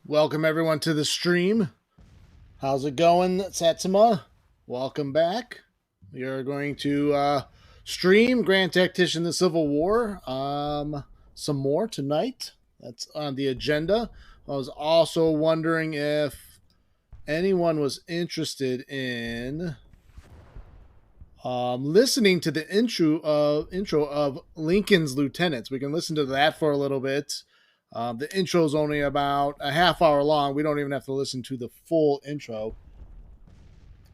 Welcome everyone to the stream. How's it going, Satsuma? Welcome back. We are going to stream Grand Tactician the Civil War some more tonight. That's on the agenda. I was also wondering if anyone was interested in listening to the intro of Lincoln's Lieutenants. We can listen to that for a little bit. The intro is only about a half hour long. We don't even have to listen to the full intro.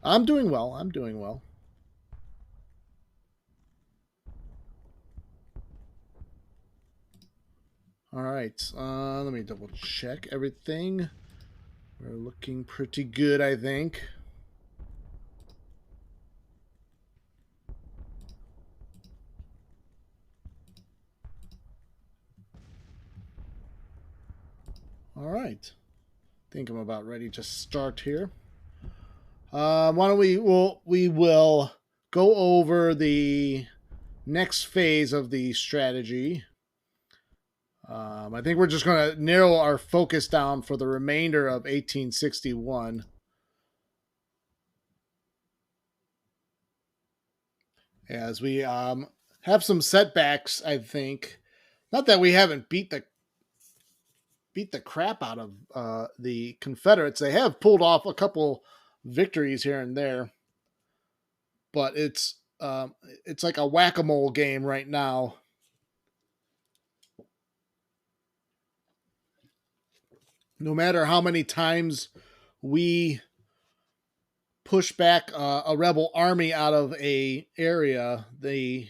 I'm doing well. I'm doing well. All right. Let me double check everything. We're looking pretty good, I think. All right. I think I'm about ready to start here. Why don't we will go over the next phase of the strategy. I think we're just going to narrow our focus down for the remainder of 1861. As we have some setbacks, I think. Not that we haven't beat the crap out of the Confederates. They have pulled off a couple victories here and there, but it's like a whack-a-mole game right now. No matter how many times we push back a rebel army out of a area, they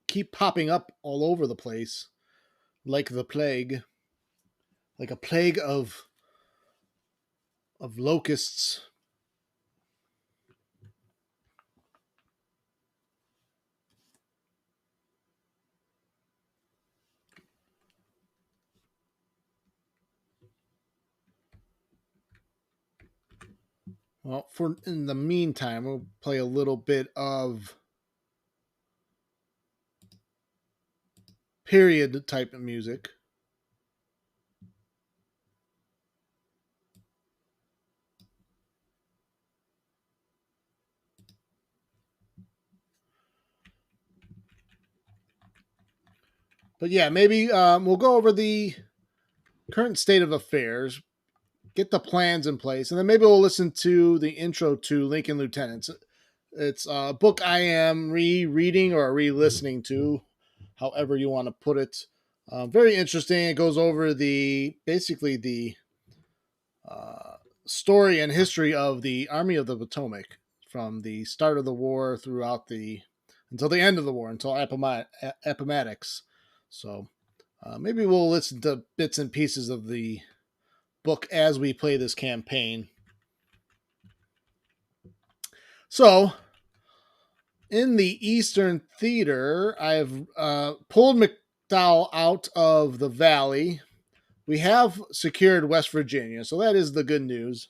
keep popping up all over the place like the plague, like a plague of locusts. Well, for in the meantime, we'll play a little bit of period type of music. But yeah, maybe we'll go over the current state of affairs, get the plans in place, and then maybe we'll listen to the intro to Lincoln Lieutenants. It's a book I am rereading or re-listening to, however you want to put it. Very interesting. It goes over basically the story and history of the Army of the Potomac from the start of the war until the end of the war, until Appomattox. So maybe we'll listen to bits and pieces of the book as we play this campaign. So, in the Eastern Theater, I've pulled McDowell out of the valley. We have secured West Virginia, so that is the good news.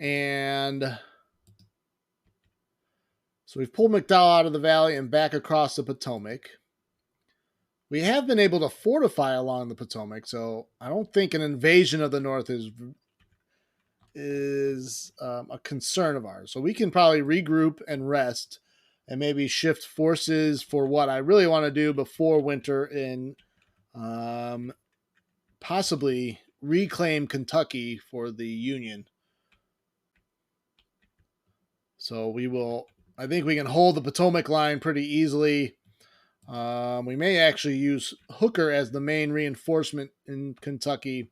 And so we've pulled McDowell out of the valley and back across the Potomac. We have been able to fortify along the Potomac, so I don't think an invasion of the North is a concern of ours. So we can probably regroup and rest and maybe shift forces for what I really want to do before winter and possibly reclaim Kentucky for the Union. So I think we can hold the Potomac line pretty easily. We may actually use Hooker as the main reinforcement in Kentucky.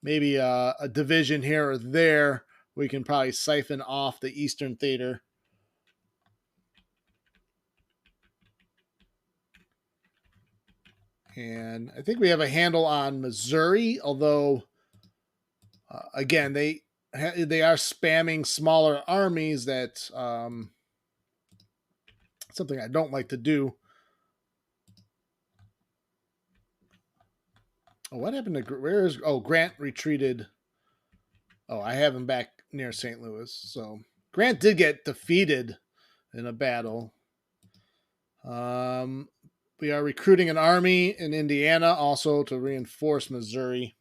Maybe a division here or there. We can probably siphon off the Eastern Theater. And I think we have a handle on Missouri, although, again, they are spamming smaller armies. That something I don't like to do. Oh, what happened to Grant retreated. Oh, I have him back near St. Louis. So Grant did get defeated in a battle. We are recruiting an army in Indiana also to reinforce Missouri.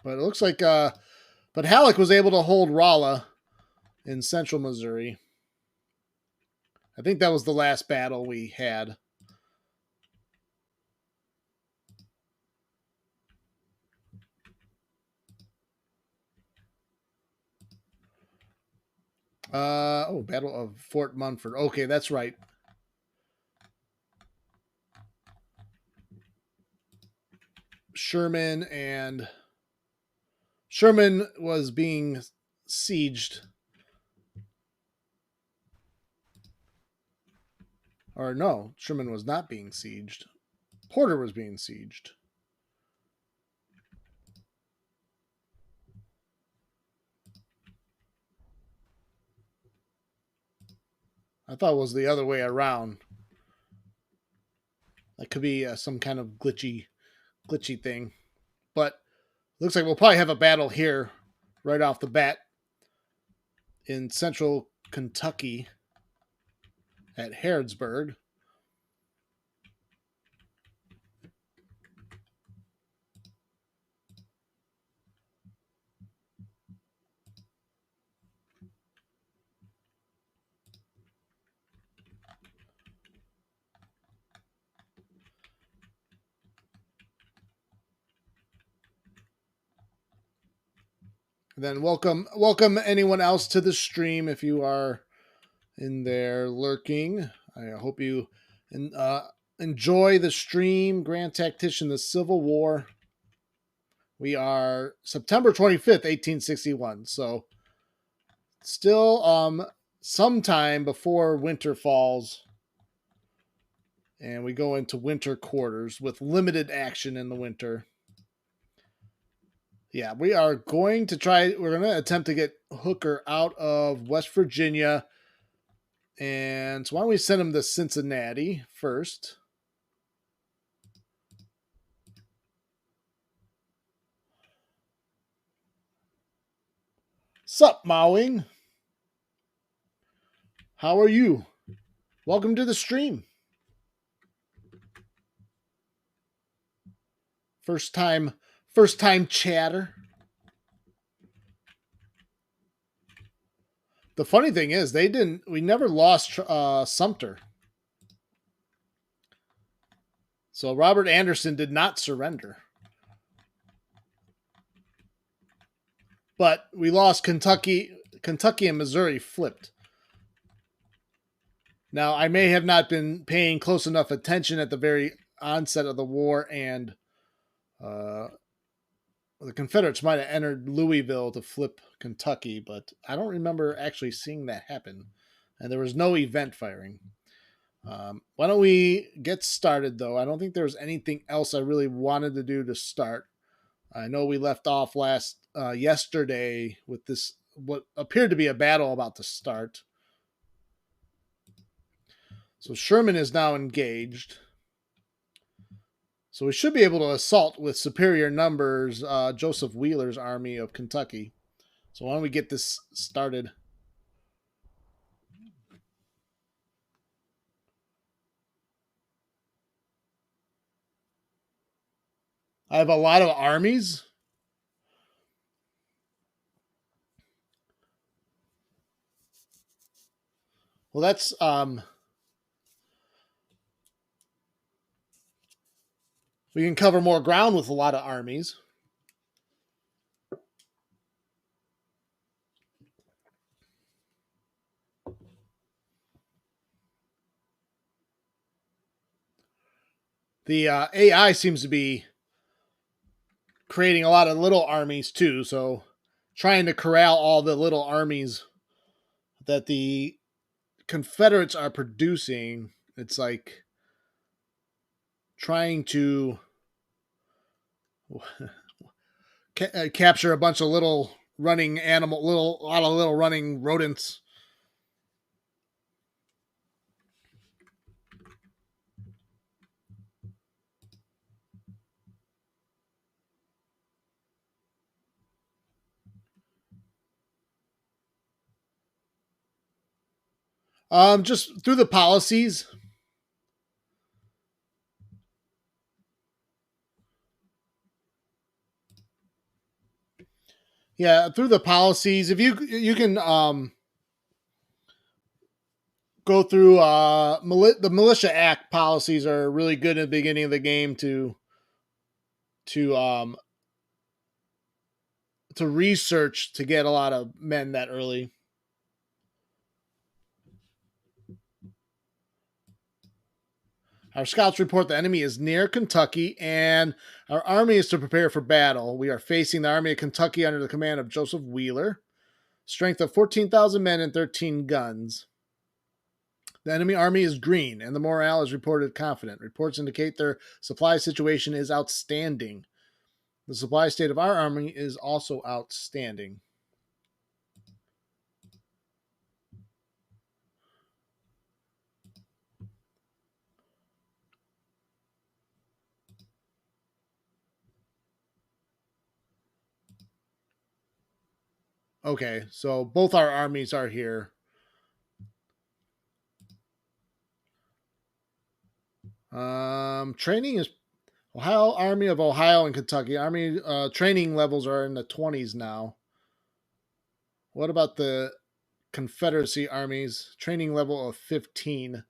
But it looks like, but Halleck was able to hold Rolla in central Missouri. I think that was the last battle we had. Battle of Fort Munford. Okay, that's right. Sherman was being sieged. Or no, Sherman was not being sieged. Porter was being sieged. I thought it was the other way around. That could be some kind of glitchy thing. But looks like we'll probably have a battle here right off the bat in central Kentucky at Harrodsburg. And then welcome anyone else to the stream if you are in there lurking. I hope you enjoy the stream. Grand Tactician, the Civil War. We are September 25th, 1861. So still sometime before winter falls. And we go into winter quarters with limited action in the winter. Yeah, we are going to we're going to attempt to get Hooker out of West Virginia. And so why don't we send him to Cincinnati first? Sup, Mowing? How are you? Welcome to the stream. First time chatter. The funny thing is, we never lost Sumter. So Robert Anderson did not surrender. But we lost Kentucky and Missouri flipped. Now, I may have not been paying close enough attention at the very onset of the war, and the Confederates might have entered Louisville to flip Kentucky, but I don't remember actually seeing that happen. And there was no event firing. Why don't we get started, though? I don't think there was anything else I really wanted to do to start. I know we left off yesterday with this, what appeared to be a battle about to start. So Sherman is now engaged. So we should be able to assault with superior numbers Joseph Wheeler's army of Kentucky. So why don't we get this started? I have a lot of armies. Well, that's we can cover more ground with a lot of armies. The AI seems to be creating a lot of little armies too, so trying to corral all the little armies that the Confederates are producing. It's like trying to capture a bunch of little running a lot of little running rodents. Just through the policies. Yeah, through the policies. If you can go through the Militia Act policies are really good at the beginning of the game to um to research to get a lot of men that early. Our scouts report the enemy is near Kentucky, and our army is to prepare for battle. We are facing the Army of Kentucky under the command of Joseph Wheeler. Strength of 14,000 men and 13 guns. The enemy army is green, and the morale is reported confident. Reports indicate their supply situation is outstanding. The supply state of our army is also outstanding. Okay, so both our armies are here. Training is Ohio Army of Ohio and Kentucky. Army training levels are in the 20s now. What about the Confederacy armies? Training level of 15.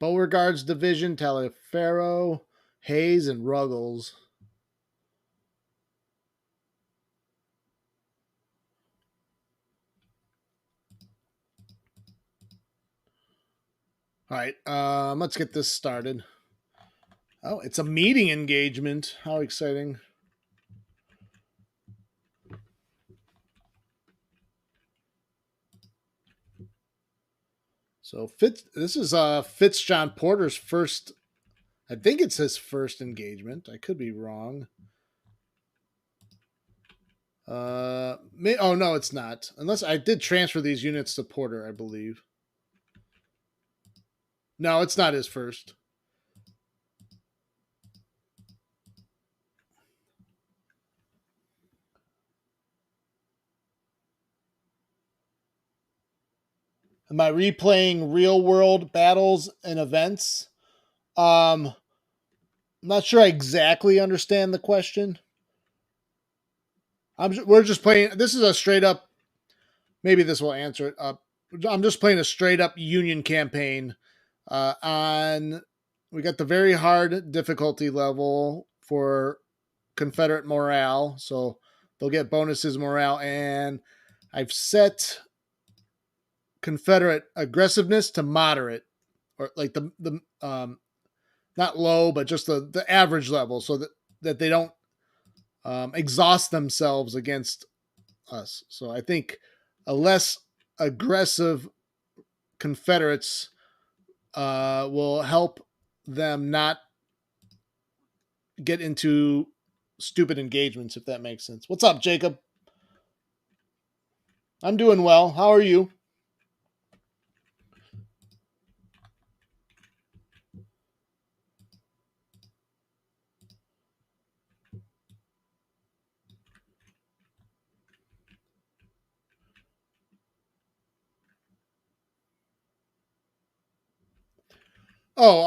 Beauregard's division, Taliaferro, Hayes, and Ruggles. All right, let's get this started. Oh, it's a meeting engagement. How exciting. So this is Fitzjohn Porter's first. I think it's his first engagement. I could be wrong. Oh no, it's not. Unless I did transfer these units to Porter, I believe. No, it's not his first. Am I replaying real world battles and events? I'm not sure I exactly understand the question. We're just playing. This is a straight up. Maybe this will answer it. I'm just playing a straight up Union campaign. On we got the very hard difficulty level for Confederate morale, so they'll get bonuses morale, and I've set Confederate aggressiveness to moderate, or like the not low, but just the average level, so that they don't exhaust themselves against us. So I think a less aggressive Confederates will help them not get into stupid engagements, if that makes sense. What's up, Jacob? I'm doing well. How are you? Oh,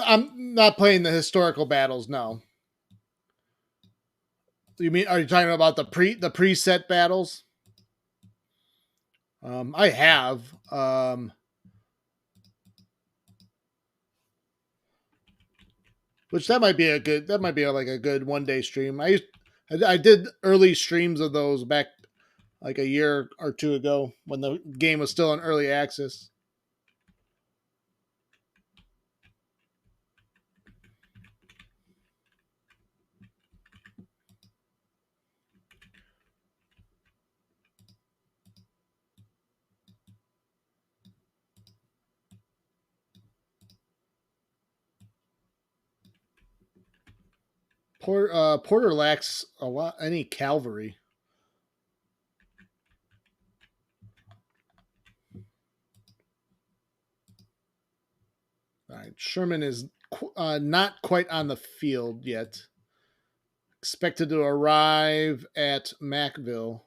I'm not playing the historical battles. No. You mean are you talking about the preset battles? I have. Which that might be like a good 1 day stream. I did early streams of those back like a year or two ago when the game was still in early access. Porter lacks a lot any cavalry. All right, Sherman is not quite on the field yet. Expected to arrive at Macville.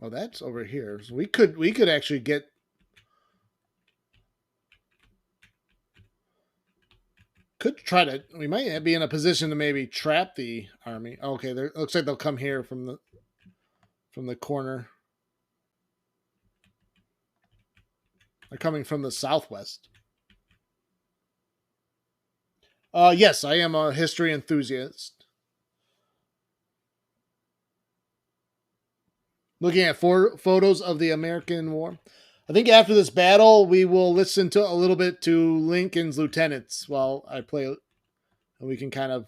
Oh, that's over here. So we could actually get. Could try to. We might be in a position to maybe trap the army. Okay, there looks like they'll come here from the corner. They're coming from the southwest. Yes, I am a history enthusiast. Looking at photos of the American War. I think after this battle, we will listen to a little bit to Lincoln's lieutenants while I play, and we can kind of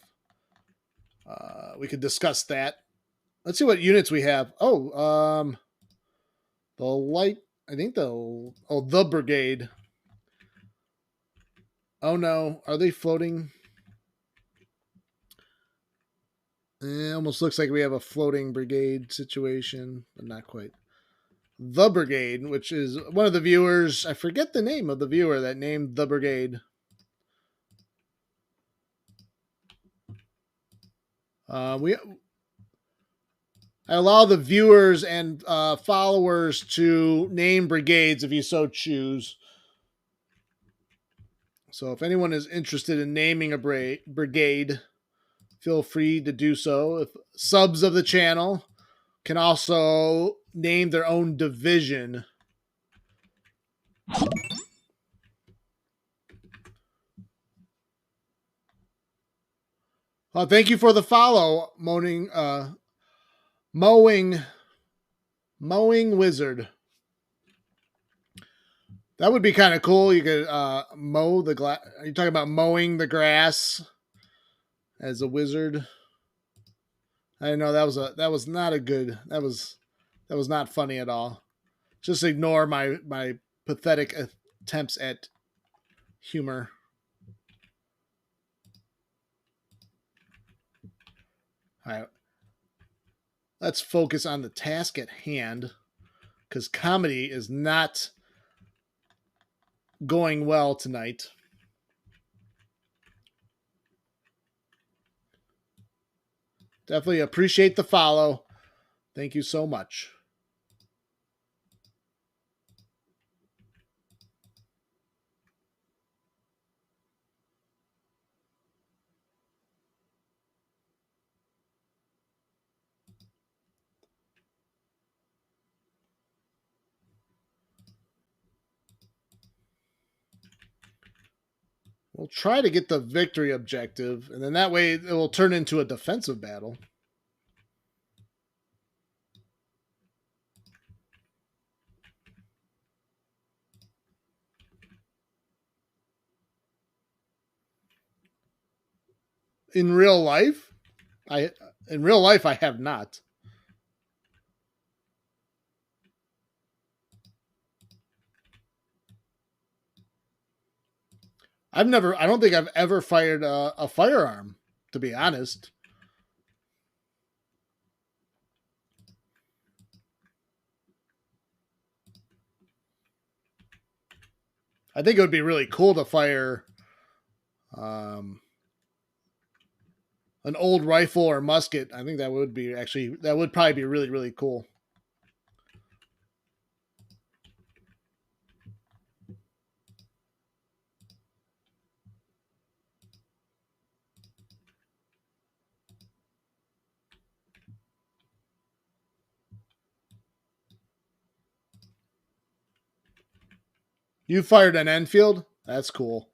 we could discuss that. Let's see what units we have. The light. I think the brigade. Oh no, are they floating? It almost looks like we have a floating brigade situation, but not quite. The Brigade, which is one of the viewers. I forget the name of the viewer that named the brigade. I allow the viewers and followers to name brigades if you so choose. So if anyone is interested in naming a brigade, feel free to do so. If subs of the channel can also name their own division. Thank you for the follow, mowing wizard. That would be kind of cool. You could mow the glass. Are you talking about mowing the grass as a wizard? I know that was not a good. That was not funny at all. Just ignore my pathetic attempts at humor. All right. Let's focus on the task at hand, because comedy is not going well tonight. Definitely appreciate the follow. Thank you so much. We'll try to get the victory objective, and then that way it will turn into a defensive battle. In real life, I have not. I don't think I've ever fired a firearm, to be honest. I think it would be really cool to fire an old rifle or musket. I think that would probably be really, really cool. You fired an Enfield? That's cool.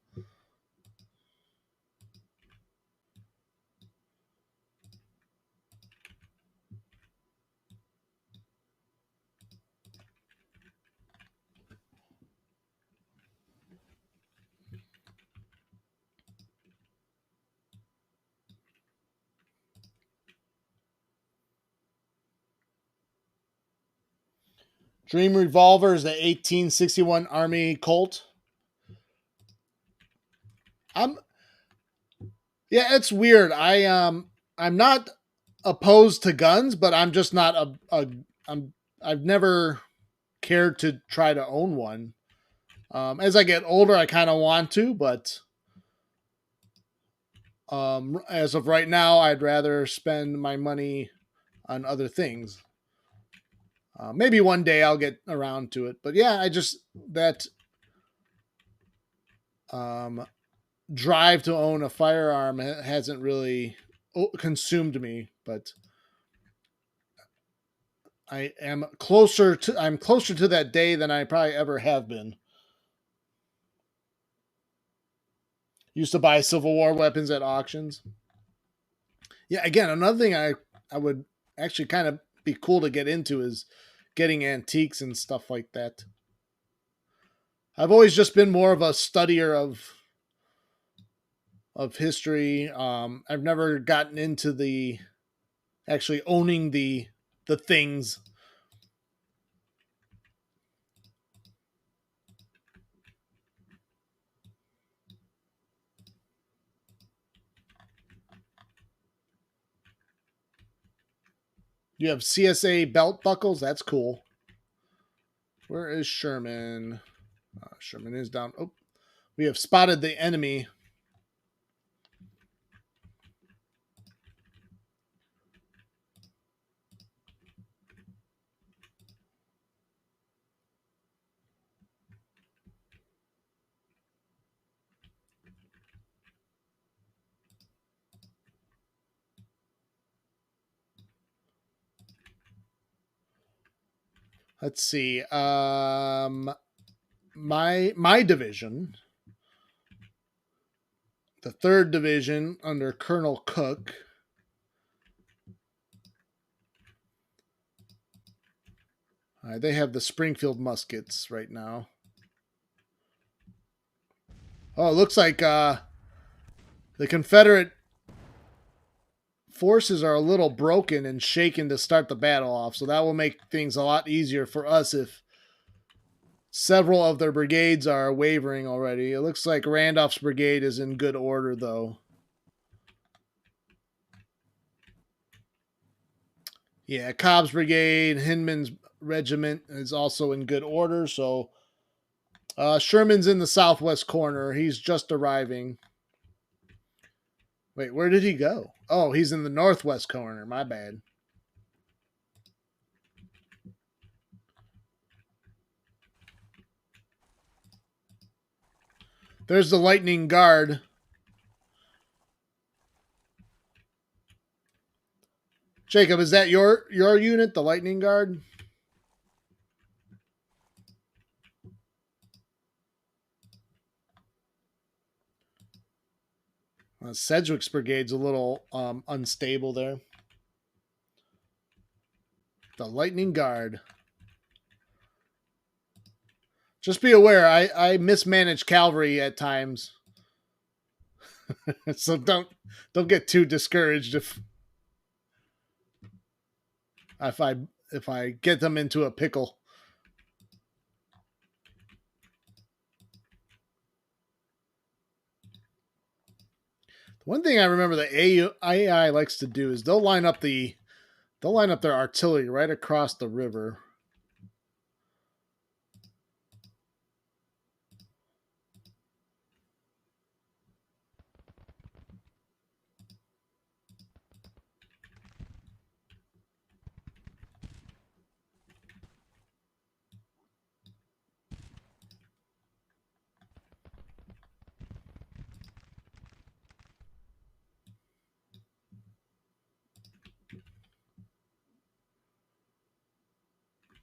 Dream Revolver is the 1861 Army Colt. Yeah, it's weird. I'm not opposed to guns, but I'm just not I've never cared to try to own one. As I get older, I kind of want to, but as of right now, I'd rather spend my money on other things. Maybe one day I'll get around to it, but yeah, I just that um, drive to own a firearm hasn't really consumed me, but I'm closer to that day than I probably ever have been. Used to buy Civil War weapons at auctions. Yeah, again, another thing I would actually kind of be cool to get into is getting antiques and stuff like that. I've always just been more of a studier of history. I've never gotten into the actually owning the things. You have CSA belt buckles. That's cool. Where is Sherman? Sherman is down. Oh, we have spotted the enemy. Let's see. My division, the third division under Colonel Cook. They have the Springfield muskets right now. Oh, it looks like the Confederate forces are a little broken and shaken to start the battle off, so that will make things a lot easier for us if several of their brigades are wavering already. It looks like Randolph's brigade is in good order, though. Yeah, Cobb's brigade, Hinman's regiment is also in good order, so Sherman's in the southwest corner. He's just arriving. Wait, where did he go? Oh, he's in the northwest corner. My bad. There's the lightning guard. Jacob, is that your unit, the lightning guard? Sedgwick's brigade's a little unstable there. The lightning guard. Just be aware, I mismanage cavalry at times. So don't get too discouraged if I get them into a pickle. One thing I remember the AI likes to do is they'll line up their artillery right across the river.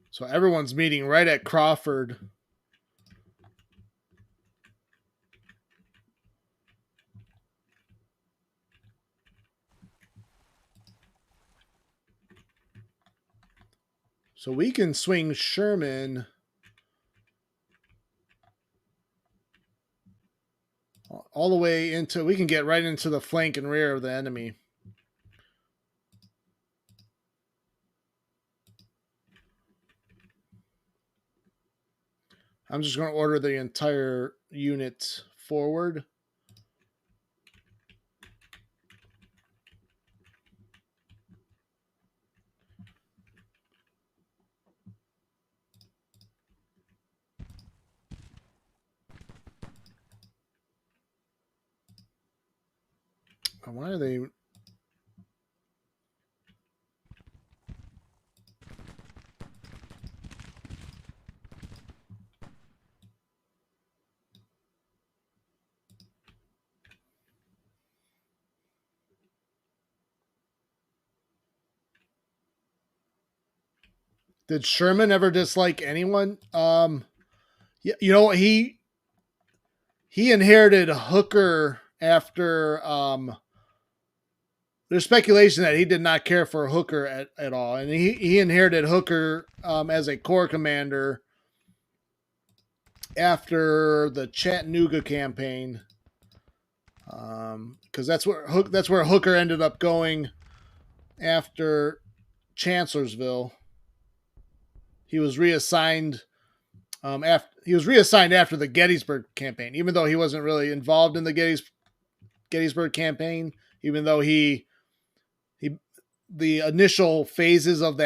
So everyone's meeting right at Crawford. So we can swing Sherman all the way into, we can get right into the flank and rear of the enemy. I'm just going to order the entire unit forward. Why are they? Did Sherman ever dislike anyone? Yeah, you know he inherited Hooker after there's speculation that he did not care for Hooker at all, and he inherited Hooker as a corps commander after the Chattanooga campaign, because that's where Hooker ended up going after Chancellorsville. He was reassigned after the Gettysburg campaign, even though he wasn't really involved in the Gettysburg campaign. Even though the initial phases of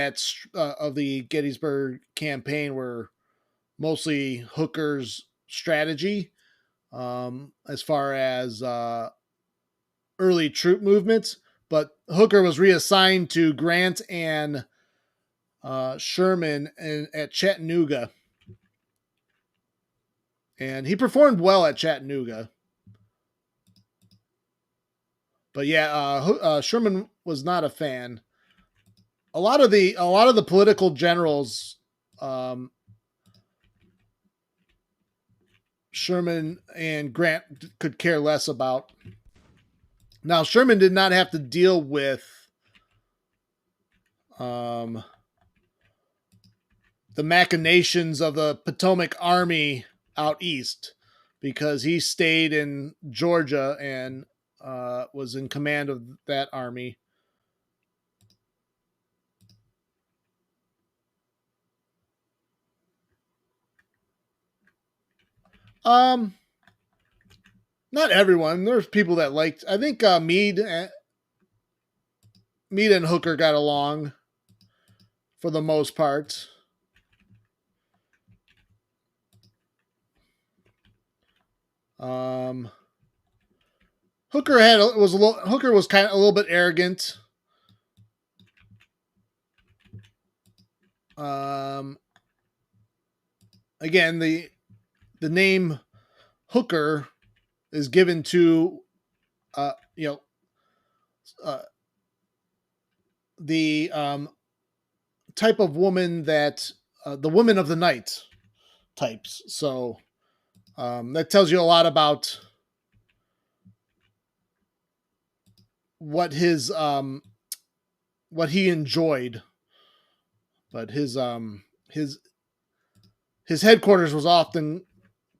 of the Gettysburg campaign were mostly Hooker's strategy, as far as early troop movements. But Hooker was reassigned to Grant and Sherman at Chattanooga, and he performed well at Chattanooga. But yeah, Sherman was not a fan. A lot of the political generals, um, Sherman and Grant could care less about. Now, Sherman did not have to deal with um, the machinations of the Potomac Army out east because he stayed in Georgia and was in command of that army. Um, Not everyone. There's people that liked. I think Meade and Hooker got along for the most part. Um, Hooker was kind of a little bit arrogant. Um, Again, the name Hooker is given to uh, you know uh, the type of woman that the woman of the night types. So that tells you a lot about what what he enjoyed. But his headquarters was often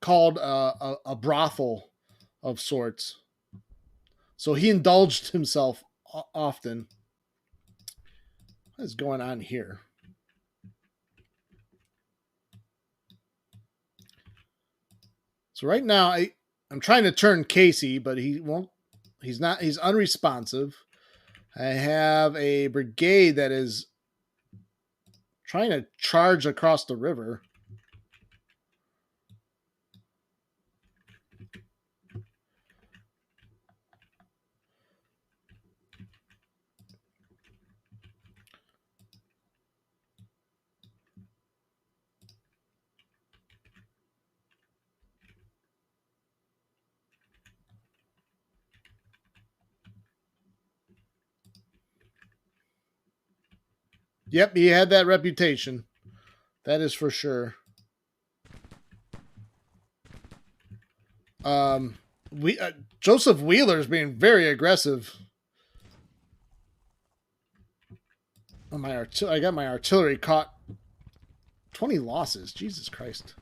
called a brothel of sorts. So he indulged himself often. What is going on here? So right now I'm trying to turn Casey, but he won't. He's not. He's unresponsive. I have a brigade that is trying to charge across the river. Yep, he had that reputation. That is for sure. We Joseph Wheeler's being very aggressive. Oh, I got my artillery caught. 20 losses. Jesus Christ.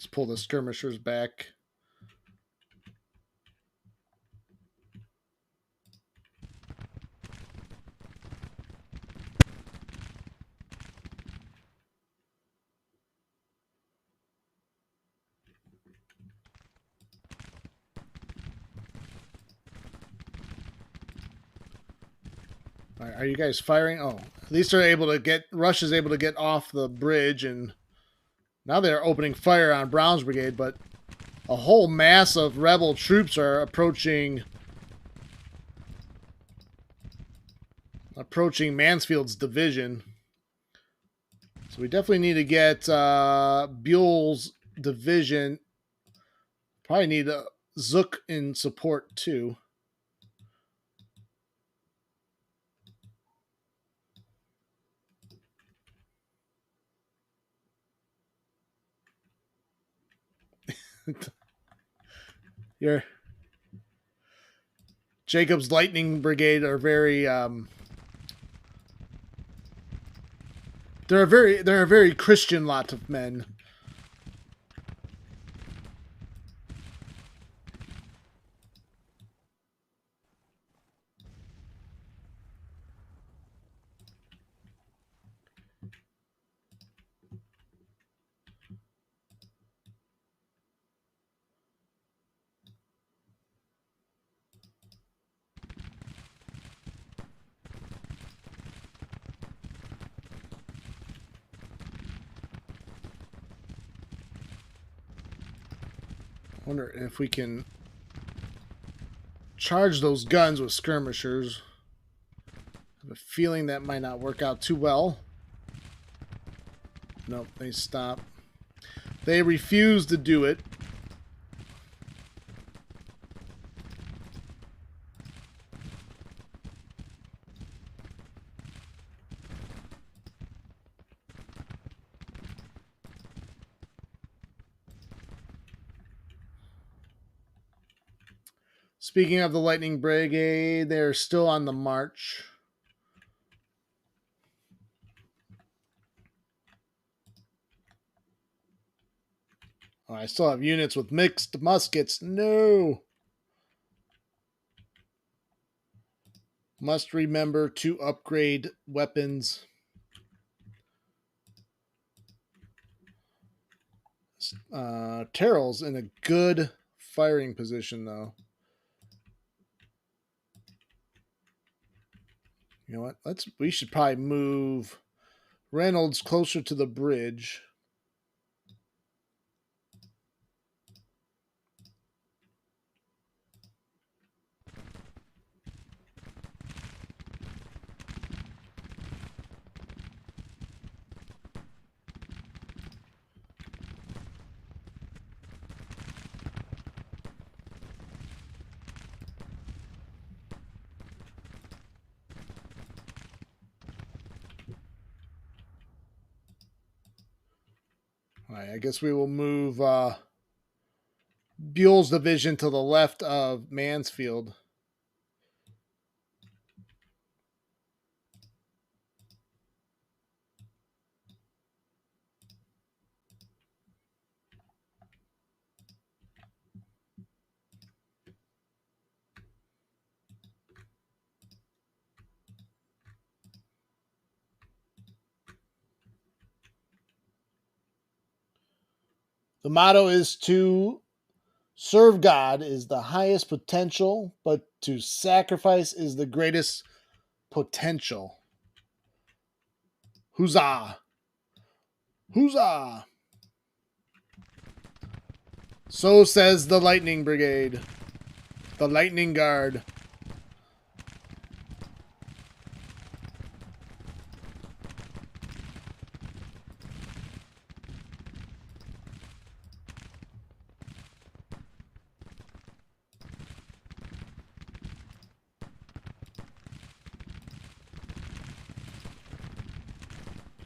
Let's pull the skirmishers back. Are you guys firing? Oh, at least they're able to get... Rush is able to get off the bridge, and now they're opening fire on Brown's brigade, but a whole mass of rebel troops are approaching Mansfield's division. So we definitely need to get Buell's division. Probably need Zook in support too. Your Jacob's Lightning Brigade are very they're a very Christian lot of men. I wonder if we can charge those guns with skirmishers. I have a feeling that might not work out too well. Nope, they stop. They refuse to do it. Speaking of the Lightning Brigade, they're still on the march. Oh, I still have units with mixed muskets. No. Must remember to upgrade weapons. Terrell's in a good firing position, though. You know what? We should probably move Reynolds closer to the bridge. All right, I guess we will move Buell's division to the left of Mansfield. The motto is to serve God is the highest potential, but to sacrifice is the greatest potential. Huzzah! Huzzah! So says the Lightning Brigade. The Lightning Guard.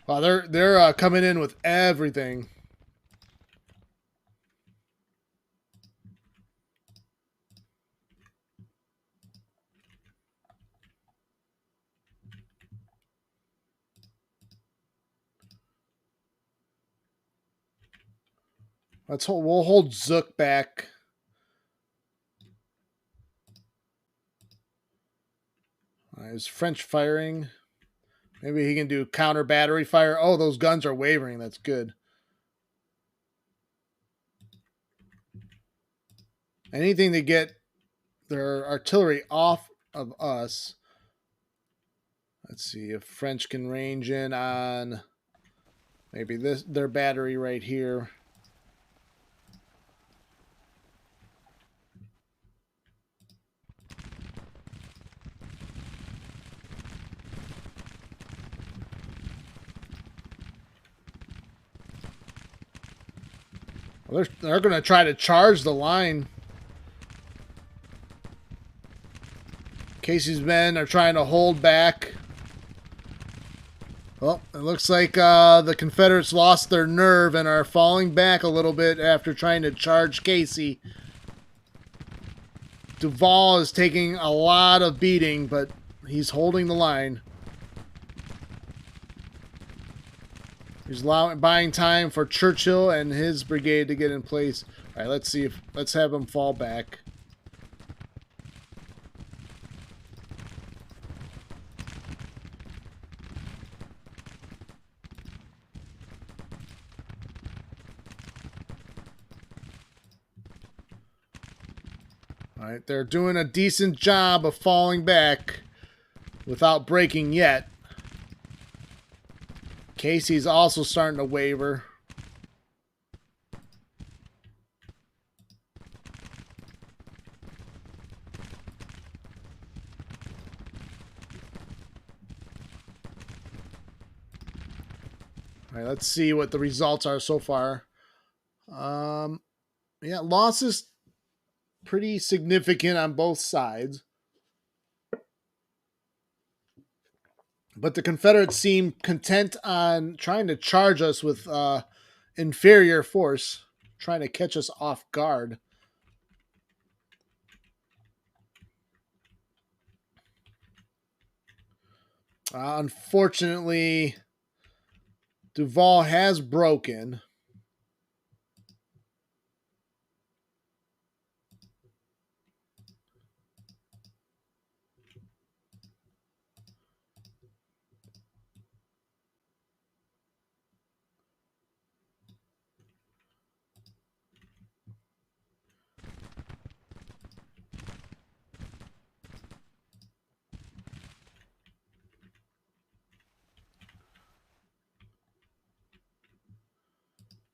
Wow, they're coming in with everything. We'll hold Zook back. Is French firing? Maybe he can do counter battery fire. Oh, those guns are wavering. That's good. Anything to get their artillery off of us. Let's see if French can range in on maybe their battery right here. Well, they're going to try to charge the line. Casey's men are trying to hold back. Well, it looks like the Confederates lost their nerve and are falling back a little bit after trying to charge Casey. Duval is taking a lot of beating, but he's holding the line. He's buying time for Churchill and his brigade to get in place. All right, let's have him fall back. All right, they're doing a decent job of falling back without breaking yet. Casey's also starting to waver. All right, let's see what the results are so far. Yeah, losses pretty significant on both sides. But the Confederates seem content on trying to charge us with inferior force, trying to catch us off guard. Unfortunately, Duval has broken.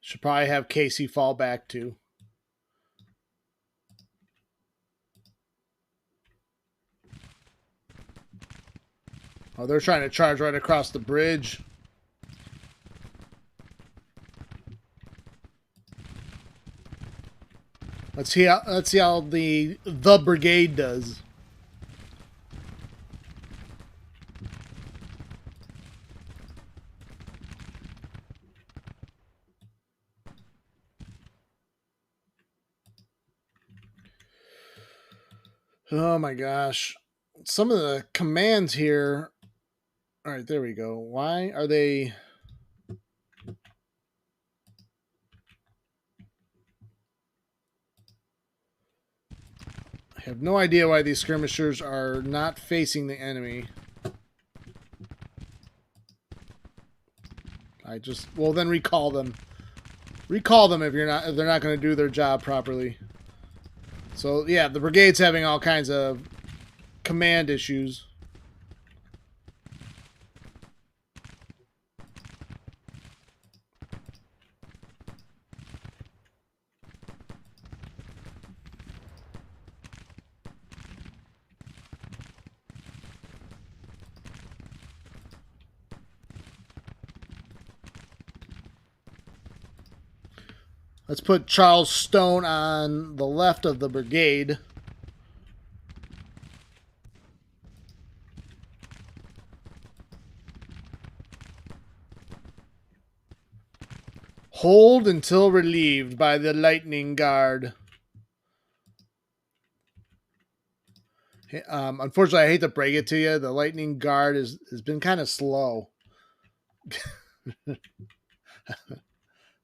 Should probably have Casey fall back too. Oh, they're trying to charge right across the bridge. Let's see how the brigade does. Oh my gosh. Some of the commands here. All right, there we go. Why are they... I have no idea why these skirmishers are not facing the enemy. Well, then recall them. Recall them if they're not going to do their job properly. So yeah, the brigade's having all kinds of command issues. Let's put Charles Stone on the left of the brigade. Hold until relieved by the Lightning Guard. Unfortunately, I hate to break it to you, the Lightning Guard has been kind of slow.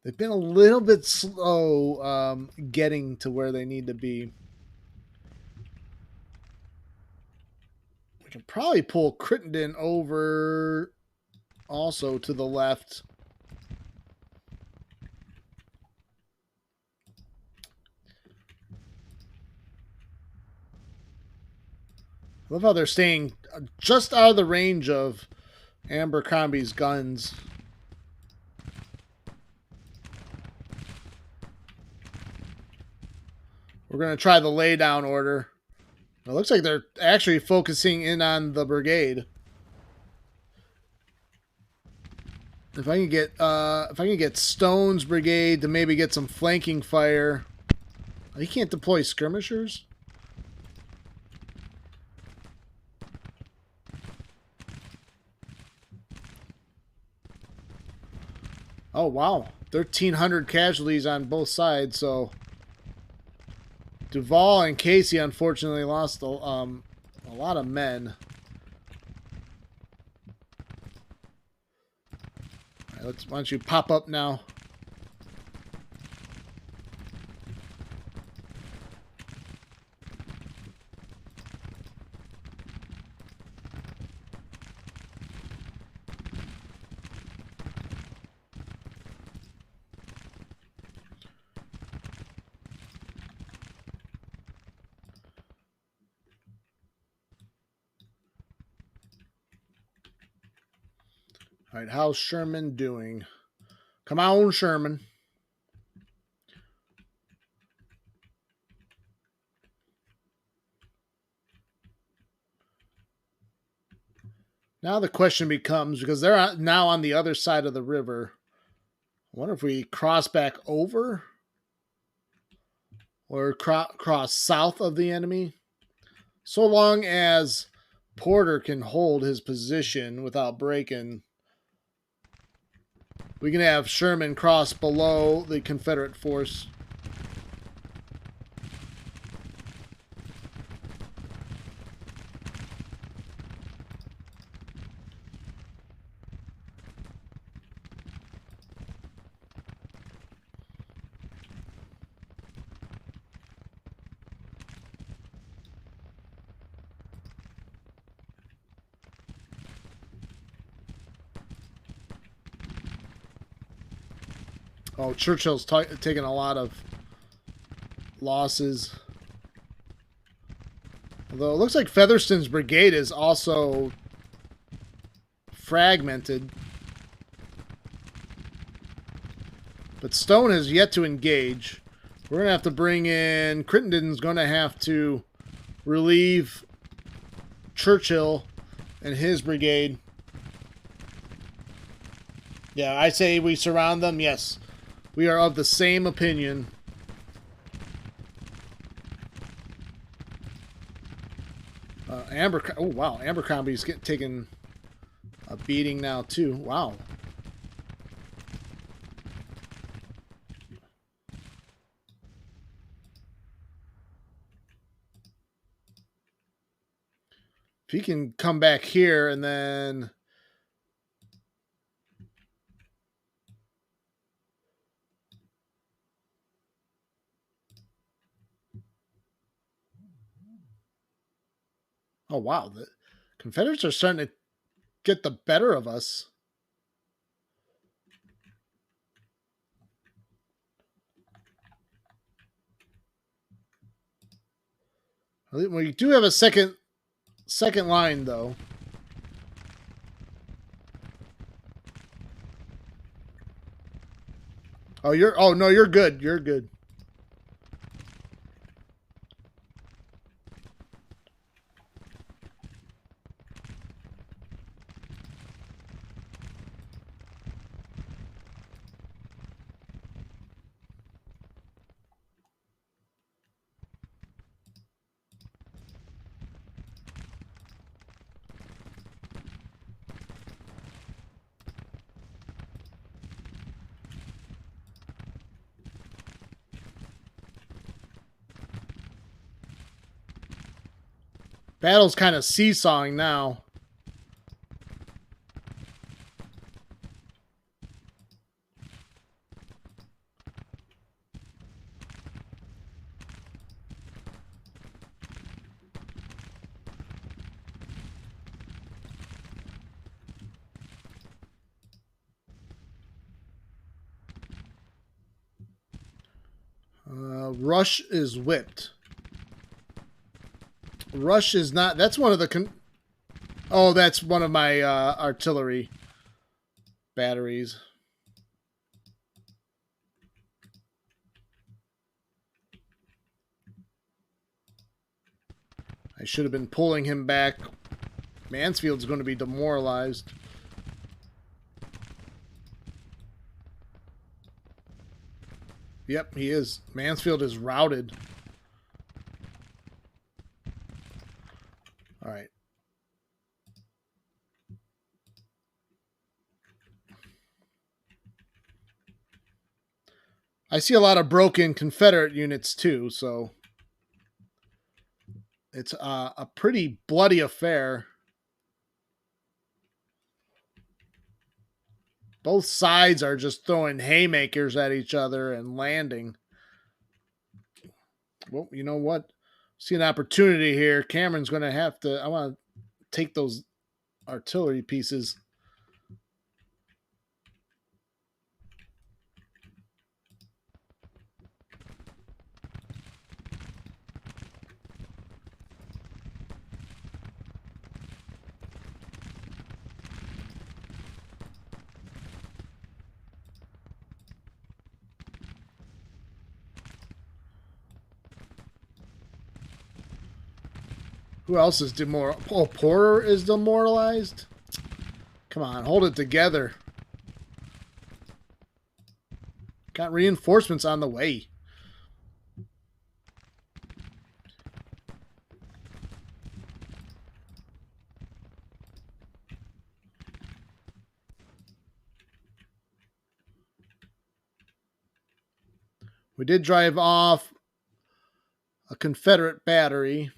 They've been a little bit slow getting to where they need to be. We can probably pull Crittenden over also to the left. I love how they're staying just out of the range of Abercrombie's guns. We're going to try the laydown order. It looks like they're actually focusing in on the brigade. If I can get Stone's brigade to maybe get some flanking fire. He can't deploy skirmishers? Oh, wow. 1,300 casualties on both sides, so Duval and Casey unfortunately lost a lot of men. All right, why don't you pop up now? All right, how's Sherman doing? Come on, Sherman. Now the question becomes, because they're now on the other side of the river, I wonder if we cross back over or cross south of the enemy. So long as Porter can hold his position without breaking, we can have Sherman cross below the Confederate force. Oh, Churchill's taking a lot of losses. Although it looks like Featherston's brigade is also fragmented. But Stone has yet to engage. We're going to have to bring in... Crittenden's going to have to relieve Churchill and his brigade. Yeah, I say we surround them. Yes. We are of the same opinion. Oh, wow. Abercrombie's taking a beating now, too. Wow. If he can come back here and then... Oh, wow. The Confederates are starting to get the better of us. We do have a second line, though. Oh, no, you're good. You're good. Battle's kind of seesawing now. Rush is whipped. Rush is not... That's one of the... Oh, that's one of my artillery batteries. I should have been pulling him back. Mansfield's going to be demoralized. Yep, he is. Mansfield is routed. All right. I see a lot of broken Confederate units too, so it's a pretty bloody affair. Both sides are just throwing haymakers at each other and landing. Well, you know what? See an opportunity here. Cameron's going to have to. I want to take those artillery pieces. Who else is demoralized? Oh, Porter is demoralized? Come on, hold it together. Got reinforcements on the way. We did drive off a Confederate battery.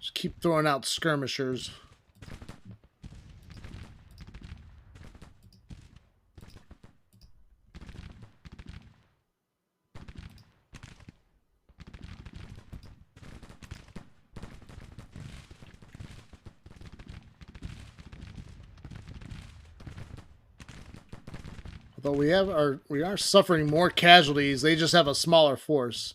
Just keep throwing out skirmishers. Although we are suffering more casualties, they just have a smaller force.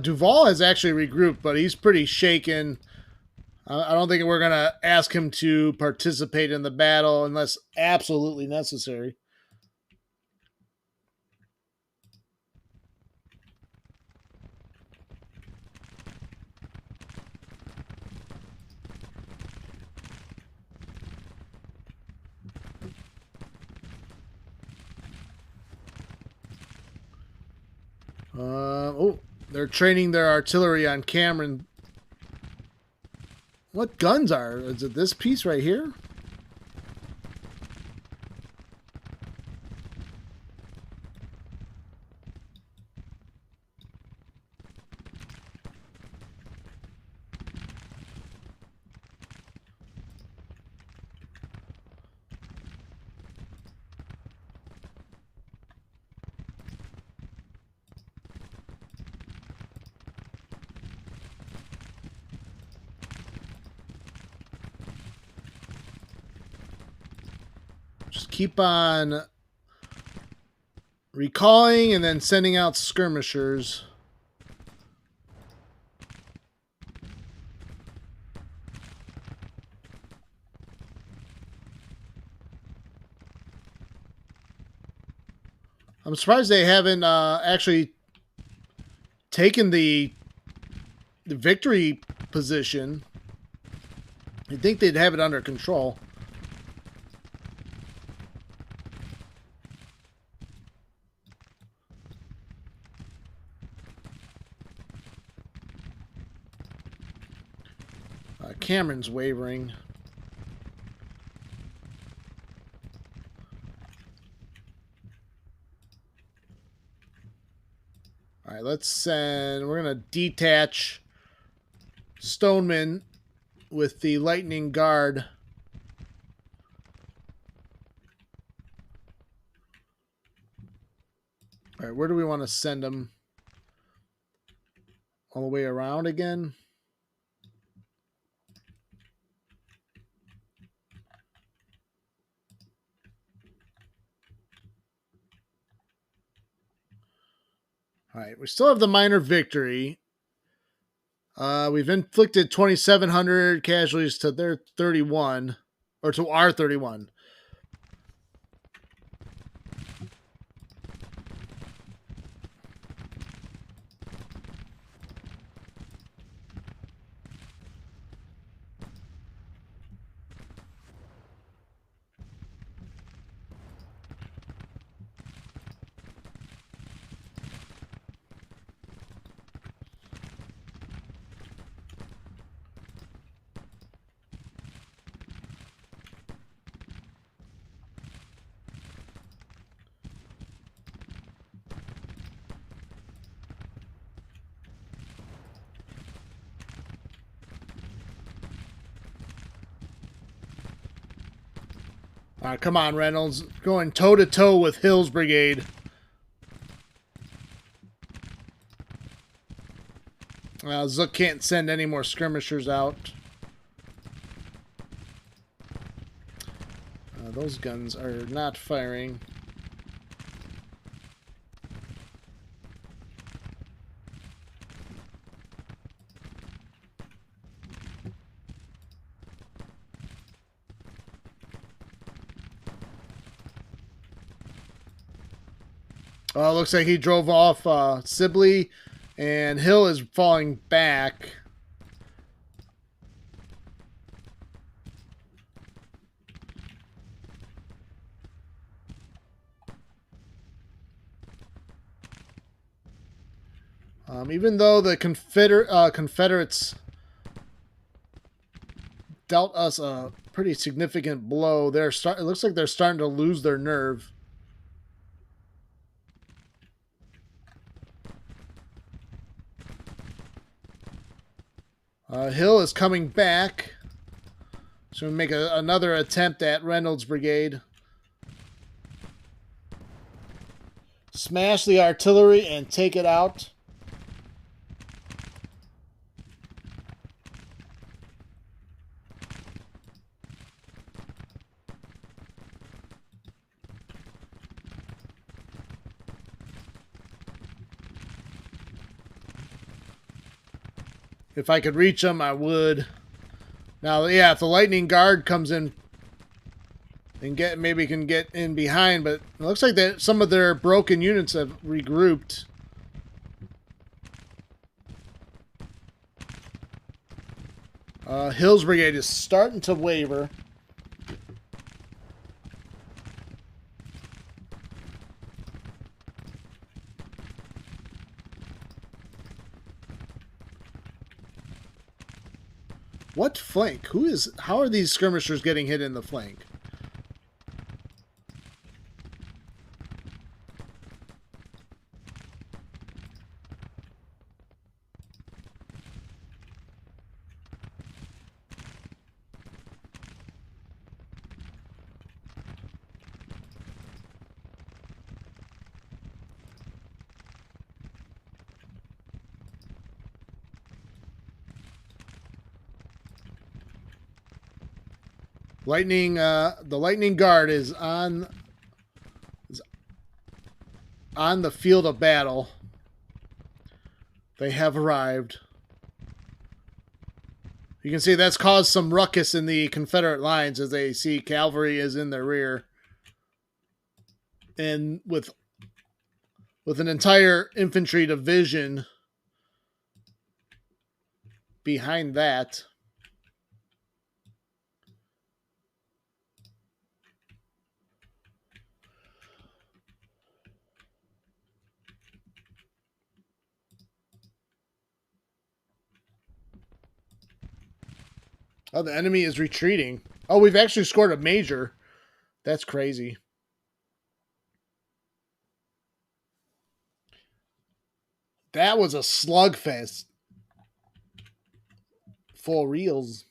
Duval has actually regrouped, but he's pretty shaken. I don't think we're going to ask him to participate in the battle unless absolutely necessary. Oh, they're training their artillery on Cameron. What guns are? Is it this piece right here? Just keep on recalling and then sending out skirmishers. I'm surprised they haven't actually taken the victory position. You'd think they'd have it under control. Cameron's wavering. All right, let's send. We're going to detach Stoneman with the Lightning Guard. All right, where do we want to send them? All the way around again? All right, we still have the minor victory. We've inflicted 2,700 casualties to their 31, or to our 31. All right, come on, Reynolds. Going toe-to-toe with Hill's brigade. Zook can't send any more skirmishers out. Those guns are not firing. Looks like he drove off Sibley, and Hill is falling back. Even though the Confederates dealt us a pretty significant blow, it looks like they're starting to lose their nerve. Hill is coming back. So we make another attempt at Reynolds' brigade. Smash the artillery and take it out. If I could reach them, I would. Now, yeah, if the lightning guard comes in and maybe can get in behind, but it looks like that some of their broken units have regrouped. Hill's brigade is starting to waver. What flank? How are these skirmishers getting hit in the flank? The lightning guard is on the field of battle. They have arrived. You can see that's caused some ruckus in the Confederate lines as they see cavalry is in their rear. And with an entire infantry division behind that. Oh, the enemy is retreating. Oh, we've actually scored a major. That's crazy. That was a slugfest. For reals.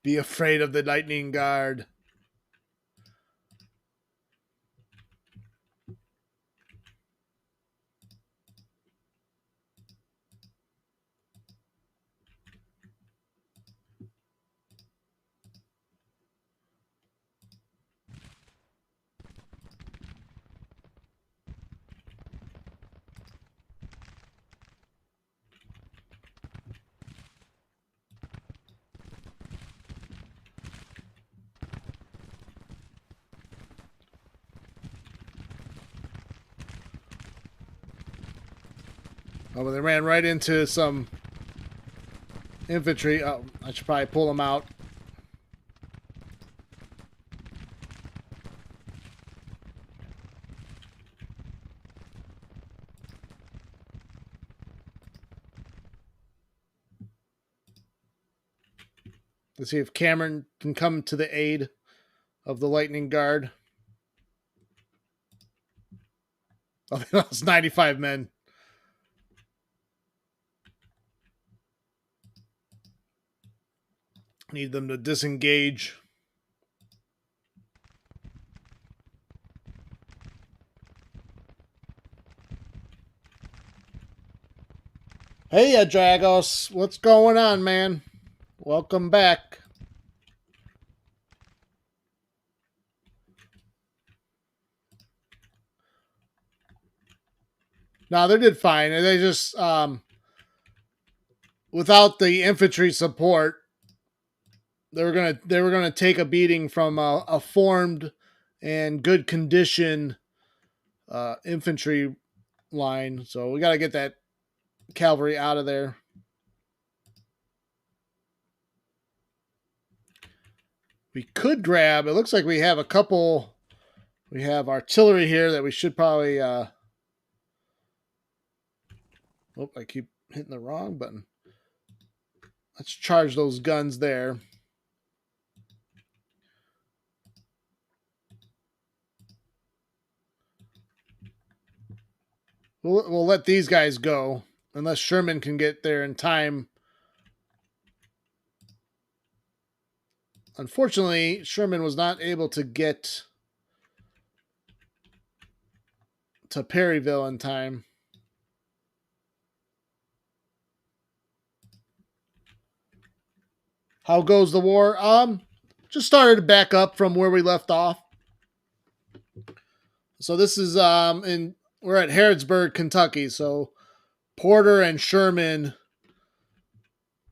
Be afraid of the lightning guard. Oh, but they ran right into some infantry. Oh, I should probably pull them out. Let's see if Cameron can come to the aid of the lightning guard. Oh, they lost 95 men. Need them to disengage. Hey, Dragos. What's going on, man? Welcome back. No, they did fine. They just without the infantry support, they were gonna take a beating from a formed and good condition infantry line. So we got to get that cavalry out of there. We could grab. It looks like we have a couple. We have artillery here that we should probably. Oh, I keep hitting the wrong button. Let's charge those guns there. We'll let these guys go unless Sherman can get there in time. Unfortunately, Sherman was not able to get to Perryville in time. How goes the war? Just started back up from where we left off. So this is we're at Harrodsburg, Kentucky. So Porter and Sherman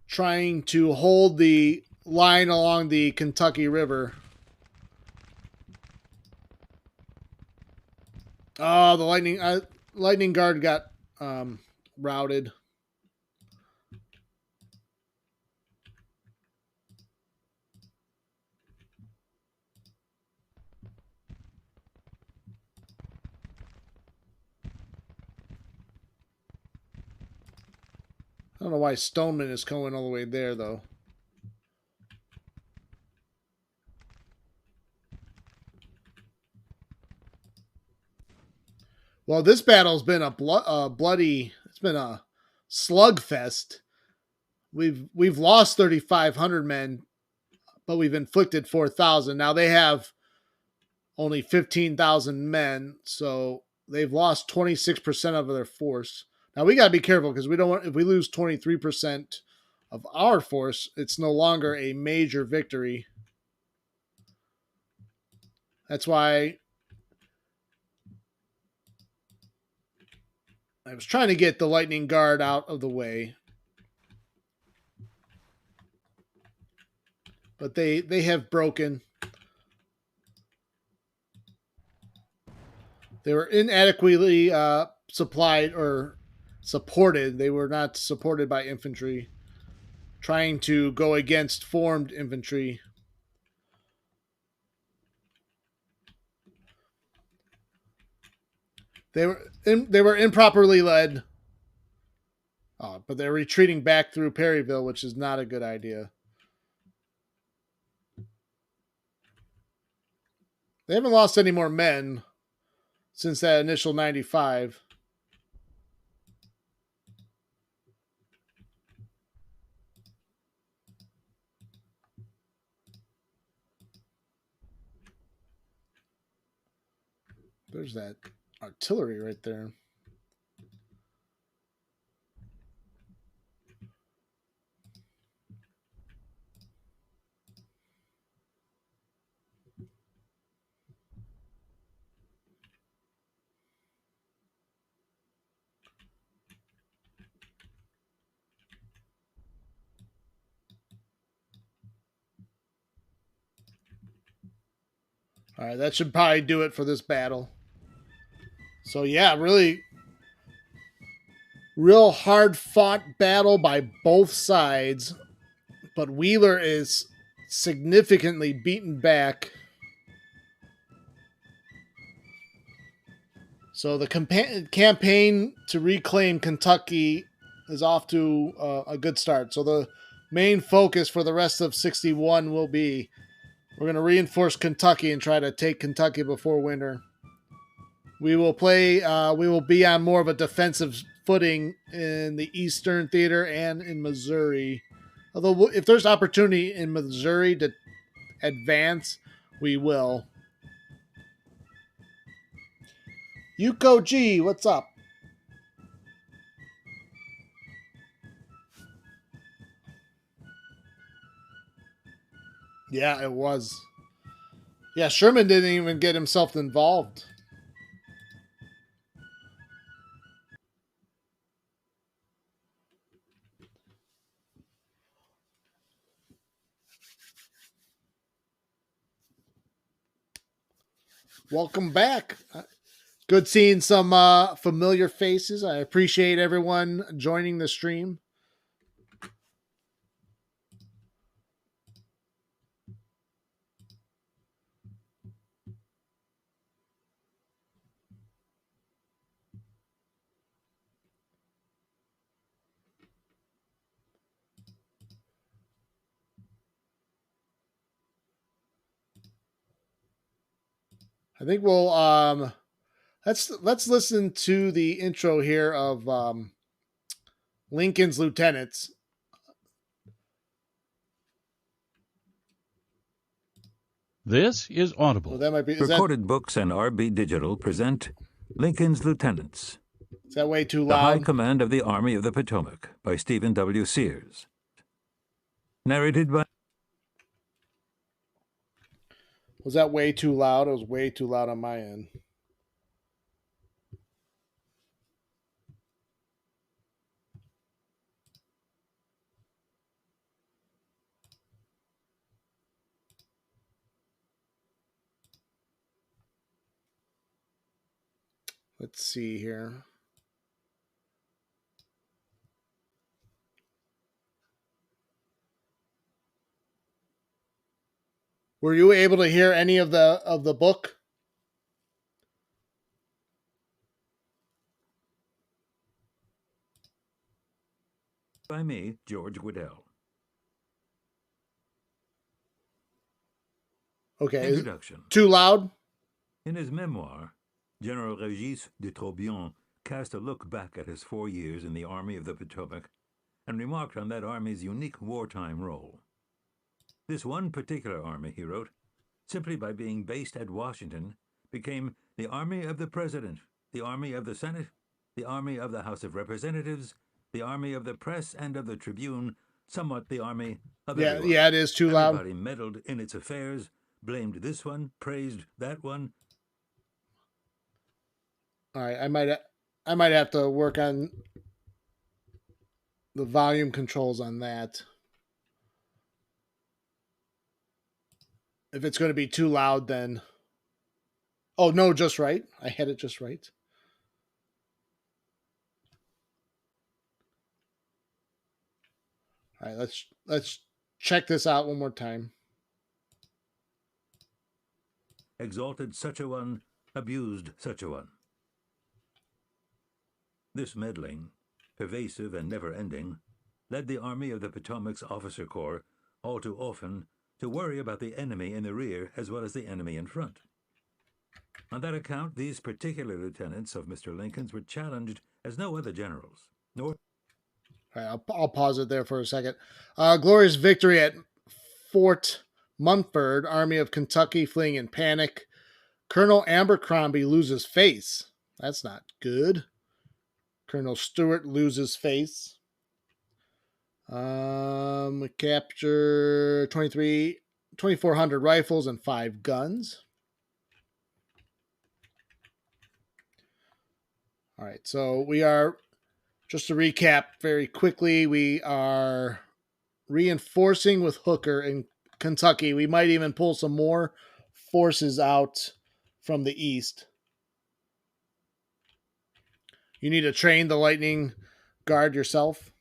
trying to hold the line along the Kentucky River. Oh, the lightning guard got routed. I don't know why Stoneman is going all the way there, though. Well, this battle's been a bloody. It's been a slugfest. We've lost 3,500 men, but we've inflicted 4,000. Now they have only 15,000 men, so they've lost 26% of their force. Now we got to be careful because we don't want, if we lose 23% of our force, it's no longer a major victory. That's why I was trying to get the lightning guard out of the way. But they have broken. They were inadequately supplied or supported. They were not supported by infantry. Trying to go against formed infantry. They were improperly led. But they're retreating back through Perryville, which is not a good idea. They haven't lost any more men since that initial 95. There's that artillery right there. All right, that should probably do it for this battle. So yeah, really real hard fought battle by both sides, but Wheeler is significantly beaten back. So the campaign to reclaim Kentucky is off to a good start. So the main focus for the rest of 61 will be we're going to reinforce Kentucky and try to take Kentucky before winter. We will play. We will be on more of a defensive footing in the Eastern Theater and in Missouri. Although, if there's opportunity in Missouri to advance, we will. Yuko G, what's up? Yeah, it was. Yeah, Sherman didn't even get himself involved. Welcome back. Good seeing some familiar faces. I appreciate everyone joining the stream. I think we'll let's listen to the intro here of Lincoln's lieutenants. This is Audible. Well, that might be Recorded Books and RB Digital present Lincoln's Lieutenants. Is that way too The loud? High Command of the Army of the Potomac by Stephen W. Sears. Narrated by... Was that way too loud? It was way too loud on my end. Let's see here. Were you able to hear any of the book? By me, George Goodell. Okay. Introduction. Too loud? In his memoir, General Régis de Trobriand cast a look back at his 4 years in the Army of the Potomac and remarked on that army's unique wartime role. This one particular army, he wrote, simply by being based at Washington, became the Army of the President, the Army of the Senate, the Army of the House of Representatives, the Army of the Press and of the Tribune, somewhat the Army of everyone. Yeah, it is too loud. Everybody meddled in its affairs, blamed this one, praised that one. All right, I might have to work on the volume controls on that. If it's going to be too loud, then... Oh, no, just right. I had it just right. All right, let's check this out one more time. Exalted such a one, abused such a one. This meddling, pervasive and never-ending, led the Army of the Potomac's officer corps all too often to worry about the enemy in the rear as well as the enemy in front. On that account, these particular lieutenants of Mr. Lincoln's were challenged as no other generals, nor... All right, I'll pause it there for a second. Glorious victory at Fort Munford, Army of Kentucky fleeing in panic. Colonel Abercrombie loses face. That's not good. Colonel Stewart loses face. Capture 2,400 rifles and 5 guns. All right, so we are, just to recap very quickly, we are reinforcing with Hooker in Kentucky. We might even pull some more forces out from the east. You need to train the Lightning Guard yourself.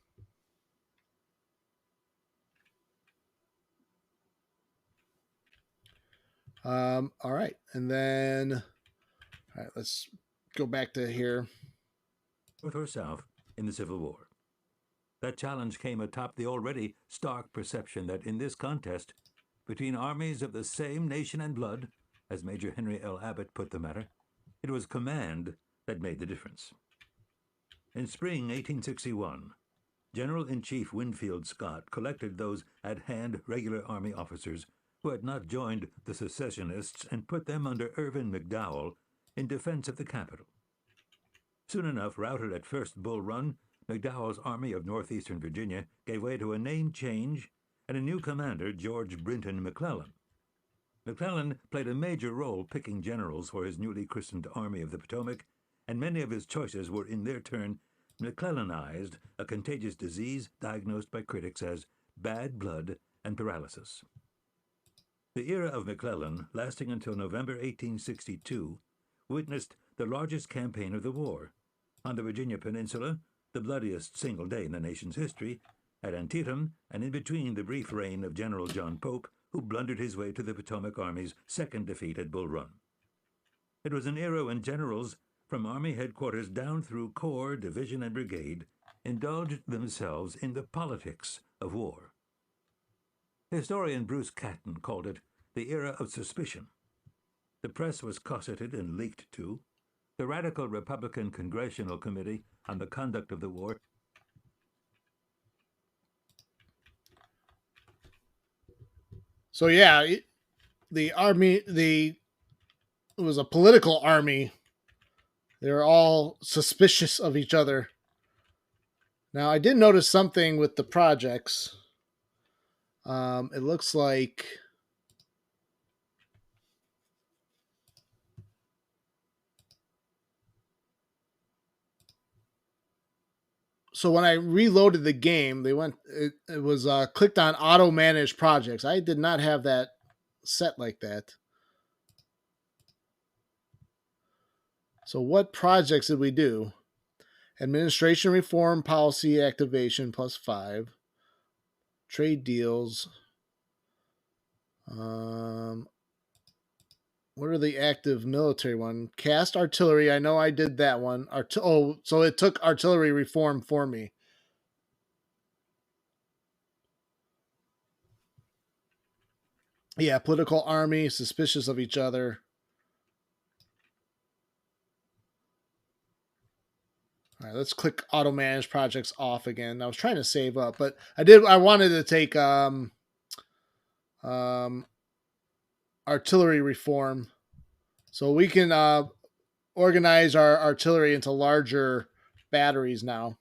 All right, and then, all right, let's go back to here. North or South in the Civil War. That challenge came atop the already stark perception that in this contest, between armies of the same nation and blood, as Major Henry L. Abbott put the matter, it was command that made the difference. In spring 1861, General-in-Chief Winfield Scott collected those at-hand regular Army officers who had not joined the secessionists and put them under Irvin McDowell in defense of the capital. Soon enough, routed at first Bull Run, McDowell's Army of Northeastern Virginia gave way to a name change and a new commander, George Brinton McClellan. McClellan played a major role picking generals for his newly christened Army of the Potomac, and many of his choices were in their turn McClellanized, a contagious disease diagnosed by critics as bad blood and paralysis. The era of McClellan, lasting until November 1862, witnessed the largest campaign of the war. On the Virginia Peninsula, the bloodiest single day in the nation's history, at Antietam, and in between the brief reign of General John Pope, who blundered his way to the Potomac Army's second defeat at Bull Run. It was an era when generals, from Army headquarters down through corps, division, and brigade, indulged themselves in the politics of war. Historian Bruce Catton called it the era of suspicion. The press was cosseted and leaked to. The radical Republican Congressional Committee on the Conduct of the War So yeah, the army, it was a political army. They were all suspicious of each other. Now, I did notice something with the projects. It looks like so when I reloaded the game, it was clicked on auto manage projects. I did not have that set like that. So what projects did we do? Administration reform policy activation +5. Trade deals. What are the active military one? Cast artillery. I know I did that one. So it took artillery reform for me. Yeah, political army, suspicious of each other. All right, let's click auto manage projects off again. I was trying to save up, but I wanted to take artillery reform, so we can organize our artillery into larger batteries now.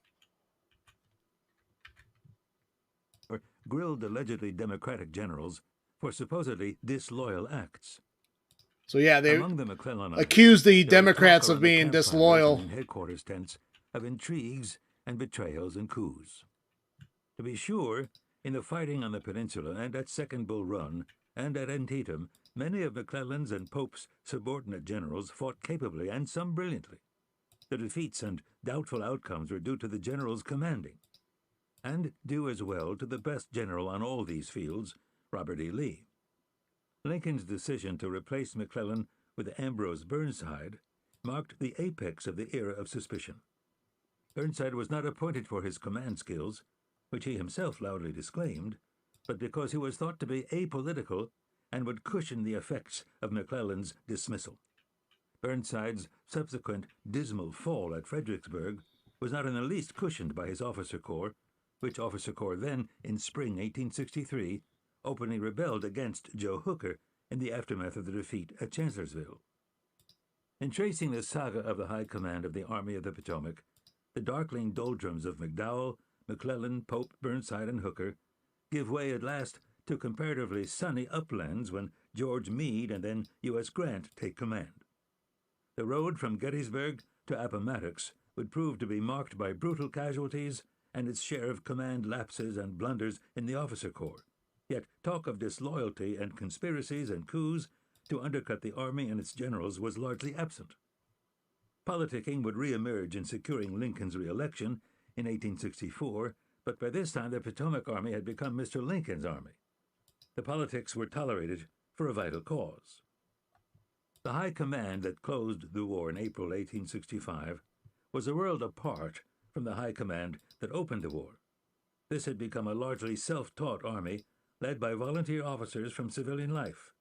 grilled allegedly Democratic generals for supposedly disloyal acts. So yeah, they Among the McClellanites, accused the there was Democrats talk of around the being campfires disloyal. and in headquarters tents of intrigues and betrayals and coups. To be sure, in the fighting on the peninsula and at Second Bull Run and at Antietam, many of McClellan's and Pope's subordinate generals fought capably and some brilliantly. The defeats and doubtful outcomes were due to the generals commanding, and due as well to the best general on all these fields, Robert E. Lee. Lincoln's decision to replace McClellan with Ambrose Burnside marked the apex of the era of suspicion. Burnside was not appointed for his command skills, which he himself loudly disclaimed, but because he was thought to be apolitical and would cushion the effects of McClellan's dismissal. Burnside's subsequent dismal fall at Fredericksburg was not in the least cushioned by his officer corps, which officer corps then, in spring 1863, openly rebelled against Joe Hooker in the aftermath of the defeat at Chancellorsville. In tracing the saga of the High Command of the Army of the Potomac, the darkling doldrums of McDowell, McClellan, Pope, Burnside, and Hooker give way at last to comparatively sunny uplands when George Meade and then U.S. Grant take command. The road from Gettysburg to Appomattox would prove to be marked by brutal casualties and its share of command lapses and blunders in the officer corps. Yet talk of disloyalty and conspiracies and coups to undercut the Army and its generals was largely absent. Politicking would reemerge in securing Lincoln's re-election in 1864, but by this time the Potomac Army had become Mr. Lincoln's army. The politics were tolerated for a vital cause. The High Command that closed the war in April 1865 was a world apart from the High Command that opened the war. This had become a largely self-taught army led by volunteer officers from civilian life.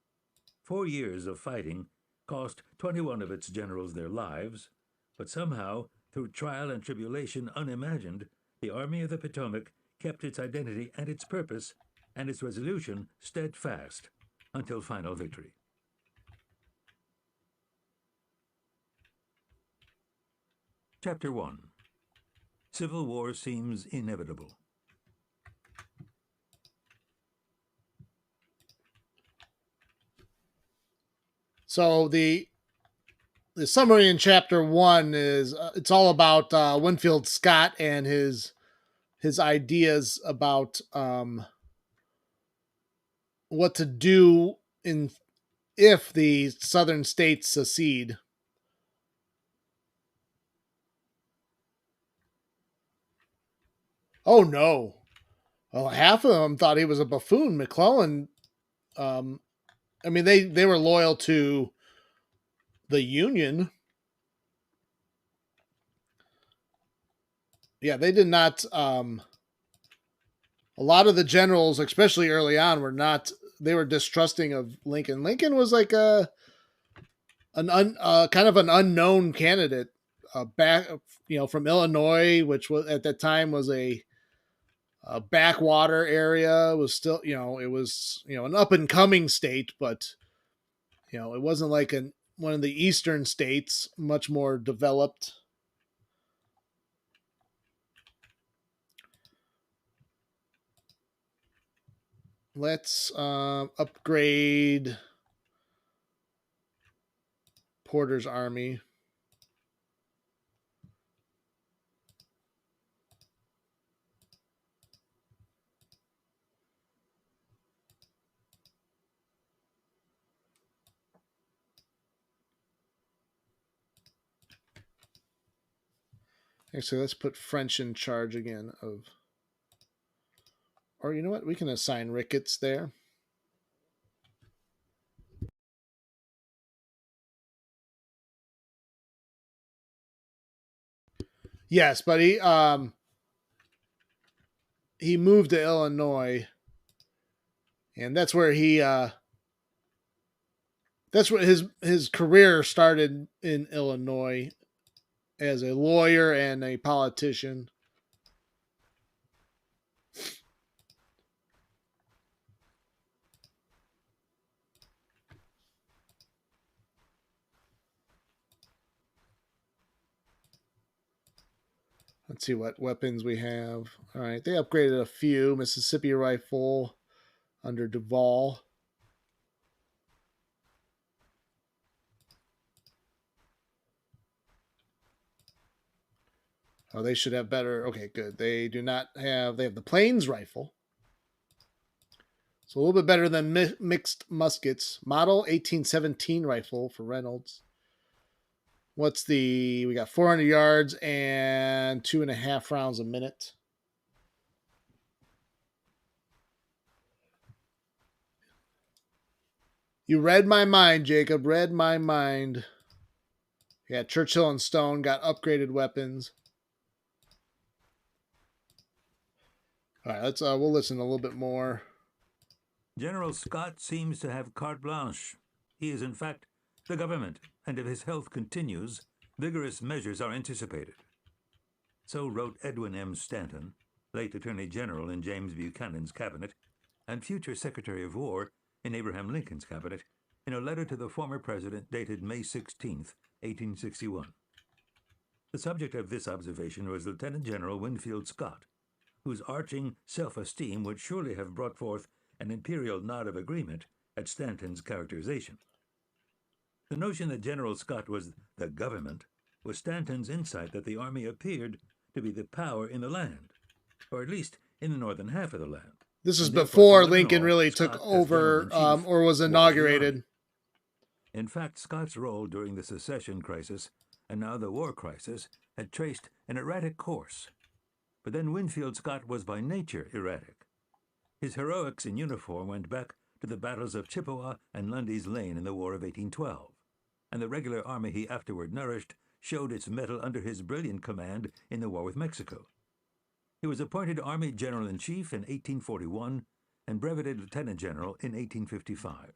4 years of fighting cost 21 of its generals their lives, but somehow, through trial and tribulation unimagined, the Army of the Potomac kept its identity and its purpose, and its resolution steadfast until final victory. Chapter 1. Civil War Seems Inevitable. So the summary in chapter 1 is it's all about Winfield Scott and his ideas about what to do if the southern states secede. Oh no! Well, half of them thought he was a buffoon. McClellan, I mean, they were loyal to the Union. Yeah, they did not. A lot of the generals, especially early on, were not. They were distrusting of Lincoln. Lincoln was like kind of an unknown candidate, back from Illinois, which was at that time was a backwater area. Was still it was an up and coming state, but it wasn't like one of the eastern states, much more developed. Let's upgrade Porter's army. Actually, let's put French in charge again of... Or you know what? We can assign Ricketts there. Yes, but he moved to Illinois, and that's where that's what his career started, in Illinois, as a lawyer and a politician. Let's see what weapons we have. All right, they upgraded a few. Mississippi rifle under Duval. Oh, they should have better. Okay, good. They do not have. They have the Plains rifle. So a little bit better than mixed muskets. Model 1817 rifle for Reynolds. What's we got 400 yards and 2.5 rounds a minute. You read my mind, Jacob. Read my mind. Yeah, Churchill and Stone got upgraded weapons. All right, let's we'll listen a little bit more. General Scott seems to have carte blanche. He is, in fact, the government, and if his health continues, vigorous measures are anticipated. So wrote Edwin M. Stanton, late Attorney General in James Buchanan's cabinet, and future Secretary of War in Abraham Lincoln's cabinet, in a letter to the former president dated May 16, 1861. The subject of this observation was Lieutenant General Winfield Scott, whose arching self-esteem would surely have brought forth an imperial nod of agreement at Stanton's characterization. The notion that General Scott was the government was Stanton's insight that the army appeared to be the power in the land, or at least in the northern half of the land. This is And therefore, before to one and Lincoln all, really Scott, took as over General-in-Chief, or was the inaugurated. army. In fact, Scott's role during the secession crisis and now the war crisis had traced an erratic course. But then Winfield Scott was by nature erratic. His heroics in uniform went back to the battles of Chippewa and Lundy's Lane in the War of 1812, and the regular army he afterward nourished showed its mettle under his brilliant command in the war with Mexico. He was appointed Army General-in-Chief in 1841 and breveted Lieutenant General in 1855.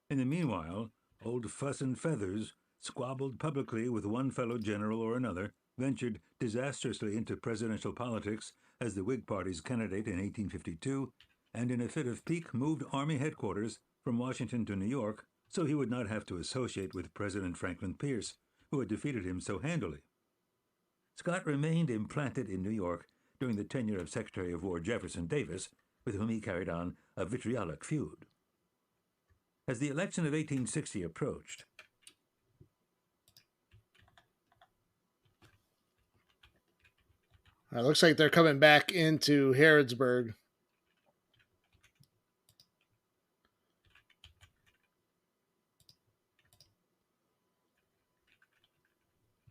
In the meanwhile, old Fuss and Feathers squabbled publicly with one fellow general or another, ventured disastrously into presidential politics as the Whig Party's candidate in 1852, and in a fit of pique moved Army headquarters from Washington to New York so he would not have to associate with President Franklin Pierce, who had defeated him so handily. Scott remained implanted in New York during the tenure of Secretary of War Jefferson Davis, with whom he carried on a vitriolic feud. As the election of 1860 approached, It looks like they're coming back into Harrodsburg.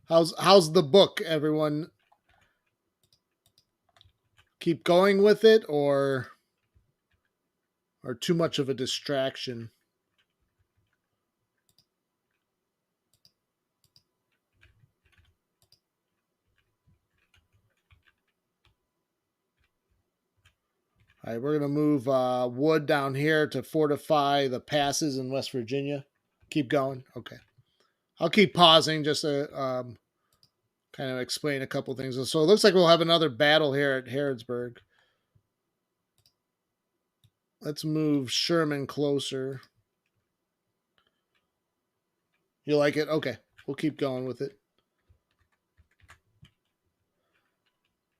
How's the book, everyone? Keep going with it, or too much of a distraction? All right, we're going to move wood down here to fortify the passes in West Virginia. Keep going. Okay. I'll keep pausing just to kind of explain a couple things. So it looks like we'll have another battle here at Harrodsburg. Let's move Sherman closer. You like it? Okay. We'll keep going with it.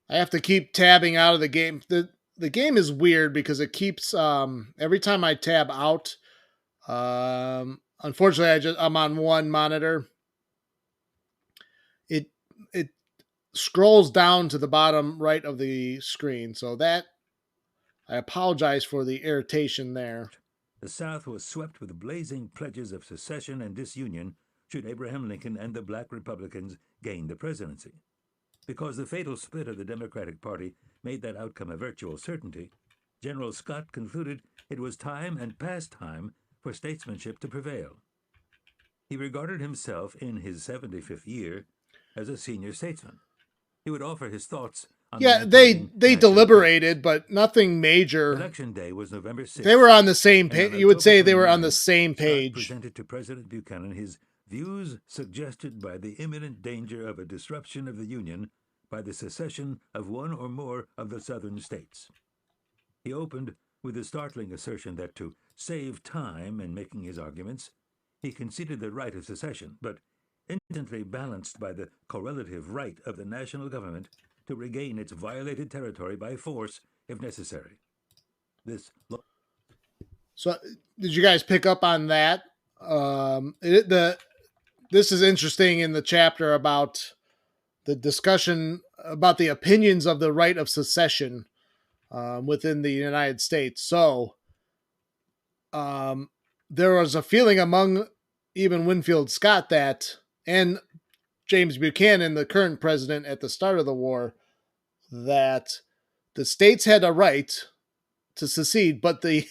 I have to keep tabbing out of the game. The game is weird because it keeps every time I tab out. Unfortunately, I'm on one monitor. It scrolls down to the bottom right of the screen, so that I apologize for the irritation there. The South was swept with blazing pledges of secession and disunion should Abraham Lincoln and the Black Republicans gain the presidency. Because the fatal split of the Democratic Party made that outcome a virtual certainty, General Scott concluded it was time and past time for statesmanship to prevail. He regarded himself in his 75th year as a senior statesman. He would offer his thoughts on they deliberated, but nothing major. Election day was November 6th. They were on the same page. You would say they were on the same page. Scott presented to President Buchanan his views suggested by the imminent danger of a disruption of the Union by the secession of one or more of the southern states. He opened with the startling assertion that to save time in making his arguments, he conceded the right of secession, but instantly balanced by the correlative right of the national government to regain its violated territory by force if necessary. So, did you guys pick up on that? This is interesting in the chapter about the discussion about the opinions of the right of secession within the United States. So, there was a feeling among even Winfield Scott that, and James Buchanan, the current president at the start of the war, that the states had a right to secede, but the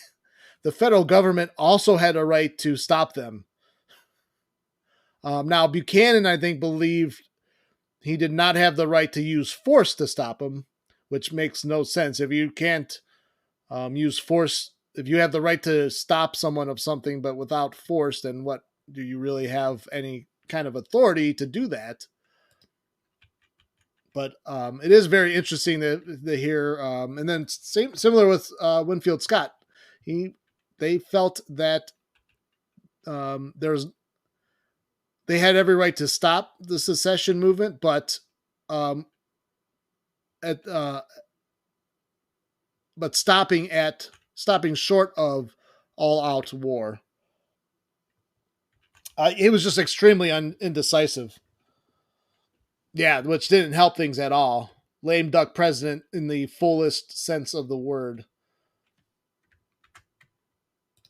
federal government also had a right to stop them. Now, Buchanan, I think, believed he did not have the right to use force to stop them, which makes no sense. If you can't use force, if you have the right to stop someone of something, but without force, then what do you really have any kind of authority to do that? But it is very interesting to hear. And then similar with Winfield Scott, they felt that there's they had every right to stop the secession movement, but um, at but stopping short of all out war. He was just extremely indecisive. Yeah, which didn't help things at all. Lame duck president in the fullest sense of the word.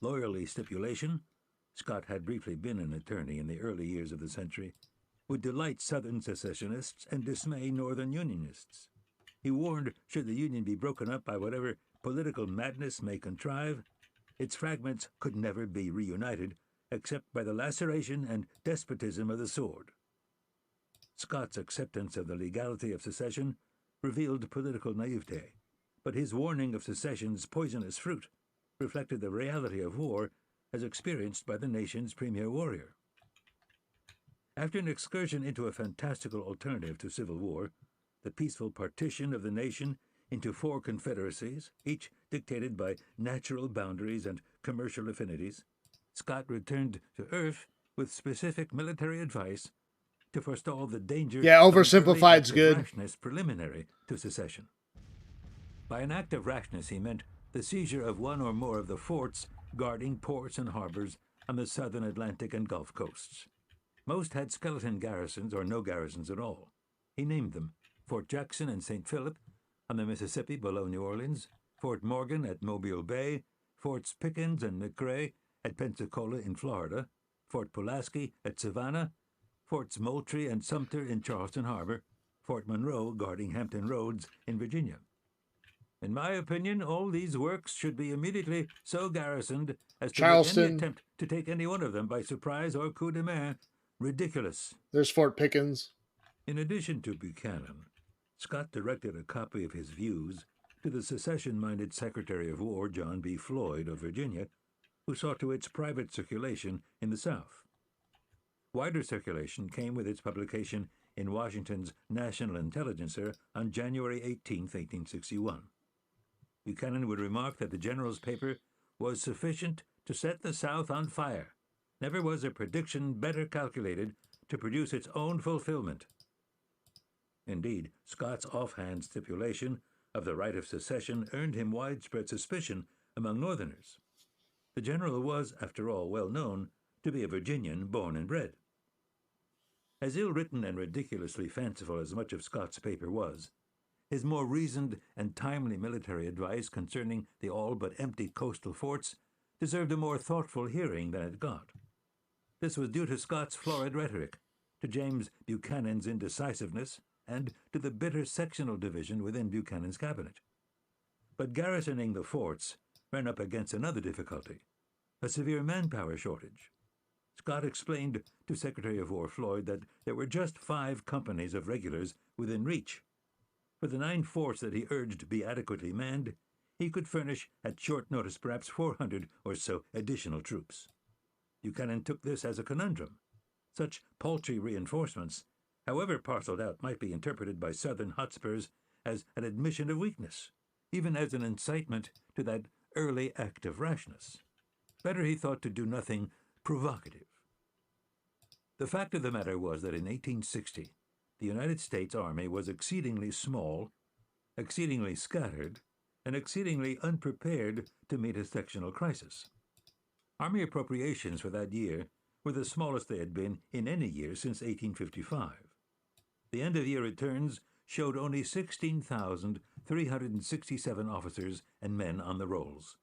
Lawyerly stipulation, Scott had briefly been an attorney in the early years of the century, would delight Southern secessionists and dismay Northern Unionists. He warned, should the Union be broken up by whatever political madness may contrive, its fragments could never be reunited except by the laceration and despotism of the sword. Scott's acceptance of the legality of secession revealed political naivete, but his warning of secession's poisonous fruit reflected the reality of war as experienced by the nation's premier warrior. After an excursion into a fantastical alternative to civil war, the peaceful partition of the nation into 4 confederacies, each dictated by natural boundaries and commercial affinities, Scott returned to Earth with specific military advice to forestall the danger Yeah, of an early oversimplified's act of good. rashness preliminary to secession. By an act of rashness, he meant the seizure of one or more of the forts guarding ports and harbors on the southern Atlantic and Gulf coasts. Most had skeleton garrisons or no garrisons at all. He named them Fort Jackson and St. Philip on the Mississippi below New Orleans, Fort Morgan at Mobile Bay, Forts Pickens and McRae at Pensacola in Florida, Fort Pulaski at Savannah, Forts Moultrie and Sumter in Charleston Harbor, Fort Monroe guarding Hampton Roads in Virginia. In my opinion, all these works should be immediately so garrisoned as to make Charleston. any attempt to take any one of them by surprise or coup de main ridiculous. There's Fort Pickens. In addition to Buchanan, Scott directed a copy of his views to the secession-minded Secretary of War John B. Floyd of Virginia, who saw to its private circulation in the South. Wider circulation came with its publication in Washington's National Intelligencer on January 18, 1861. Buchanan would remark that the general's paper was sufficient to set the South on fire. Never was a prediction better calculated to produce its own fulfillment. Indeed, Scott's offhand stipulation of the right of secession earned him widespread suspicion among Northerners. The general was, after all, well known to be a Virginian born and bred. As ill-written and ridiculously fanciful as much of Scott's paper was, his more reasoned and timely military advice concerning the all-but-empty coastal forts deserved a more thoughtful hearing than it got. This was due to Scott's florid rhetoric, to James Buchanan's indecisiveness, and to the bitter sectional division within Buchanan's cabinet. But garrisoning the forts ran up against another difficulty, a severe manpower shortage. Scott explained to Secretary of War Floyd that there were just 5 companies of regulars within reach. For the 9 forts that he urged be adequately manned, he could furnish at short notice perhaps 400 or so additional troops. Buchanan took this as a conundrum. Such paltry reinforcements, however parceled out, might be interpreted by Southern hotspurs as an admission of weakness, even as an incitement to that early act of rashness. Better, he thought, to do nothing provocative. The fact of the matter was that in 1860, the United States Army was exceedingly small, exceedingly scattered, and exceedingly unprepared to meet a sectional crisis. Army appropriations for that year were the smallest they had been in any year since 1855. The end-of-year returns showed only 16,367 officers and men on the rolls,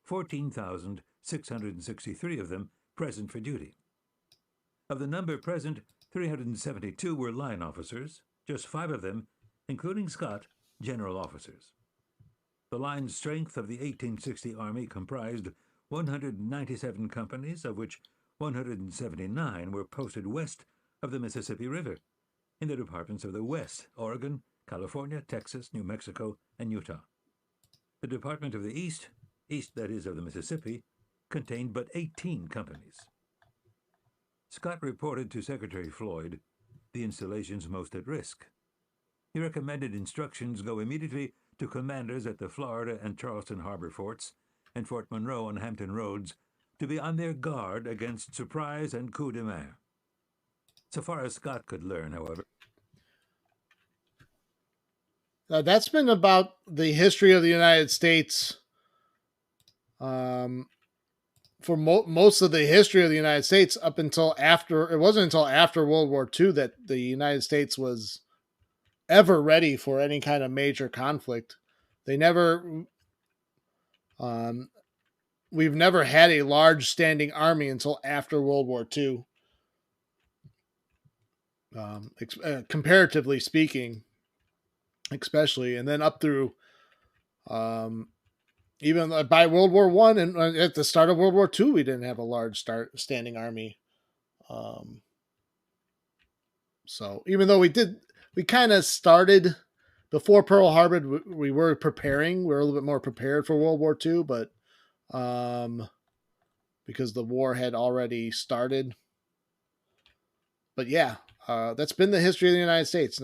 14,663 of them present for duty. Of the number present, 372 were line officers, just 5 of them, including Scott, general officers. The line strength of the 1860 Army comprised 197 companies, of which 179 were posted west of the Mississippi River, in the departments of the West, Oregon, California, Texas, New Mexico, and Utah. The Department of the East, that is of the Mississippi, contained but 18 companies. Scott reported to Secretary Floyd the installations most at risk. He recommended instructions go immediately to commanders at the Florida and Charleston Harbor forts and Fort Monroe and Hampton Roads to be on their guard against surprise and coup de main. So far as Scott could learn, however, That's been about the history of the United States. For most of the history of the United States up until after, it wasn't until after World War II that the United States was ever ready for any kind of major conflict. They never, um, we've never had a large standing army until after World War II. Comparatively speaking, especially, and then up through, um, even by World War One and at the start of World War II, we didn't have a large standing army. Um, so even though we kind of started before Pearl Harbor. We were preparing. We were a little bit more prepared for World War II, but because the war had already started. But yeah, that's been the history of the United States.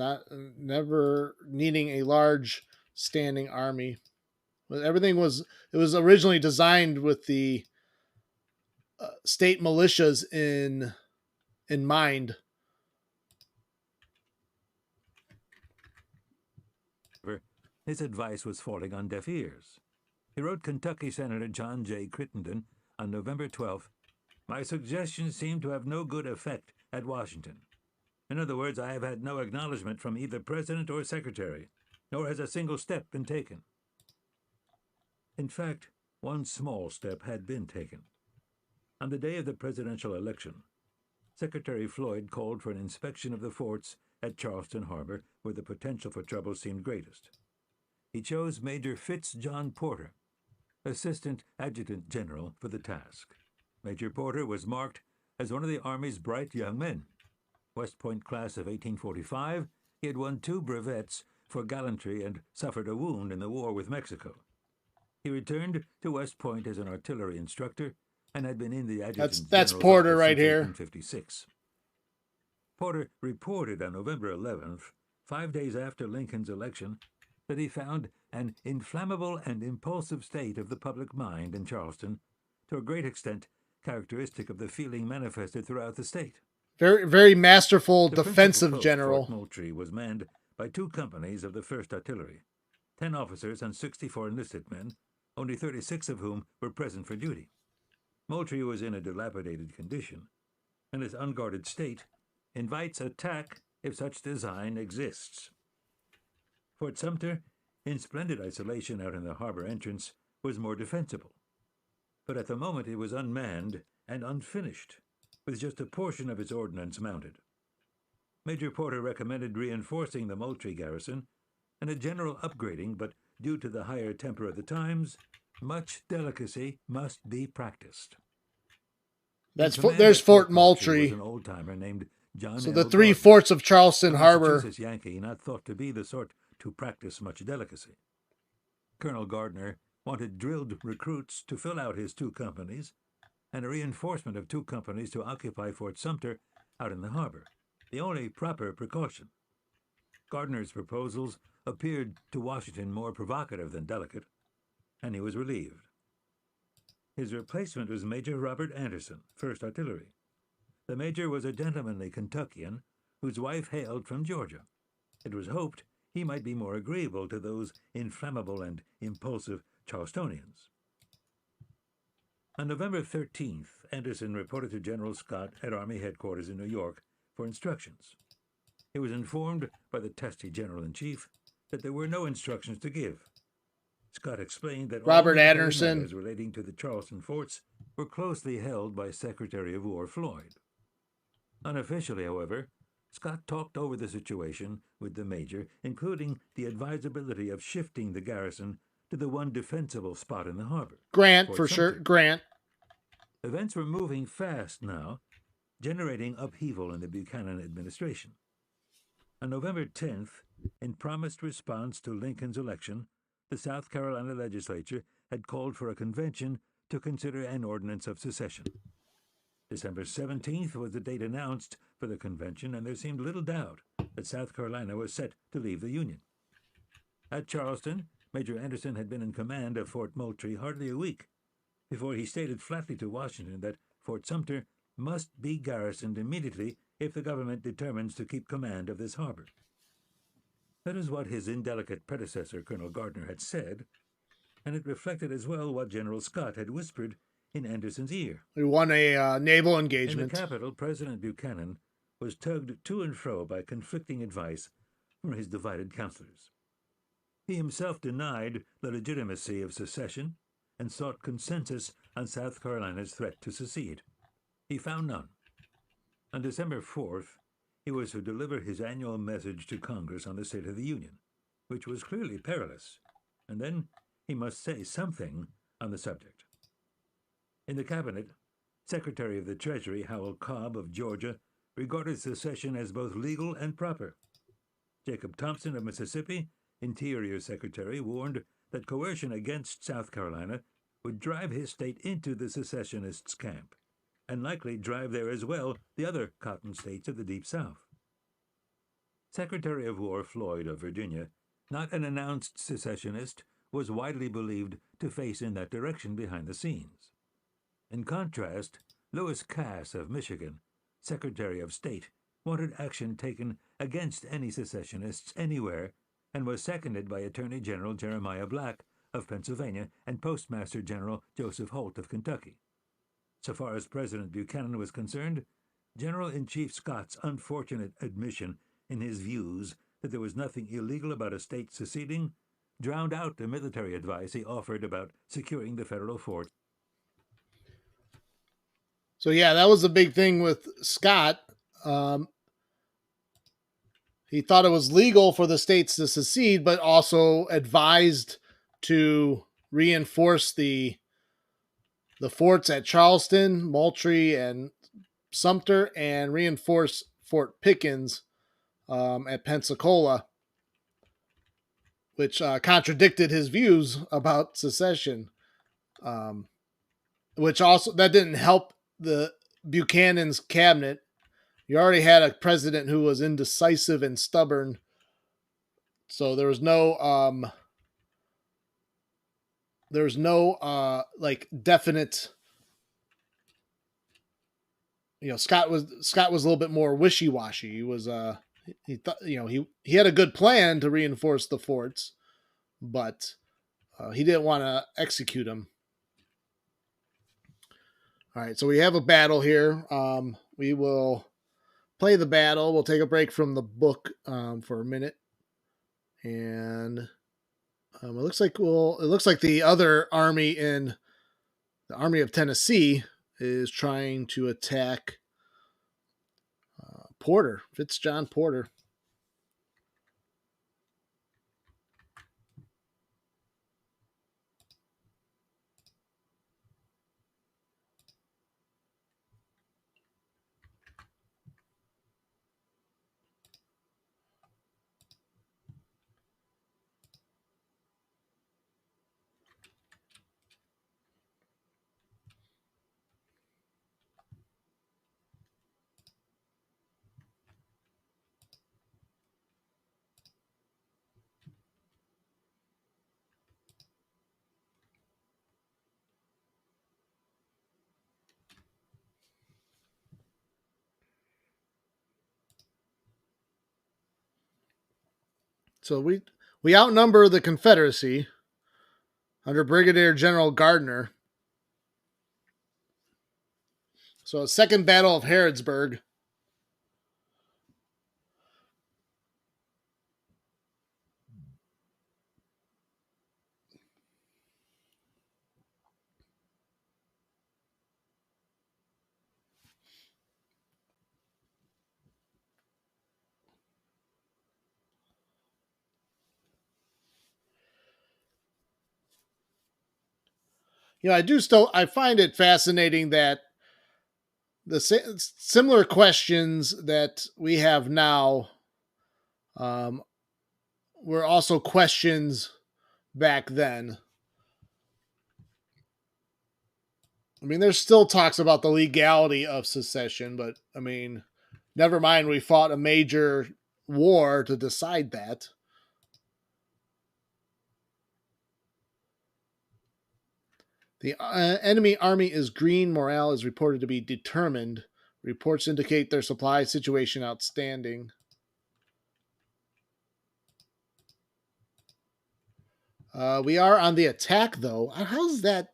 Never needing a large standing army. Everything was it was originally designed with the state militias in mind. his advice was falling on deaf ears. He wrote Kentucky Senator John J. Crittenden on November 12th, "My suggestions seem to have no good effect at Washington. In other words, I have had no acknowledgment from either President or Secretary, nor has a single step been taken." In fact, one small step had been taken. On the day of the presidential election, Secretary Floyd called for an inspection of the forts at Charleston Harbor, where the potential for trouble seemed greatest. He chose Major Fitz John Porter, Assistant Adjutant General, for the task. Major Porter was marked as one of the Army's bright young men. West Point class of 1845, he had won 2 brevets for gallantry and suffered a wound in the war with Mexico. He returned to West Point as an artillery instructor and had been in the Adjutant That's General's Porter office right since here. 1856. Porter reported on November 11th, 5 days after Lincoln's election, that he found an inflammable and impulsive state of the public mind in Charleston, to a great extent characteristic of the feeling manifested throughout the state. Very, very masterful The defensive principal post, general. Fort Moultrie, was manned by 2 companies of the 1st Artillery, 10 officers and 64 enlisted men, only 36 of whom were present for duty. Moultrie was in a dilapidated condition, and its unguarded state invites attack if such design exists. Fort Sumter, in splendid isolation out in the harbor entrance, was more defensible. But at the moment it was unmanned and unfinished, with just a portion of its ordnance mounted. Major Porter recommended reinforcing the Moultrie garrison and a general upgrading, but due to the higher temper of the times, much delicacy must be practiced. There's Fort Moultrie. Was an old-timer named John So L. the 3 Gardner, forts of Charleston a Harbor. Massachusetts Yankee, not thought to be the sort to practice much delicacy. Colonel Gardner wanted drilled recruits to fill out his 2 companies, and a reinforcement of 2 companies to occupy Fort Sumter out in the harbor, the only proper precaution. Gardner's proposals appeared to Washington more provocative than delicate, and he was relieved. His replacement was Major Robert Anderson, 1st Artillery. The major was a gentlemanly Kentuckian whose wife hailed from Georgia. It was hoped he might be more agreeable to those inflammable and impulsive Charlestonians. On November 13th, Anderson reported to General Scott at Army headquarters in New York for instructions. He was informed by the testy General-in-Chief that there were no instructions to give. Scott explained that Robert all Anderson matters relating to the Charleston forts were closely held by Secretary of War Floyd. Unofficially, however, Scott talked over the situation with the major, including the advisability of shifting the garrison to the one defensible spot in the harbor. Grant, Fort for Sumter. sure. Grant. Events were moving fast now, generating upheaval in the Buchanan administration. On November 10th, in promised response to Lincoln's election, the South Carolina legislature had called for a convention to consider an ordinance of secession. December 17th was the date announced for the convention, and there seemed little doubt that South Carolina was set to leave the Union. At Charleston, Major Anderson had been in command of Fort Moultrie hardly a week before he stated flatly to Washington that Fort Sumter must be garrisoned immediately if the government determines to keep command of this harbor. That is what his indelicate predecessor, Colonel Gardner, had said, and it reflected as well what General Scott had whispered in Anderson's ear. We won a naval In engagement. the capital, President Buchanan was tugged to and fro by conflicting advice from his divided counselors. He himself denied the legitimacy of secession and sought consensus on South Carolina's threat to secede. He found none. On December 4th, he was to deliver his annual message to Congress on the State of the Union, which was clearly perilous, and then he must say something on the subject. In the cabinet, Secretary of the Treasury Howell Cobb of Georgia regarded secession as both legal and proper. Jacob Thompson of Mississippi, Interior Secretary, warned that coercion against South Carolina would drive his state into the secessionists' camp, and likely drive there as well the other cotton states of the Deep South. Secretary of War Floyd of Virginia, not an announced secessionist, was widely believed to face in that direction behind the scenes. In contrast, Lewis Cass of Michigan, Secretary of State, wanted action taken against any secessionists anywhere, and was seconded by Attorney General Jeremiah Black of Pennsylvania and Postmaster General Joseph Holt of Kentucky. So far as President Buchanan was concerned, General-in-Chief Scott's unfortunate admission in his views that there was nothing illegal about a state seceding drowned out the military advice he offered about securing the federal fort. So yeah, that was the big thing with Scott. He thought it was legal for the states to secede, but also advised to reinforce the forts at Charleston, Moultrie, and Sumter, and reinforce Fort Pickens at Pensacola, which contradicted his views about secession. Which also, that didn't help the Buchanan's cabinet. You already had a president who was indecisive and stubborn, so there was no like definite. Scott was a little bit more wishy-washy. He was he thought he had a good plan to reinforce the forts, but he didn't want to execute them. All right, so we have a battle here. We will play the battle. We'll take a break from the book for a minute, and it looks like the other army in the Army of Tennessee is trying to attack Porter, John Porter. So we outnumber the Confederacy under Brigadier General Gardner. So, Second Battle of Harrodsburg. I find it fascinating that the similar questions that we have now were also questions back then. I mean, there's still talks about the legality of secession, but I mean, never mind, we fought a major war to decide that. The enemy army is green. Morale is reported to be determined. Reports indicate their supply situation outstanding. We are on the attack, though. How's that?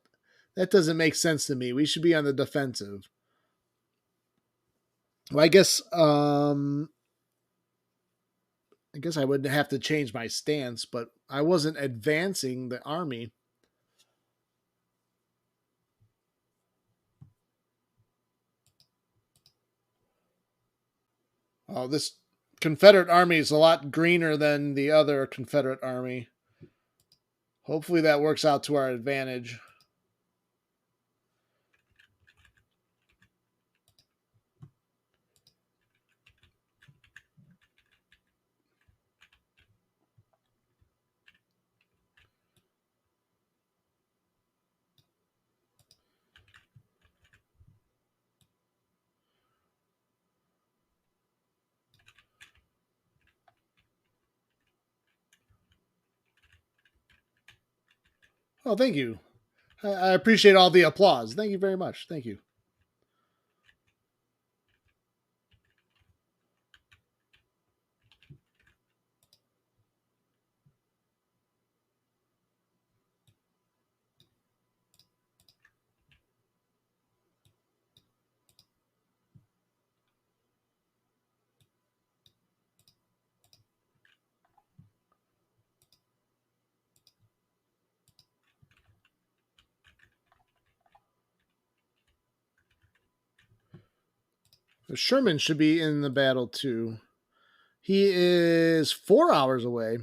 That doesn't make sense to me. We should be on the defensive. Well, I guess I would have to change my stance, but I wasn't advancing the army. Oh, this Confederate army is a lot greener than the other Confederate army. Hopefully that works out to our advantage. Oh, thank you. I appreciate all the applause. Thank you very much. Thank you. Sherman should be in the battle too. He is 4 hours away.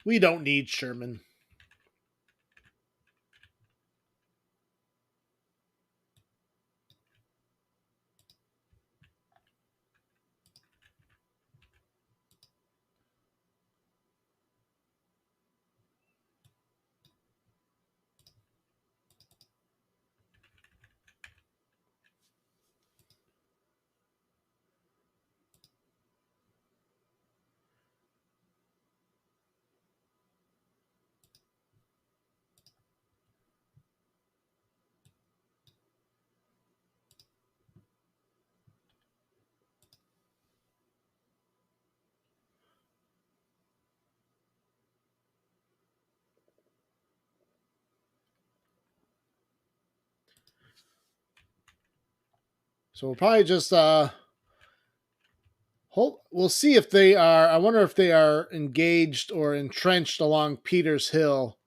We don't need Sherman. So we'll probably just we'll see if they are. I wonder if they are engaged or entrenched along Peters Hill.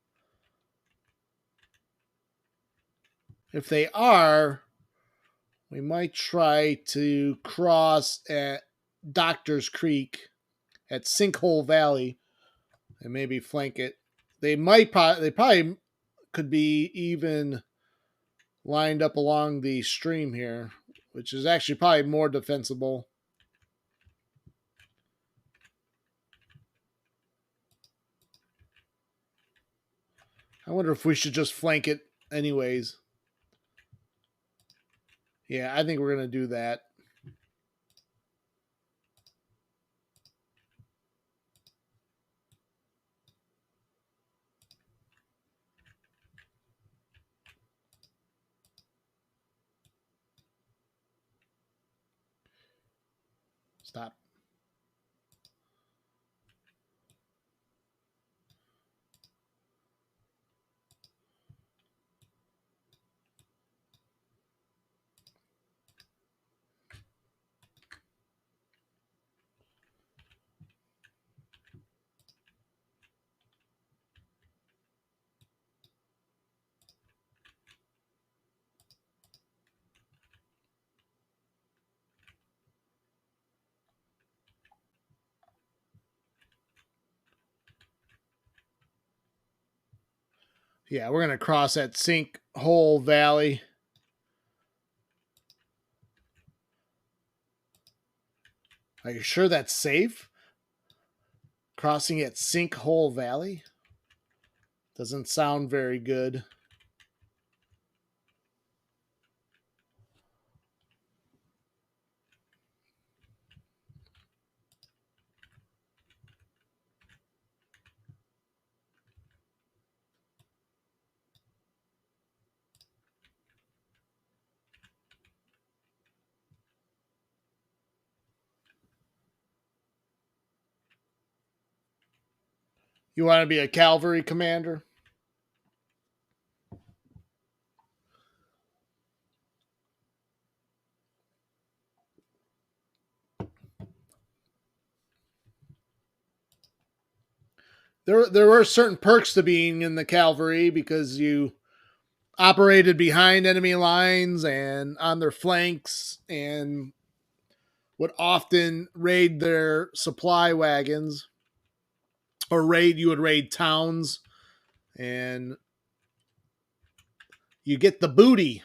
If they are, we might try to cross at Doctor's Creek at Sinkhole Valley and maybe flank it. They probably could be even lined up along the stream here, which is actually probably more defensible. I wonder if we should just flank it anyways. Yeah, I think we're going to do that. Stop. Yeah, we're going to cross that Sinkhole Valley. Are you sure that's safe? Crossing at Sinkhole Valley? Doesn't sound very good. You want to be a cavalry commander? There were certain perks to being in the cavalry because you operated behind enemy lines and on their flanks and would often raid their supply wagons or you would raid towns and you get the booty.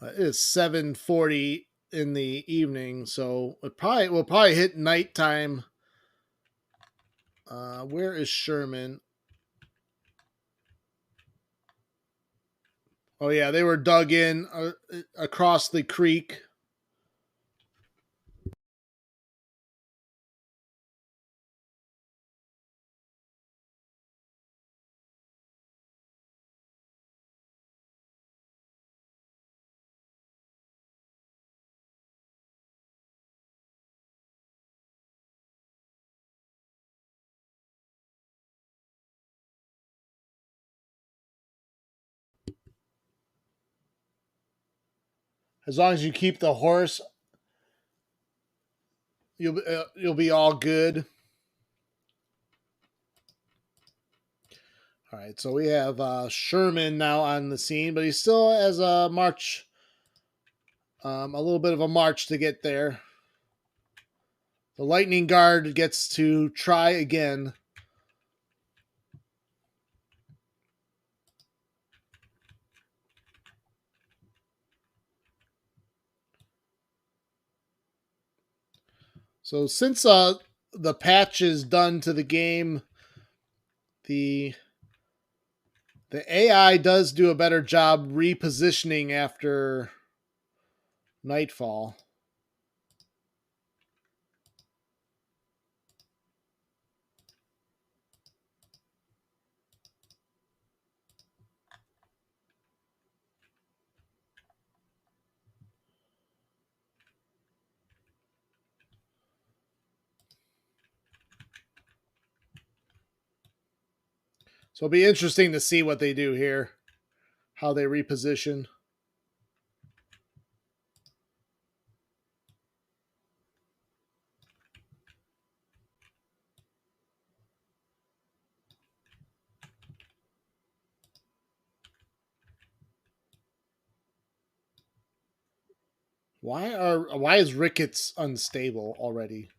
It is 7:40 in the evening, so we'll probably hit nighttime. Where is Sherman? Oh yeah, they were dug in across the creek. As long as you keep the horse, you'll be all good. All right, so we have Sherman now on the scene, but he still has a march, a little bit of a march to get there. The Lightning Guard gets to try again. So since the patch is done to the game, the AI does do a better job repositioning after nightfall. So it'll be interesting to see what they do here, how they reposition. Why is Ricketts unstable already?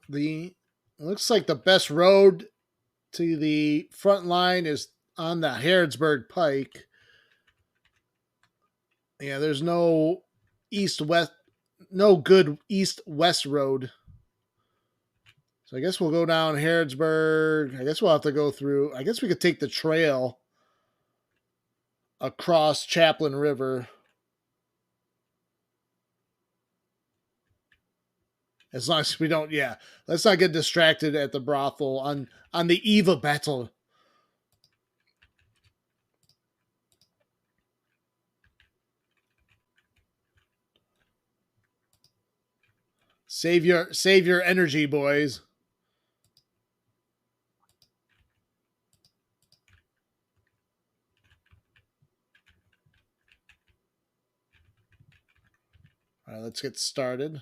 The looks like the best road to the front line is on the Harrodsburg Pike. Yeah, there's no east west, no good east west road. So I guess we'll go down Harrodsburg. I guess we'll have to go through. I guess we could take the trail across Chaplin River. As long as we don't, yeah, let's not get distracted at the brothel on the eve of battle. Save your energy, boys. All right, let's get started.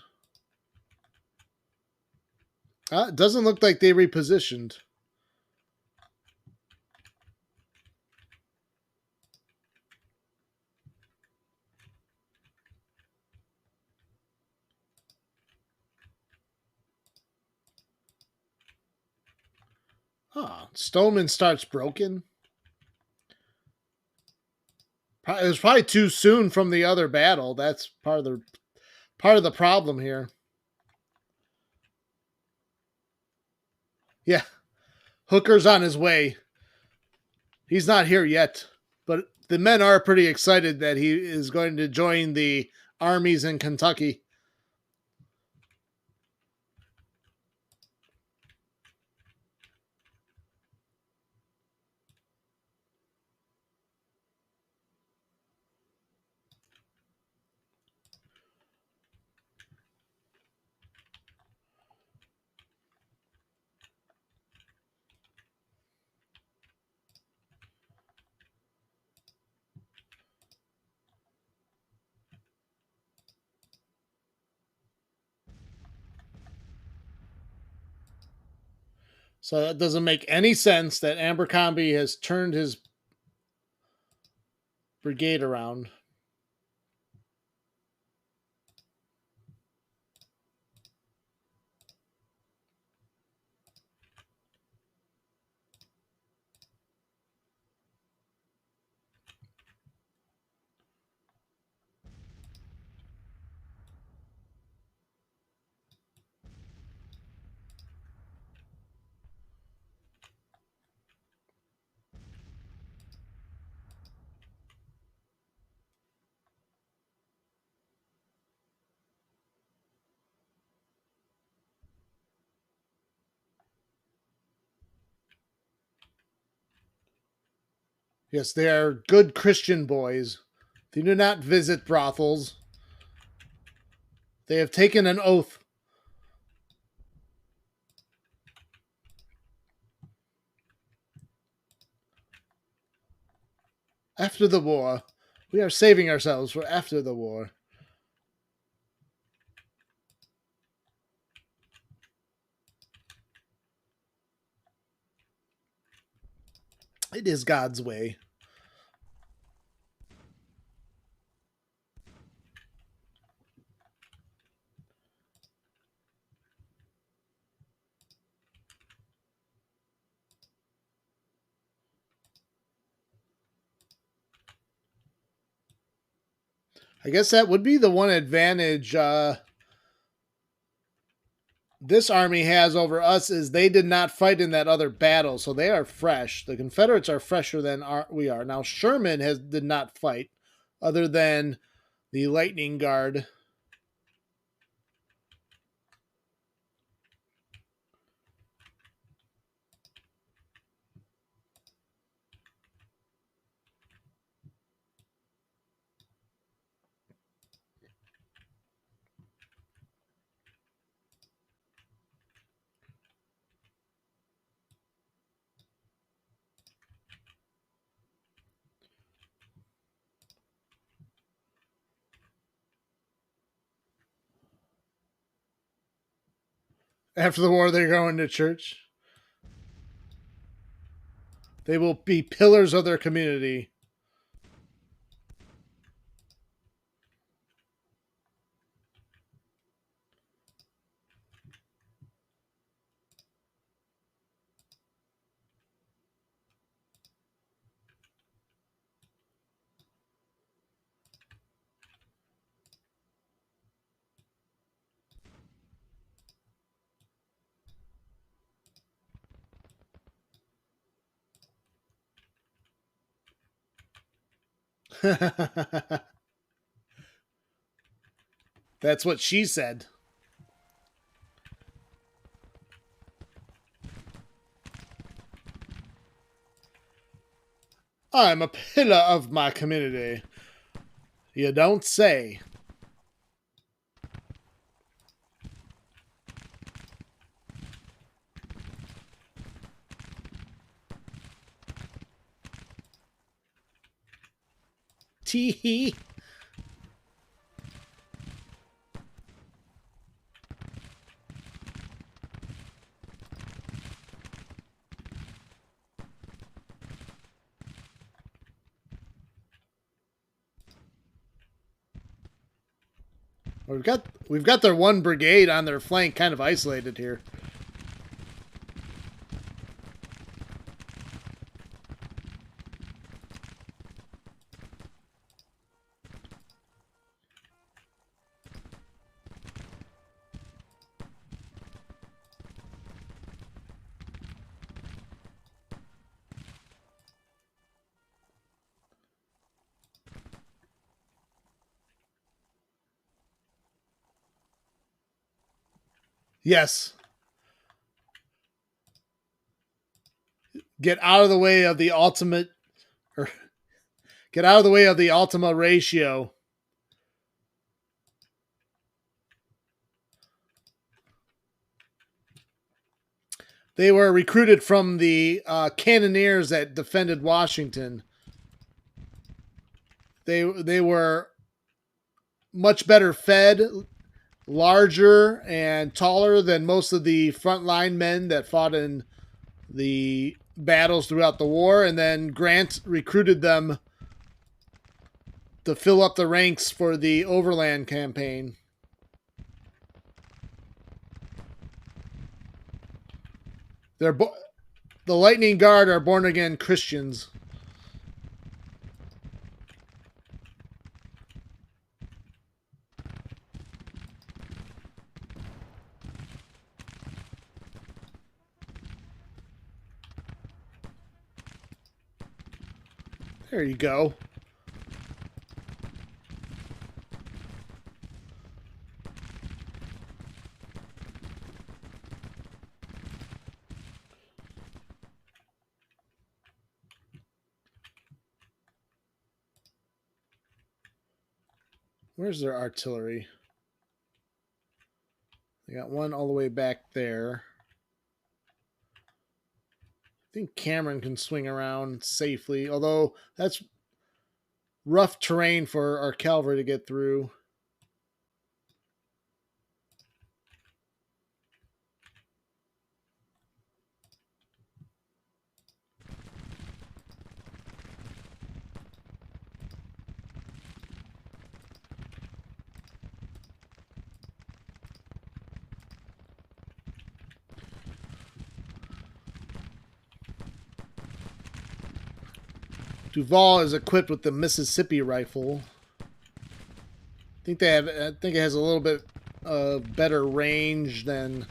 It doesn't look like they repositioned. Huh. Stoneman starts broken. It was probably too soon from the other battle. That's part of the problem here. Yeah. Hooker's on his way. He's not here yet, but the men are pretty excited that he is going to join the armies in Kentucky. So that doesn't make any sense that Abercrombie has turned his brigade around. Yes, they are good Christian boys. They do not visit brothels. They have taken an oath. After the war. We are saving ourselves for after the war. It is God's way. I guess that would be the one advantage this army has over us is they did not fight in that other battle, so they are fresh. The Confederates are fresher than we are. Now Sherman did not fight other than the Lightning Guard. After the war, they're going to church. They will be pillars of their community. That's what she said. I'm a pillar of my community. You don't say. Tee-hee. We've got their one brigade on their flank kind of isolated here. Yes. Get out of the way of the ultimate, or get out of the way of the Ultima ratio. They were recruited from the cannoneers that defended Washington. They were much better fed, larger, and taller than most of the frontline men that fought in the battles throughout the war. And then Grant recruited them to fill up the ranks for the overland campaign. The Lightning Guard are born-again Christians. There you go. Where's their artillery? They got one all the way back there. I think Cameron can swing around safely, although that's rough terrain for our cavalry to get through. Duval is equipped with the Mississippi rifle. I think it has a little bit better range than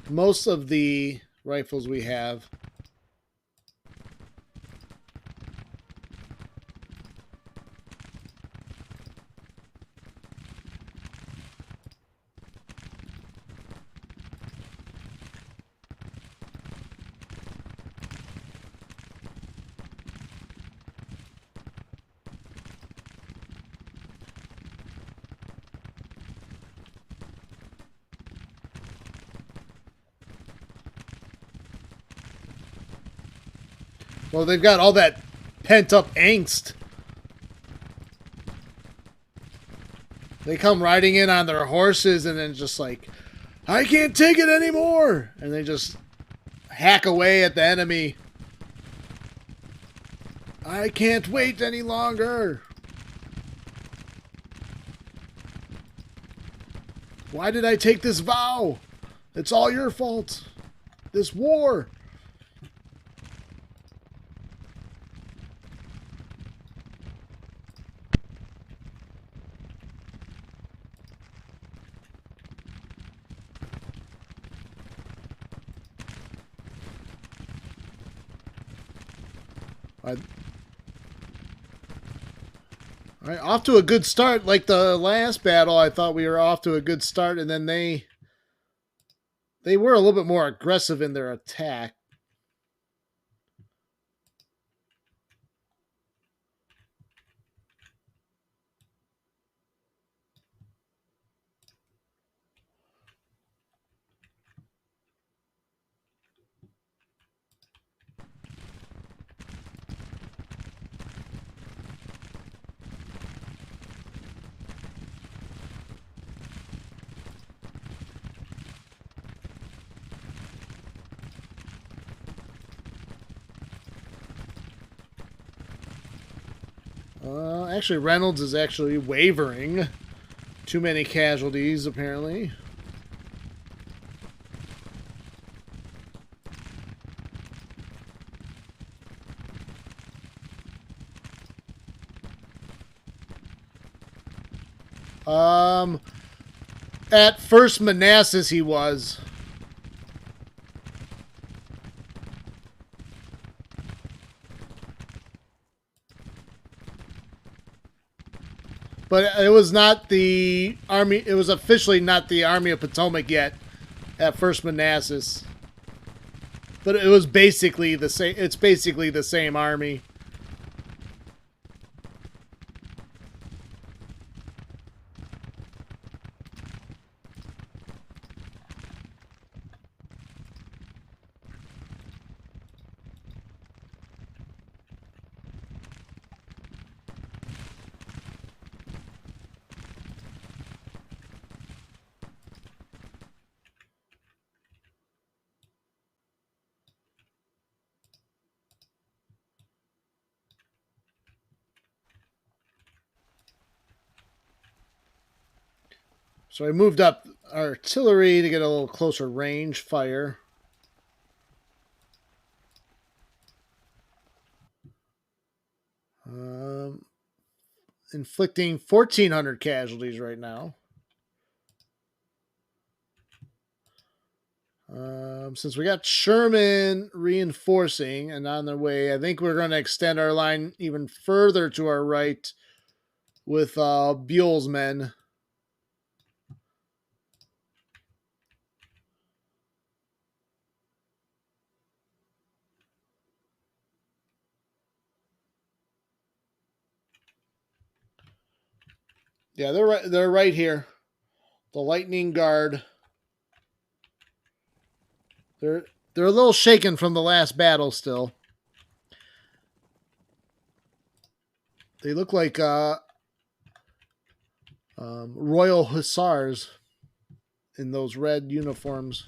most of the rifles we have. Well, they've got all that pent-up angst. They come riding in on their horses and then just like, I can't take it anymore! And they just hack away at the enemy. I can't wait any longer! Why did I take this vow? It's all your fault. This war. All right, off to a good start. Like the last battle, I thought we were off to a good start, and then they were a little bit more aggressive in their attack. Actually, Reynolds is actually wavering. Too many casualties, apparently. At first Manassas he was. But it was not the army. It was officially not the Army of Potomac yet at First Manassas. But it was basically the same. It's basically the same army. So I moved up artillery to get a little closer range fire. Inflicting 1,400 casualties right now. Since we got Sherman reinforcing and on their way, I think we're going to extend our line even further to our right with Buell's men. Yeah, they're right. They're right here. The Lightning Guard. They're a little shaken from the last battle still. They look like Royal Hussars in those red uniforms.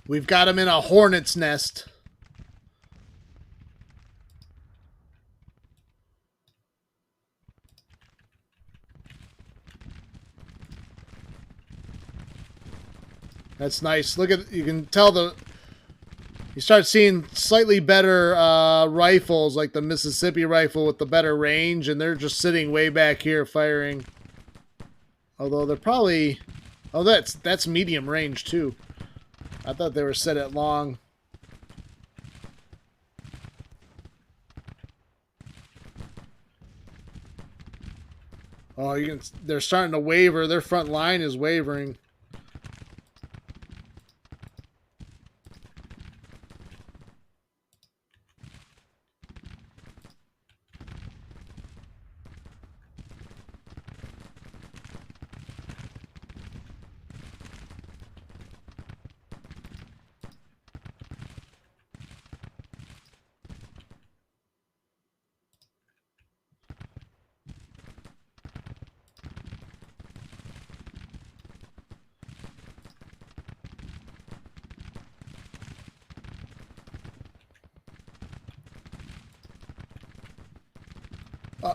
We've got him in a hornet's nest. That's nice. Look at, you can tell you start seeing slightly better rifles, like the Mississippi rifle with the better range, and they're just sitting way back here firing. Although they're probably, oh, that's medium range too. I thought they were set at long. Oh, they're starting to waver. Their front line is wavering.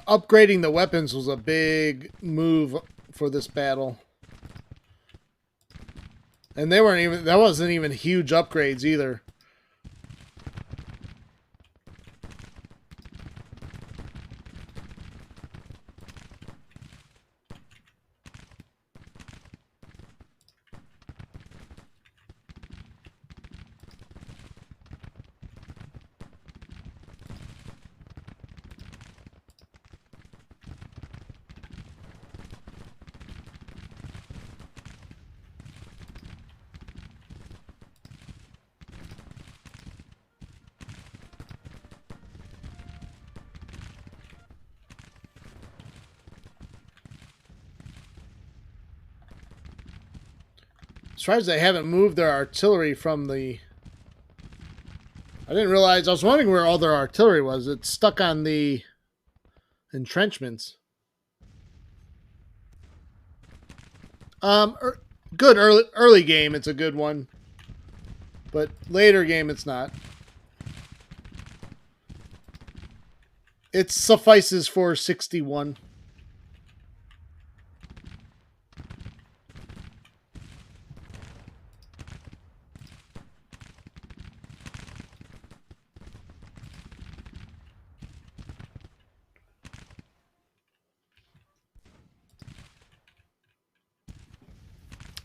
Upgrading the weapons was a big move for this battle. And that wasn't even huge upgrades either. Surprised they haven't moved their artillery from the... I didn't realize... I was wondering where all their artillery was. It's stuck on the entrenchments. Good early game, it's a good one. But later game, it's not. It suffices for 61.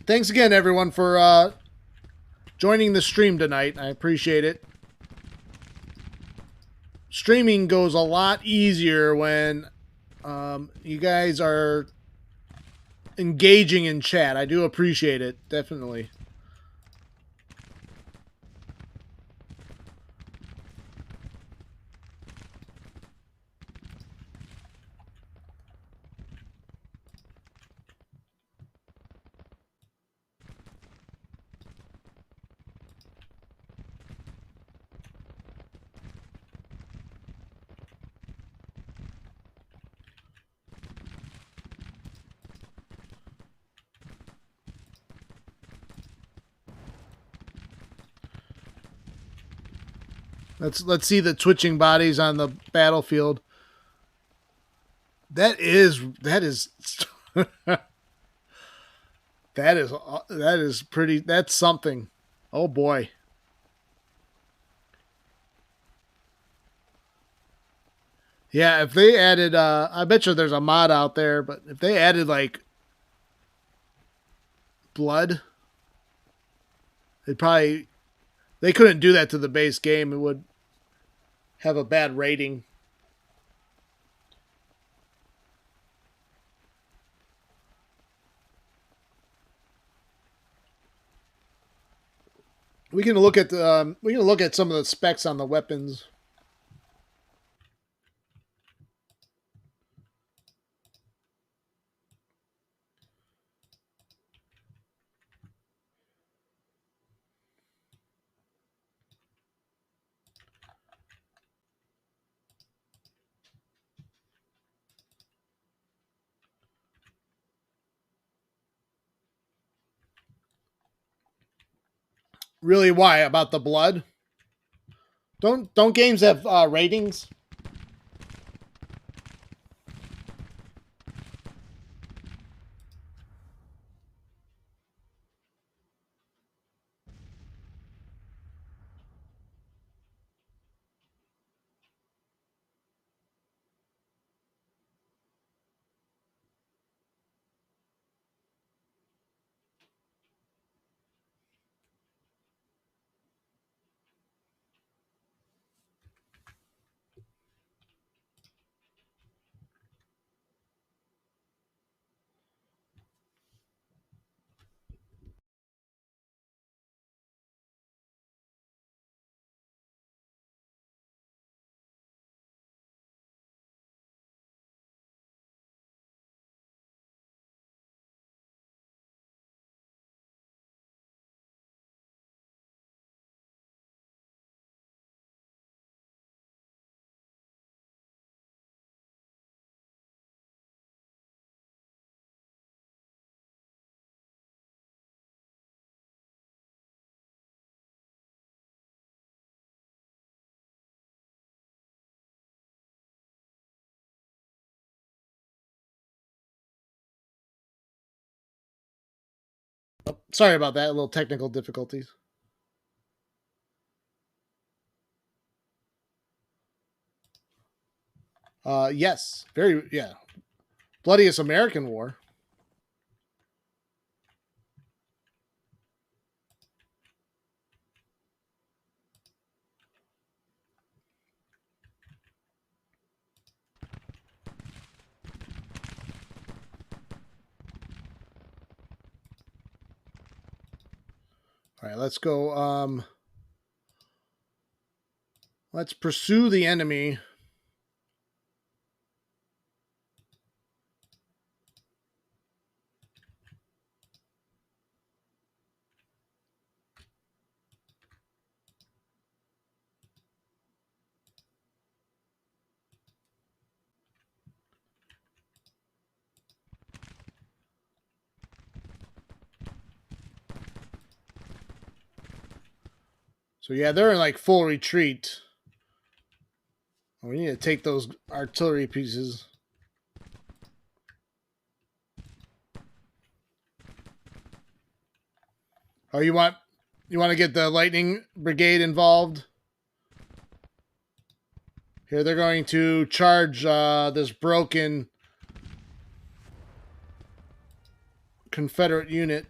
thanks again, everyone, for joining the stream tonight. I appreciate it. Streaming goes a lot easier when you guys are engaging in chat. I do appreciate it, definitely. Let's see the twitching bodies on the battlefield. That is that is pretty. That's something. Oh boy. Yeah, if they added, I bet you there's a mod out there, but if they added like blood, they couldn't do that to the base game. It would have a bad rating. We can look at some of the specs on the weapons. Really, why about the blood? Don't games have ratings? Oh, sorry about that. A little technical difficulties. Yes, bloodiest American war. All right, let's go. Let's pursue the enemy. So yeah, they're in like full retreat. We need to take those artillery pieces. Oh, you want to get the lightning brigade involved? Here they're going to charge this broken Confederate unit.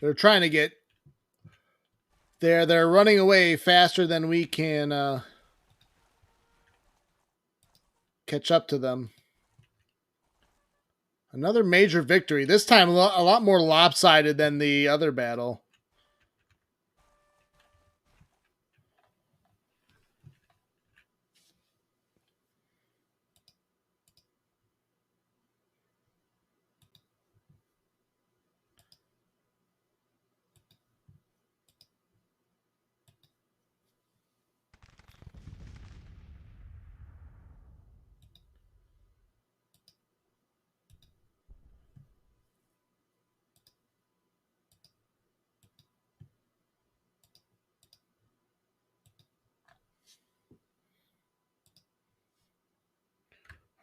They're trying to get there. They're running away faster than we can catch up to them. Another major victory. This time a lot more lopsided than the other battle.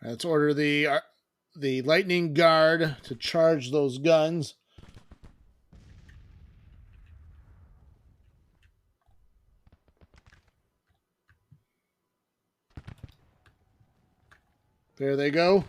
Let's order the lightning guard to charge those guns. There they go.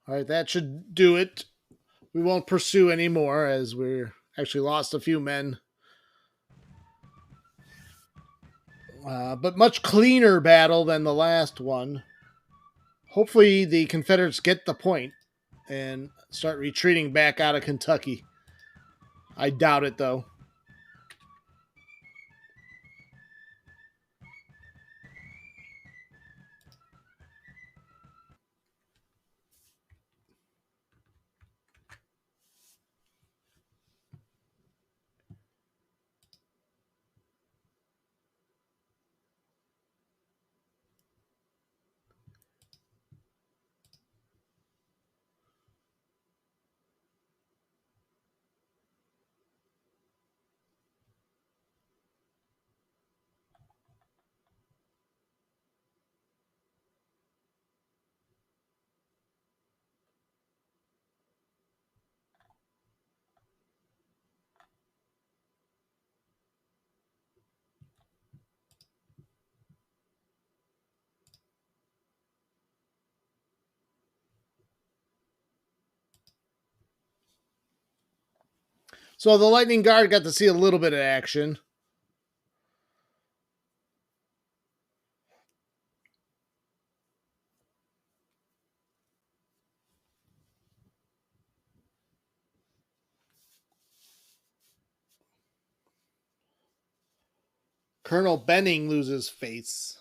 All right, that should do it. We won't pursue anymore as we're actually lost a few men. But much cleaner battle than the last one. Hopefully the Confederates get the point and start retreating back out of Kentucky. I doubt it, though. So the Lightning Guard got to see a little bit of action. Colonel Benning loses face.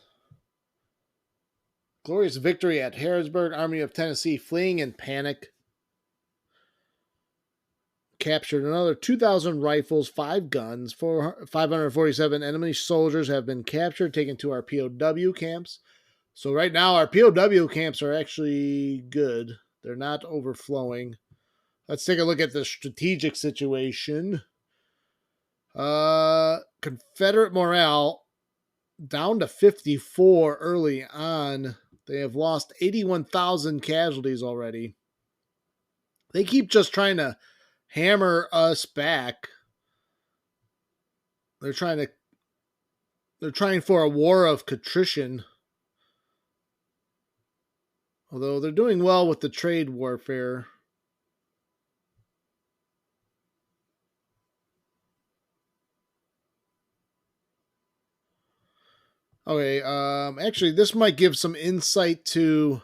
Glorious victory at Harrisburg. Army of Tennessee fleeing in panic. Captured another 2,000 rifles, 5 guns, 547 enemy soldiers have been captured, taken to our POW camps. So right now our POW camps are actually good. They're not overflowing. Let's take a look at the strategic situation. Confederate morale down to 54 early on. They have lost 81,000 casualties already. They keep just trying to hammer us back. They're trying for a war of contrition. Although they're doing well with the trade warfare. Okay, actually this might give some insight to...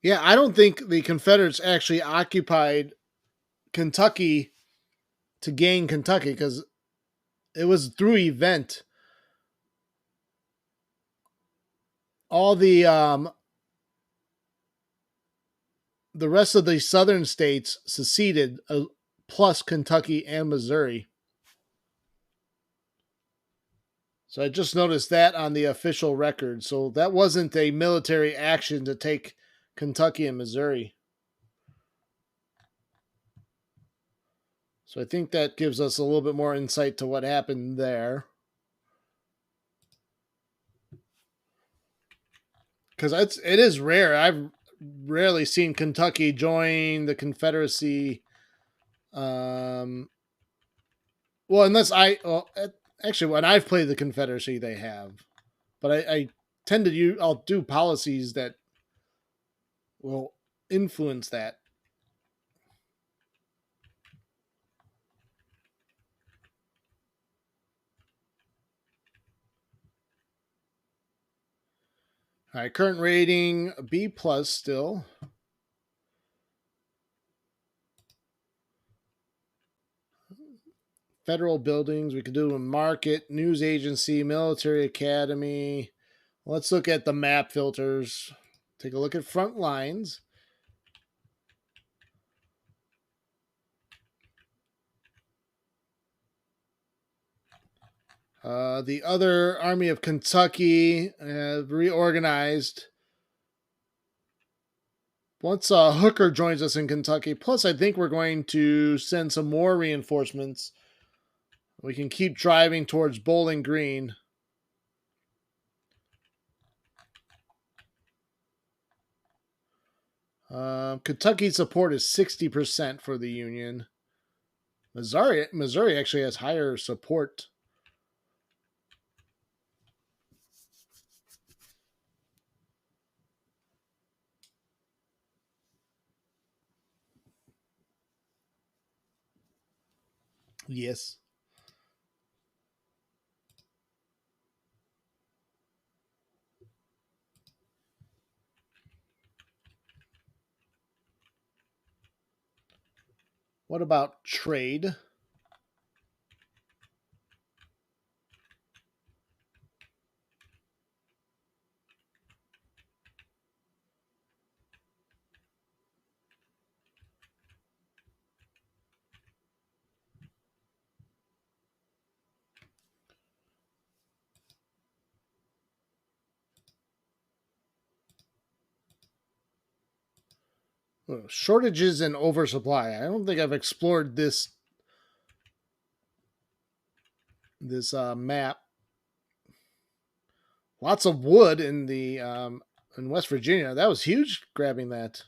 Yeah, I don't think the Confederates actually occupied Kentucky to gain Kentucky because it was through event. All the rest of the southern states seceded, plus Kentucky and Missouri. So I just noticed that on the official record. So that wasn't a military action to take Kentucky and Missouri. So I think that gives us a little bit more insight to what happened there. because it is rare. I've rarely seen Kentucky join the Confederacy. Well, actually, when I've played the Confederacy, they have, but I tend to I'll do policies that will influence that. All right, current rating B plus still. Federal buildings, we could do a market, news agency, military academy. Let's look at the map filters. Take a look at front lines. The other Army of Kentucky reorganized. Once Hooker joins us in Kentucky, plus I think we're going to send some more reinforcements. We can keep driving towards Bowling Green. Kentucky's support is 60% for the Union. Missouri actually has higher support. Yes. What about trade? Shortages and oversupply. I don't think I've explored this map. Lots of wood in the in West Virginia. That was huge. Grabbing that.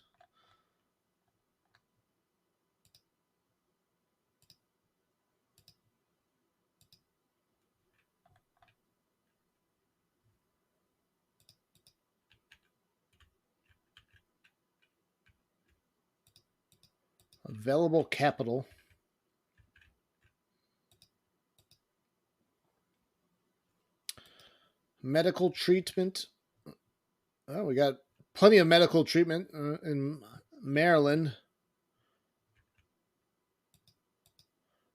Available capital. Medical treatment. Oh, we got plenty of medical treatment in Maryland.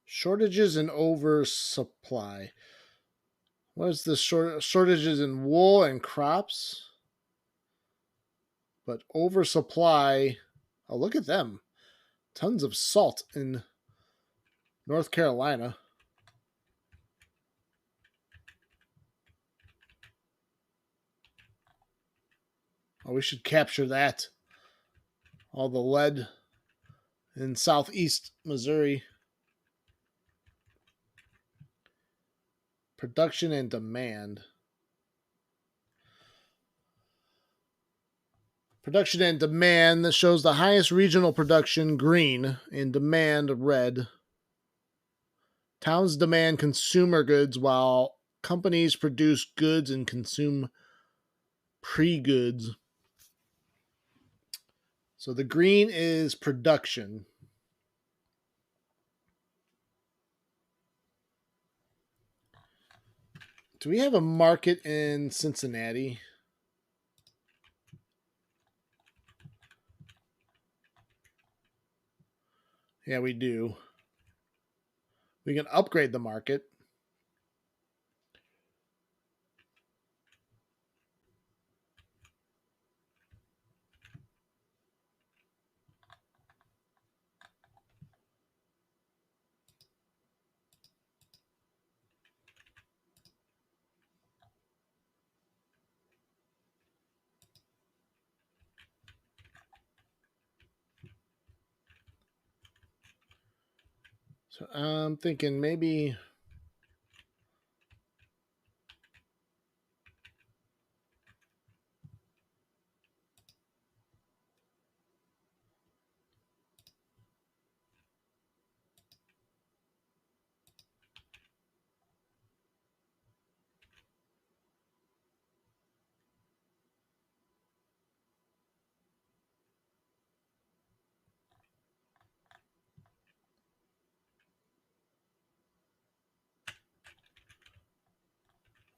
Shortages and oversupply. What is the shortages in wool and crops? But oversupply. Oh, look at them. Tons of salt in North Carolina. Oh, we should capture that. All the lead in southeast Missouri. Production and demand. Production and demand that shows the highest regional production, green, and demand, red. Towns demand consumer goods while companies produce goods and consume pre-goods. So the green is production. Do we have a market in Cincinnati? Yeah, we do. We can upgrade the market. So I'm thinking maybe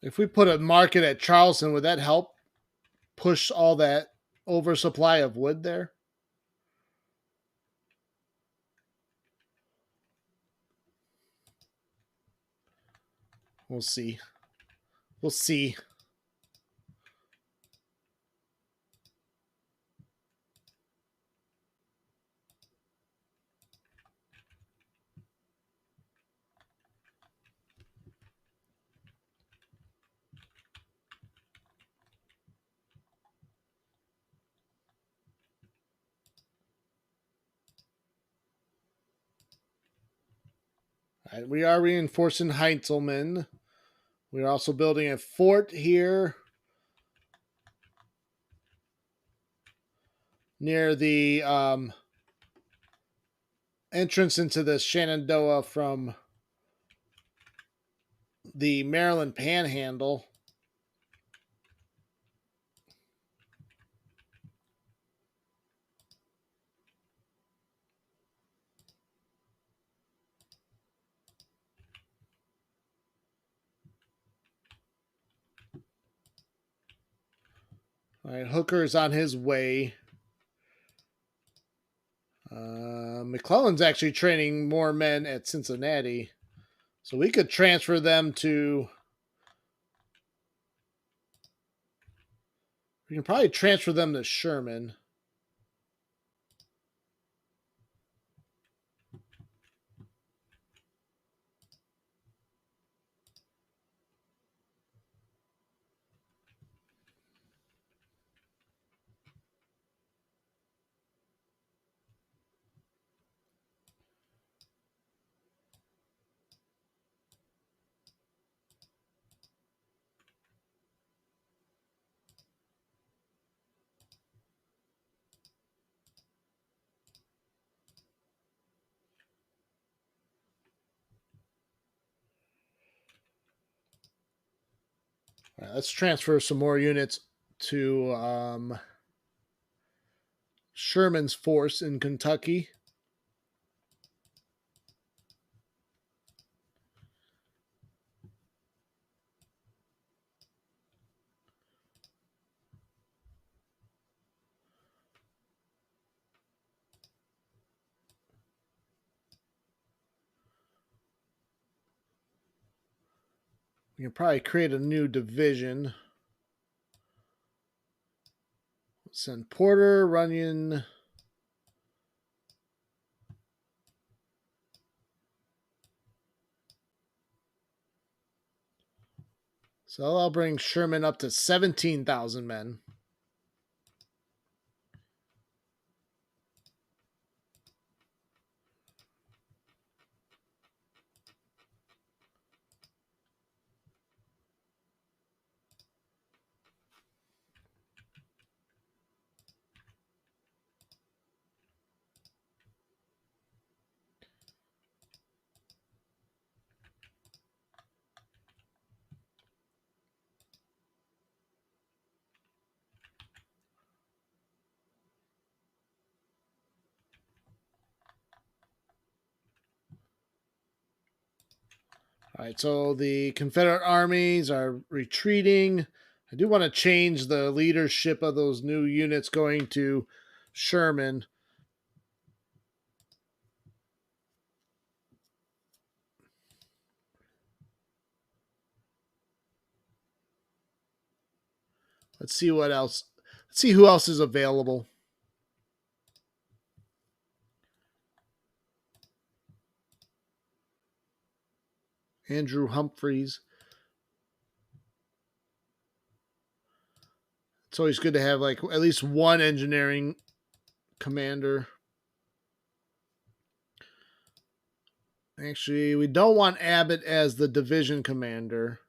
If we put a market at Charleston, would that help push all that oversupply of wood there? We'll see. We'll see. All right, we are reinforcing Heintzelman. We're also building a fort here near the entrance into the Shenandoah from the Maryland Panhandle. All right, Hooker's on his way. McClellan's actually training more men at Cincinnati. So we could transfer them to... We can probably transfer them to Sherman. All right, let's transfer some more units to Sherman's force in Kentucky. We can probably create a new division. Send Porter, Runyon. So I'll bring Sherman up to 17,000 men. All right, so the Confederate armies are retreating. I do want to change the leadership of those new units going to Sherman. Let's see what else. Let's see who else is available. Andrew Humphreys. It's always good to have like at least one engineering commander. Actually, we don't want Abbott as the division commander.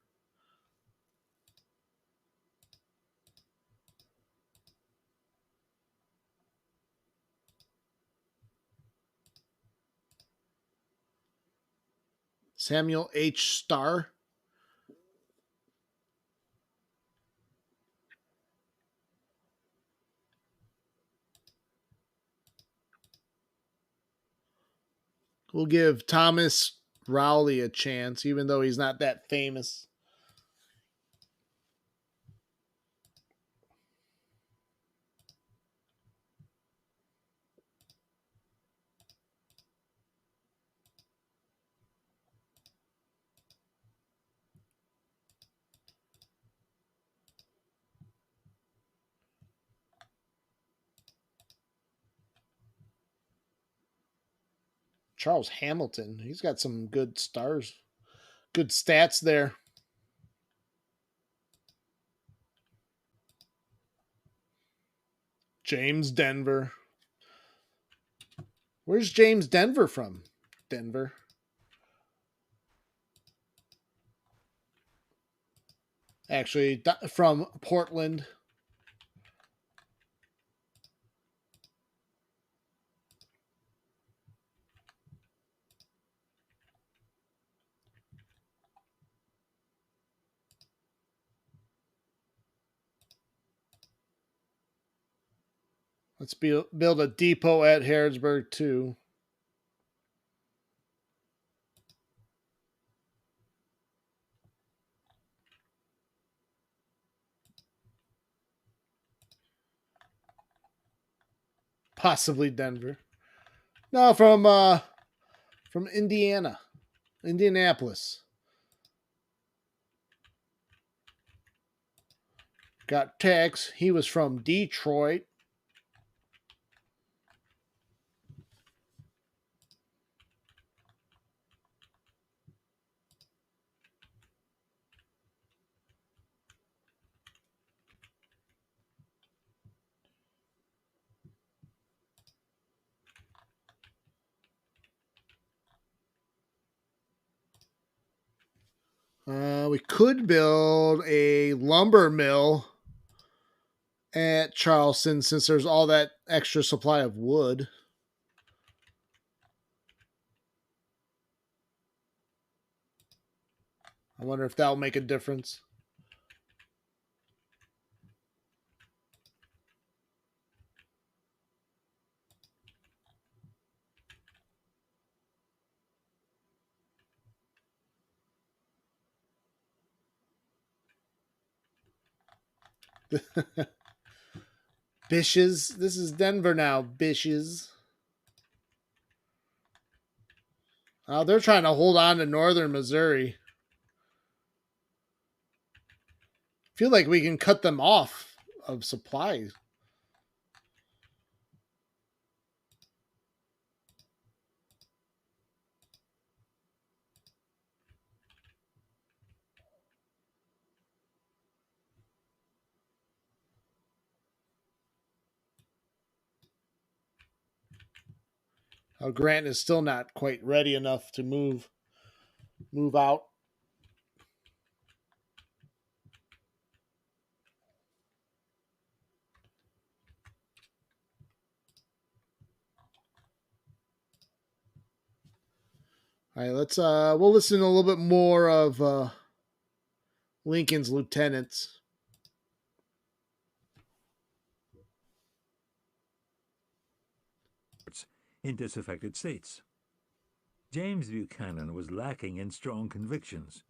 Samuel H. Starr. We'll give Thomas Rowley a chance, even though he's not that famous. Charles Hamilton. He's got some good stars, good stats there. James Denver. Where's James Denver from? Denver. Actually, from Portland. Let's build a depot at Harrodsburg, too. Possibly Denver. No, from Indiana. Indianapolis. Got Tex. He was from Detroit. We could build a lumber mill at Charleston since there's all that extra supply of wood. I wonder if that'll make a difference. Bishes. This is Denver now. Bishes. Oh, they're trying to hold on to northern Missouri. Feel like we can cut them off of supplies. Grant is still not quite ready enough to move out. All right, let's we'll listen a little bit more of Lincoln's lieutenants. In disaffected states. James Buchanan was lacking in strong convictions,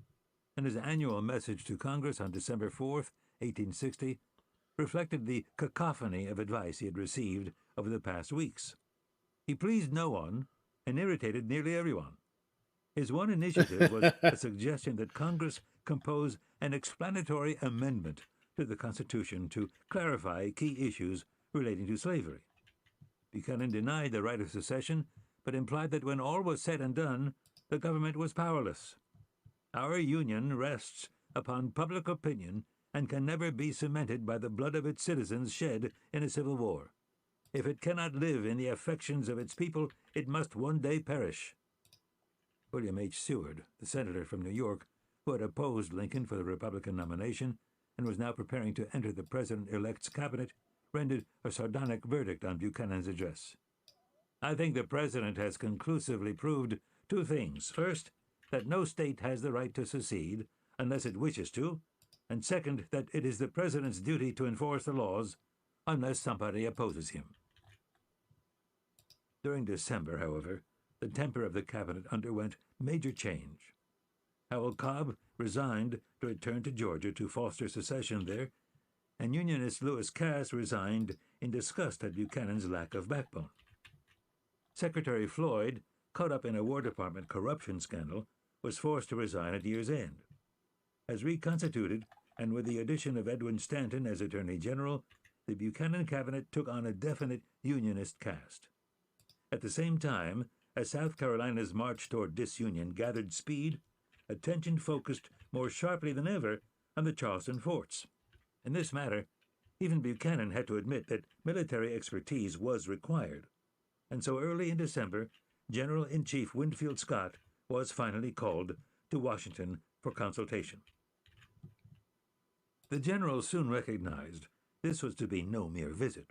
and his annual message to Congress on December 4th, 1860, reflected the cacophony of advice he had received over the past weeks. He pleased no one and irritated nearly everyone. His one initiative was a suggestion that Congress compose an explanatory amendment to the Constitution to clarify key issues relating to slavery. Buchanan denied the right of secession, but implied that when all was said and done, the government was powerless. Our Union rests upon public opinion and can never be cemented by the blood of its citizens shed in a civil war. If it cannot live in the affections of its people, it must one day perish. William H. Seward, the senator from New York, who had opposed Lincoln for the Republican nomination and was now preparing to enter the president-elect's cabinet, rendered a sardonic verdict on Buchanan's address. I think the president has conclusively proved two things. First, that no state has the right to secede unless it wishes to, and second, that it is the president's duty to enforce the laws unless somebody opposes him. During December, however, the temper of the cabinet underwent major change. Howell Cobb resigned to return to Georgia to foster secession there, and Unionist Lewis Cass resigned in disgust at Buchanan's lack of backbone. Secretary Floyd, caught up in a War Department corruption scandal, was forced to resign at year's end. As reconstituted, and with the addition of Edwin Stanton as Attorney General, the Buchanan cabinet took on a definite Unionist cast. At the same time, As South Carolina's march toward disunion gathered speed, attention focused more sharply than ever on the Charleston forts. In this matter, even Buchanan had to admit that military expertise was required. And so early in December, General-in-Chief Winfield Scott was finally called to Washington for consultation. The general soon recognized this was to be no mere visit,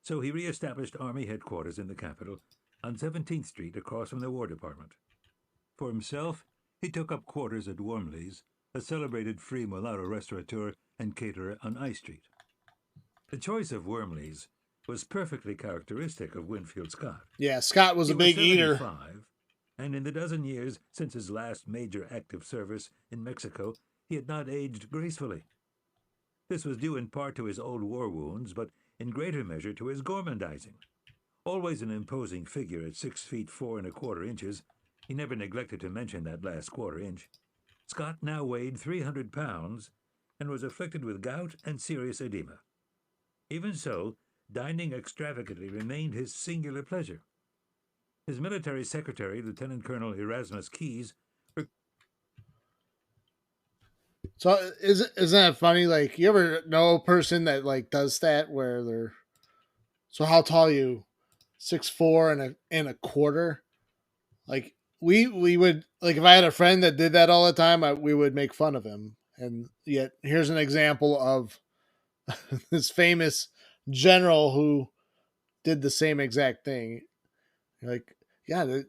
so he re-established Army headquarters in the capital on 17th Street across from the War Department. For himself, he took up quarters at Wormley's, a celebrated free mulatto restaurateur and caterer on I Street. The choice of Wormley's was perfectly characteristic of Winfield Scott. Yeah, Scott was a big eater. And in the dozen years since his last major active service in Mexico, he had not aged gracefully. This was due in part to his old war wounds, but in greater measure to his gormandizing. Always an imposing figure at 6 feet 4 1/4 inches, he never neglected to mention that last quarter inch. Scott now weighed 300 pounds and was afflicted with gout and serious edema. Even so, dining extravagantly remained his singular pleasure. His military secretary, Lieutenant Colonel Erasmus Keyes. So isn't that funny? Like, you ever know a person that like does that where they're, so how tall are you? 6'4" and a quarter. Like we would, like, if I had a friend that did that all the time, we would make fun of him. And yet here's an example of this famous general who did the same exact thing. You're like, yeah,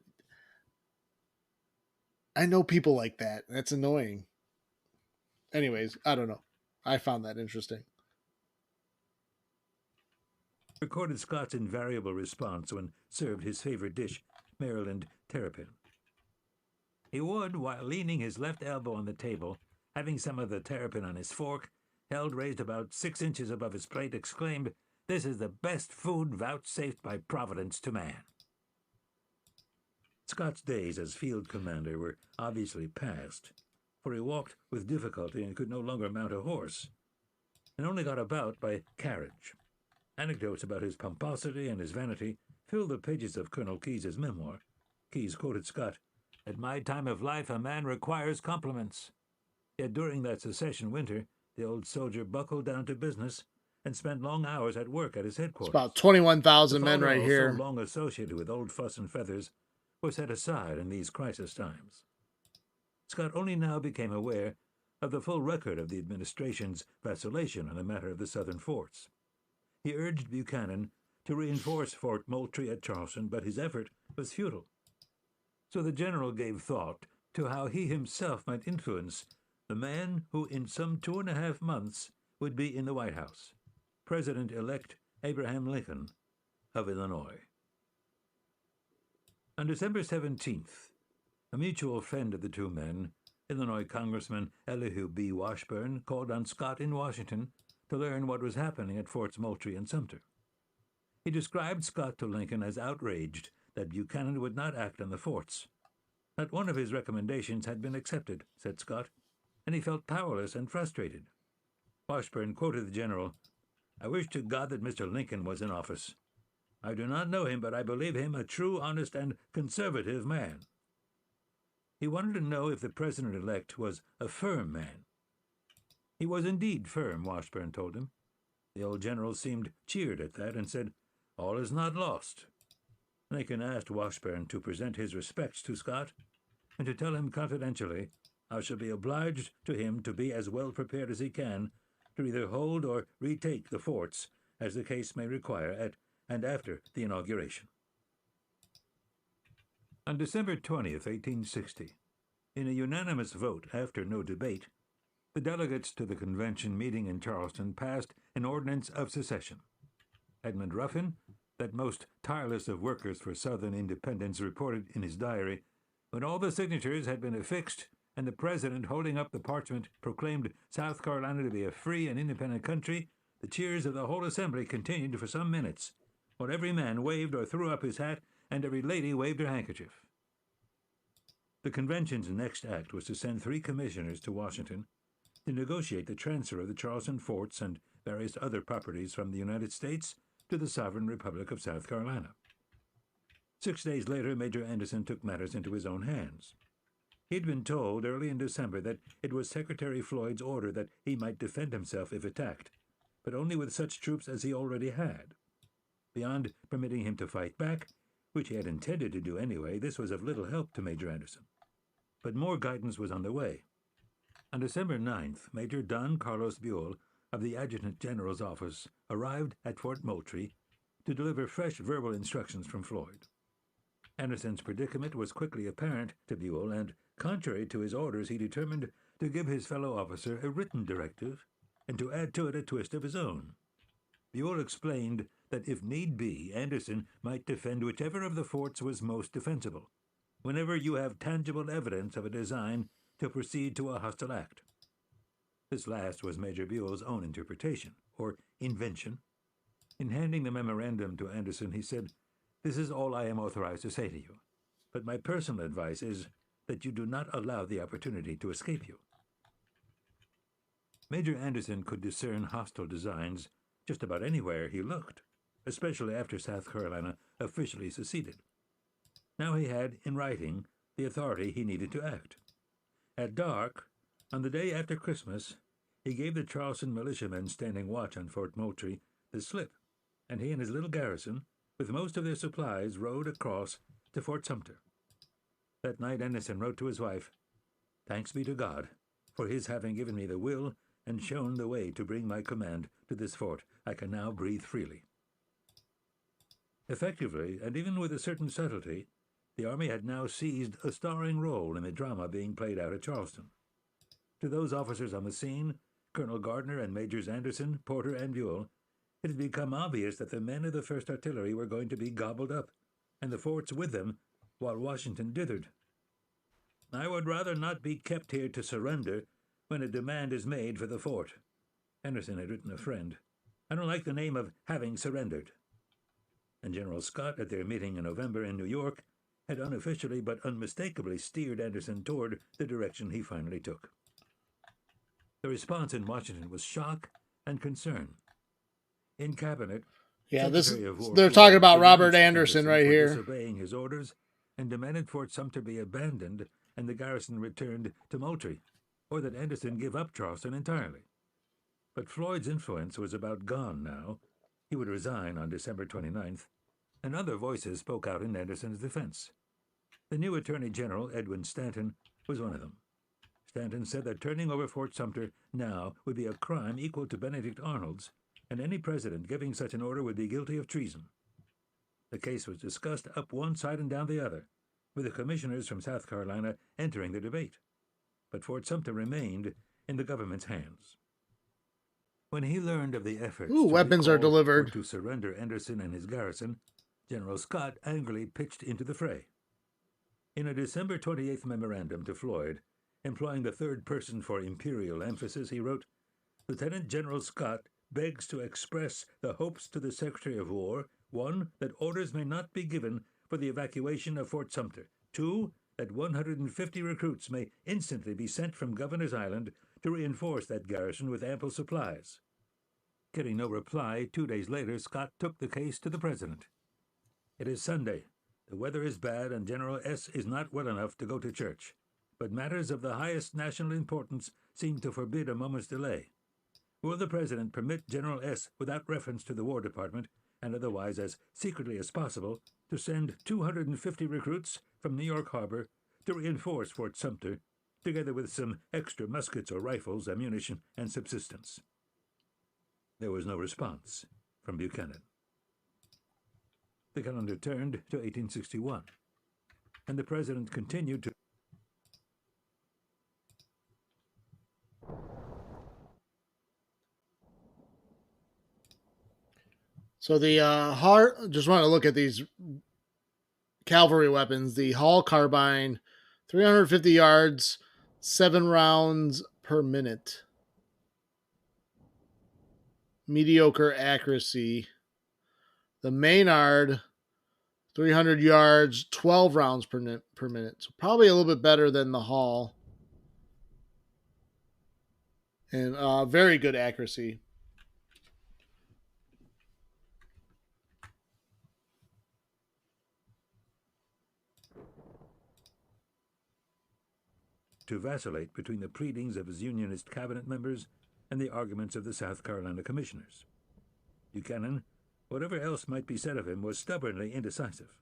I know people like that. That's annoying. Anyways, I don't know. I found that interesting. Recorded Scott's invariable response when served his favorite dish, Maryland terrapin. He would, while leaning his left elbow on the table, having some of the terrapin on his fork, held raised about 6 inches above his plate, exclaimed, "This is the best food vouchsafed by Providence to man." Scott's days as field commander were obviously past, for he walked with difficulty and could no longer mount a horse, and only got about by carriage. Anecdotes about his pomposity and his vanity fill the pages of Colonel Keyes' memoir. Keyes quoted Scott, "At my time of life, a man requires compliments." Yet during that secession winter, the old soldier buckled down to business and spent long hours at work at his headquarters. It's about 21,000 men right here. So long associated with Old Fuss and Feathers was set aside in these crisis times. Scott only now became aware of the full record of the administration's vacillation on the matter of the southern forts. He urged Buchanan to reinforce Fort Moultrie at Charleston, but his effort was futile. So the general gave thought to how he himself might influence the man who in some 2.5 months would be in the White House, President-elect Abraham Lincoln of Illinois. On December 17th, a mutual friend of the two men, Illinois Congressman Elihu B. Washburn, called on Scott in Washington to learn what was happening at Forts Moultrie and Sumter. He described Scott to Lincoln as outraged that Buchanan would not act on the forts. Not one of his recommendations had been accepted, said Scott, and he felt powerless and frustrated. Washburn quoted the general, "I wish to God that Mr. Lincoln was in office. I do not know him, but I believe him a true, honest, and conservative man." He wanted to know if the president-elect was a firm man. He was indeed firm, Washburn told him. The old general seemed cheered at that and said, "All is not lost." Lincoln asked Washburn to present his respects to Scott and to tell him confidentially, "I shall be obliged to him to be as well prepared as he can to either hold or retake the forts as the case may require at and after the inauguration." On December 20th, 1860, in a unanimous vote after no debate, the delegates to the convention meeting in Charleston passed an ordinance of secession. Edmund Ruffin, that most tireless of workers for Southern independence, reported in his diary, "When all the signatures had been affixed and the president, holding up the parchment, proclaimed South Carolina to be a free and independent country, the cheers of the whole assembly continued for some minutes, while every man waved or threw up his hat and every lady waved her handkerchief." The convention's next act was to send 3 commissioners to Washington to negotiate the transfer of the Charleston forts and various other properties from the United States to the sovereign Republic of South Carolina. 6 days later, Major Anderson took matters into his own hands. He'd been told early in December that it was Secretary Floyd's order that he might defend himself if attacked, but only with such troops as he already had. Beyond permitting him to fight back, which he had intended to do anyway, this was of little help to Major Anderson. But more guidance was on the way. On December 9th, Major Don Carlos Buell of the Adjutant General's office arrived at Fort Moultrie to deliver fresh verbal instructions from Floyd. Anderson's predicament was quickly apparent to Buell, and contrary to his orders, he determined to give his fellow officer a written directive and to add to it a twist of his own. Buell explained that if need be, Anderson might defend whichever of the forts was most defensible, whenever you have tangible evidence of a design to proceed to a hostile act. This last was Major Buell's own interpretation, or invention. In handing the memorandum to Anderson, he said, "This is all I am authorized to say to you, but my personal advice is that you do not allow the opportunity to escape you." Major Anderson could discern hostile designs just about anywhere he looked, especially after South Carolina officially seceded. Now he had, in writing, the authority he needed to act. At dark, on the day after Christmas, he gave the Charleston militiamen standing watch on Fort Moultrie the slip, and he and his little garrison, with most of their supplies, rode across to Fort Sumter. That night Anderson wrote to his wife, "Thanks be to God for his having given me the will and shown the way to bring my command to this fort. I can now breathe freely." Effectively, and even with a certain subtlety, the Army had now seized a starring role in the drama being played out at Charleston. To those officers on the scene, Colonel Gardner and Majors Anderson, Porter, and Buell, it had become obvious that the men of the 1st Artillery were going to be gobbled up, and the forts with them, while Washington dithered. "I would rather not be kept here to surrender when a demand is made for the fort," Anderson had written a friend. "I don't like the name of having surrendered." And General Scott, at their meeting in November in New York, had unofficially but unmistakably steered Anderson toward the direction he finally took. The response in Washington was shock and concern. In Cabinet, Yeah, Secretary of War they're Floyd talking about Robert denounced Anderson right for here. disobeying his orders and demanded Fort Sumter be abandoned and the garrison returned to Moultrie, or that Anderson give up Charleston entirely. But Floyd's influence was about gone now. He would resign on December 29th, and other voices spoke out in Anderson's defense. The new Attorney General, Edwin Stanton, was one of them. Stanton said that turning over Fort Sumter now would be a crime equal to Benedict Arnold's, and any president giving such an order would be guilty of treason. The case was discussed up one side and down the other, with the commissioners from South Carolina entering the debate. But Fort Sumter remained in the government's hands. When he learned of the efforts weapons are delivered to surrender Anderson and his garrison, General Scott angrily pitched into the fray. In a December 28th memorandum to Floyd, employing the third person for imperial emphasis, he wrote, "Lieutenant General Scott begs to express the hopes to the Secretary of War, 1. That orders may not be given for the evacuation of Fort Sumter. 2. That 150 recruits may instantly be sent from Governor's Island to reinforce that garrison with ample supplies." Getting no reply, 2 days later, Scott took the case to the President. "It is Sunday. The weather is bad and General S. is not well enough to go to church, but matters of the highest national importance seem to forbid a moment's delay. Will the President permit General S., without reference to the War Department, and otherwise as secretly as possible, to send 250 recruits from New York Harbor to reinforce Fort Sumter, together with some extra muskets or rifles, ammunition, and subsistence?" There was no response from Buchanan. The calendar turned to 1861, and the President continued to So the just want to look at these cavalry weapons. The Hall carbine, 350 yards, 7 rounds per minute. Mediocre accuracy. The Maynard, 300 yards, 12 rounds per minute. So probably a little bit better than the Hall. And very good accuracy. to vacillate between the pleadings of his Unionist cabinet members and the arguments of the South Carolina commissioners. Buchanan, whatever else might be said of him, was stubbornly indecisive.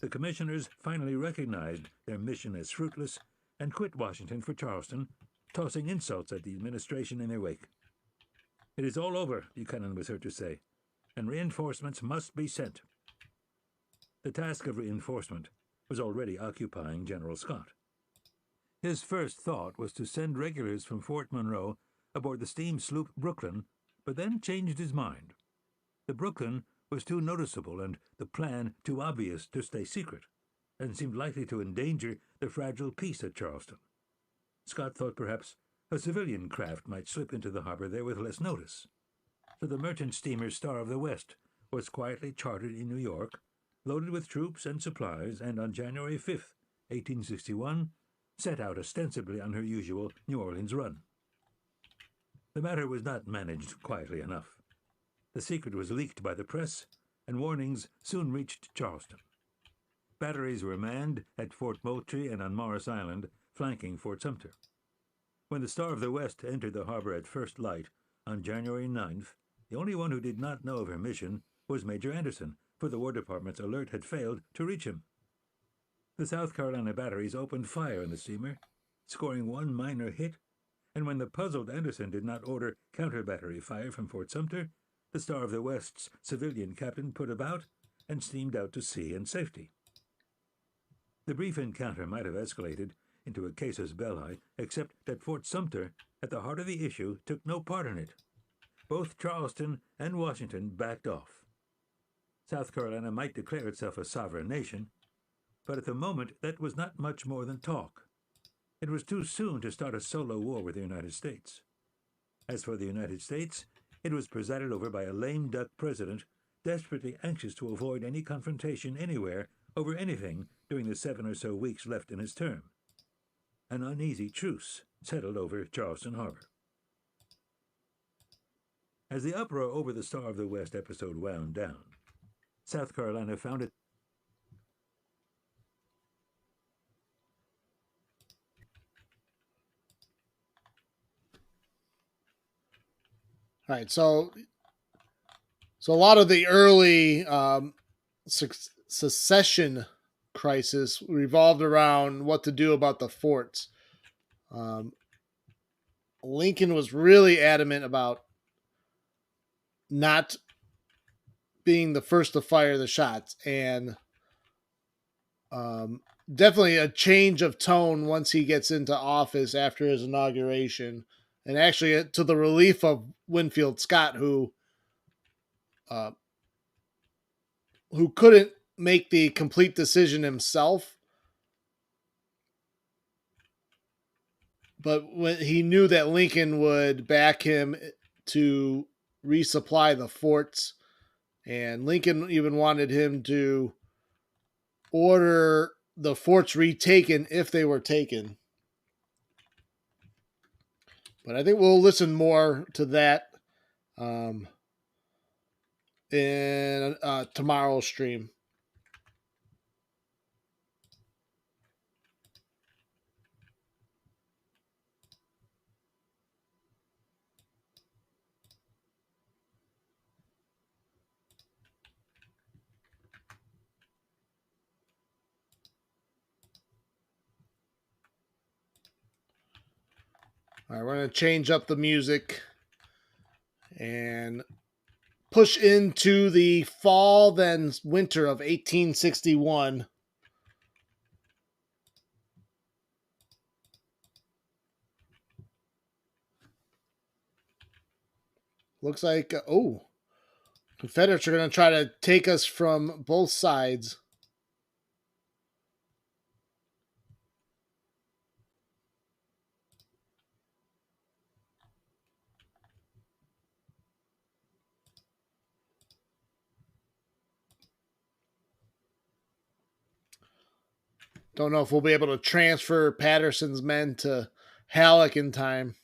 The commissioners finally recognized their mission as fruitless and quit Washington for Charleston, tossing insults at the administration in their wake. "It is all over," Buchanan was heard to say, "and reinforcements must be sent." The task of reinforcement was already occupying General Scott. His first thought was to send regulars from Fort Monroe aboard the steam sloop Brooklyn, but then changed his mind. The Brooklyn was too noticeable and the plan too obvious to stay secret, and seemed likely to endanger the fragile peace at Charleston. Scott thought perhaps a civilian craft might slip into the harbor there with less notice. So the merchant steamer Star of the West was quietly chartered in New York, loaded with troops and supplies, and on January 5, 1861, set out ostensibly on her usual New Orleans run. The matter was not managed quietly enough. The secret was leaked by the press, and warnings soon reached Charleston. Batteries were manned at Fort Moultrie and on Morris Island, flanking Fort Sumter. When the Star of the West entered the harbor at first light on January 9th, the only one who did not know of her mission was Major Anderson, for the War Department's alert had failed to reach him. The South Carolina batteries opened fire on the steamer, scoring one minor hit, and when the puzzled Anderson did not order counter-battery fire from Fort Sumter, the Star of the West's civilian captain put about and steamed out to sea in safety. The brief encounter might have escalated into a casus belli, except that Fort Sumter, at the heart of the issue, took no part in it. Both Charleston and Washington backed off. South Carolina might declare itself a sovereign nation, but at the moment that was not much more than talk. It was too soon to start a solo war with the United States. As for the United States, it was presided over by a lame duck president, desperately anxious to avoid any confrontation anywhere over anything during the 7 or so weeks left in his term. An uneasy truce settled over Charleston Harbor. As the uproar over the Star of the West episode wound down, South Carolina found it. All right, so a lot of the early secession crisis revolved around what to do about the forts. Lincoln was really adamant about not being the first to fire the shots, and definitely a change of tone once he gets into office after his inauguration, and actually to the relief of Winfield Scott, who couldn't make the complete decision himself, but when he knew that Lincoln would back him to resupply the forts, and Lincoln even wanted him to order the forts retaken if they were taken. But I think we'll listen more to that in tomorrow's stream. All right, we're going to change up the music and push into the fall, then winter of 1861. Looks like, Confederates are going to try to take us from both sides. Don't know if we'll be able to transfer Patterson's men to Halleck in time.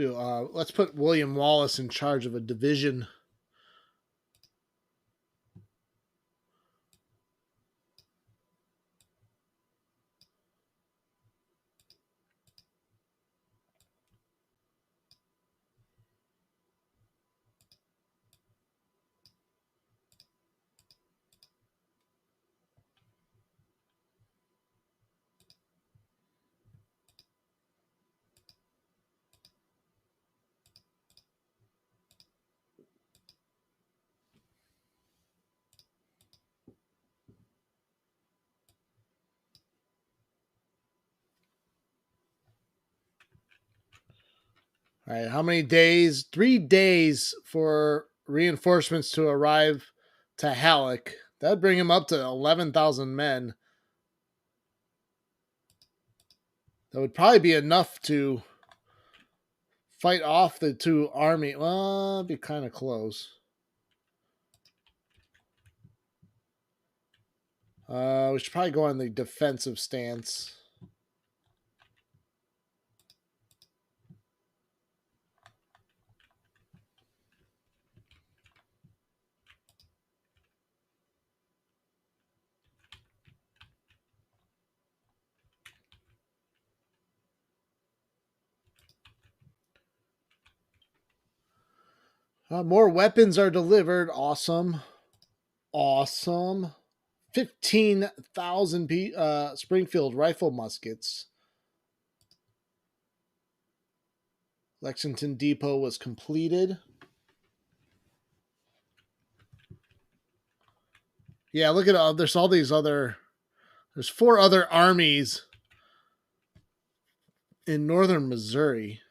let's put William Wallace in charge of a division. All right, how many days? 3 days for reinforcements to arrive to Halleck. That'd bring him up to 11,000 men. That would probably be enough to fight off the two army. Well, it'd be kind of close. We should probably go on the defensive stance. More weapons are delivered. Awesome. Awesome. 15,000 Springfield rifle muskets. Lexington Depot was completed. Yeah, look at there's all these other. There's 4 other armies in northern Missouri.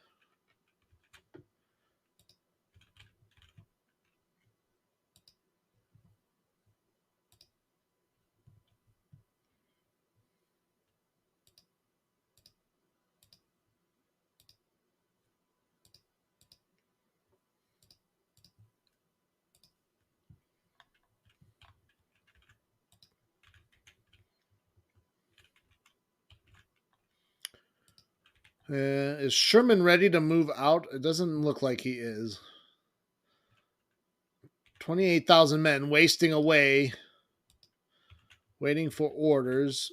Is Sherman ready to move out? It doesn't look like he is. 28,000 men wasting away, waiting for orders.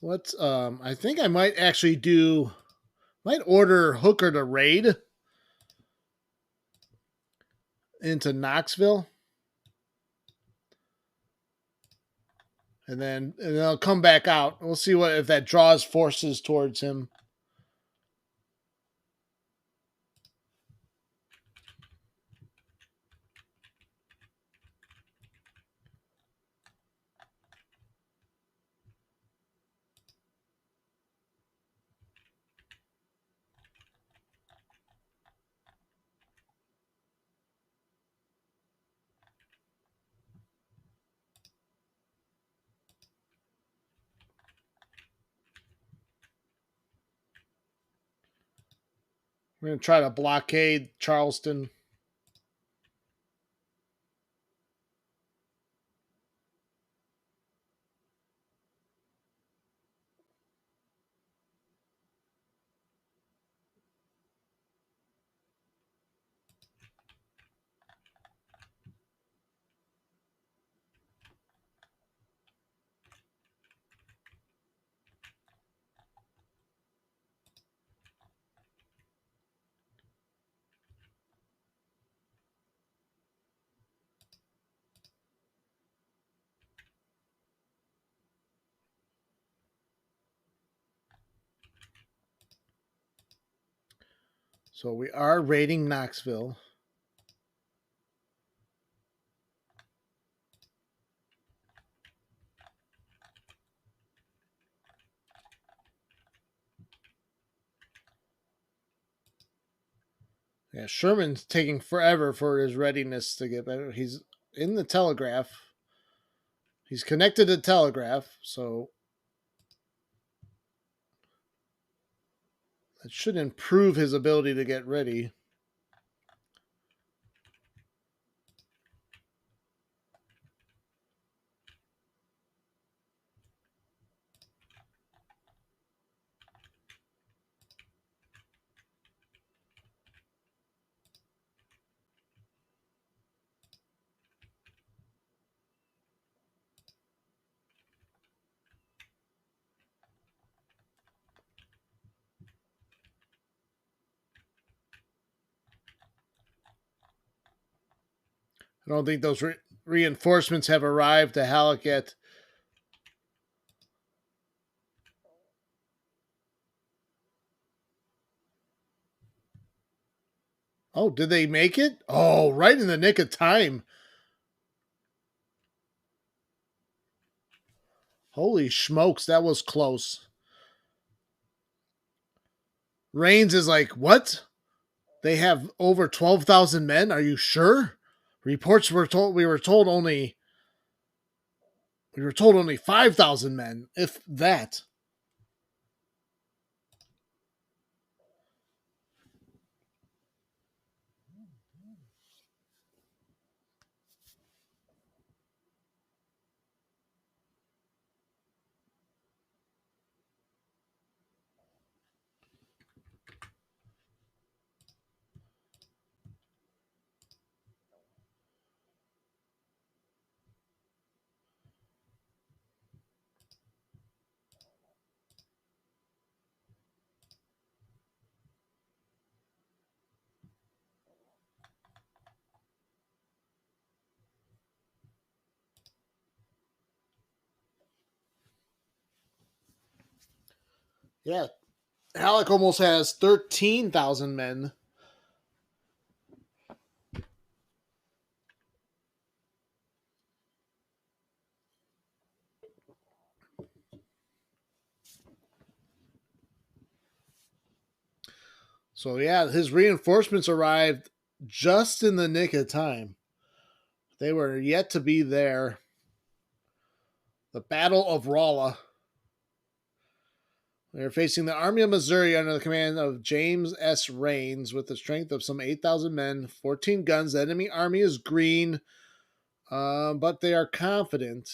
What's I think I might actually might order Hooker to raid into Knoxville. And then I'll come back out. We'll see if that draws forces towards him. We're going to try to blockade Charleston. So we are raiding Knoxville. Yeah, Sherman's taking forever for his readiness to get better. He's in the telegraph. He's connected to telegraph, so that should improve his ability to get ready. I don't think those reinforcements have arrived to Halleck yet. Oh, did they make it? Oh, right in the nick of time. Holy smokes, that was close. Reigns is like, what? They have over 12,000 men? Are you sure? Reports were told we were told only 5,000 men, if that. Yeah. Halleck almost has 13,000 men. So, yeah, his reinforcements arrived just in the nick of time. They were yet to be there. The Battle of Rolla. They are facing the Army of Missouri under the command of James S. Rains with a strength of some 8,000 men, 14 guns. The enemy army is green, but they are confident.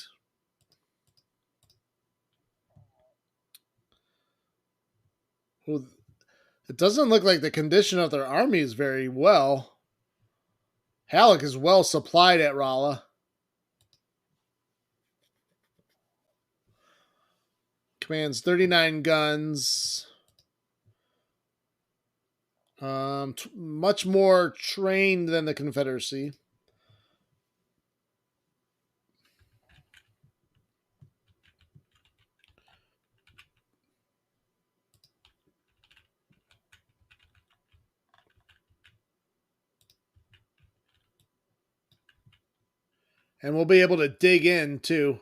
Well, it doesn't look like the condition of their army is very well. Halleck is well supplied at Rolla. Commands 39 guns. Much more trained than the Confederacy. And we'll be able to dig in, too.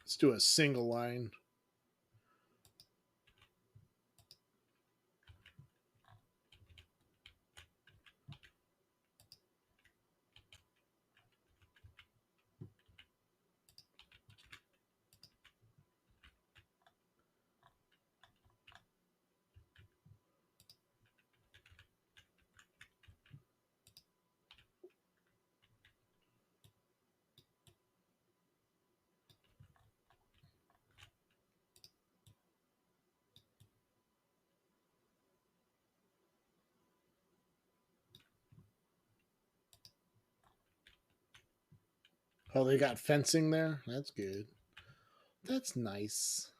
Let's do a single line. Oh, they got fencing there? That's good. That's nice.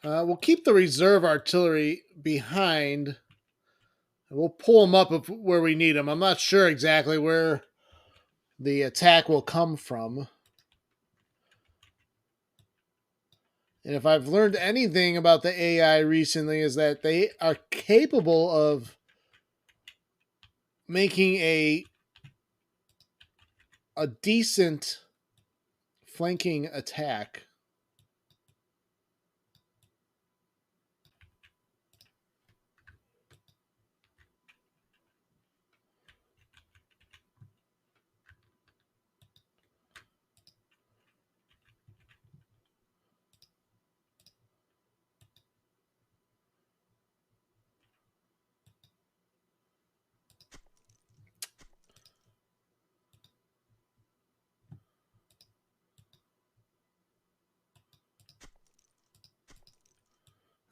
We'll keep the reserve artillery behind. We'll pull them up where we need them. I'm not sure exactly where the attack will come from. And if I've learned anything about the AI recently is that they are capable of making a decent flanking attack.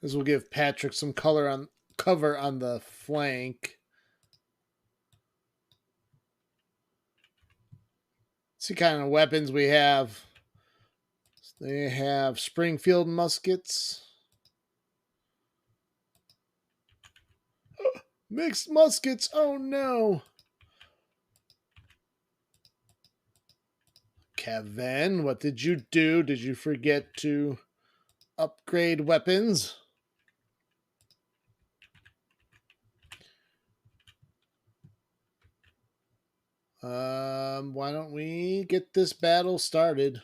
This will give Patrick some cover on the flank. Let's see kind of weapons we have. They have Springfield muskets. Mixed muskets. Oh no. Kevin, what did you do? Did you forget to upgrade weapons? Why don't we get this battle started?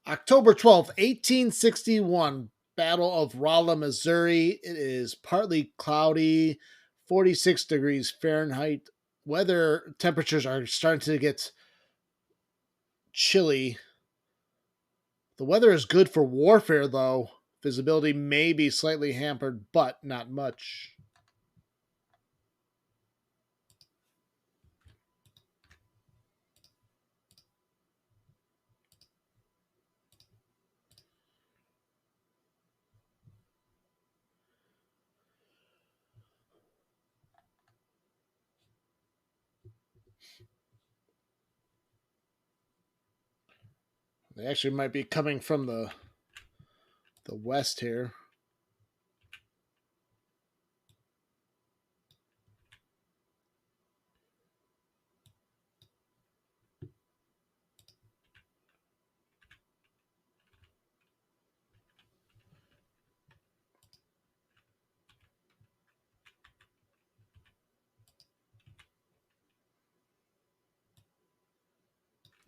October 12th, 1861, Battle of Rolla, Missouri. It is partly cloudy, 46 degrees Fahrenheit. Weather temperatures are starting to get chilly. The weather is good for warfare, though. Visibility may be slightly hampered, but not much. They actually might be coming from the west here.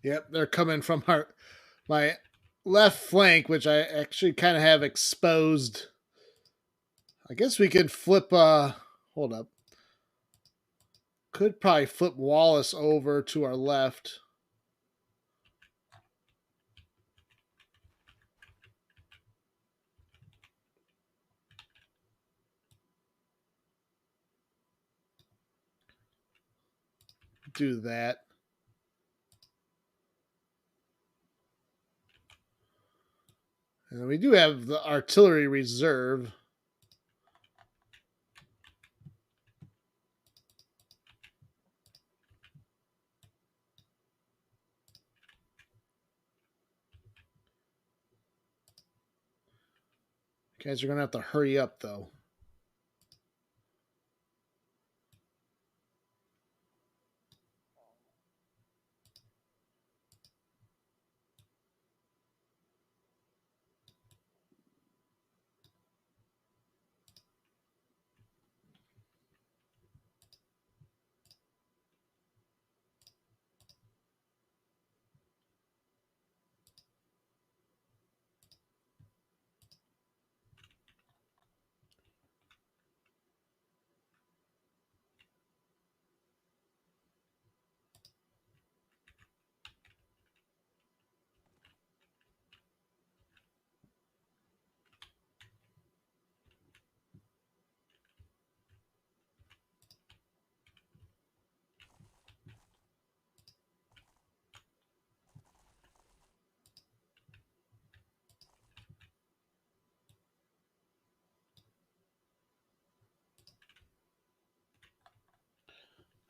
Yep, they're coming from my left flank, which I actually kind of have exposed. I guess we could flip hold up. Could probably flip Wallace over to our left. Do that. And we do have the artillery reserve. You guys are going to have to hurry up, though.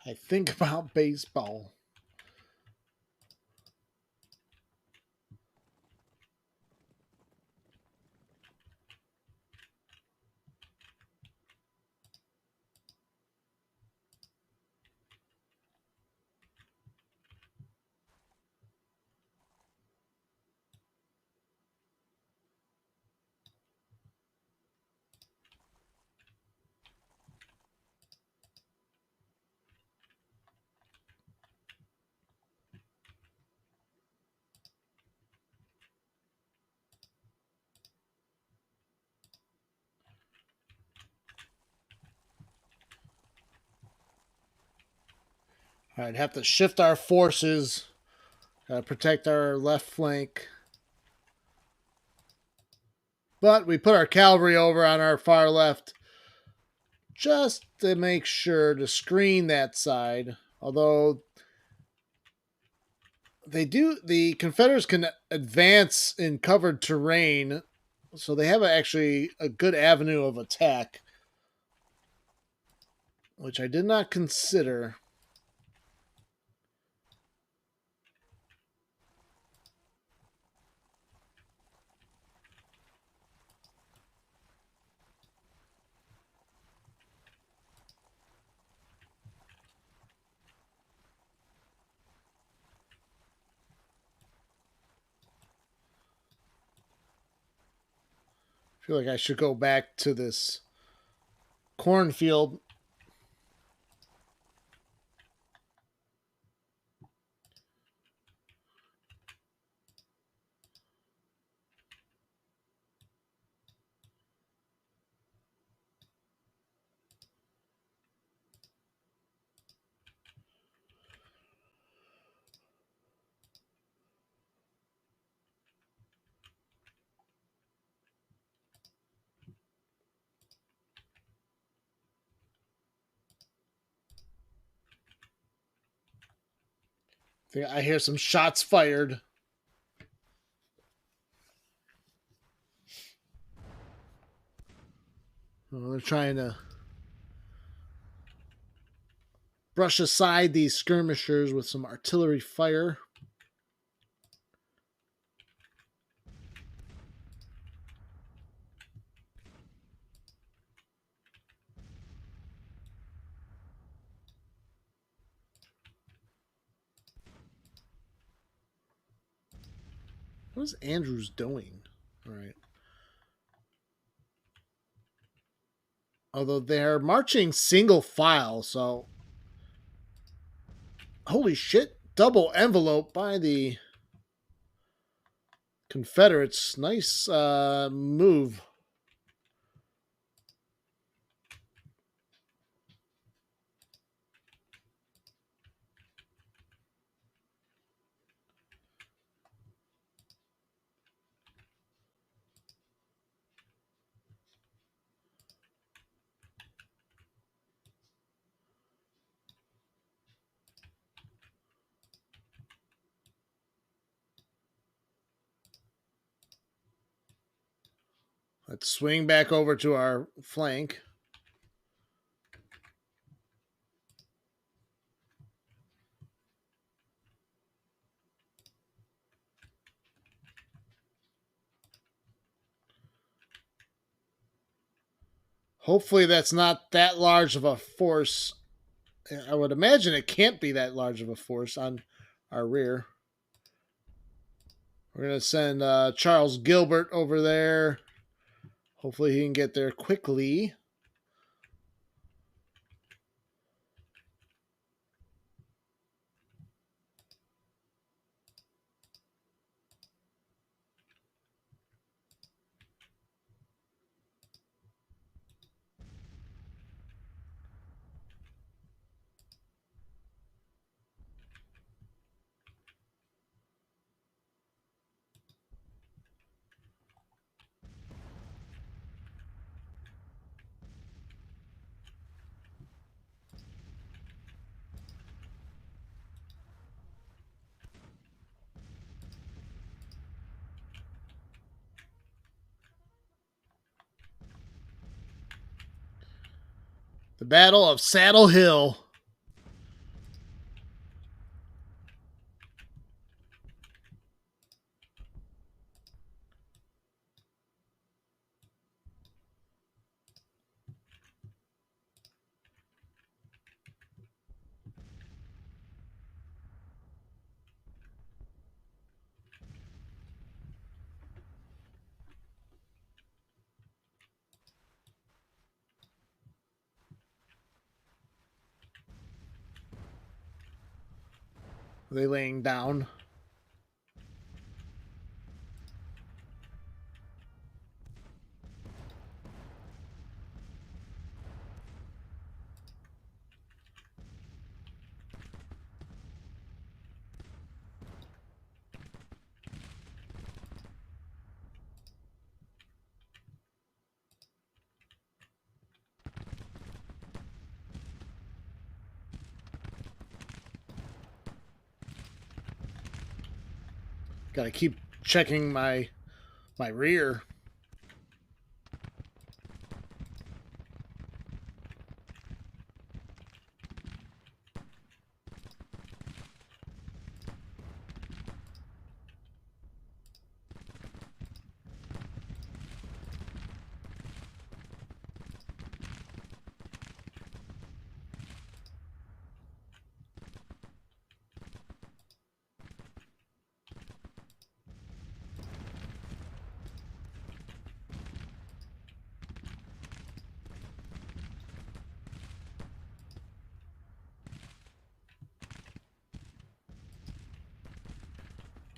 I think about baseball. All right, have to shift our forces. Protect our left flank. But we put our cavalry over on our far left just to make sure to screen that side. Although the Confederates can advance in covered terrain, so they have actually a good avenue of attack, which I did not consider. I feel like I should go back to this cornfield. I hear some shots fired. Oh, they're trying to brush aside these skirmishers with some artillery fire. What is Andrews doing? All right. Although they're marching single file, so holy shit, double envelope by the Confederates. Nice move. Let's swing back over to our flank. Hopefully that's not that large of a force. I would imagine it can't be that large of a force on our rear. We're going to send Charles Gilbert over there. Hopefully he can get there quickly. The Battle of Saddle Hill. Are they laying down? Gotta keep checking my rear.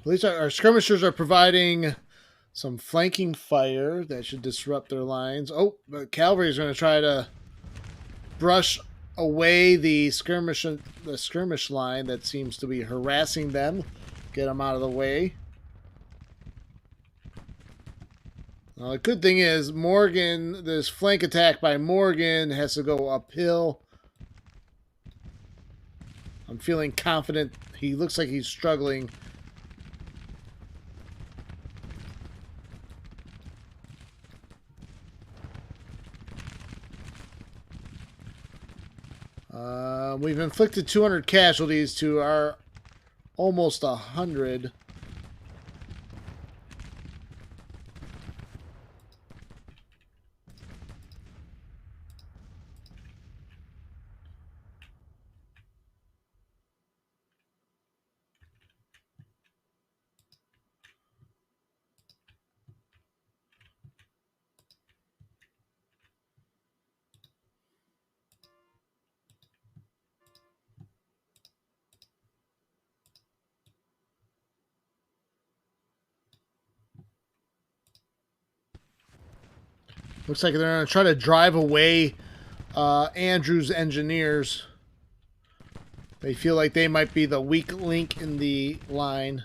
At least our skirmishers are providing some flanking fire that should disrupt their lines. Oh, the cavalry is going to try to brush away the skirmish line that seems to be harassing them. Get them out of the way. The good thing is Morgan, this flank attack by Morgan has to go uphill. I'm feeling confident. He looks like he's struggling. We've inflicted 200 casualties to our almost 100. Looks like they're going to try to drive away Andrew's engineers. They feel like they might be the weak link in the line.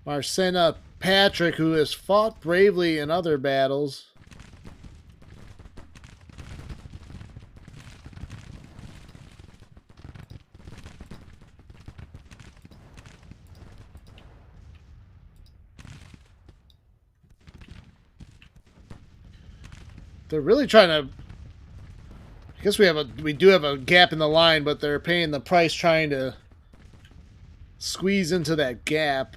Marcena Patrick, who has fought bravely in other battles. They're really trying to. I guess we do have a gap in the line, but they're paying the price trying to squeeze into that gap.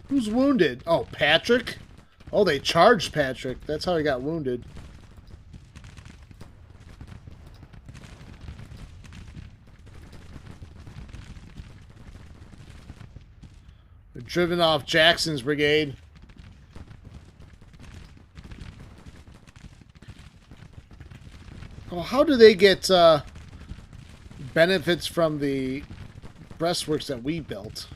Who's wounded? Oh, Patrick? Oh, they charged Patrick. That's how he got wounded. They're driven off Jackson's brigade. Oh, how do they get benefits from the breastworks that we built?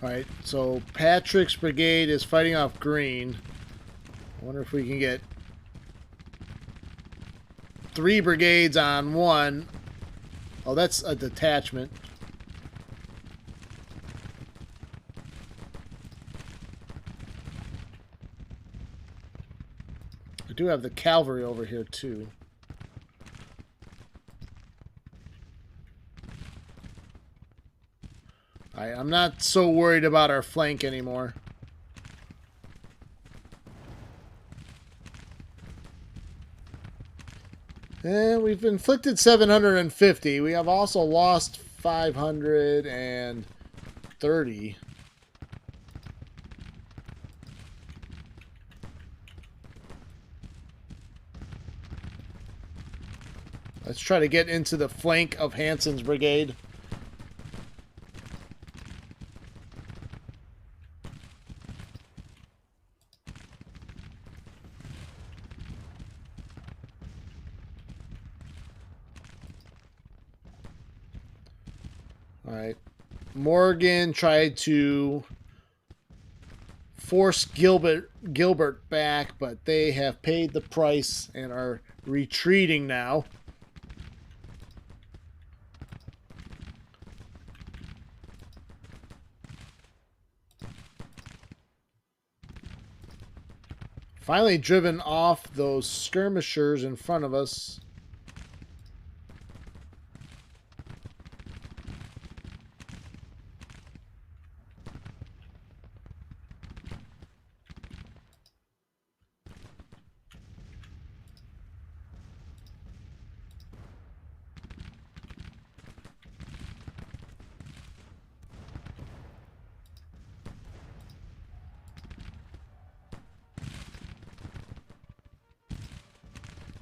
Alright, so Patrick's brigade is fighting off Green. I wonder if we can get 3 brigades on one. Oh, that's a detachment. I do have the cavalry over here too. I'm not so worried about our flank anymore. And we've inflicted 750. We have also lost 530. Let's try to get into the flank of Hansen's brigade. All right. Morgan tried to force Gilbert back, but they have paid the price and are retreating now. Finally driven off those skirmishers in front of us.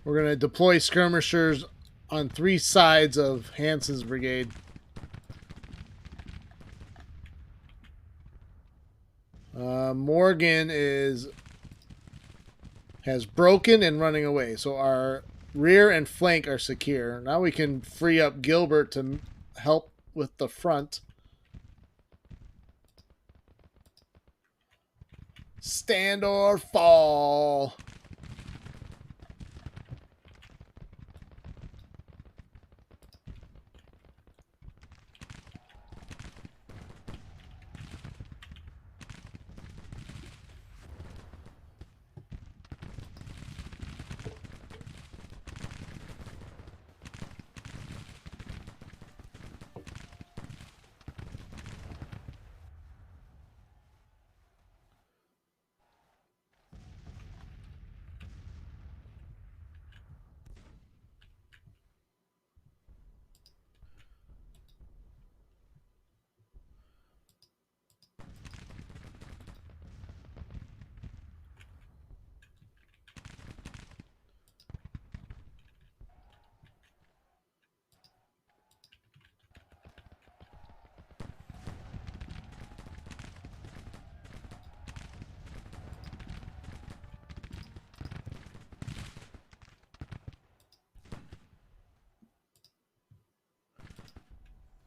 We're going to deploy skirmishers on 3 sides of Hansen's brigade. Morgan has broken and running away, so our rear and flank are secure. Now we can free up Gilbert to help with the front. Stand or fall.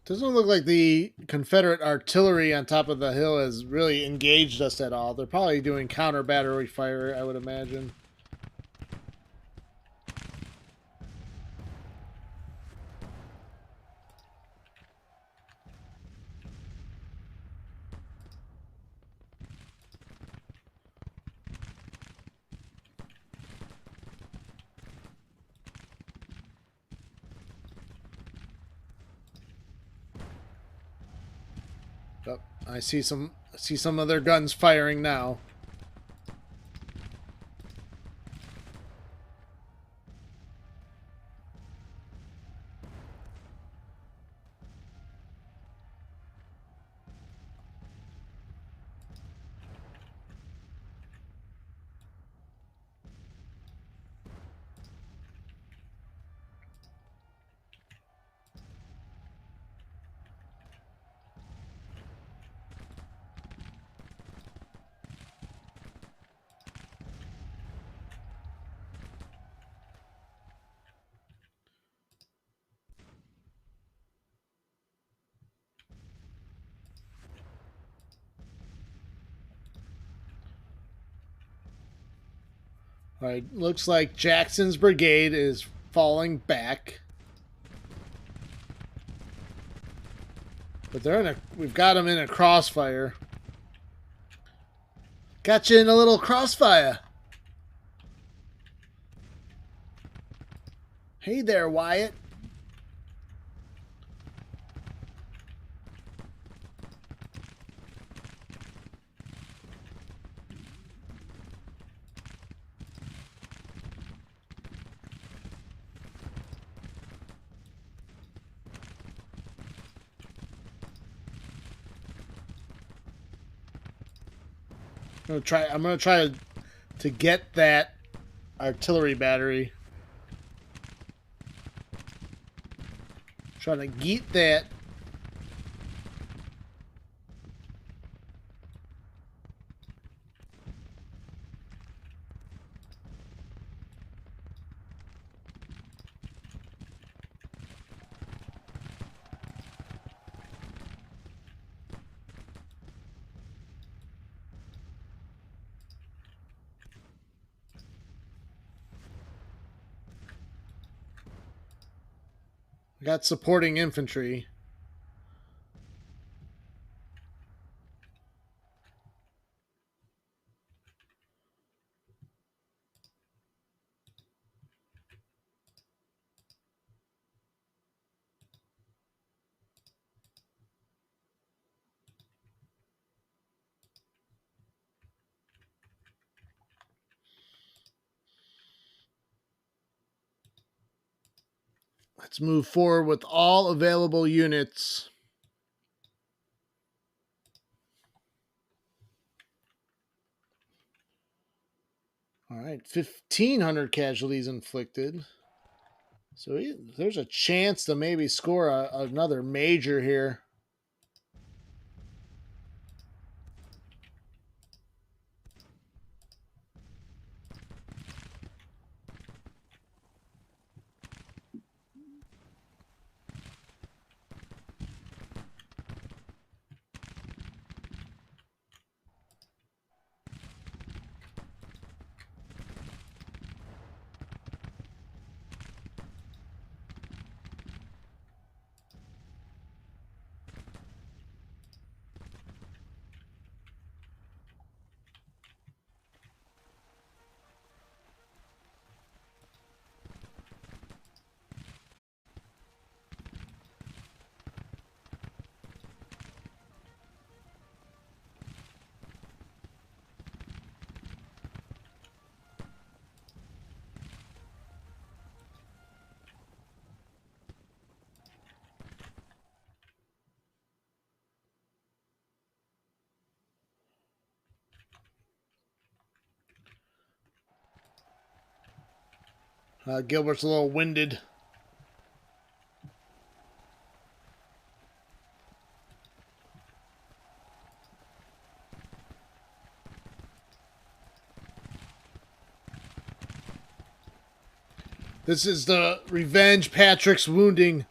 Doesn't look like the Confederate artillery on top of the hill has really engaged us at all. They're probably doing counter battery fire, I would imagine. Oh, I see some of their guns firing now. All right, looks like Jackson's brigade is falling back. But we've got them in a crossfire. Got you in a little crossfire. Hey there, Wyatt. I'm gonna try to get that artillery battery. Trying to get that. I got supporting infantry. Let's move forward with all available units. All right, 1,500 casualties inflicted. So there's a chance to maybe score another major here. Gilbert's a little winded. This is the revenge Patrick's wounding.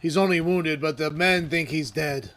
He's only wounded, but the men think he's dead.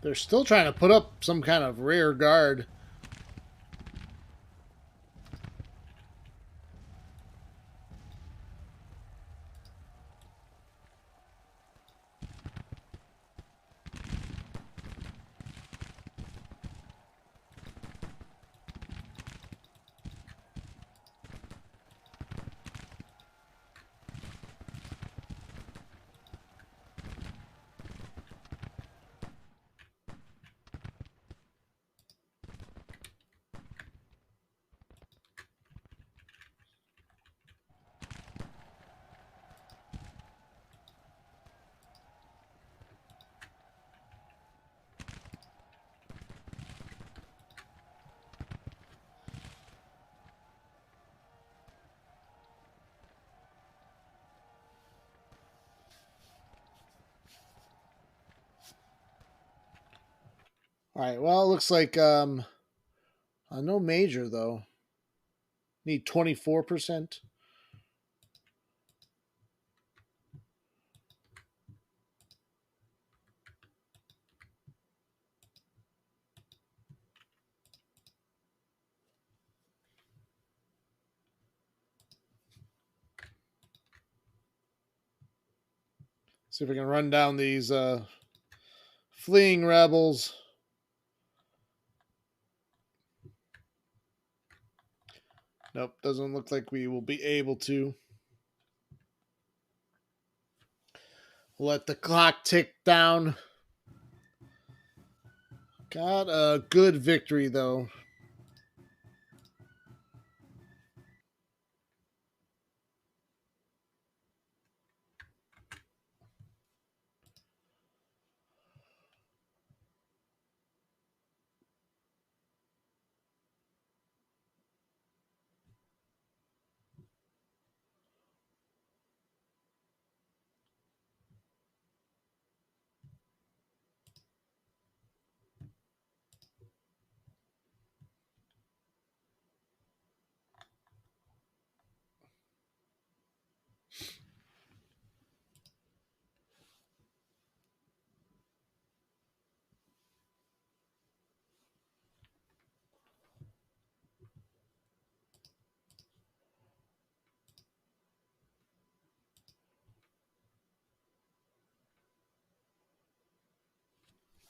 They're still trying to put up some kind of rear guard. All right, well, it looks like no major, though. Need 24%. See if we can run down these fleeing rebels. Nope, doesn't look like we will be able to. Let the clock tick down. Got a good victory, though.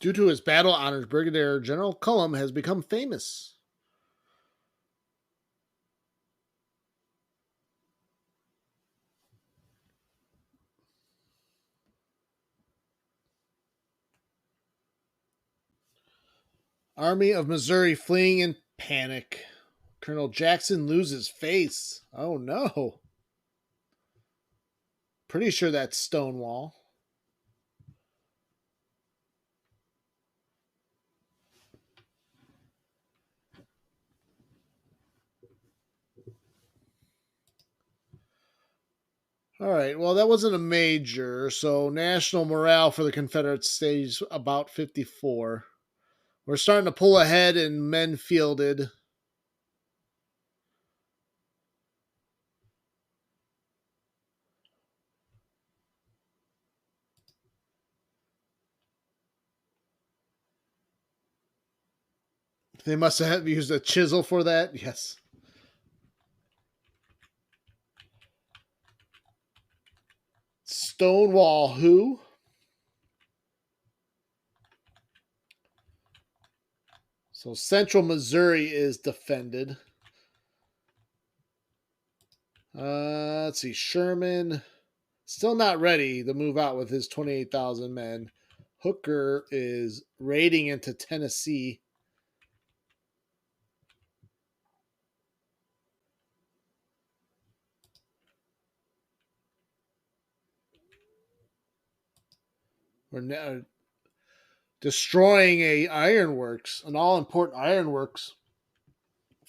Due to his battle honors, Brigadier General Cullum has become famous. Army of Missouri fleeing in panic. Colonel Jackson loses face. Oh no. Pretty sure that's Stonewall. All right, well, that wasn't a major, so national morale for the Confederates stays about 54. We're starting to pull ahead in men fielded. They must have used a chisel for that. Yes. Stonewall who? So central Missouri is defended. Let's see. Sherman still not ready to move out with his 28,000 men. Hooker is raiding into Tennessee. We're now destroying a ironworks, an all-important ironworks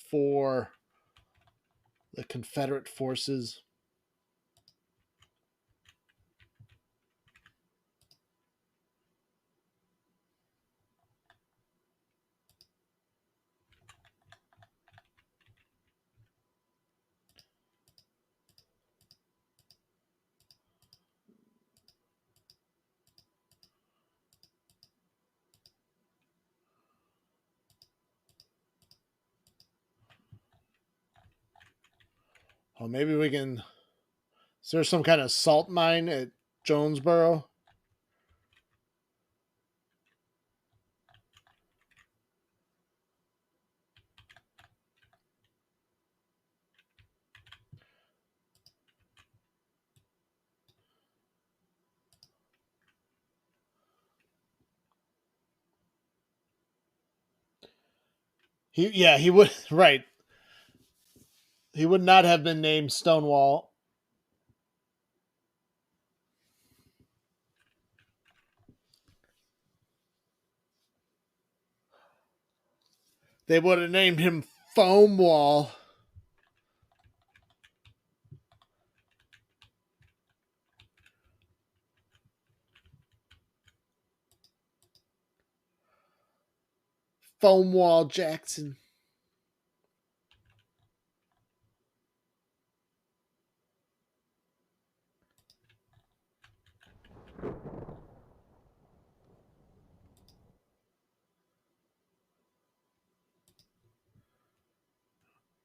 for the Confederate forces. Oh, maybe we can. Is there some kind of salt mine at Jonesboro? He would right. He would not have been named Stonewall. They would have named him Foam Wall. Foam Wall Jackson.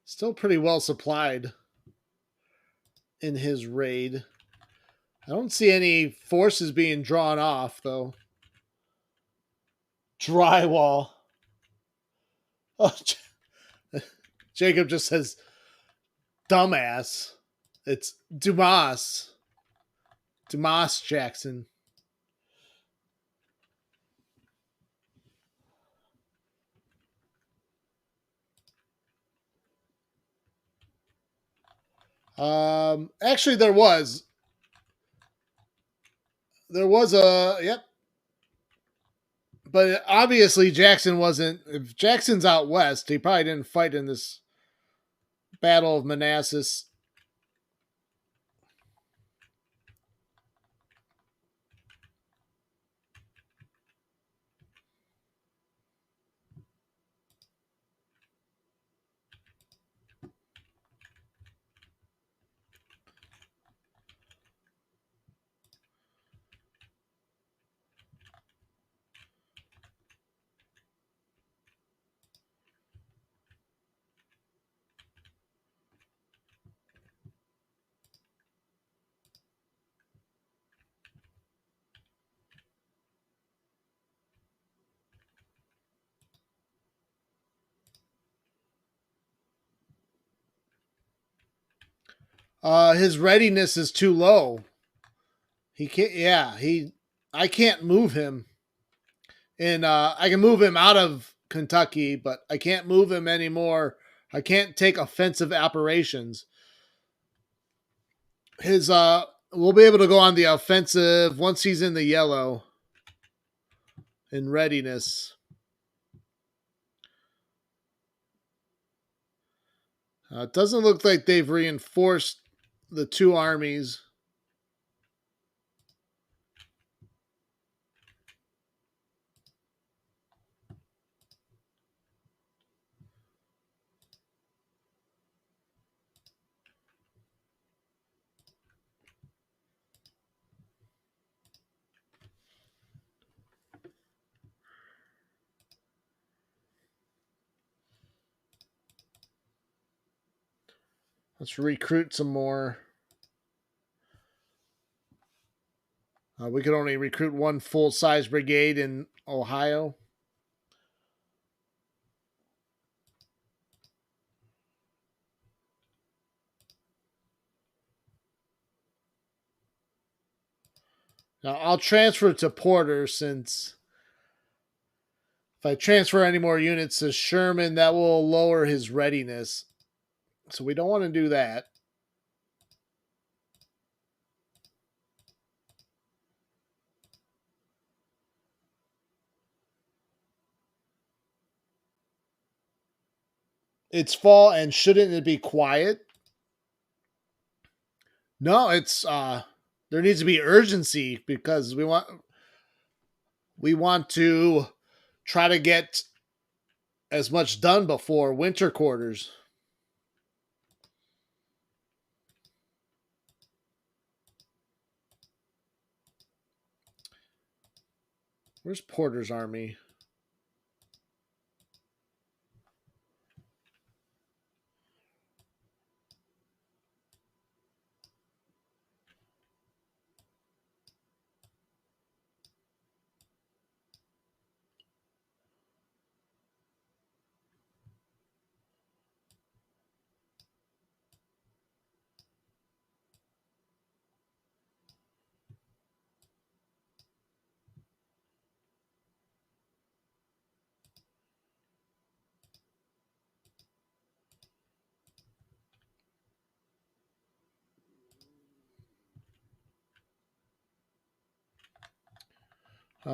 Still pretty well supplied in his raid. I don't see any forces being drawn off, though. Drywall. Oh, Jacob just says, dumbass. It's Dumas. Dumas Jackson. Actually, there was a yep, but obviously Jackson wasn't. If Jackson's out west, he probably didn't fight in this Battle of Manassas. His readiness is too low. He can't. Yeah, I can't move him, and I can move him out of Kentucky, but I can't move him anymore. I can't take offensive operations. His we'll be able to go on the offensive once he's in the yellow in readiness. It doesn't look like they've reinforced the two armies. Let's recruit some more. We could only recruit one full-size brigade in Ohio. Now, I'll transfer to Porter since if I transfer any more units to Sherman, that will lower his readiness. So we don't want to do that. It's fall, and shouldn't it be quiet? No, it's there needs to be urgency because we want to try to get as much done before winter quarters. Where's Porter's army?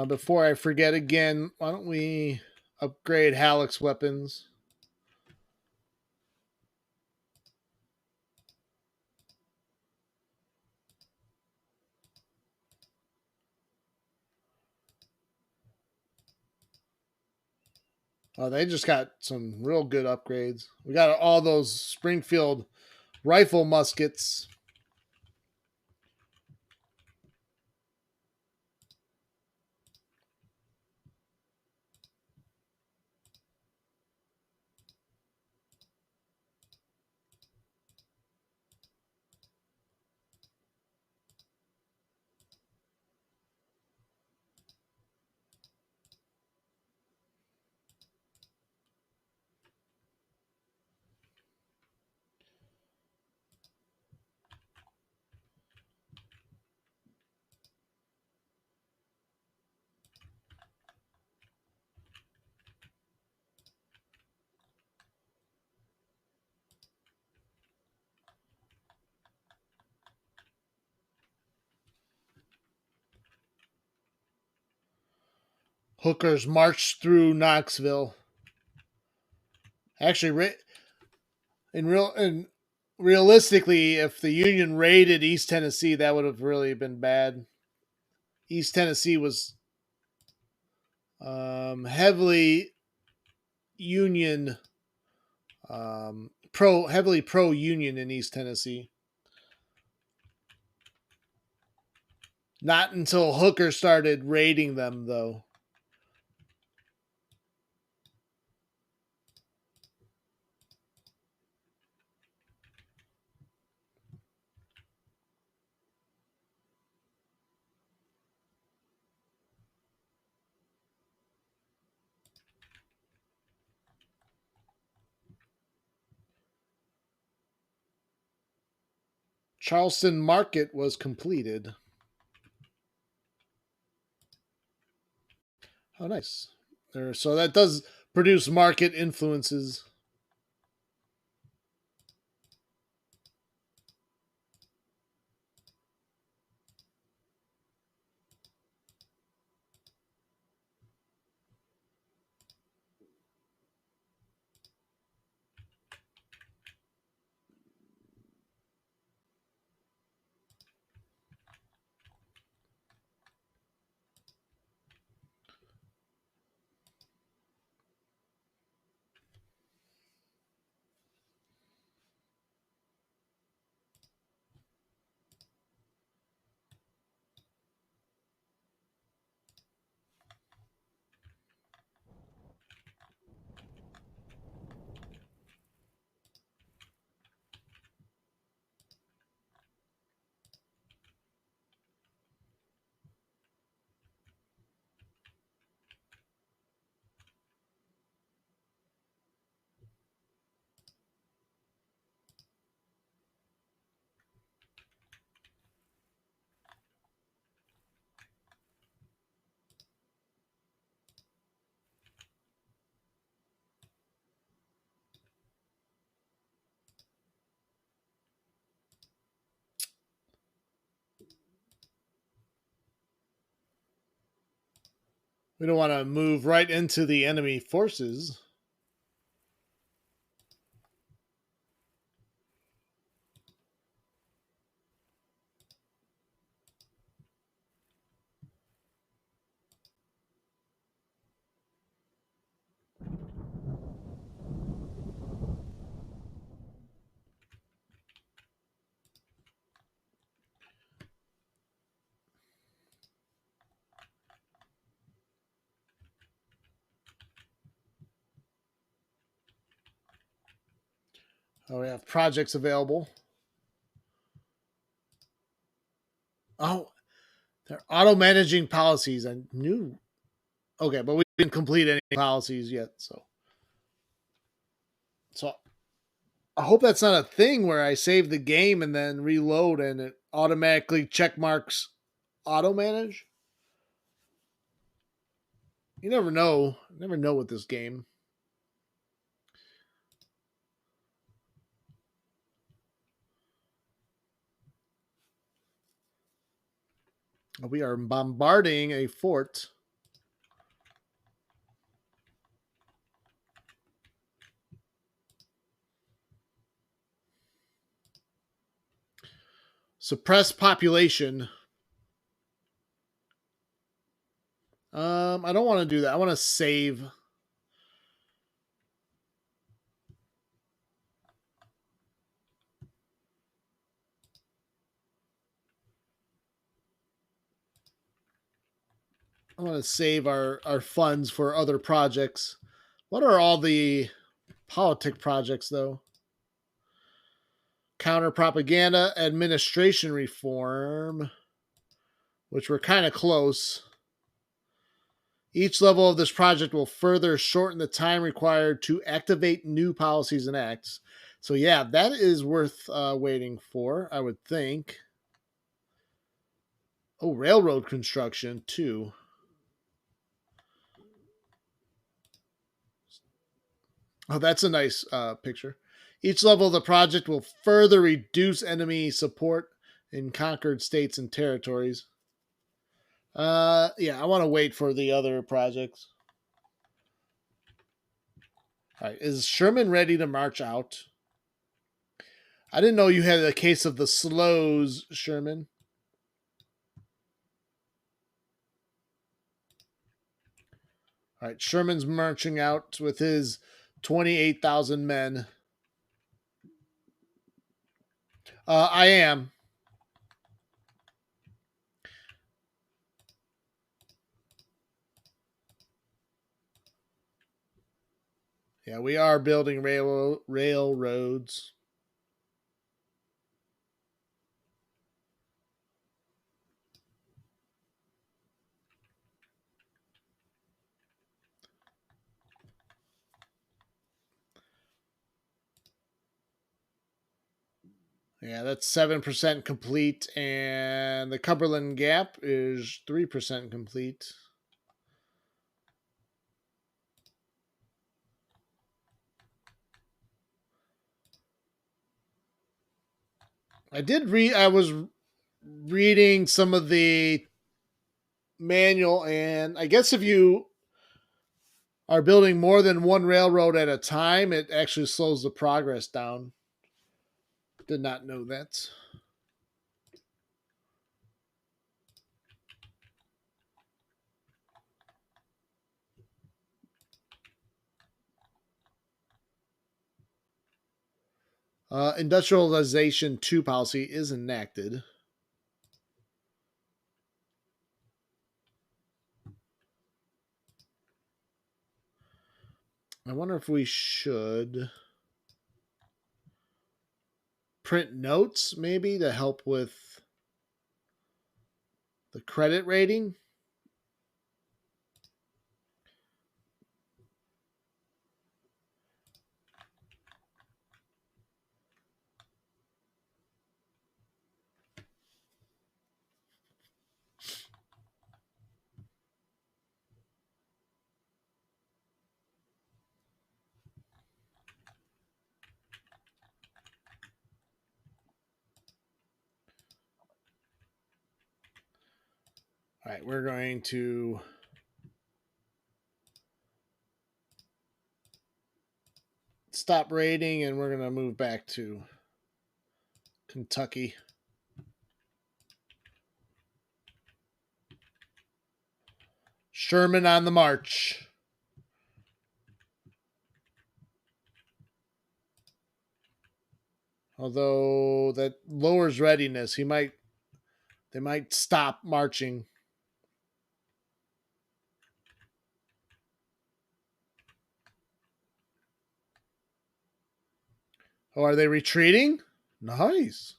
Before I forget again, why don't we upgrade Halleck's weapons? Oh, they just got some real good upgrades. We got all those Springfield rifle muskets. Hookers marched through Knoxville. Actually, realistically, if the Union raided East Tennessee, that would have really been bad. East Tennessee was heavily Union, heavily pro Union in East Tennessee. Not until Hooker started raiding them, though. Charleston Market was completed. Oh, nice. So that does produce market influences. We don't want to move right into the enemy forces. Oh, we have projects available. Oh, they're auto managing policies. I knew. Okay, but we didn't complete any policies yet. So I hope that's not a thing where I save the game and then reload and it automatically check marks auto manage. You never know. Never know with this game. We are bombarding a fort. Suppress population. I don't want to do that. I want to save. I want to save our funds for other projects. What are all the politic projects, though? Counter propaganda, administration reform, which we're kind of close. Each level of this project will further shorten the time required to activate new policies and acts. So, yeah, that is worth waiting for, I would think. Oh, railroad construction, too. Oh, that's a nice picture. Each level of the project will further reduce enemy support in conquered states and territories. Yeah, I want to wait for the other projects. All right, is Sherman ready to march out? I didn't know you had a case of the slows, Sherman. All right, Sherman's marching out with his 28,000 men. I am. Yeah, we are building railroads. Yeah, that's 7% complete, and the Cumberland Gap is 3% complete. I was reading some of the manual, and I guess if you are building more than one railroad at a time, it actually slows the progress down. Did not know that. Industrialization 2 policy is enacted. I wonder if we should print notes maybe to help with the credit rating. All right, we're going to stop raiding and we're going to move back to Kentucky. Sherman on the march. Although that lowers readiness, they might stop marching. Oh, are they retreating? Nice.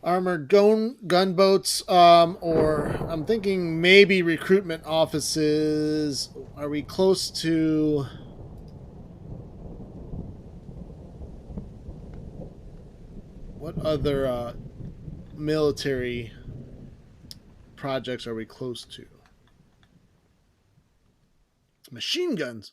Armored gunboats, or I'm thinking maybe recruitment offices. Are we close to? What other military projects are we close to? Machine guns.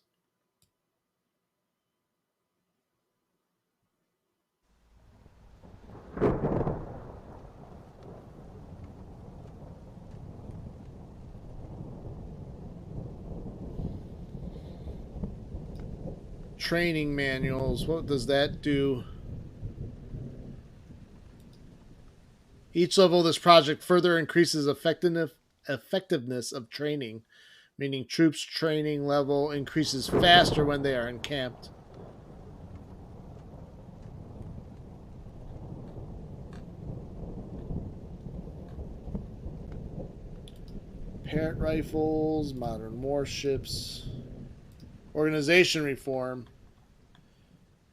Training manuals. What does that do? Each level of this project further increases effectiveness of training, meaning troops' training level increases faster when they are encamped. Parent rifles, modern warships, organization reform.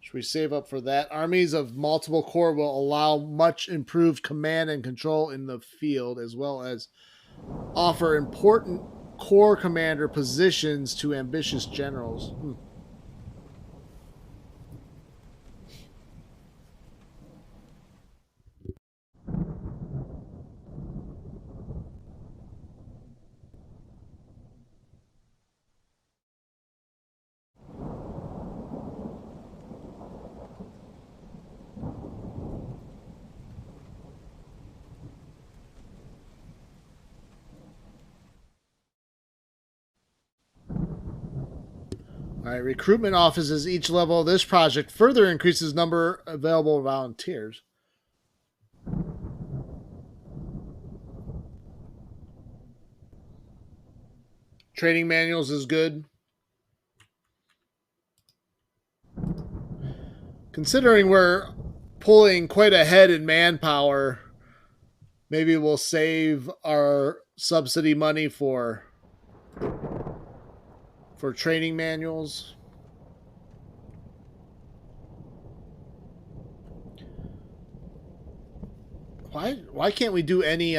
Should we save up for that? Armies of multiple corps will allow much improved command and control in the field, as well as offer important corps commander positions to ambitious generals. All right, recruitment offices. Each level of this project further increases number of available volunteers. Training manuals is good. Considering we're pulling quite ahead in manpower, maybe we'll save our subsidy money for training manuals. Why can't we do any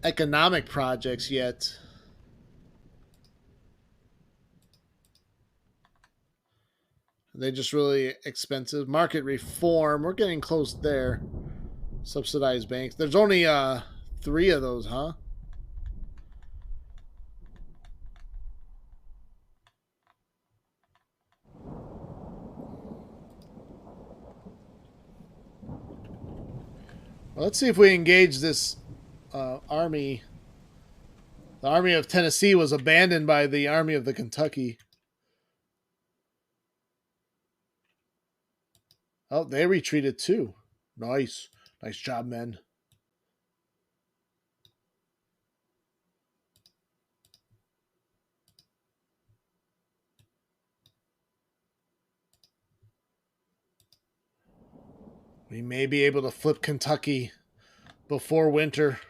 economic projects yet? Are they just really expensive? Market reform. We're getting close there. Subsidized banks. There's only 3 of those, huh? Well, let's see if we engage this army. The army of Tennessee was abandoned by the army of the Kentucky. Oh, they retreated too. Nice. Nice job, men. We may be able to flip Kentucky before winter.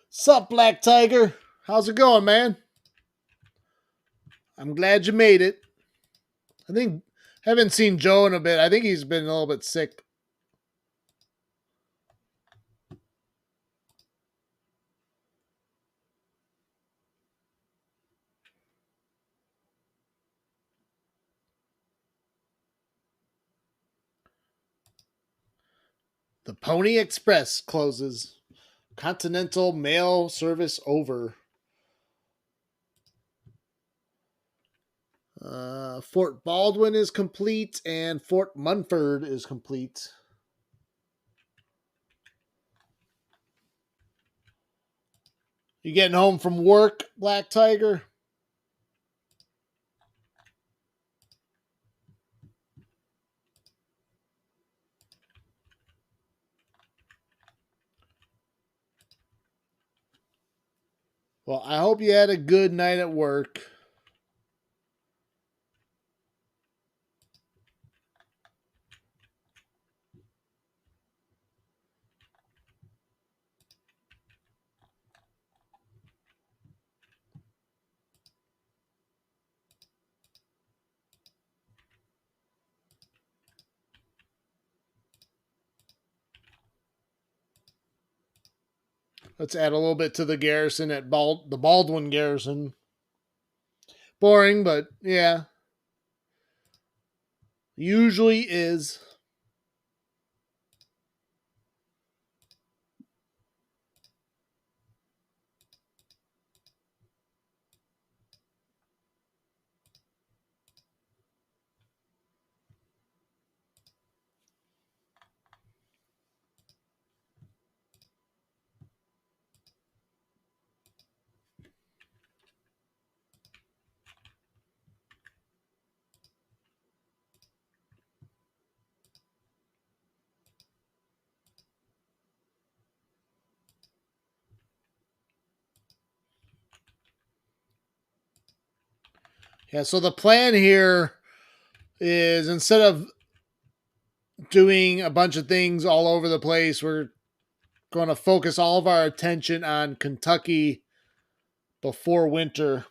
Sup, Black Tiger? How's it going, man? I'm glad you made it. Haven't seen Joe in a bit. I think he's been a little bit sick. The Pony Express closes. Continental mail service over. Fort Baldwin is complete and Fort Munford is complete. You getting home from work, Black Tiger? Well, I hope you had a good night at work. Let's add a little bit to the garrison at the Baldwin garrison. Boring, but yeah. Usually is. Yeah, so the plan here is instead of doing a bunch of things all over the place, we're going to focus all of our attention on Kentucky before winter.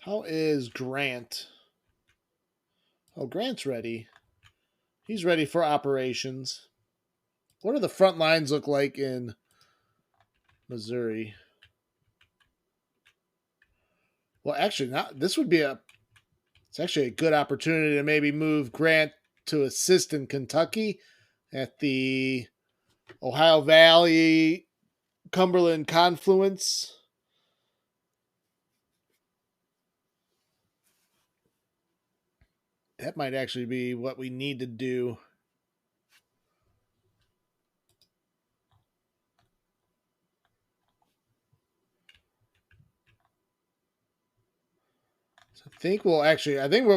How is Grant? Oh, Grant's ready. He's ready for operations. What do the front lines look like in Missouri? Well, actually, not. This would be it's actually a good opportunity to maybe move Grant to assist in Kentucky at the Ohio Valley Cumberland confluence. That might actually be what we need to do. So I think what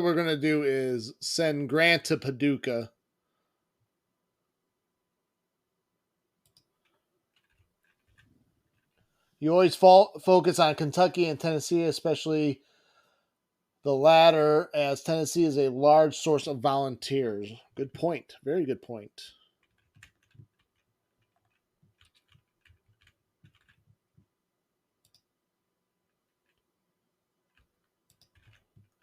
we're going to do is send Grant to Paducah. You always focus on Kentucky and Tennessee, especially the latter, as Tennessee is a large source of volunteers. Good point. Very good point.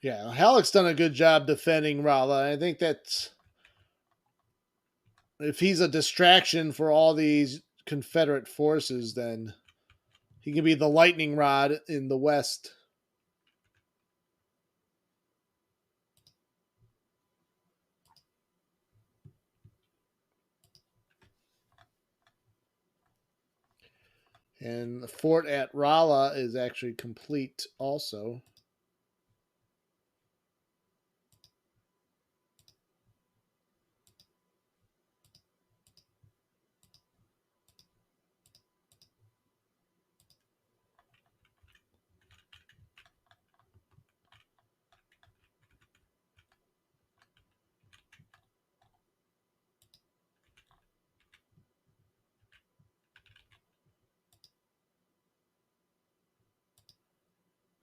Yeah, Halleck's done a good job defending Rolla. I think that if he's a distraction for all these Confederate forces, then he can be the lightning rod in the West. And the fort at Rolla is actually complete also.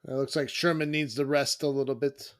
It looks like Sherman needs to rest a little bit.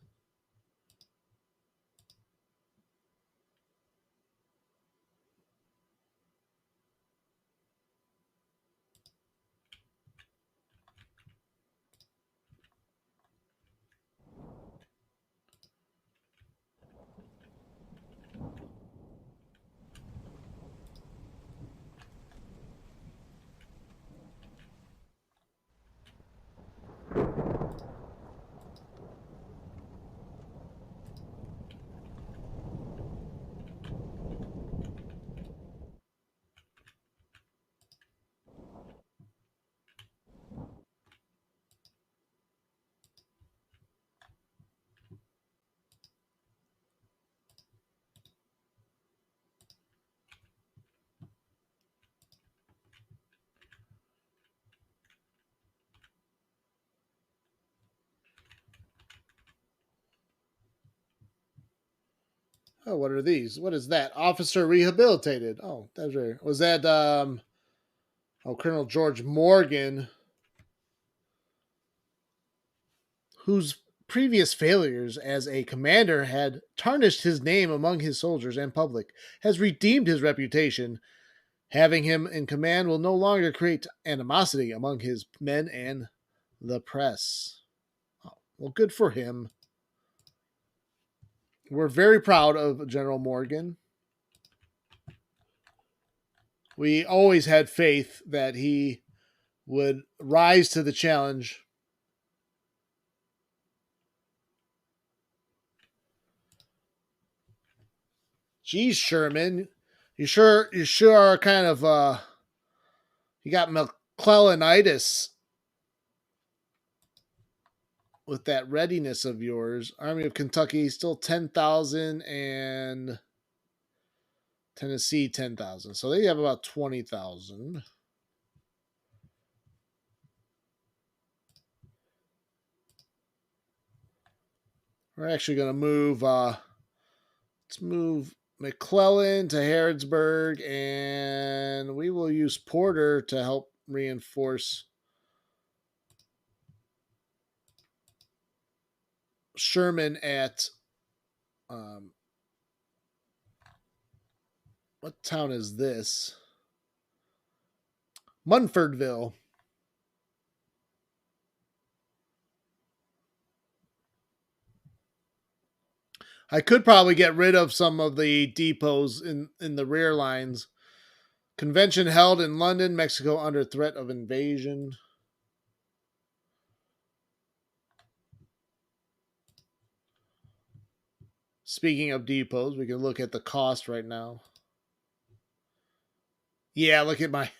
Oh, what are these? What is that? Officer rehabilitated. Oh, that's rare. Was that Colonel George Morgan, whose previous failures as a commander had tarnished his name among his soldiers and public, has redeemed his reputation. Having him in command will no longer create animosity among his men and the press. Oh, well, good for him. We're very proud of General Morgan. We always had faith that he would rise to the challenge. Geez, Sherman, you sure are kind of you got McClellanitis with that readiness of yours. Army of Kentucky still 10,000 and Tennessee 10,000. So they have about 20,000. We're actually going to move let's move McClellan to Harrodsburg, and we will use Porter to help reinforce Sherman at what town is this? Munfordville. I could probably get rid of some of the depots in the rear lines. Convention held in London, Mexico under threat of invasion. Speaking of depots, we can look at the cost right now. Yeah, look at my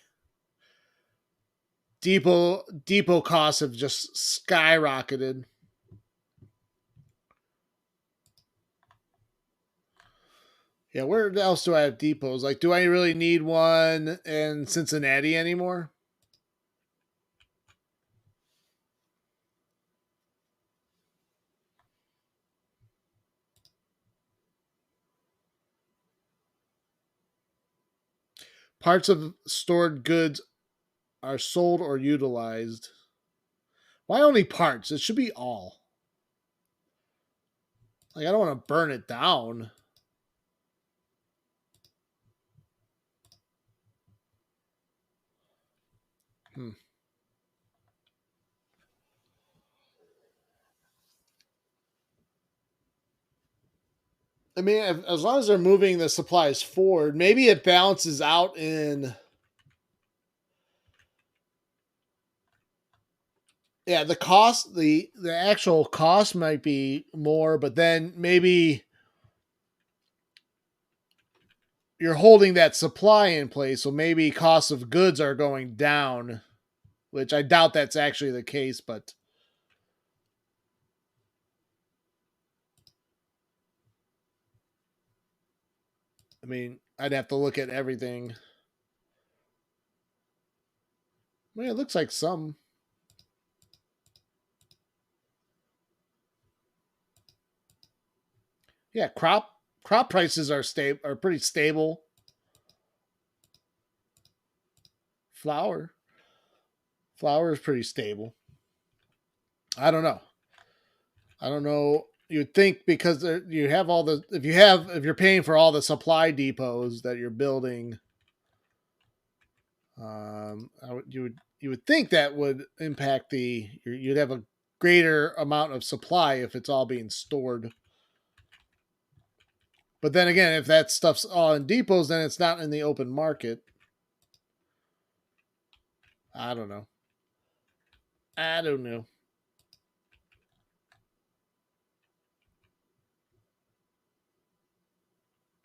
depot costs have just skyrocketed. Yeah, where else do I have depots? Like, do I really need one in Cincinnati anymore? Parts of stored goods are sold or utilized. Why only parts? It should be all. Like, I don't want to burn it down. Hmm. I mean, as long as they're moving the supplies forward, maybe it balances out in. Yeah, the cost, the actual cost might be more, but then maybe you're holding that supply in place, so maybe costs of goods are going down, which I doubt that's actually the case, but I mean, I'd have to look at everything. I mean, it looks like some. Yeah, crop prices are pretty stable. Flour flour is pretty stable. I don't know. I don't know. You'd think because you have all the if you're paying for all the supply depots that you're building, you would think that would impact you'd have a greater amount of supply if it's all being stored. But then again, if that stuff's all in depots, then it's not in the open market. I don't know. I don't know.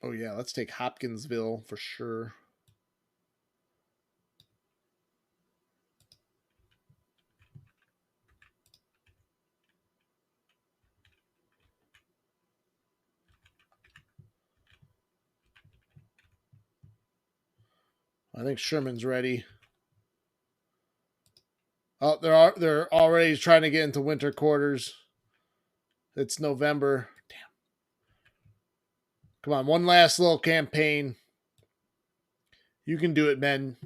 Oh yeah, let's take Hopkinsville for sure. I think Sherman's ready. Oh, they're already trying to get into winter quarters. It's November. Damn. Come on, one last little campaign. You can do it, men.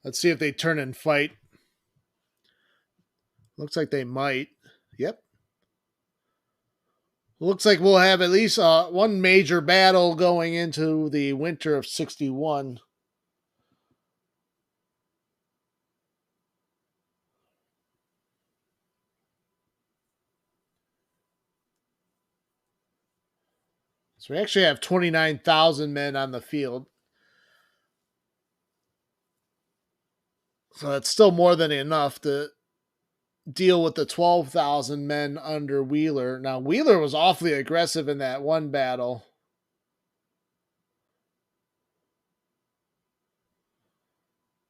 Let's see if they turn and fight. Looks like they might. Yep. Looks like we'll have at least one major battle going into the winter of 61. So we actually have 29,000 men on the field. So that's still more than enough to deal with the 12,000 men under Wheeler. Now, Wheeler was awfully aggressive in that one battle.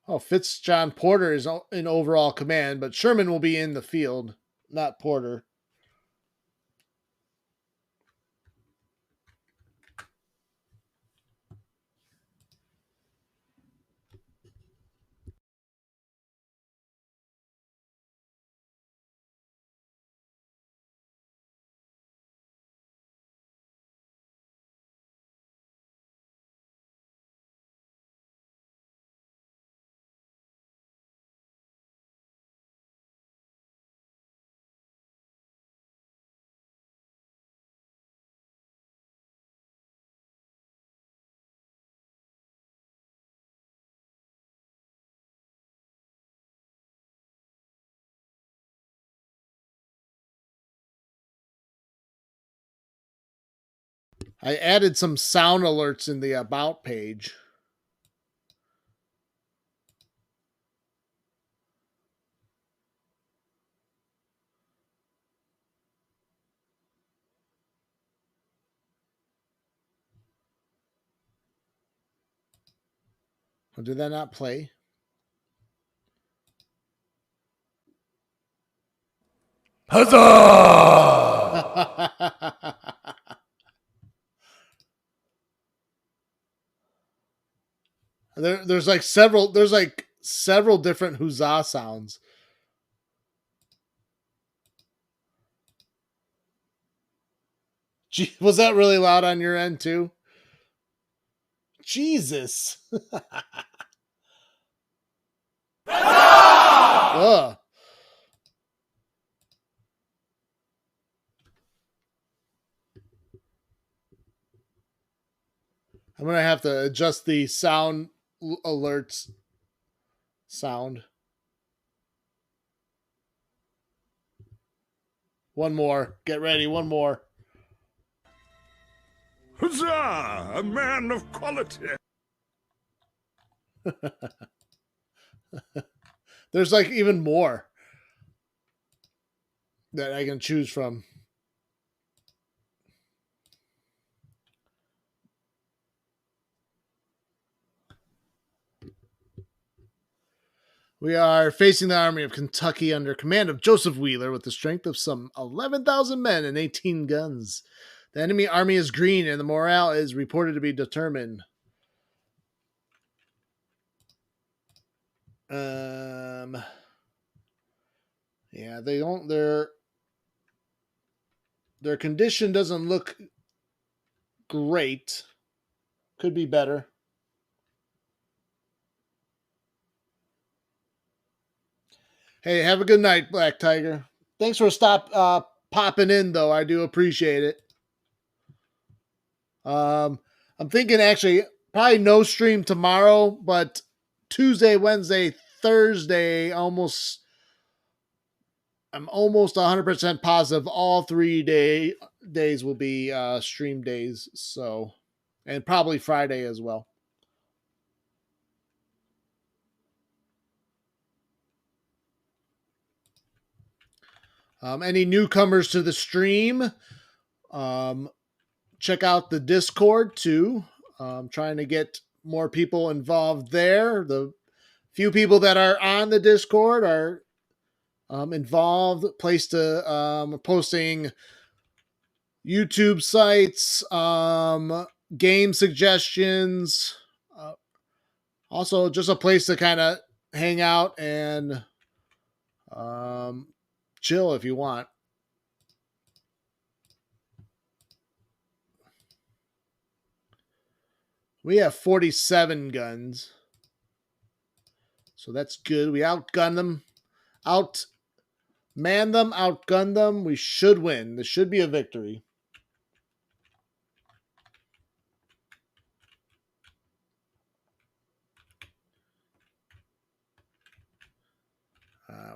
Oh, John Porter is in overall command, but Sherman will be in the field, not Porter. I added some sound alerts in the About page. Or did that not play? Huzzah! There's like several different huzzah sounds. Gee, was that really loud on your end too? Jesus. Ugh. I'm going to have to adjust the sound alerts sound. One more. Get ready. One more. Huzzah! A man of quality. There's like even more that I can choose from. We are facing the Army of Kentucky under command of Joseph Wheeler with the strength of some 11,000 men and 18 guns. The enemy army is green and the morale is reported to be determined. Yeah, they don't. Their condition doesn't look great. Could be better. Hey, have a good night, Black Tiger. Thanks for popping in, though. I do appreciate it. I'm thinking actually probably no stream tomorrow, but Tuesday, Wednesday, Thursday, I'm almost 100% positive all 3 days will be stream days. So, and probably Friday as well. Any newcomers to the stream, check out the Discord too. Trying to get more people involved there. The few people that are on the Discord are involved. Place to posting YouTube sites, game suggestions. Also, just a place to kind of hang out and chill if you want. We have 47 guns. So that's good. We outgun them. Outman them. Outgun them. We should win. This should be a victory.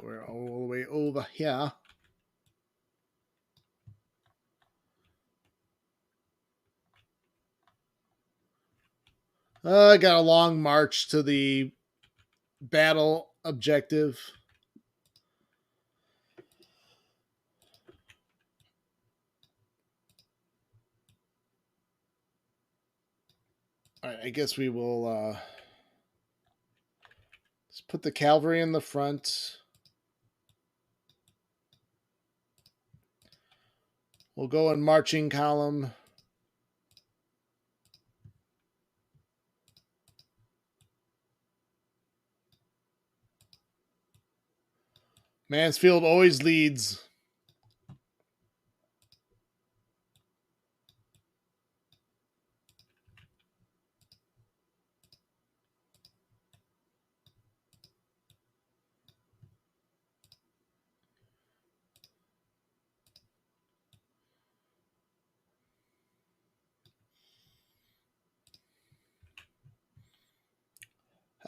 We're all the way over here. I got a long march to the battle objective. All right, I guess we will let's put the cavalry in the front. We'll go in marching column. Mansfield always leads.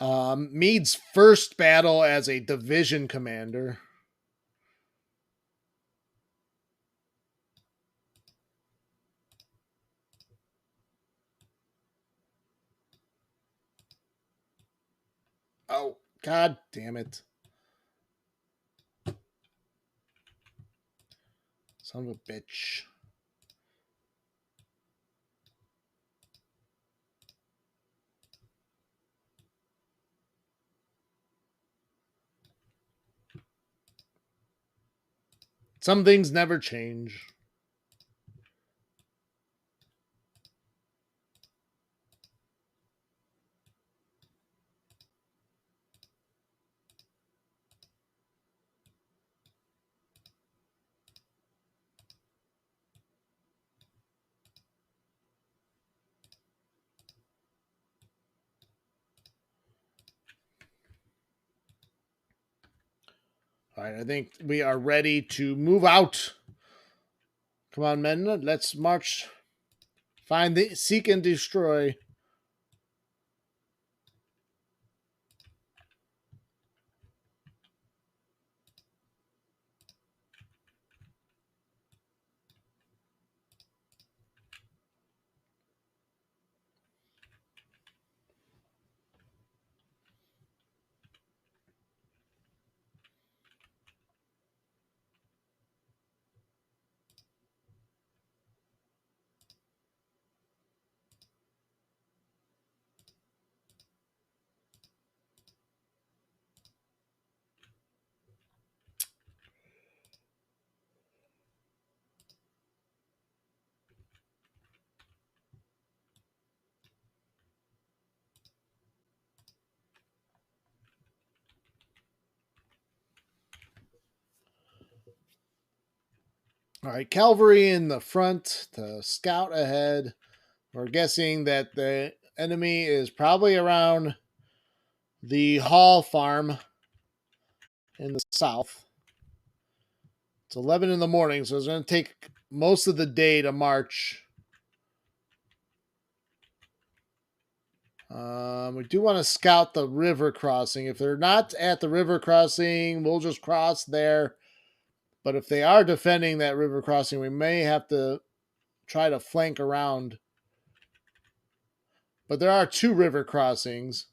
Meade's first battle as a division commander. God damn it. Son of a bitch. Some things never change. All right, I think we are ready to move out. Come on, men. Let's march. Find the seek and destroy. All right, cavalry in the front to scout ahead. We're guessing that the enemy is probably around the Hall farm in the south. It's 11 in the morning, so it's going to take most of the day to march. We do want to scout the river crossing. If they're not at the river crossing, we'll just cross there. But if they are defending that river crossing, we may have to try to flank around. But there are 2 river crossings.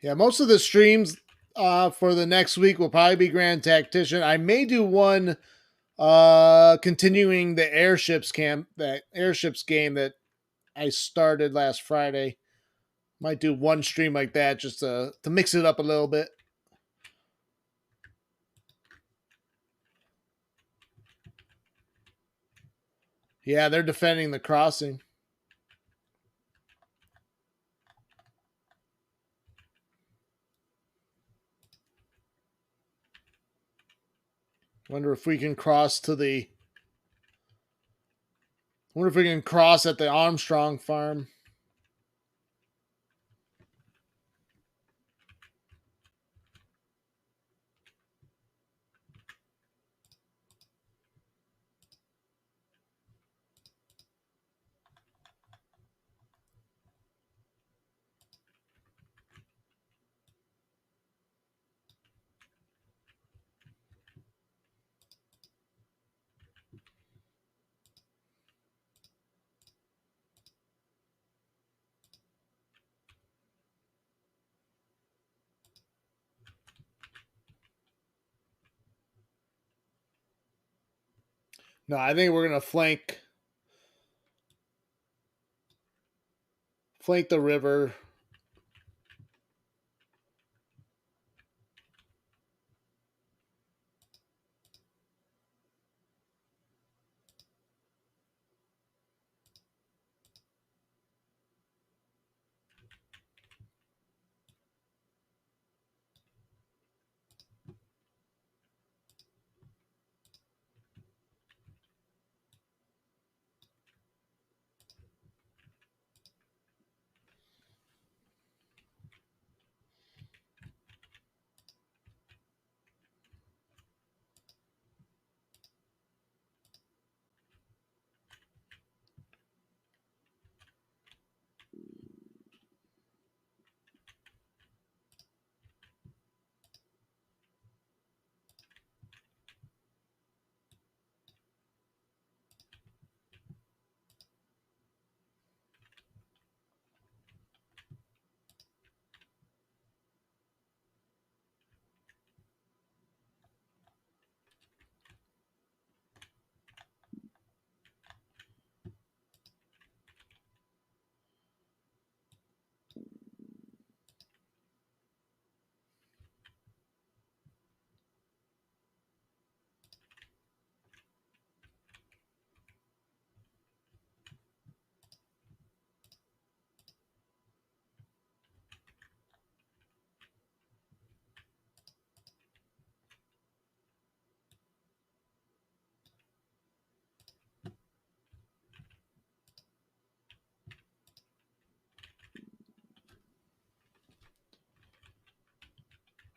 Yeah, most of the streams for the next week will probably be Grand Tactician. I may do one continuing the airships game that I started last Friday. Might do one stream like that just to mix it up a little bit. Yeah, they're defending the crossing. Wonder if we can cross to the. Wonder if we can cross at the Armstrong farm. No, I think we're gonna flank flank the river.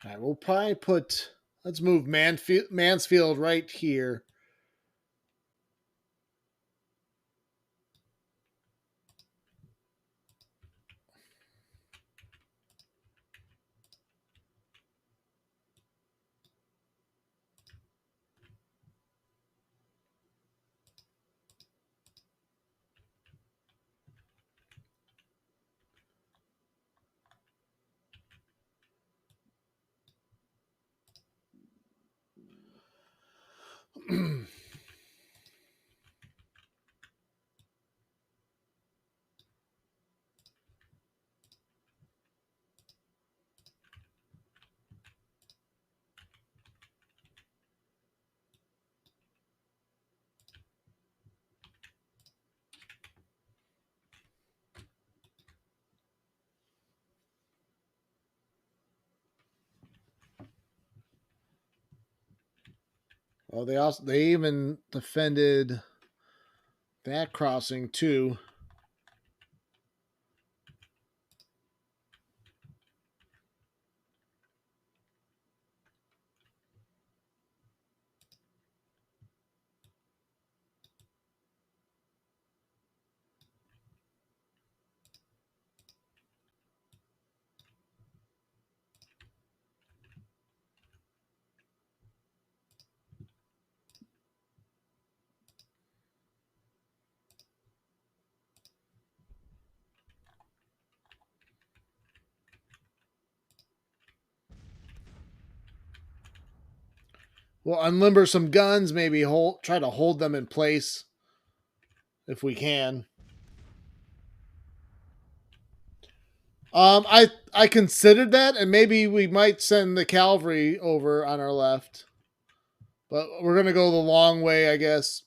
All right, we'll probably put. Let's move Mansfield right here. Well, they even defended that crossing too. We'll unlimber some guns, maybe try to hold them in place if we can. I considered that, and maybe we might send the cavalry over on our left, but we're gonna go the long way, I guess.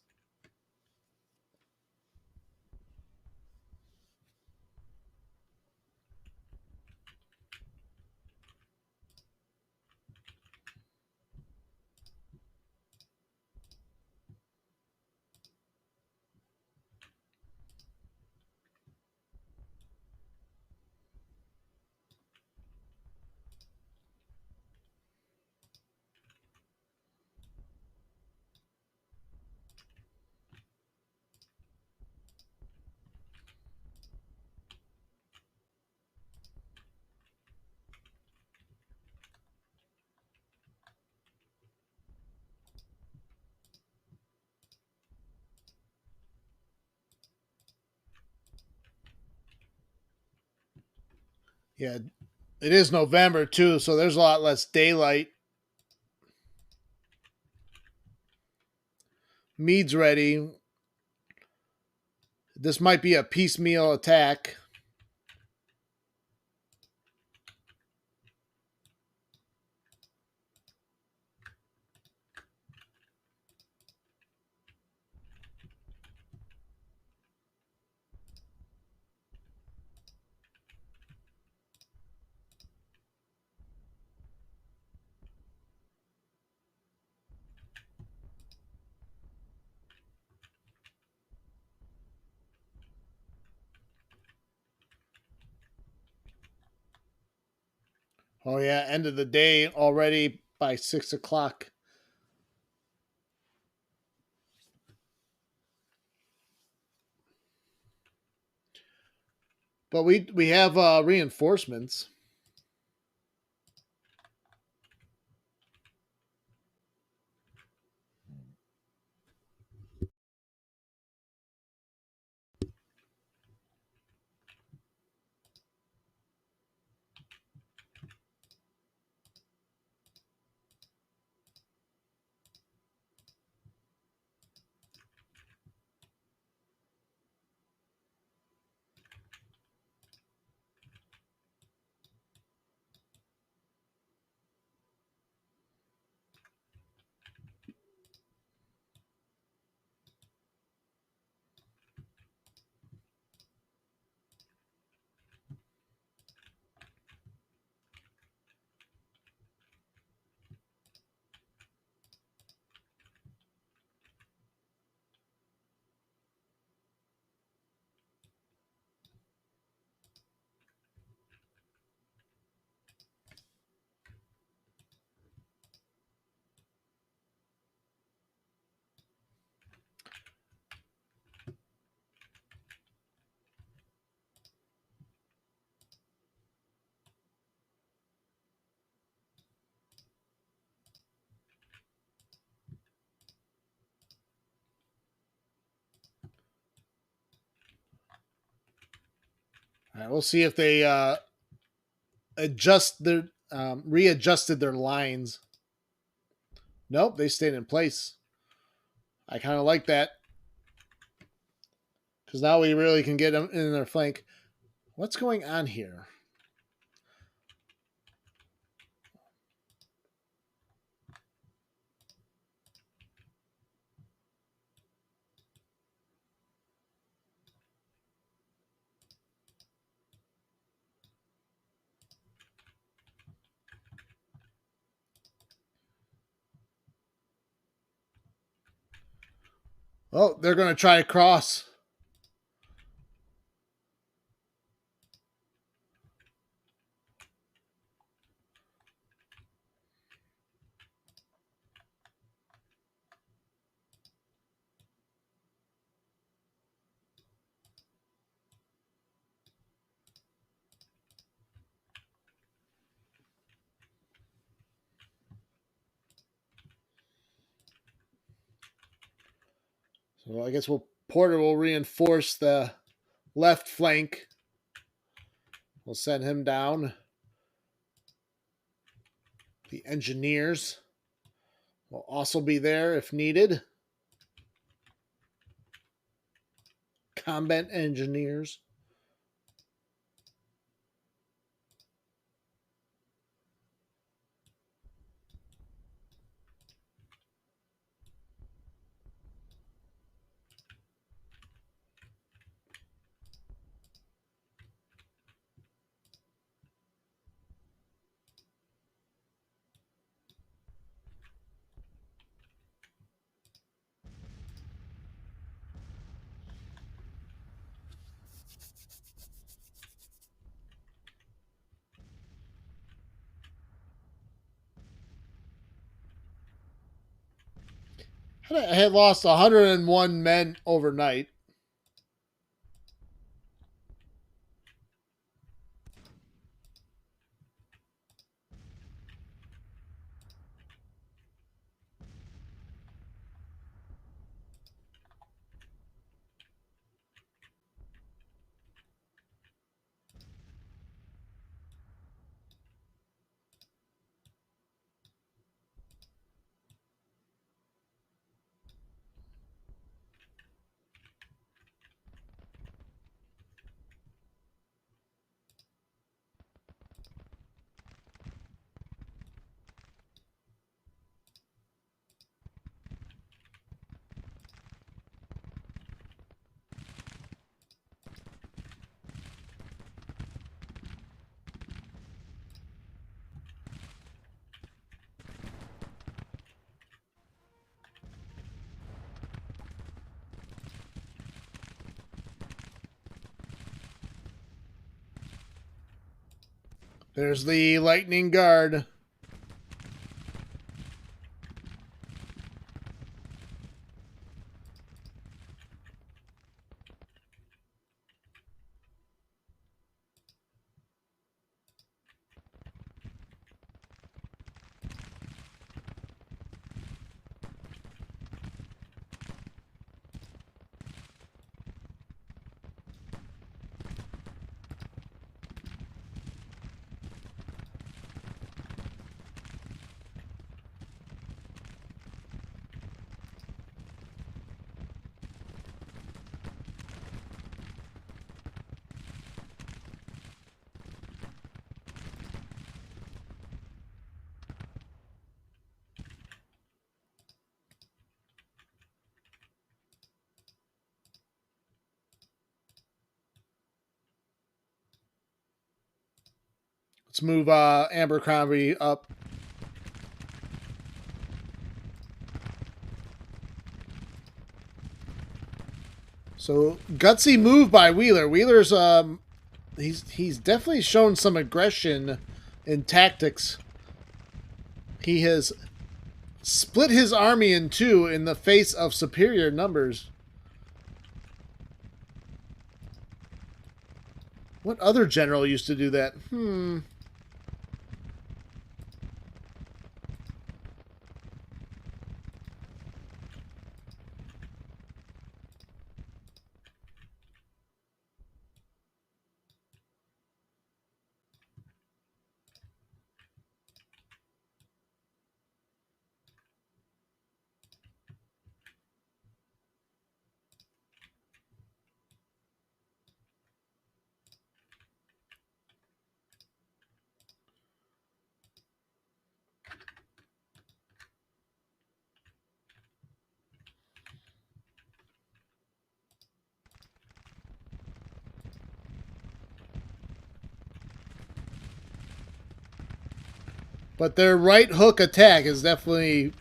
Yeah, it is November too, so there's a lot less daylight. Mead's ready. This might be a piecemeal attack. Oh yeah, end of the day already by 6 o'clock. But we have reinforcements. All right, we'll see if they adjust their readjusted their lines. Nope, they stayed in place. I kind of like that because now we really can get them in their flank. What's going on here? Oh, they're going to try to cross. So I guess Porter will reinforce the left flank. We'll send him down. The engineers will also be there if needed. Combat engineers. I had lost 101 men overnight. There's the lightning guard. Let's move Abercrombie up. So gutsy move by Wheeler. Wheeler's he's definitely shown some aggression in tactics. He has split his army in two in the face of superior numbers. What other general used to do that? But their right hook attack has definitely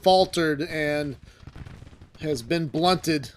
faltered and has been blunted.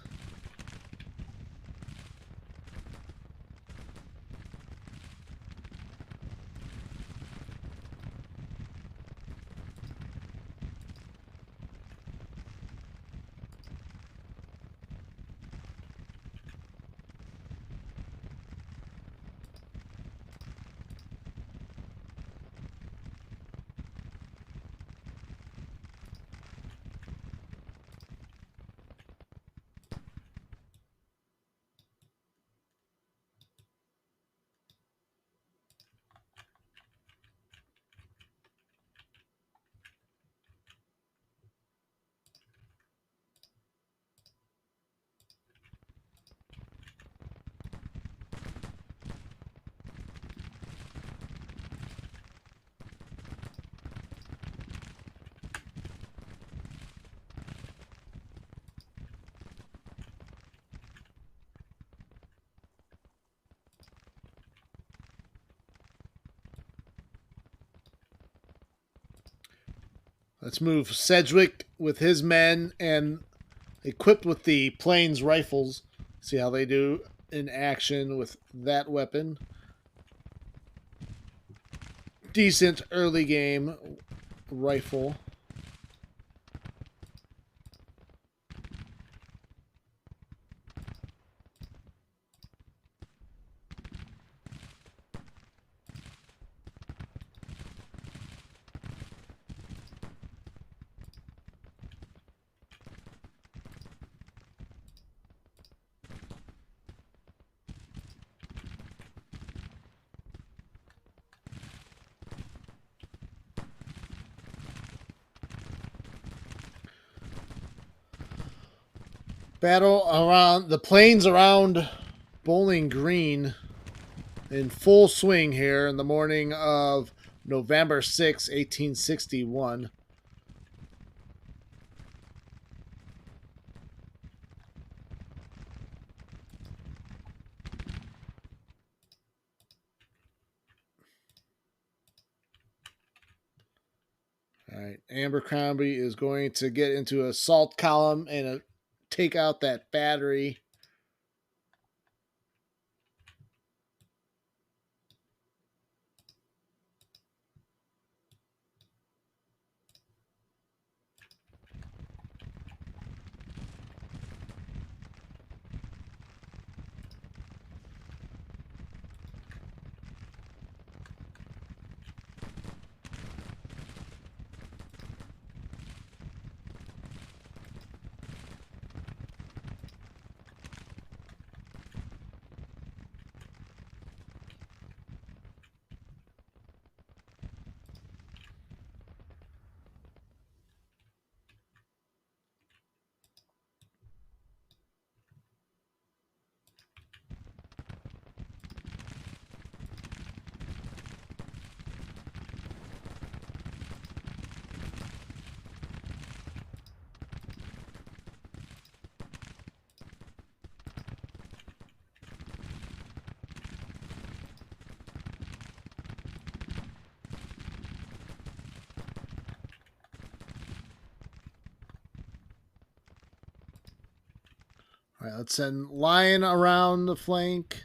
Let's move Sedgwick with his men and equipped with the plains rifles. See how they do in action with that weapon. Decent early game rifle. Battle around the plains around Bowling Green in full swing here in the morning of November 6, 1861. All right, Abercrombie is going to get into a assault column and take out that battery. All right, let's send Lion around the flank.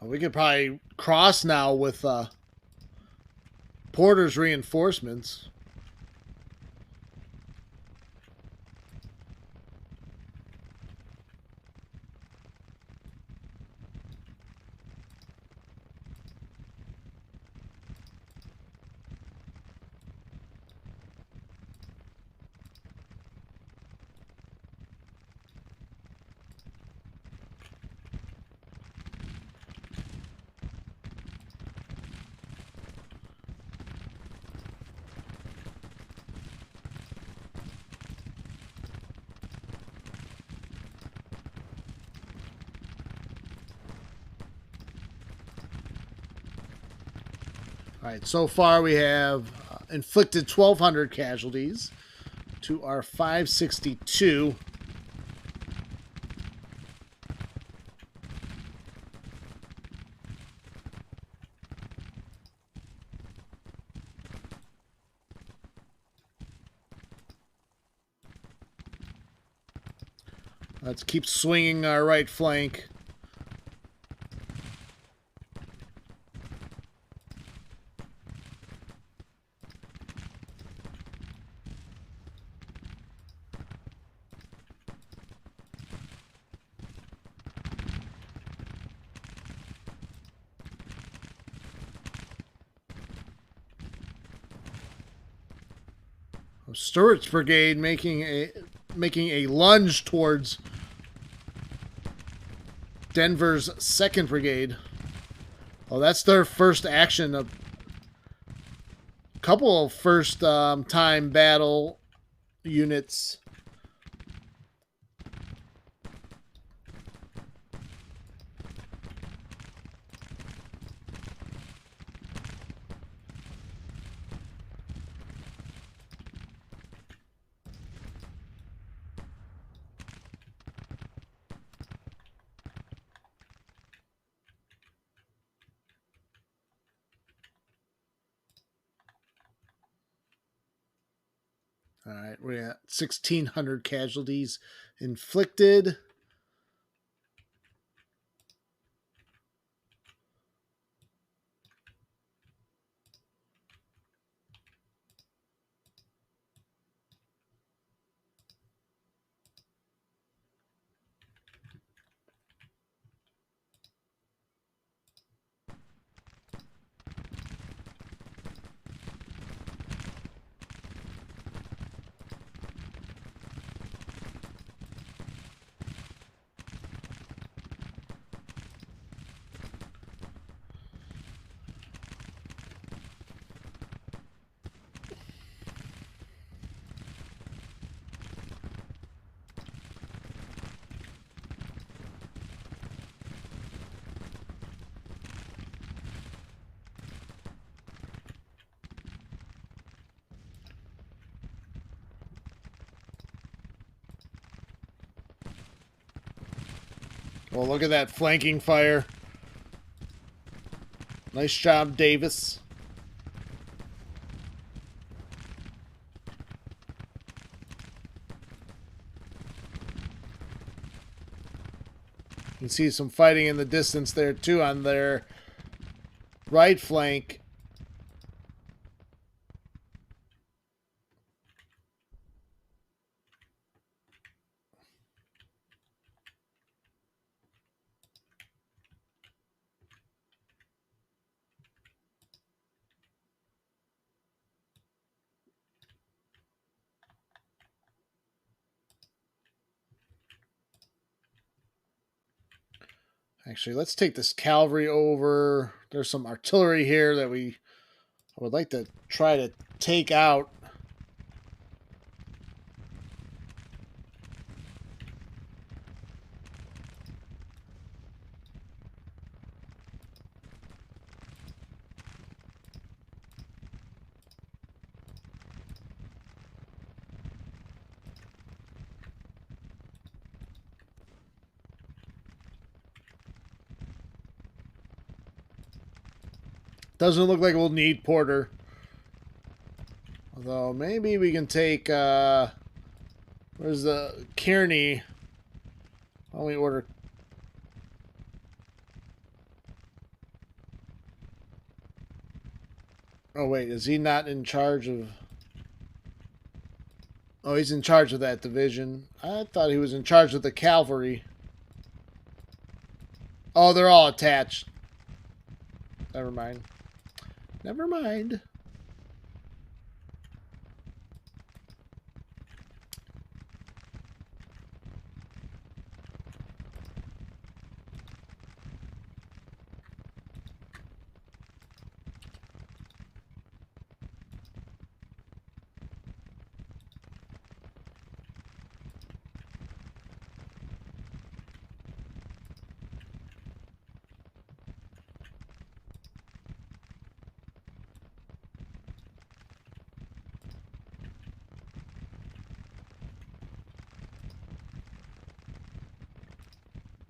We could probably cross now with Porter's reinforcements. All right, so far we have inflicted 1,200 casualties to our 562. Let's keep swinging our right flank. Stewart's brigade making a lunge towards Denver's 2nd Brigade. Oh, that's their first action. A couple of first time battle units. All right, we're at 1,600 casualties inflicted. Well, look at that flanking fire. Nice job, Davis. You can see some fighting in the distance there, too, on their right flank. Actually, let's take this cavalry over. There's some artillery here that I would like to try to take out. Doesn't look like we'll need Porter. Although maybe we can take where's the Kearney? Why don't we order? Oh wait, is he not in charge of? Oh, he's in charge of that division. I thought he was in charge of the cavalry. Oh, they're all attached. Never mind. Never mind.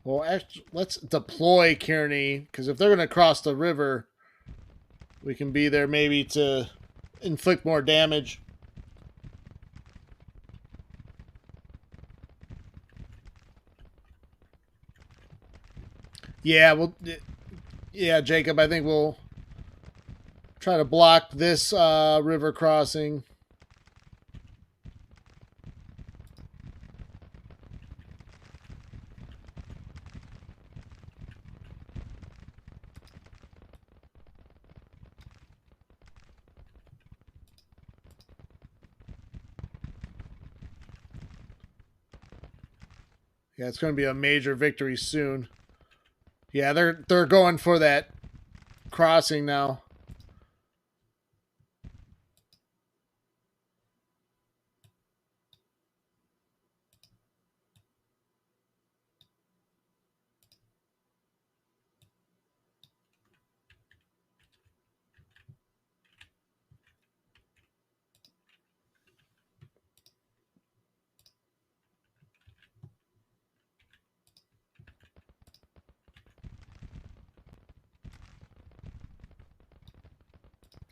Well, actually, let's deploy Kearney, because if they're going to cross the river, we can be there maybe to inflict more damage. Yeah, yeah, Jacob, I think we'll try to block this river crossing. Yeah, it's going to be a major victory soon. Yeah, they're going for that crossing now.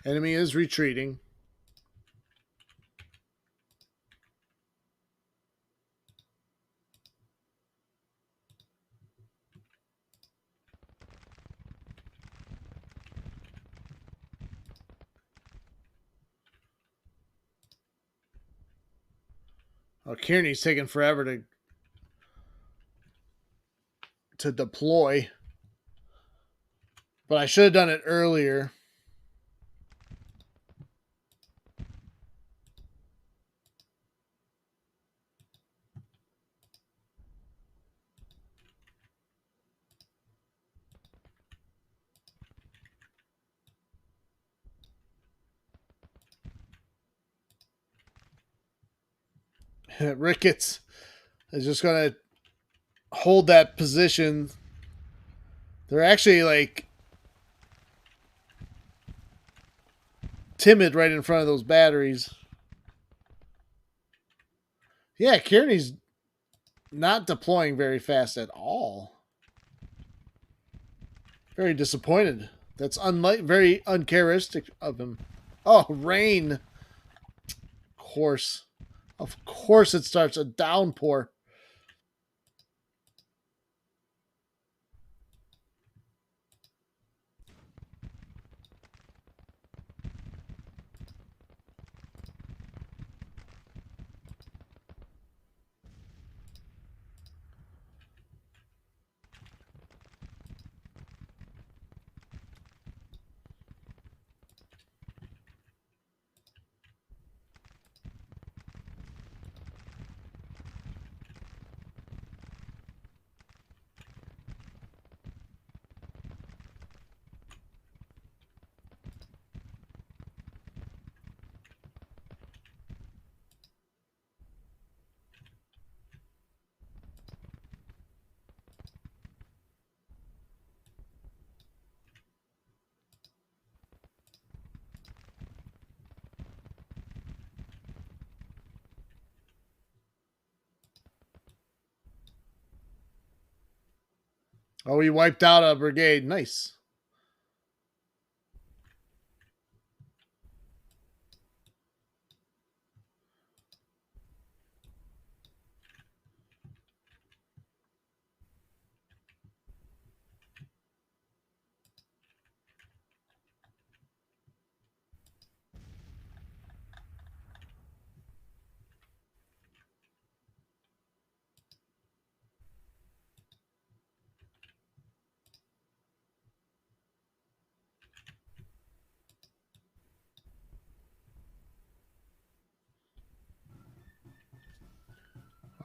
Enemy is retreating. Oh, Kearney's taking forever to deploy. But I should have done it earlier. Ricketts is just going to hold that position. They're actually like timid right in front of those batteries. Yeah, Kearney's not deploying very fast at all. Very disappointed. That's very uncharacteristic of him. Oh, rain. Of course it starts a downpour. Oh, he wiped out a brigade. Nice.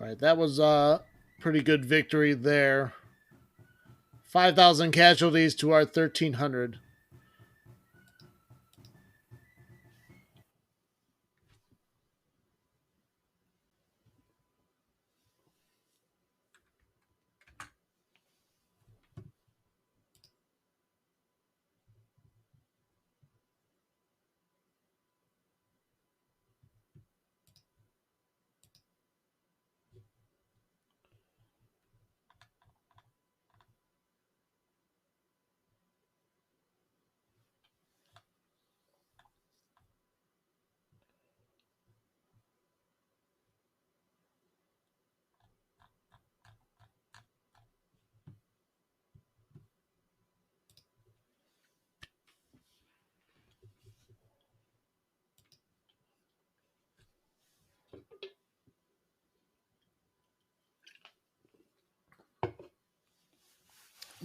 All right, that was a pretty good victory there. 5,000 casualties to our 1,300.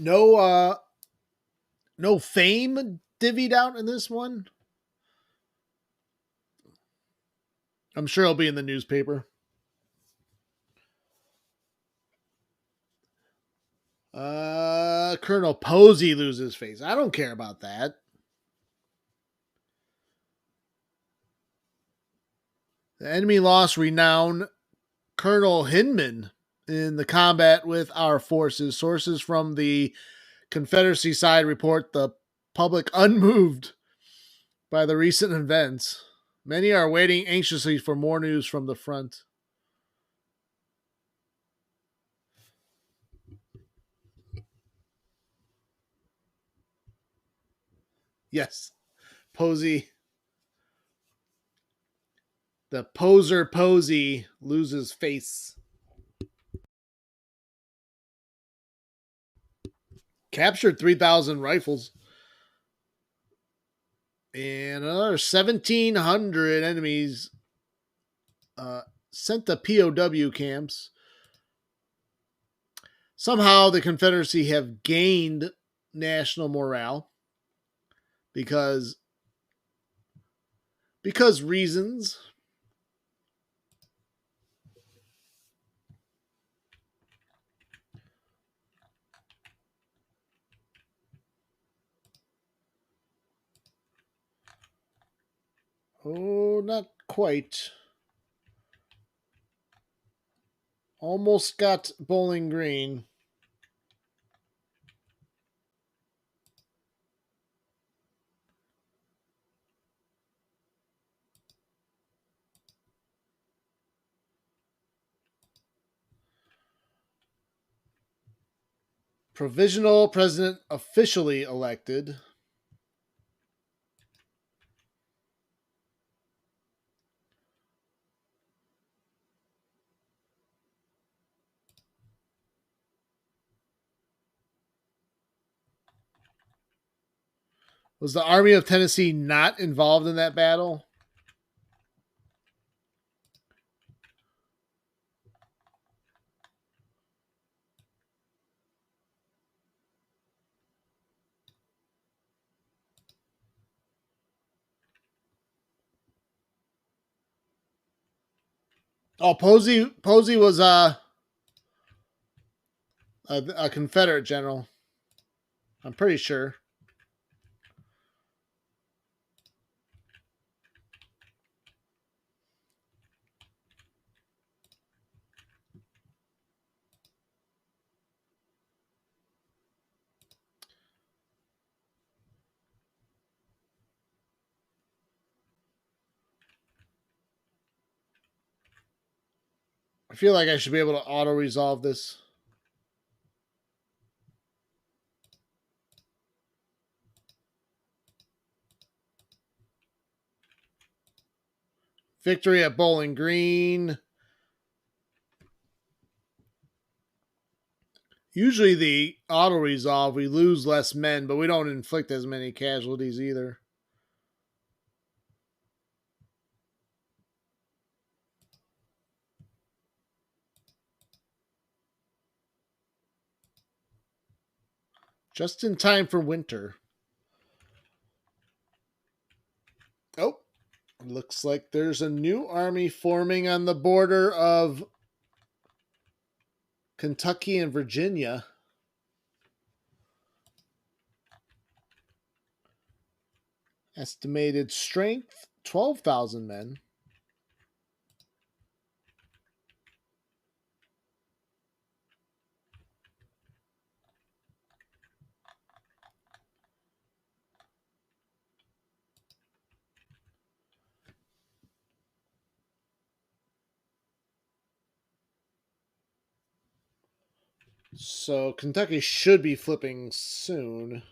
No fame divvied out in this one. I'm sure it'll be in the newspaper. Colonel Posey loses face. I don't care about that. The enemy lost renown Colonel Hinman in the combat with our forces. Sources from the Confederacy side report the public unmoved by the recent events. Many are waiting anxiously for more news from the front. Yes, Posey. The poser Posey loses face. Captured 3,000 rifles. And another 1,700 enemies sent to POW camps. Somehow the Confederacy have gained national morale because reasons. Oh, not quite. Almost got Bowling Green. Provisional president officially elected. Was the Army of Tennessee not involved in that battle? Oh, Posey was a Confederate general. I'm pretty sure. I feel like I should be able to auto-resolve this. Victory at Bowling Green. Usually the auto-resolve, we lose less men, but we don't inflict as many casualties either. Just in time for winter. Oh, looks like there's a new army forming on the border of Kentucky and Virginia. Estimated strength, 12,000 men. So Kentucky should be flipping soon.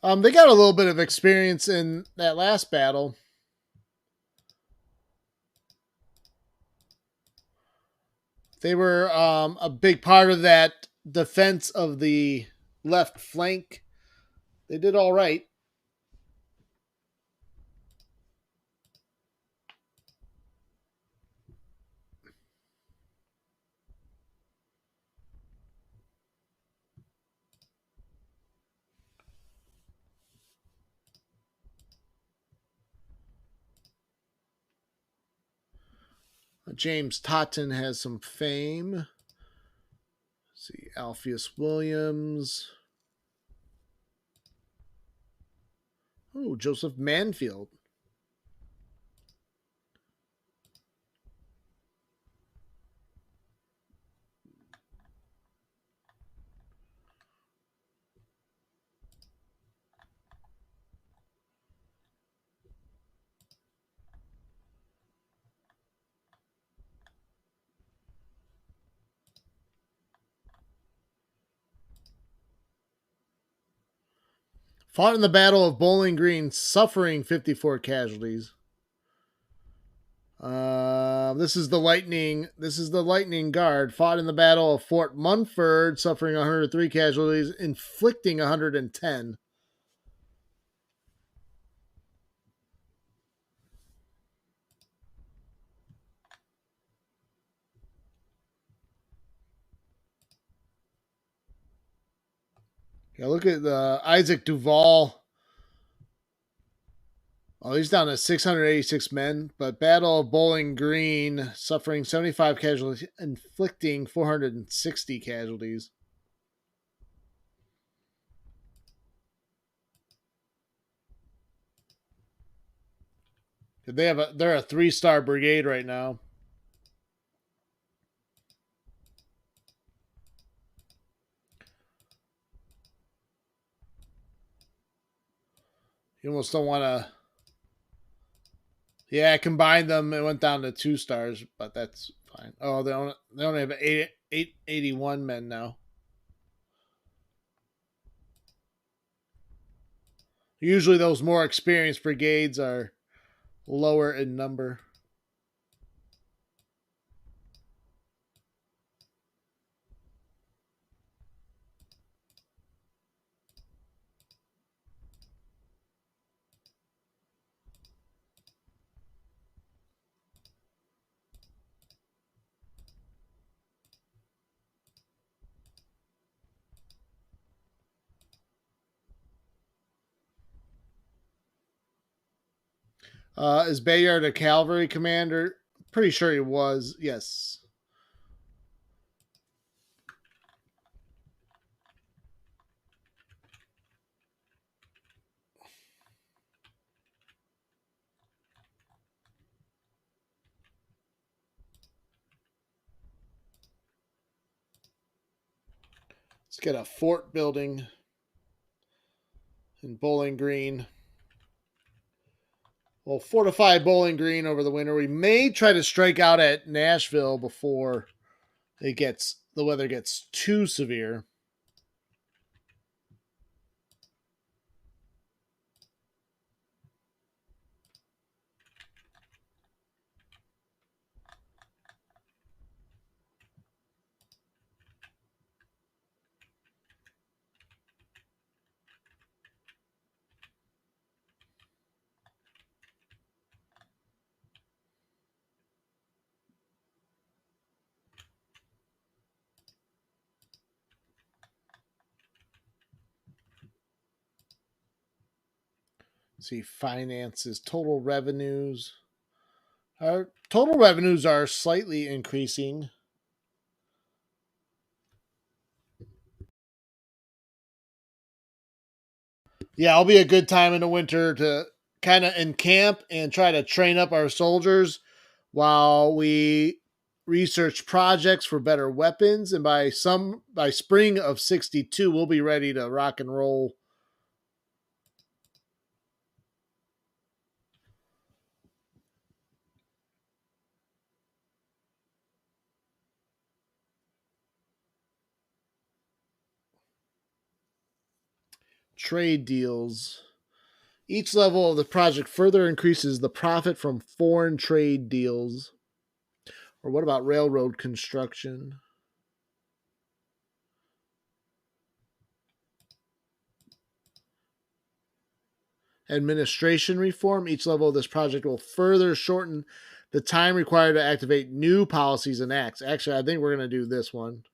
They got a little bit of experience in that last battle. They were a big part of that defense of the left flank. They did all right. James Totten has some fame. Let's see, Alpheus Williams. Oh, Joseph Manfield. Fought in the Battle of Bowling Green, suffering 54 casualties. This is the Lightning. This is the Lightning Guard. Fought in the Battle of Fort Munford, suffering 103 casualties, inflicting 110. Yeah, look at Isaac Duval. Oh, he's down to 686 men, but Battle of Bowling Green, suffering 75 casualties, inflicting 460 casualties. They're a 3-star brigade right now. You almost don't want to. Yeah, I combined them. It went down to 2 stars, but that's fine. Oh, they only have 881 men now. Usually, those more experienced brigades are lower in number. Is Bayard a cavalry commander? Pretty sure he was. Yes. Let's get a fort building in Bowling Green. We'll fortify Bowling Green over the winter. We may try to strike out at Nashville before the weather gets too severe. see, finances, total revenues. Our total revenues are slightly increasing. Yeah, it'll be a good time in the winter to kind of encamp and try to train up our soldiers while we research projects for better weapons. And by spring of 62, we'll be ready to rock and roll. Trade deals. Each level of the project further increases the profit from foreign trade deals. Or what about railroad construction? Administration reform. Each level of this project will further shorten the time required to activate new policies and acts. Actually, I think we're going to do this one.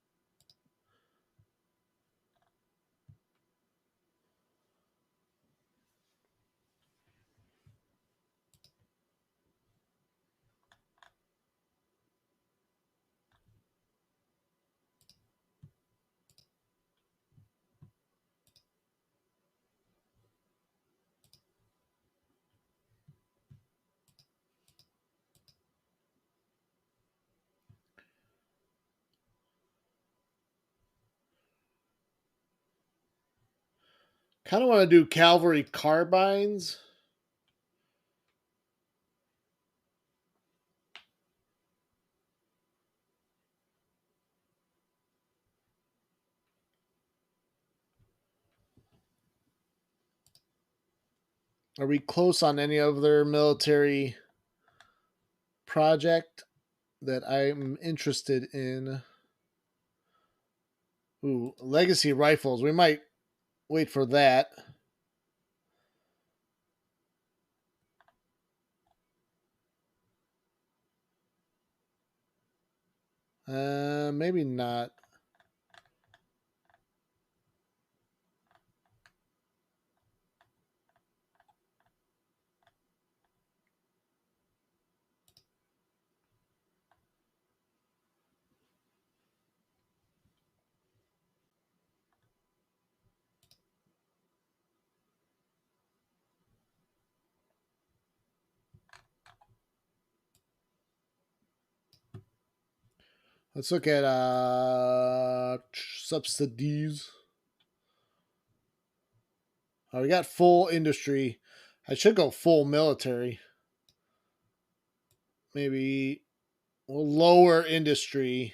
Kind of want to do cavalry carbines. Are we close on any other military project that I'm interested in? Ooh, legacy rifles. We might wait for that. Maybe not. Let's look at subsidies. Oh, we got full industry. I should go full military. Maybe we'll lower industry,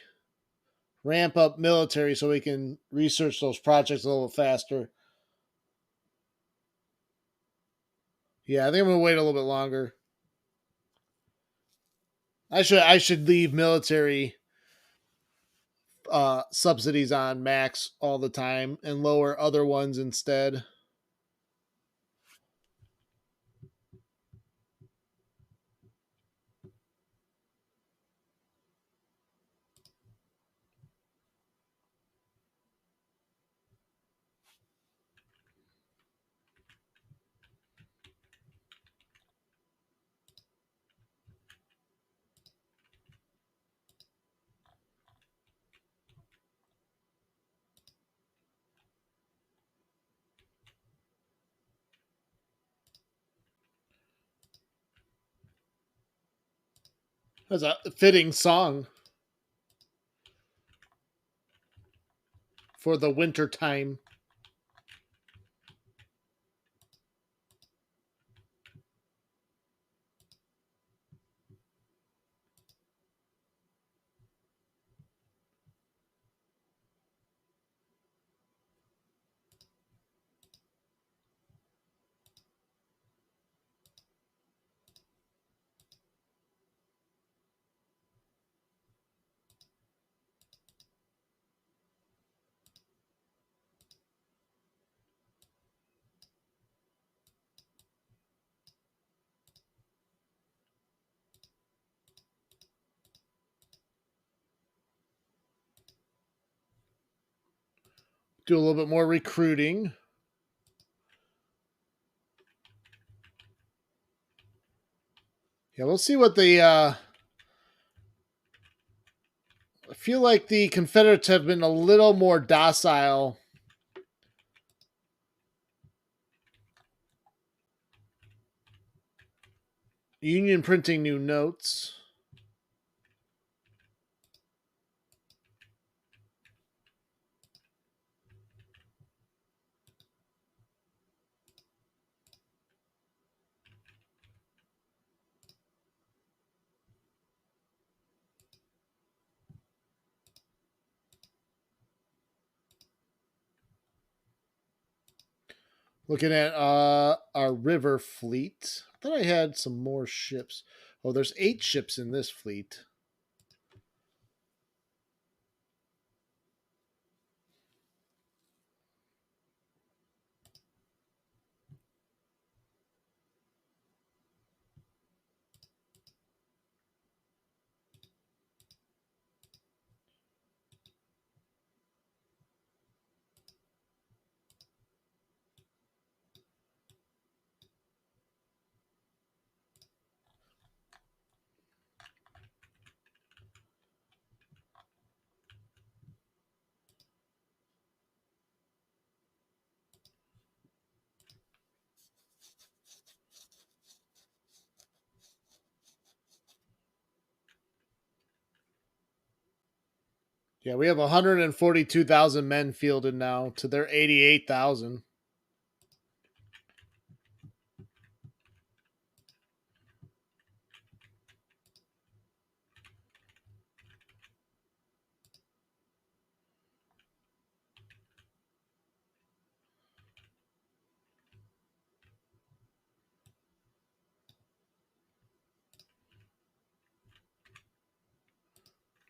ramp up military so we can research those projects a little faster. Yeah, I think I'm gonna wait a little bit longer. I should leave military subsidies on max all the time and lower other ones instead. That's a fitting song for the winter time. Do a little bit more recruiting. Yeah, we'll see what the. I feel like the Confederates have been a little more docile. Union printing new notes. Looking at our river fleet. I thought I had some more ships. Oh, there's 8 ships in this fleet. Yeah, we have 142,000 men fielded now to their 88,000.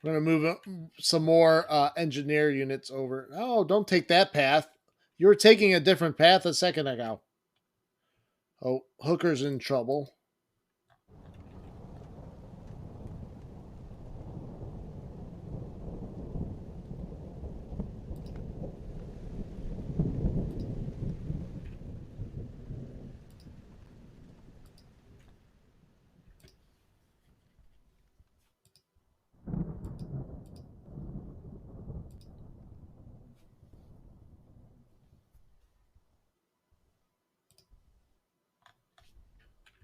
We're going to move some more engineer units over. Oh, don't take that path. You were taking a different path a second ago. Oh, Hooker's in trouble.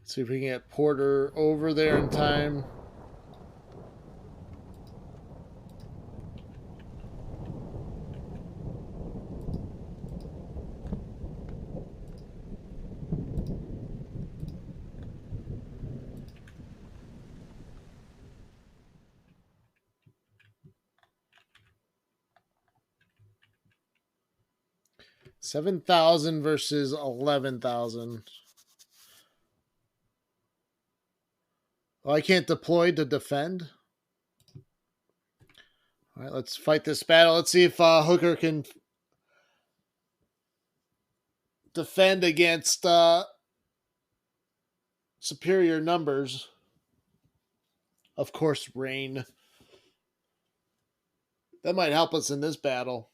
See if we can get Porter over there in time. $7,000 versus 11,000. Oh, I can't deploy to defend. All right, let's fight this battle. Let's see if Hooker can defend against superior numbers. Of course, rain. That might help us in this battle.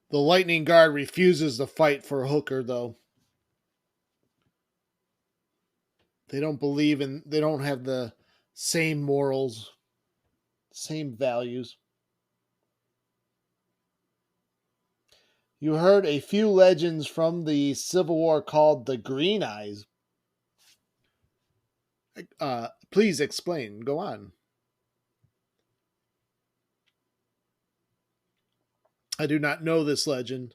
The Lightning Guard refuses to fight for Hooker, though. They don't believe in, they don't have the same morals, same values. You heard a few legends from the Civil War called the Green Eyes. Please explain. Go on. I do not know this legend.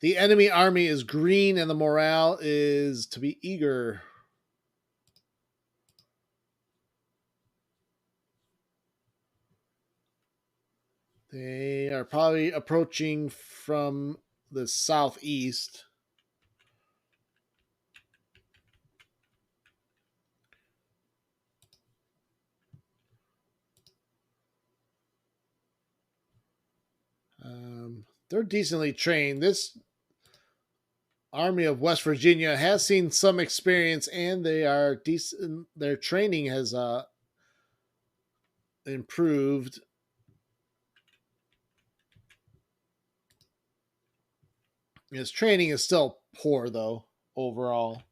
The enemy army is green and the morale is to be eager. They are probably approaching from the southeast. They're decently trained. This Army of West Virginia has seen some experience, and they are decent. Their training has improved. His training is still poor, though, overall.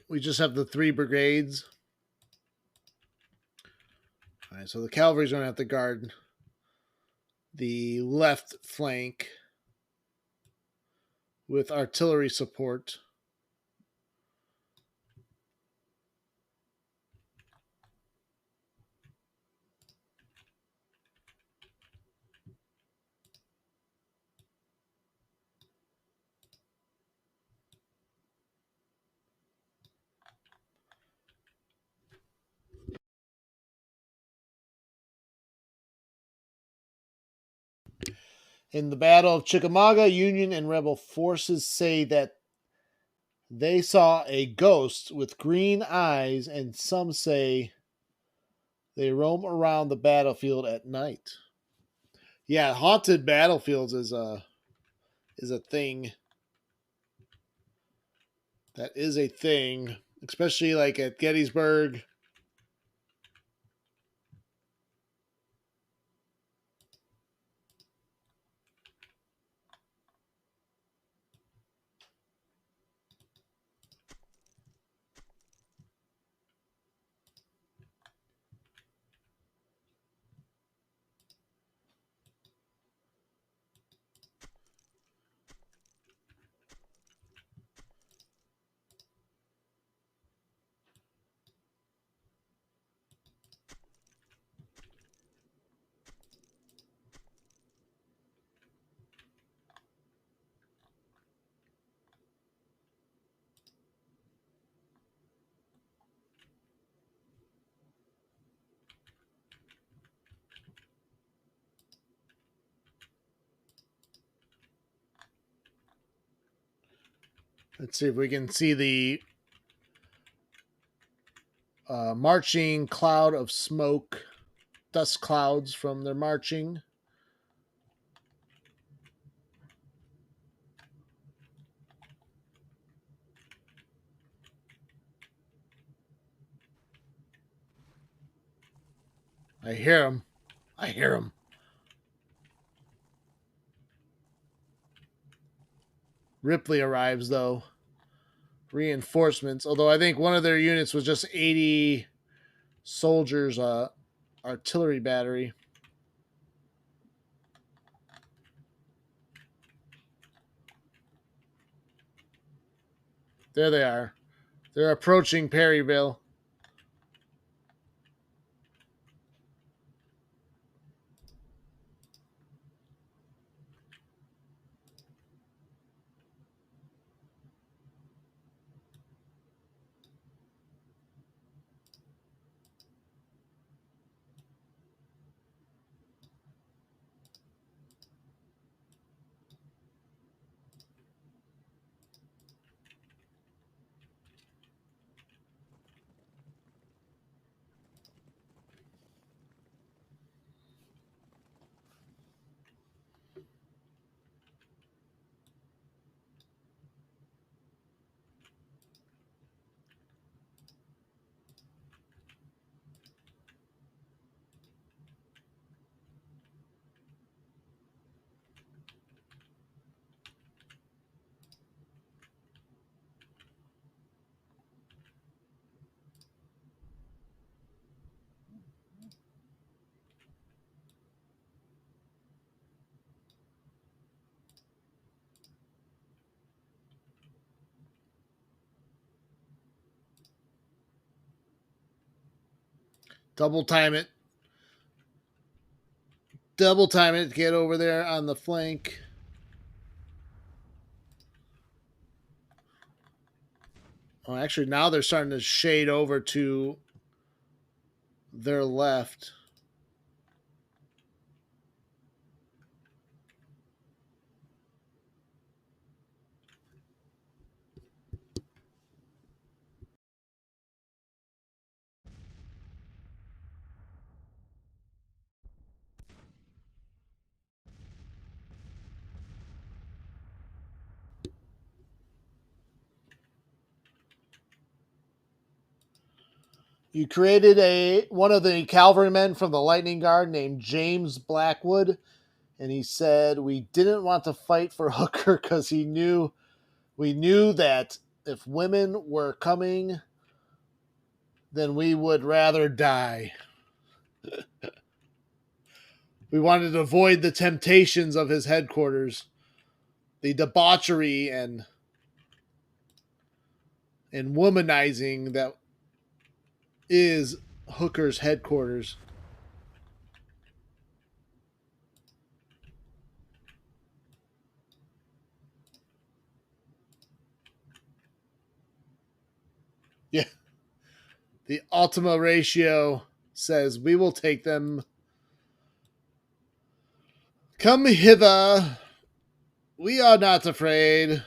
We just have the 3 brigades. All right, so the cavalry's going to have to guard the left flank with artillery support. In the Battle of Chickamauga, Union and Rebel forces say that they saw a ghost with green eyes, and some say they roam around the battlefield at night. Yeah, haunted battlefields is a thing. That is a thing, especially like at Gettysburg. Let's see if we can see the marching cloud of smoke, dust clouds from their marching. I hear them. I hear them. Ripley arrives, though. Reinforcements, although I think one of their units was just 80 soldiers, artillery battery. There they are. They're approaching Perryville. Double time it. Double time it. Get over there on the flank. Oh, actually, now they're starting to shade over to their left. You created one of the cavalrymen from the Lightning Guard named James Blackwood, and he said we didn't want to fight for Hooker because we knew that if women were coming, then we would rather die. We wanted to avoid the temptations of his headquarters, the debauchery and womanizing that is Hooker's headquarters. Yeah. The Ultima ratio says we will take them. Come hither. We are not afraid.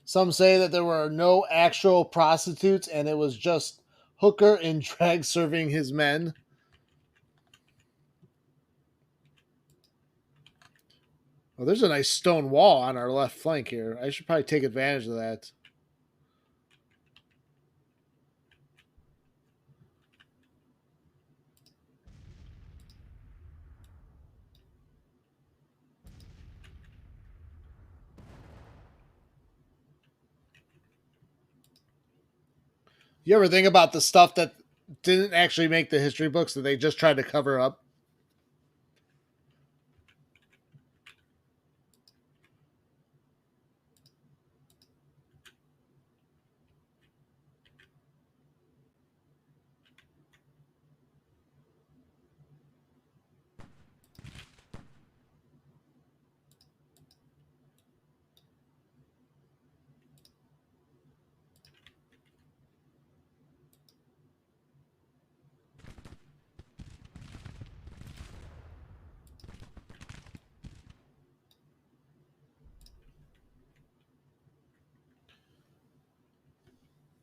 Some say that there were no actual prostitutes and it was just Hooker in drag serving his men. Well, there's a nice stone wall on our left flank here. I should probably take advantage of that. You ever think about the stuff that didn't actually make the history books that they just tried to cover up?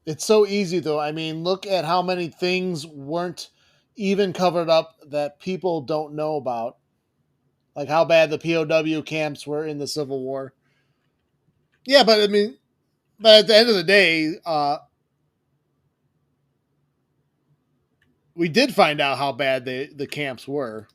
It's so easy, though. I mean, look at how many things weren't even covered up that people don't know about. Like how bad the POW camps were in the Civil War. Yeah, but I mean, but at the end of the day, we did find out how bad the camps were.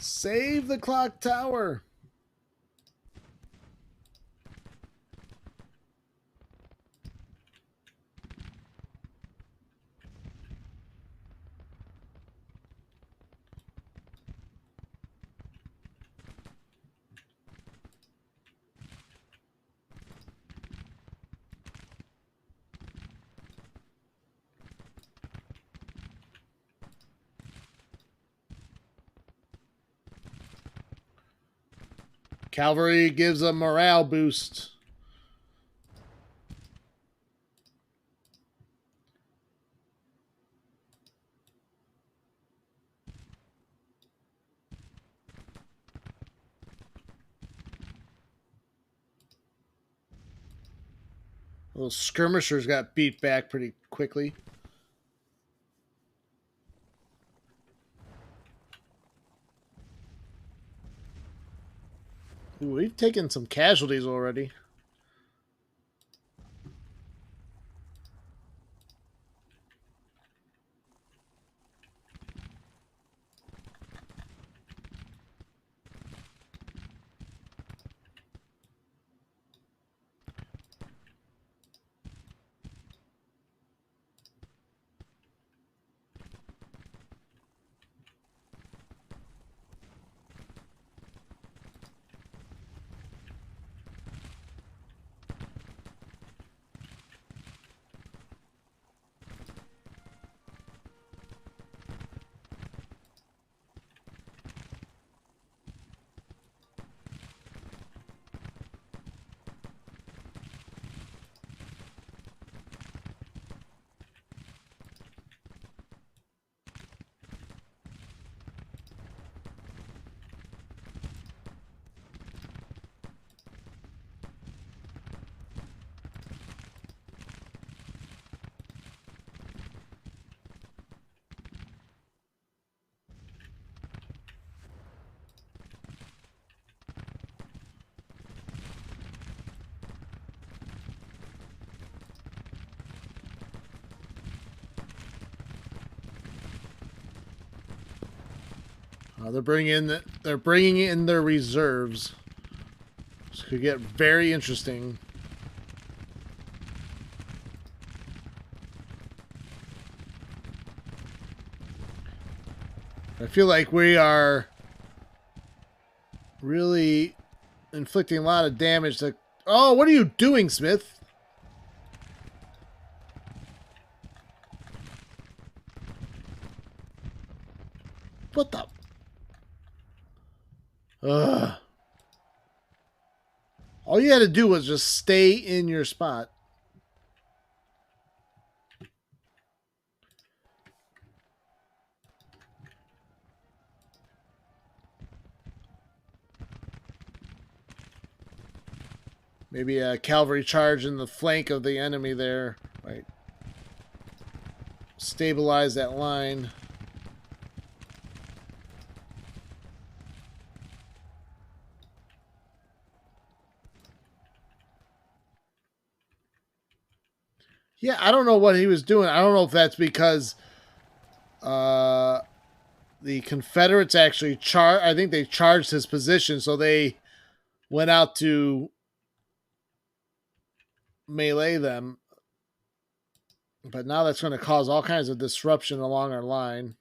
Save the clock tower. Cavalry gives a morale boost. Those skirmishers got beat back pretty quickly. Ooh, we've taken some casualties already. They're bringing in their reserves. This could get very interesting. I feel like we are really inflicting a lot of damage to... Oh, what are you doing, Smith? What the... Ugh. All you had to do was just stay in your spot. Maybe a cavalry charge in the flank of the enemy there. Right. Stabilize that line. Yeah, I don't know what he was doing. I don't know if that's because the Confederates actually I think they charged his position, so they went out to melee them. But now that's going to cause all kinds of disruption along our line.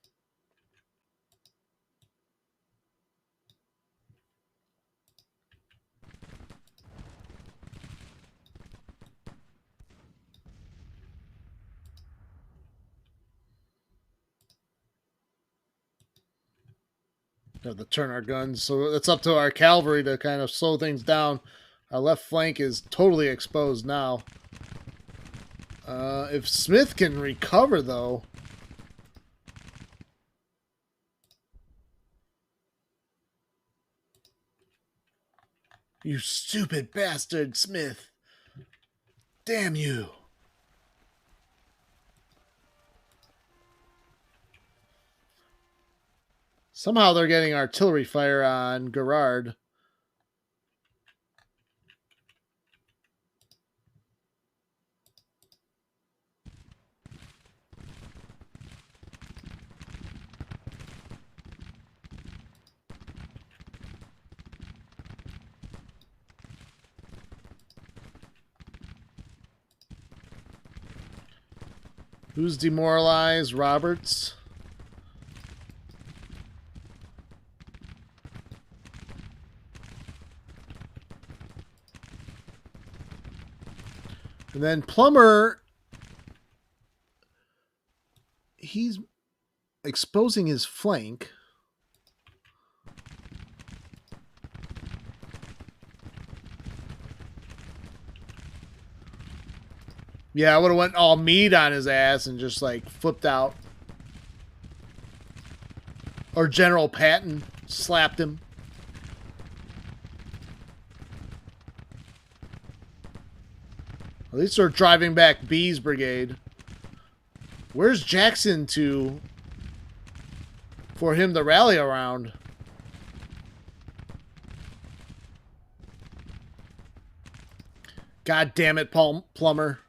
Have to turn our guns, so it's up to our cavalry to kind of slow things down. Our left flank is totally exposed now. If Smith can recover, though... You stupid bastard, Smith. Damn you. Somehow they're getting artillery fire on Gerard. Who's demoralized? Roberts. And then Plummer, he's exposing his flank. Yeah, I would have went all meat on his ass and just like flipped out. Or General Patton slapped him. At least they're driving back B's brigade. Where's Jackson for him to rally around? God damn it, Plummer.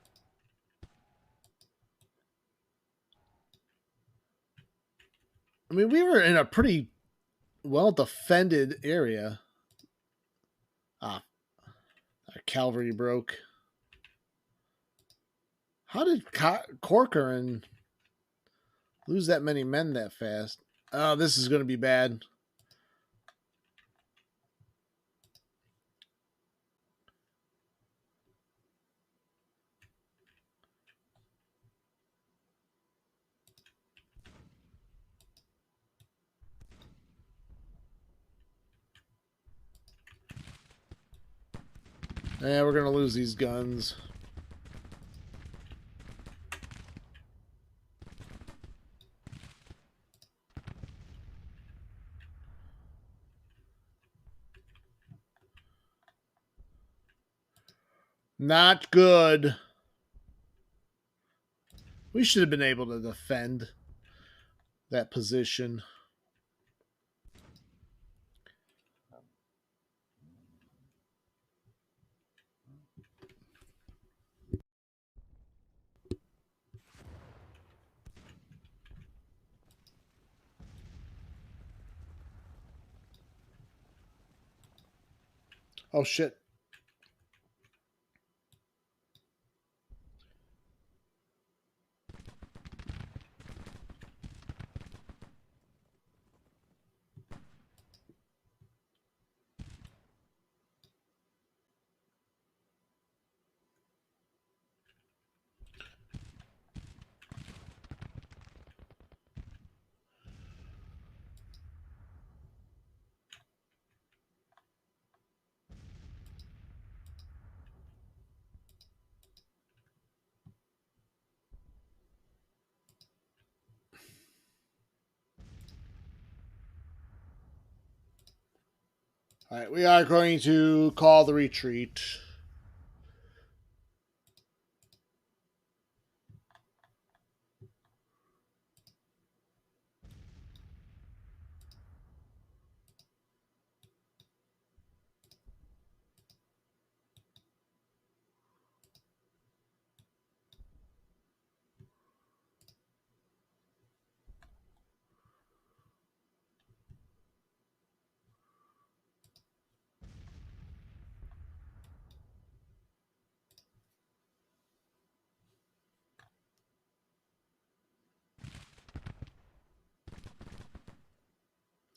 I mean, we were in a pretty well-defended area. Ah, our cavalry broke. How did Corcoran lose that many men that fast? Oh, this is going to be bad. Yeah, we're going to lose these guns. Not good. We should have been able to defend that position. Oh, shit. All right, we are going to call the retreat.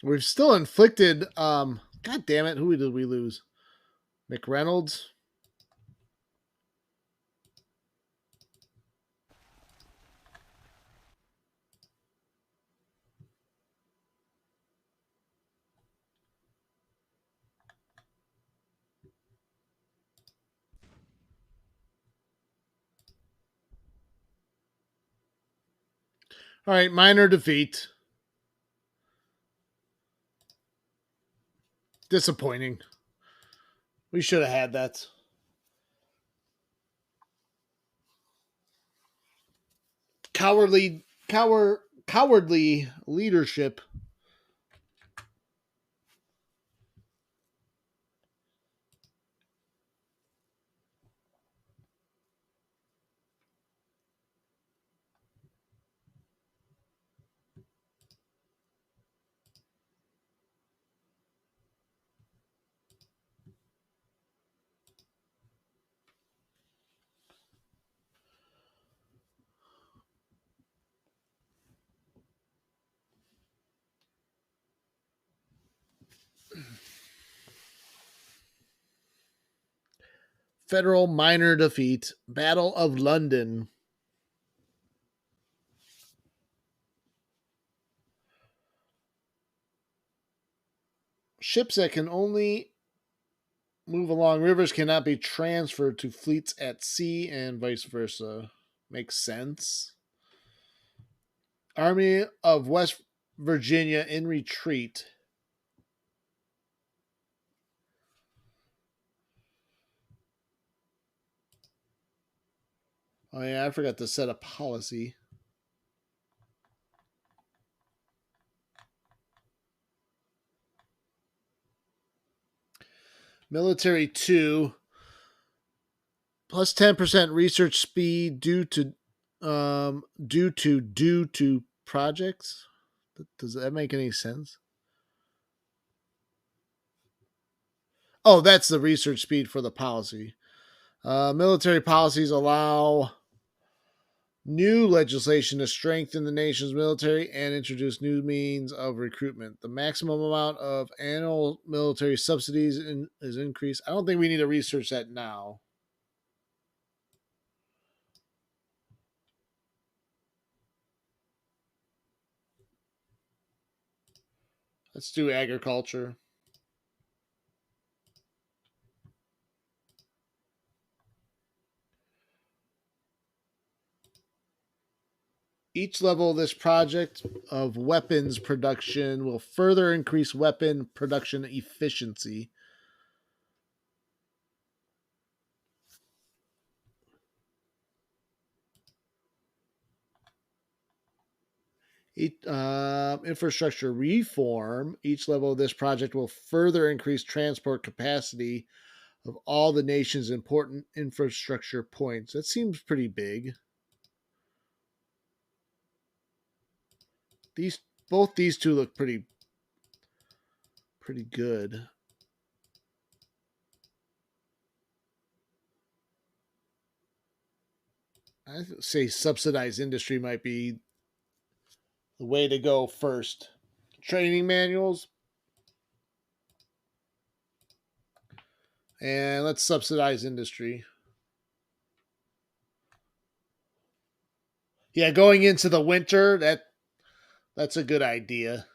We've still inflicted, God damn it, who did we lose? McReynolds? All right, minor defeat. Disappointing. We should have had that. Cowardly leadership. Federal minor defeat. Battle of London. Ships that can only move along rivers cannot be transferred to fleets at sea and vice versa. Makes sense. Army of West Virginia in retreat. Oh yeah, I forgot to set a policy. Military 2. Plus 10% research speed due to projects. Does that make any sense? Oh, that's the research speed for the policy. Military policies allow new legislation to strengthen the nation's military and introduce new means of recruitment. The maximum amount of annual military subsidies is increased. I don't think we need to research that now. Let's do agriculture. Each level of this project of weapons production will further increase weapon production efficiency. Infrastructure reform. Each level of this project will further increase transport capacity of all the nation's important infrastructure points. That seems pretty big. Both these two look pretty good. I say subsidized industry might be the way to go first. Training manuals. And let's subsidize industry. Yeah, going into the winter, that's a good idea.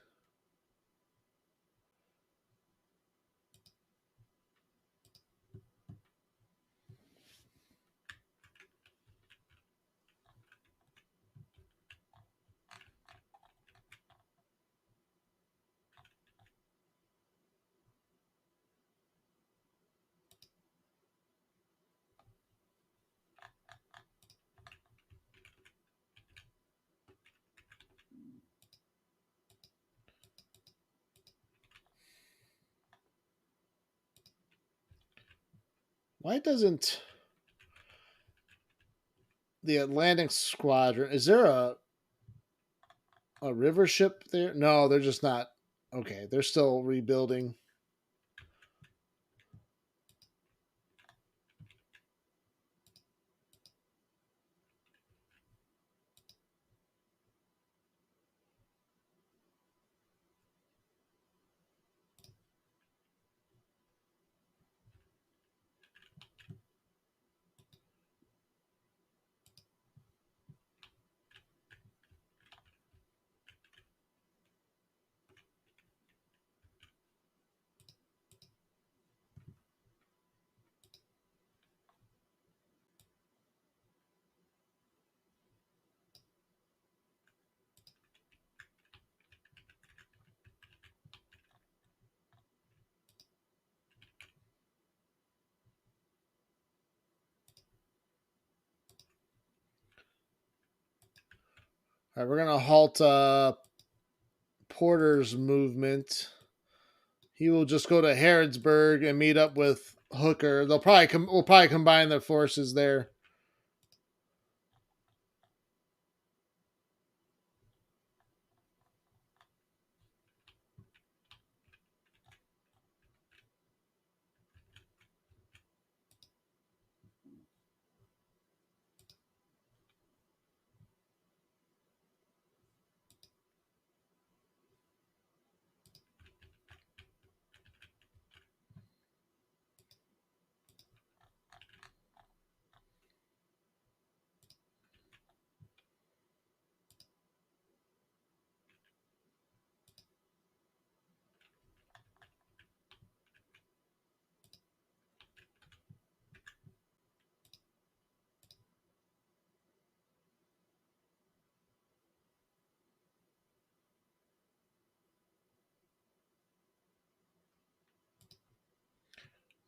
Why doesn't the Atlantic Squadron, is there a river ship there? No, they're just not. Okay, they're still rebuilding. All right, we're gonna halt Porter's movement. He will just go to Harrodsburg and meet up with Hooker. We'll probably combine their forces there.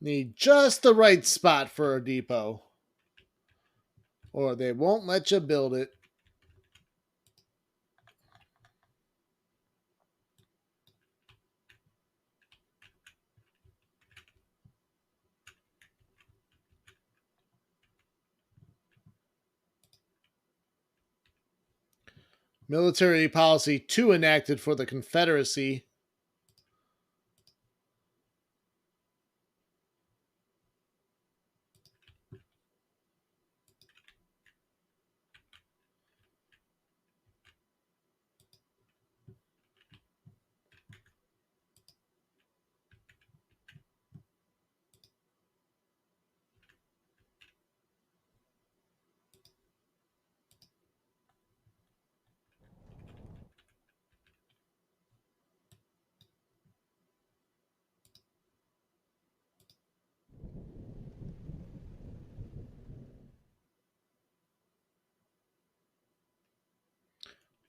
Need just the right spot for a depot, or they won't let you build it. Military policy 2 enacted for the Confederacy.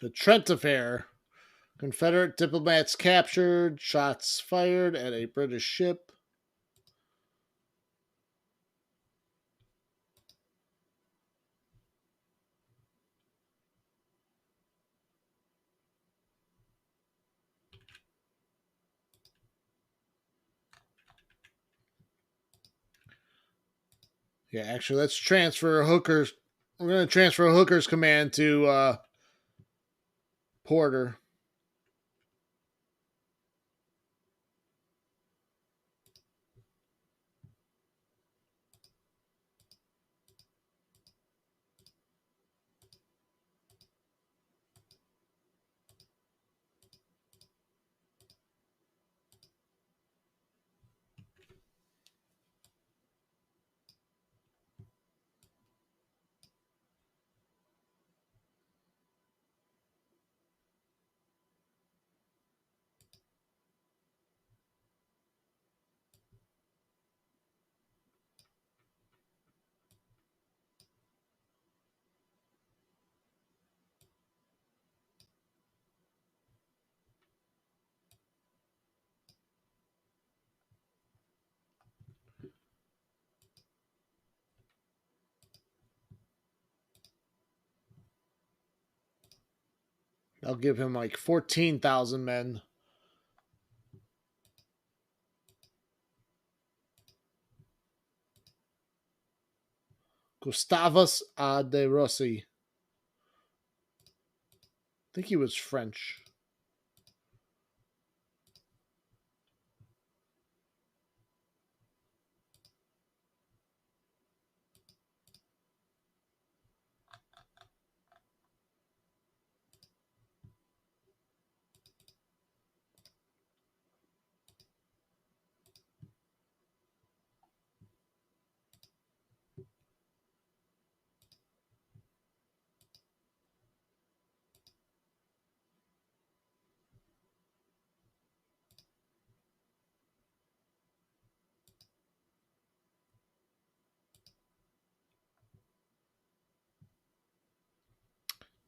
The Trent Affair. Confederate diplomats captured, shots fired at a British ship. Yeah, actually, let's transfer Hooker's. We're going to transfer Hooker's command to Porter. I'll give him like 14,000 men. Gustavus de Rossi. I think he was French.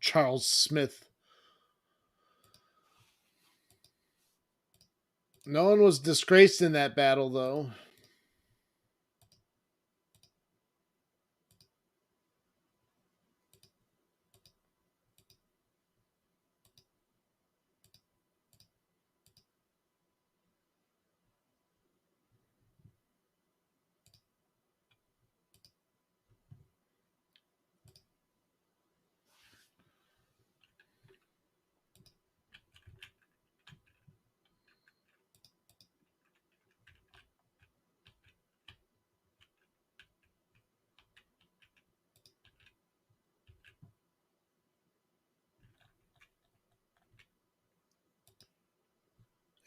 Charles Smith. No one was disgraced in that battle, though.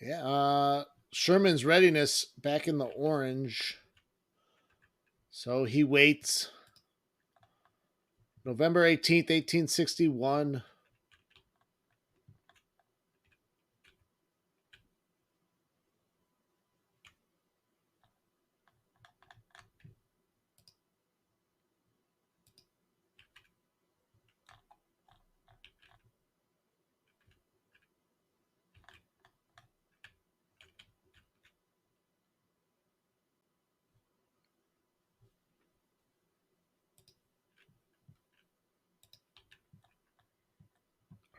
Yeah. Sherman's readiness back in the orange. So he waits. November 18th, 1861.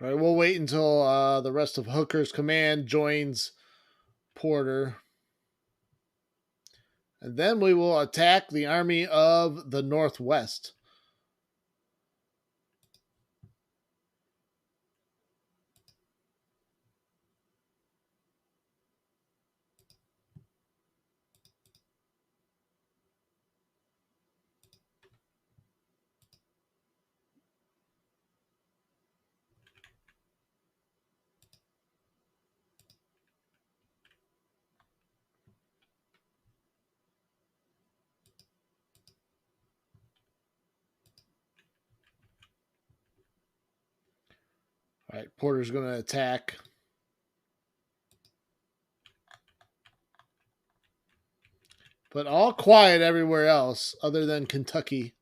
All right, we'll wait until the rest of Hooker's command joins Porter. And then we will attack the army of the Northwest. All right, Porter's going to attack. But all quiet everywhere else other than Kentucky.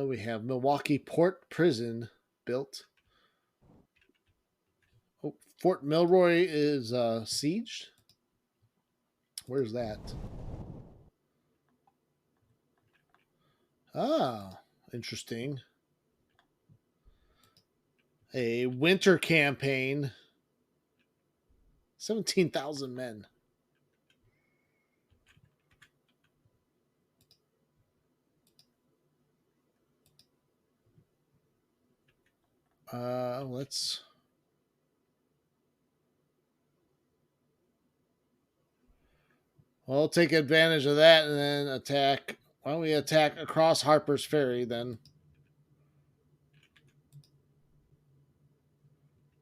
We have Milwaukee Port Prison built. Oh, Fort Milroy is sieged. Where's that? Oh, interesting. A winter campaign. 17,000 men. Let's. We'll take advantage of that and then attack. Why don't we attack across Harper's Ferry then?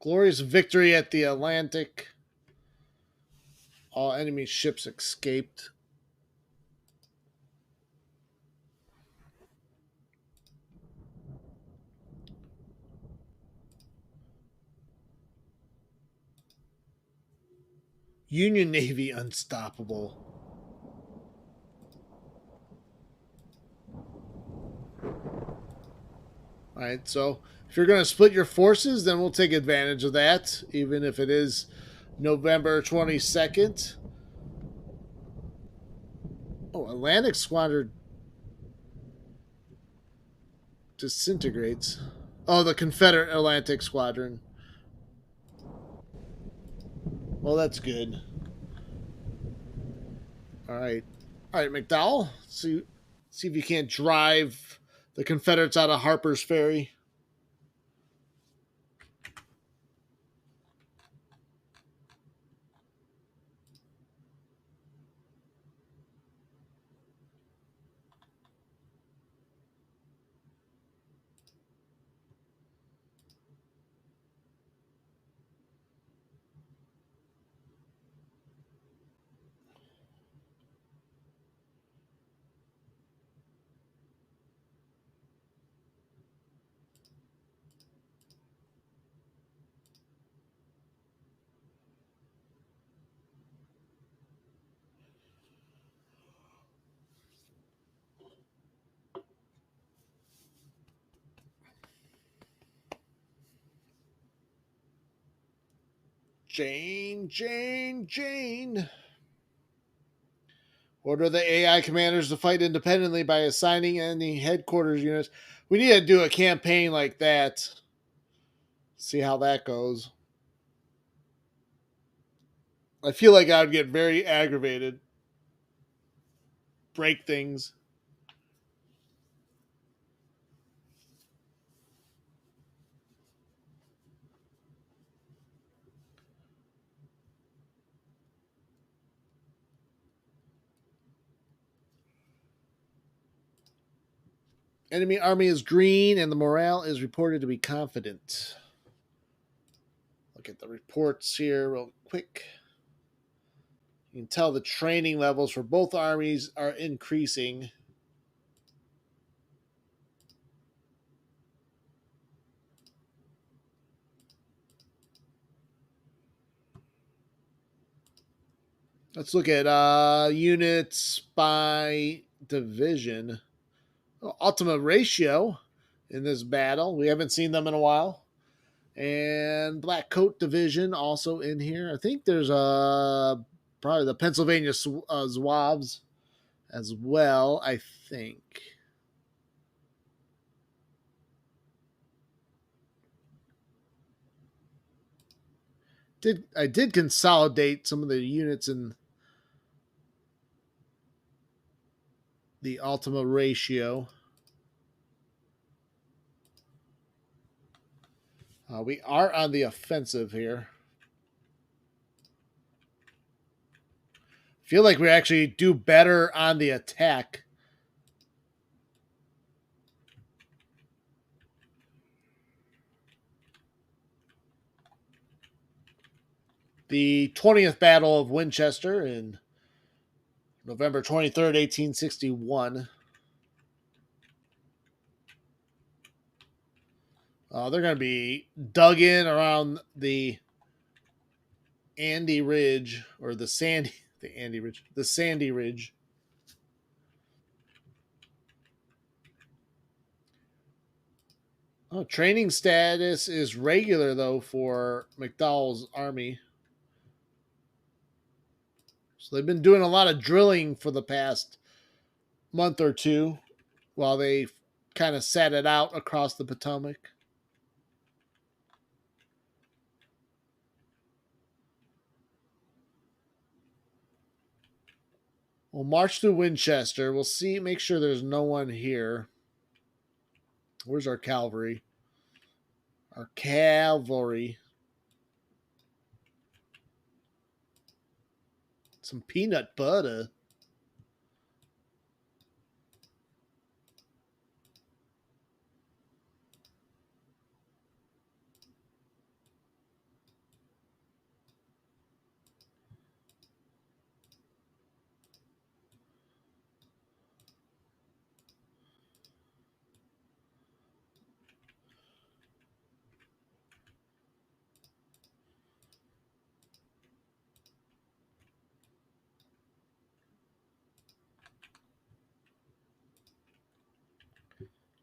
Glorious victory at the Atlantic. All enemy ships escaped. Union Navy unstoppable. All right, so if you're going to split your forces, then we'll take advantage of that, even if it is November 22nd. Oh, Atlantic Squadron disintegrates. Oh, the Confederate Atlantic Squadron. Well, that's good. All right, McDowell. See if you can't drive the Confederates out of Harper's Ferry. Jane. Order the AI commanders to fight independently by assigning any headquarters units. We need to do a campaign like that. See how that goes. I feel like I would get very aggravated. Break things. Enemy army is green and the morale is reported to be confident. Look at the reports here real quick. You can tell the training levels for both armies are increasing. Let's look at units by division. Ultimate ratio in this battle. We haven't seen them in a while. And Black Coat Division also in here. I think there's probably the Pennsylvania Zouaves as well, I think. I did consolidate some of the units in the Ultima ratio. We are on the offensive here. Feel like we actually do better on the attack. The 20th Battle of Winchester in November 23rd, 1861. They're going to be dug in around the Andy Ridge, or the Sandy Ridge. Oh, training status is regular though for McDowell's army. So they've been doing a lot of drilling for the past month or two while they kind of sat it out across the Potomac. We'll march through Winchester. We'll see, make sure there's no one here. Where's our cavalry? Our cavalry. Some peanut butter.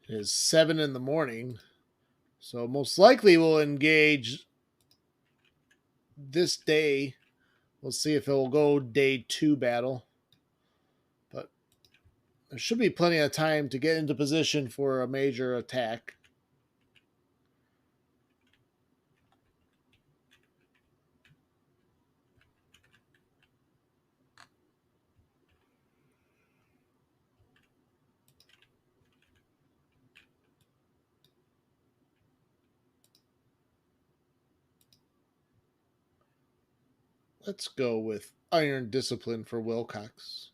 It is 7 in the morning. So most likely we'll engage this day. We'll see if it will go day 2 battle. But there should be plenty of time to get into position for a major attack. Let's go with Iron Discipline for Wilcox.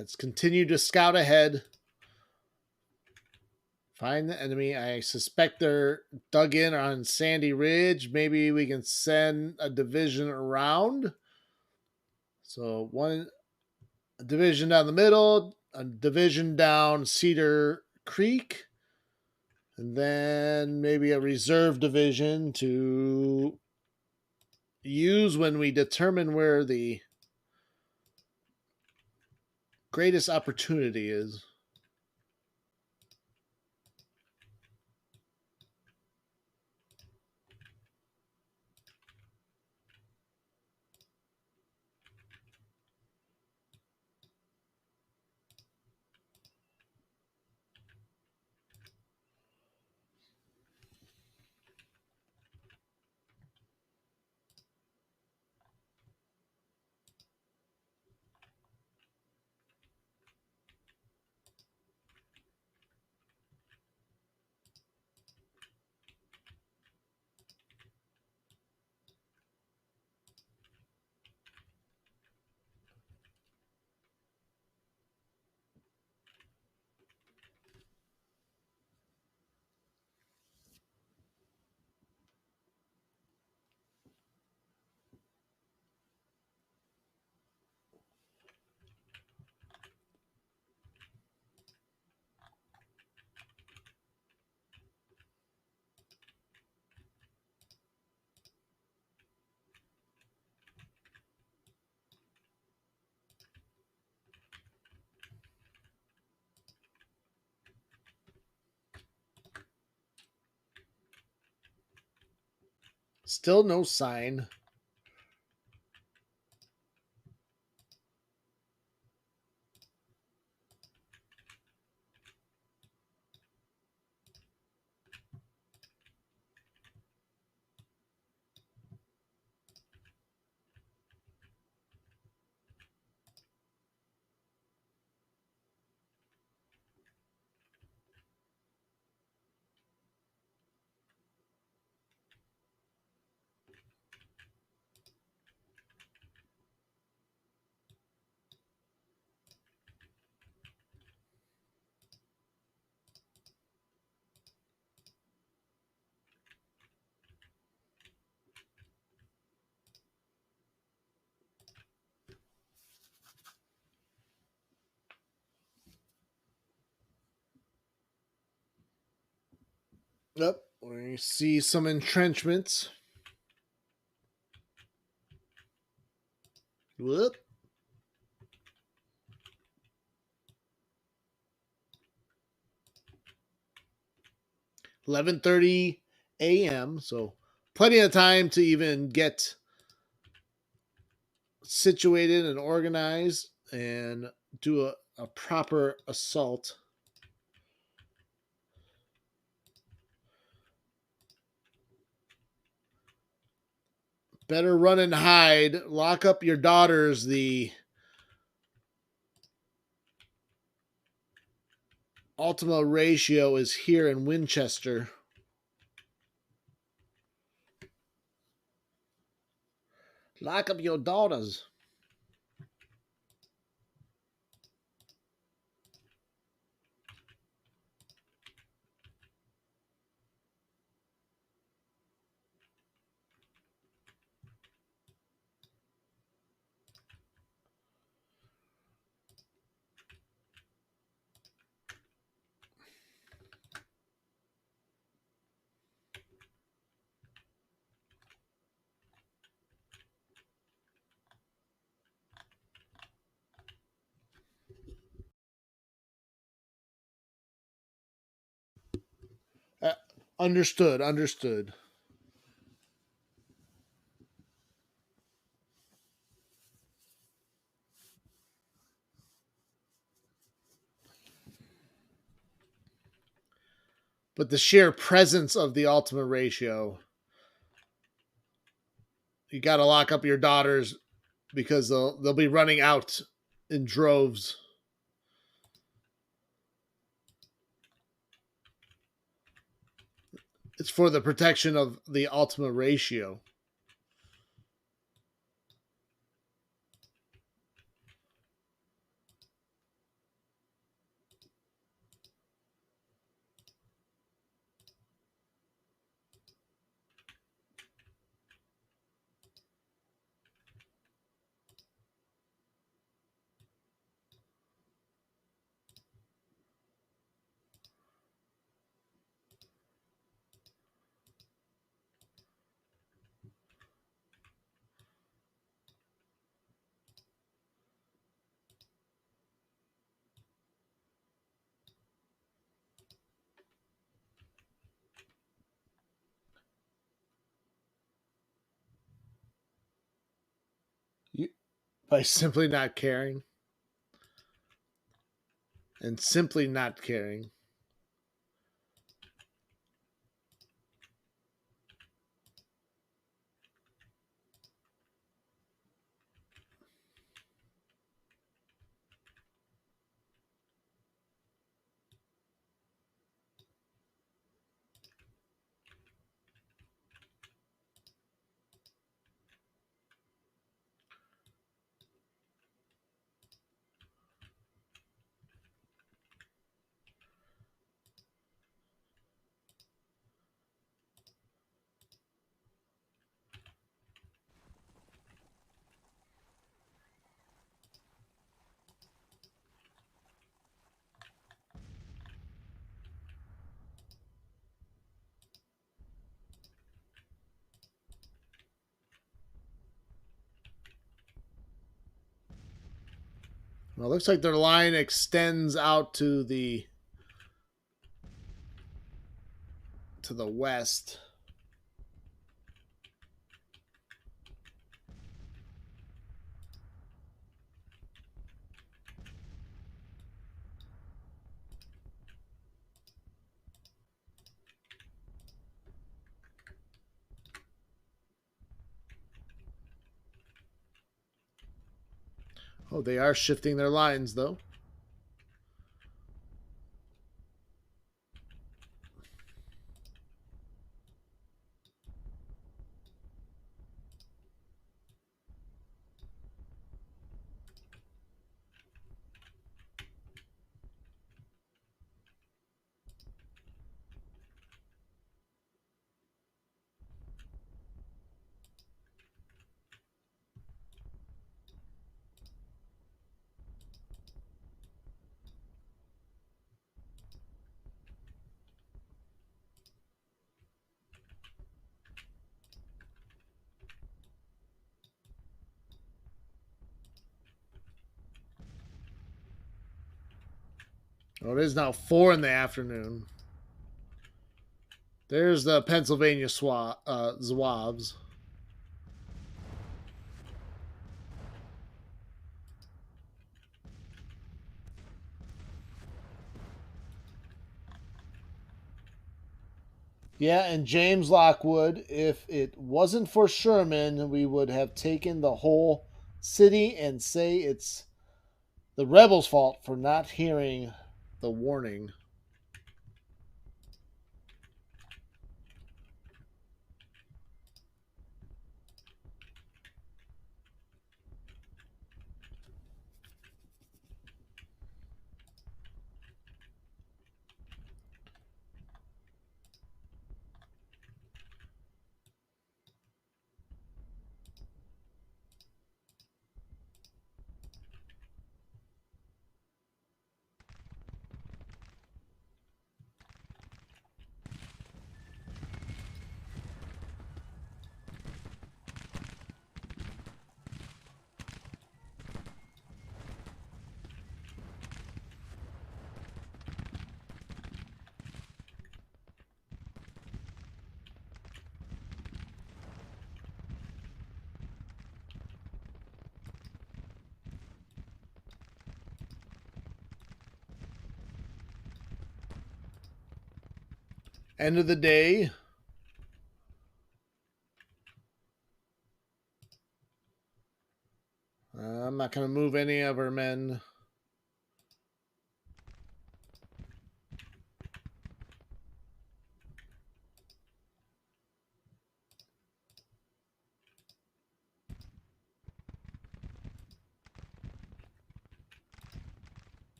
Let's continue to scout ahead. Find the enemy. I suspect they're dug in on Sandy Ridge. Maybe we can send a division around. So one division down the middle, a division down Cedar Creek, and then maybe a reserve division to use when we determine where the greatest opportunity is. Still no sign. Yep, we see some entrenchments. Whoop. $11:30 a.m. So plenty of time to even get situated and organized and do a proper assault. Better run and hide. Lock up your daughters. The Ultima ratio is here in Winchester. Lock up your daughters. Understood, understood. But the sheer presence of the Ultima ratio, you got to lock up your daughters because they'll be running out in droves. It's for the protection of the Ultima ratio. by simply not caring. And simply not caring. Well, it looks like their line extends out to the west. Oh, they are shifting their lines, though. Oh, it is now 4 in the afternoon. There's the Pennsylvania Zouaves. Yeah, and James Lockwood, if it wasn't for Sherman, we would have taken the whole city and say it's the rebels' fault for not hearing the warning. End of the day. I'm not going to move any of our men.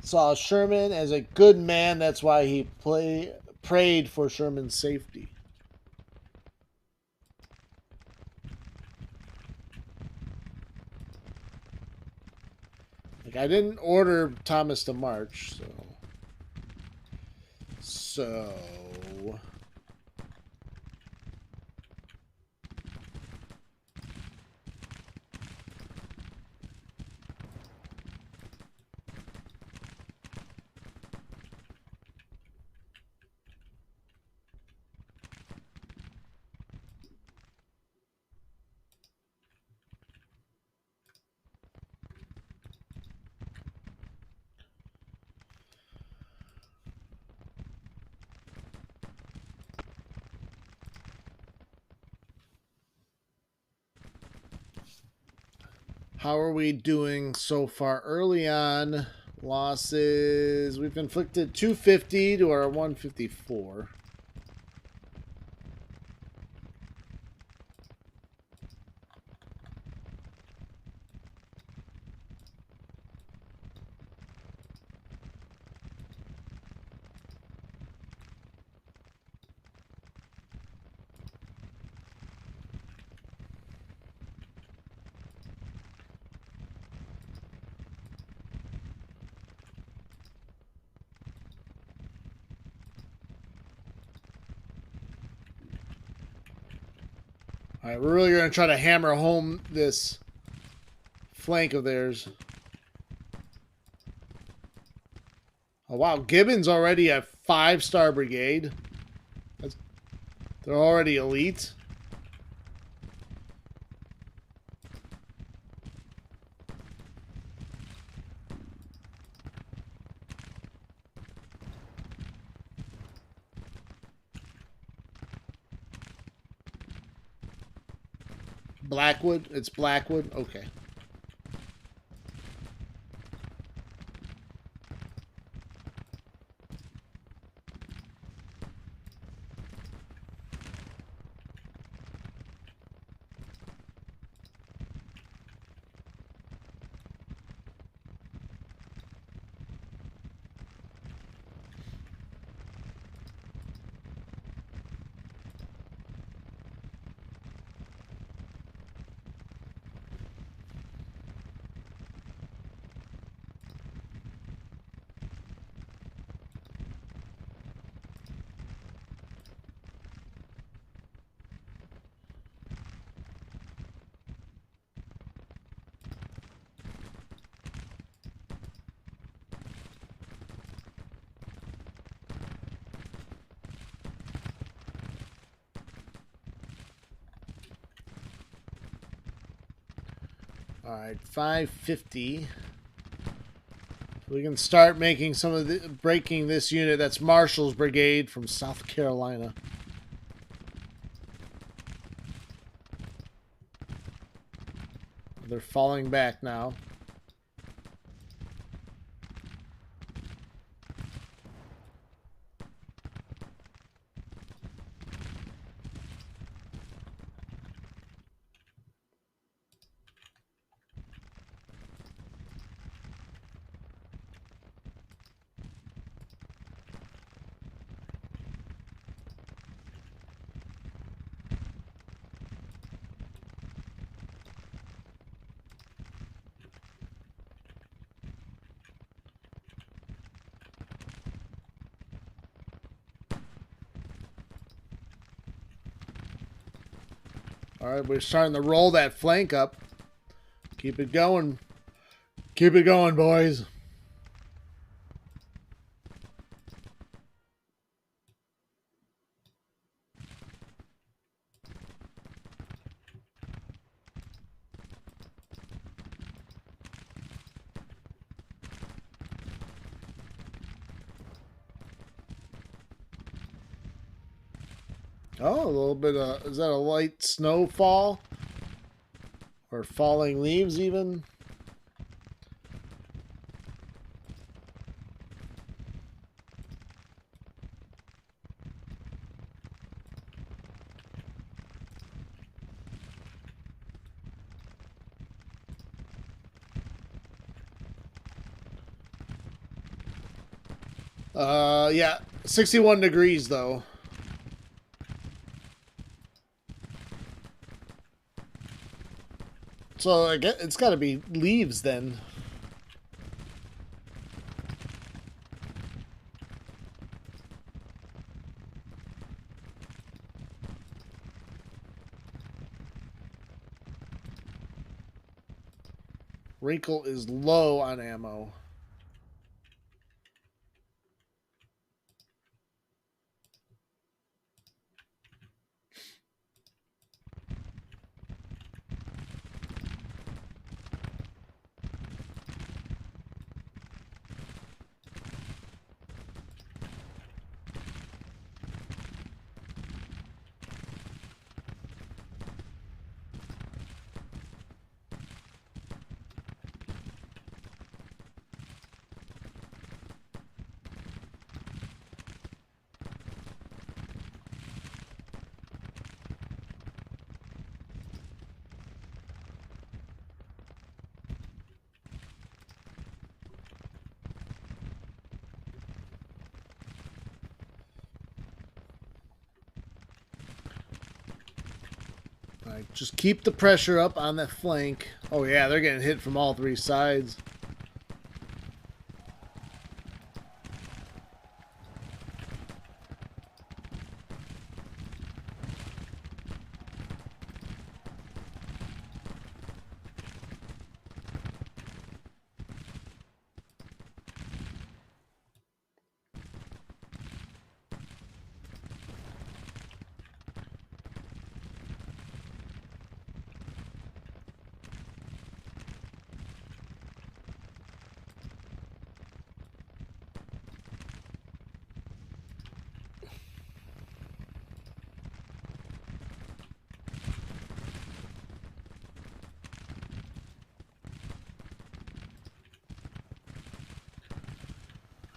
Saw Sherman as a good man. That's why he prayed for Sherman's safety. Like, I didn't order Thomas to march, so How are we doing so far? Early on, losses. We've inflicted 250 to our 154. All right, we're really going to try to hammer home this flank of theirs. Oh, wow. Gibbon's already a 5-star brigade. They're already elite. Blackwood? It's Blackwood? Okay. All right, 550. We can start making some of the breaking this unit. That's Marshall's brigade from South Carolina. They're falling back now. All right, we're starting to roll that flank up. Keep it going. Keep it going, boys. Oh, a little bit of, is that a light snowfall? Or falling leaves even? Yeah, 61 degrees though. So I guess it's got to be leaves then. Wrinkle is low on ammo. Alright, just keep the pressure up on that flank. Oh yeah, they're getting hit from all three sides.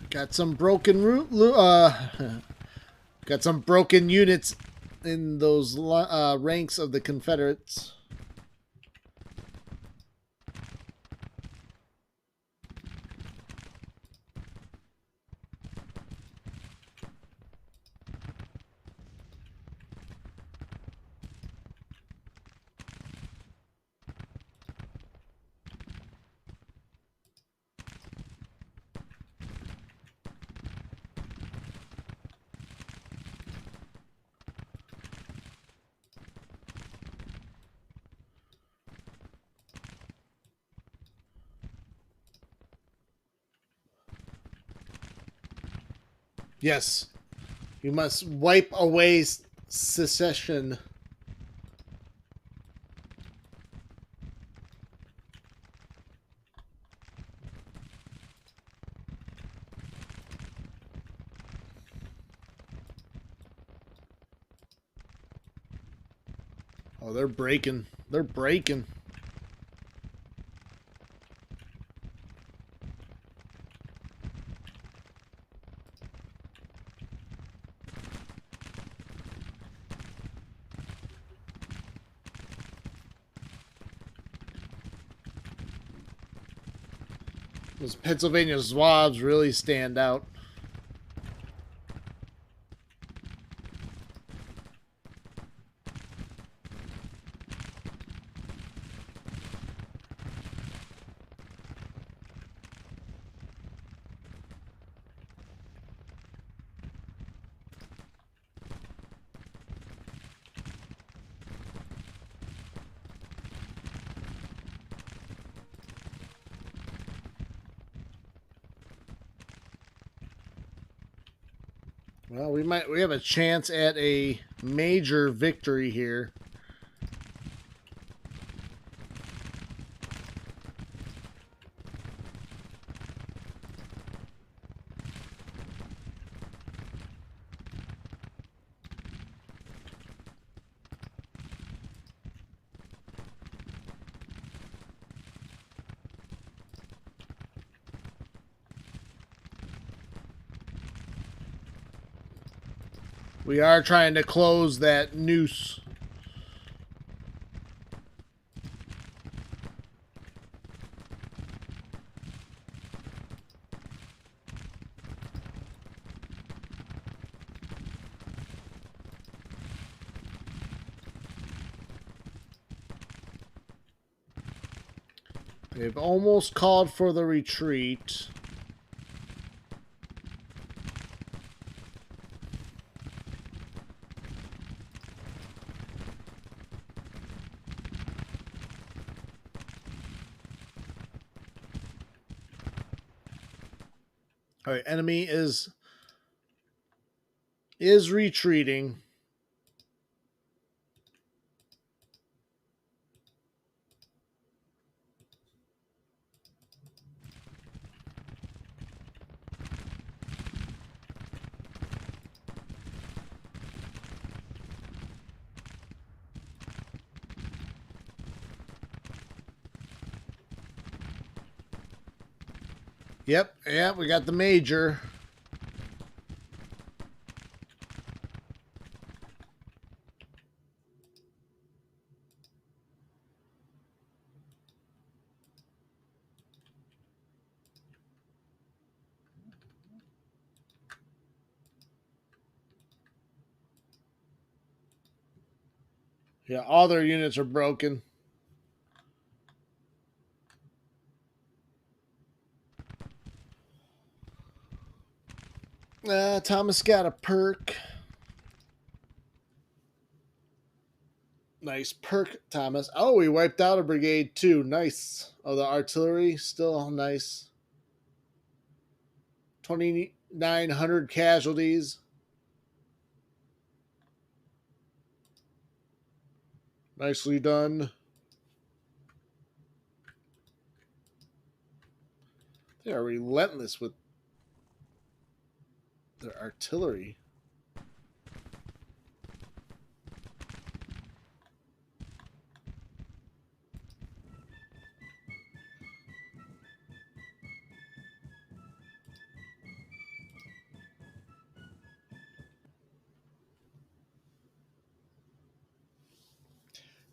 Got some broken got some broken units in those ranks of the Confederates. Yes, you must wipe away secession. Oh, they're breaking. They're breaking. Those Pennsylvania Zouaves really stand out. Well, we have a chance at a major victory here. We are trying to close that noose. They've almost called for the retreat. All right, enemy is retreating. Yep, we got the major. Yeah, all their units are broken. Thomas got a perk. Nice perk, Thomas. Oh, we wiped out a brigade too. Nice. Oh, the artillery still nice. 2,900 casualties. Nicely done. They are relentless with their artillery.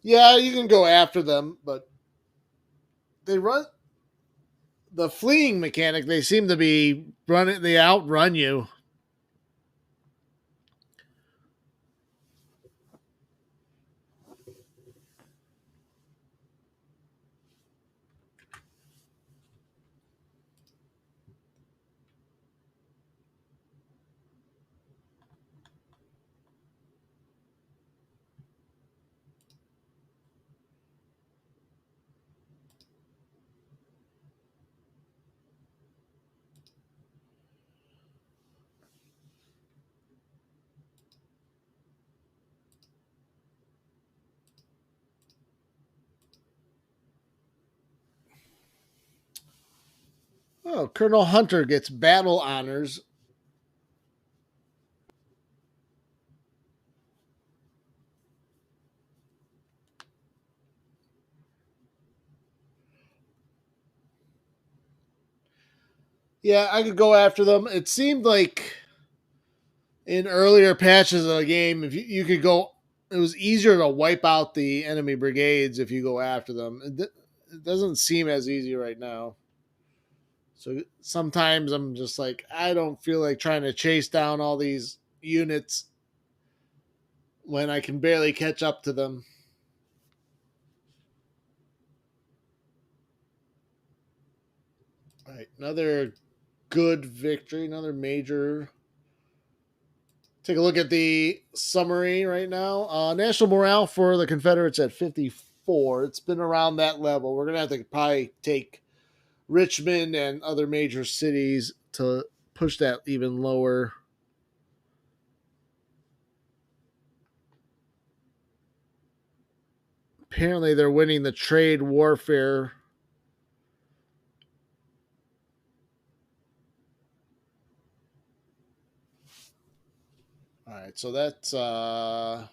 Yeah, you can go after them, but they run the fleeing mechanic. They seem to be running. They outrun you. Oh, Colonel Hunter gets battle honors. Yeah, I could go after them. It seemed like in earlier patches of the game, if you could go, it was easier to wipe out the enemy brigades if you go after them. It doesn't seem as easy right now. So sometimes I'm just like, I don't feel like trying to chase down all these units when I can barely catch up to them. All right, another good victory, another major. Take a look at the summary right now. National morale for the Confederates at 54. It's been around that level. We're going to have to probably take Richmond and other major cities to push that even lower. Apparently, they're winning the trade warfare. All right, so that's a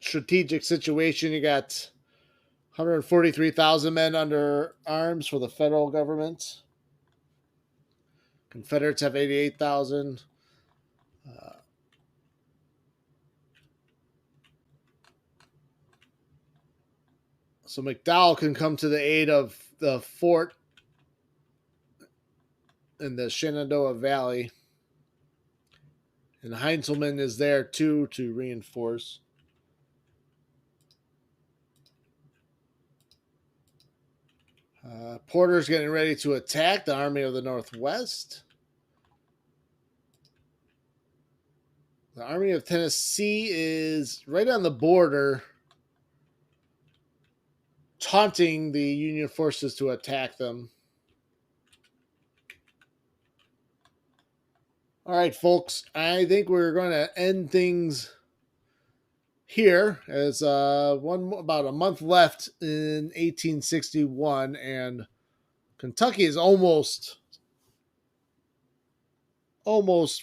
strategic situation. You got 143,000 men under arms for the federal government. Confederates have 88,000. So McDowell can come to the aid of the fort in the Shenandoah Valley. And Heinzelman is there too to reinforce. Porter's getting ready to attack the Army of the Northwest. The Army of Tennessee is right on the border, taunting the Union forces to attack them. All right, folks, I think we're going to end things here as about a month left in 1861, and Kentucky is almost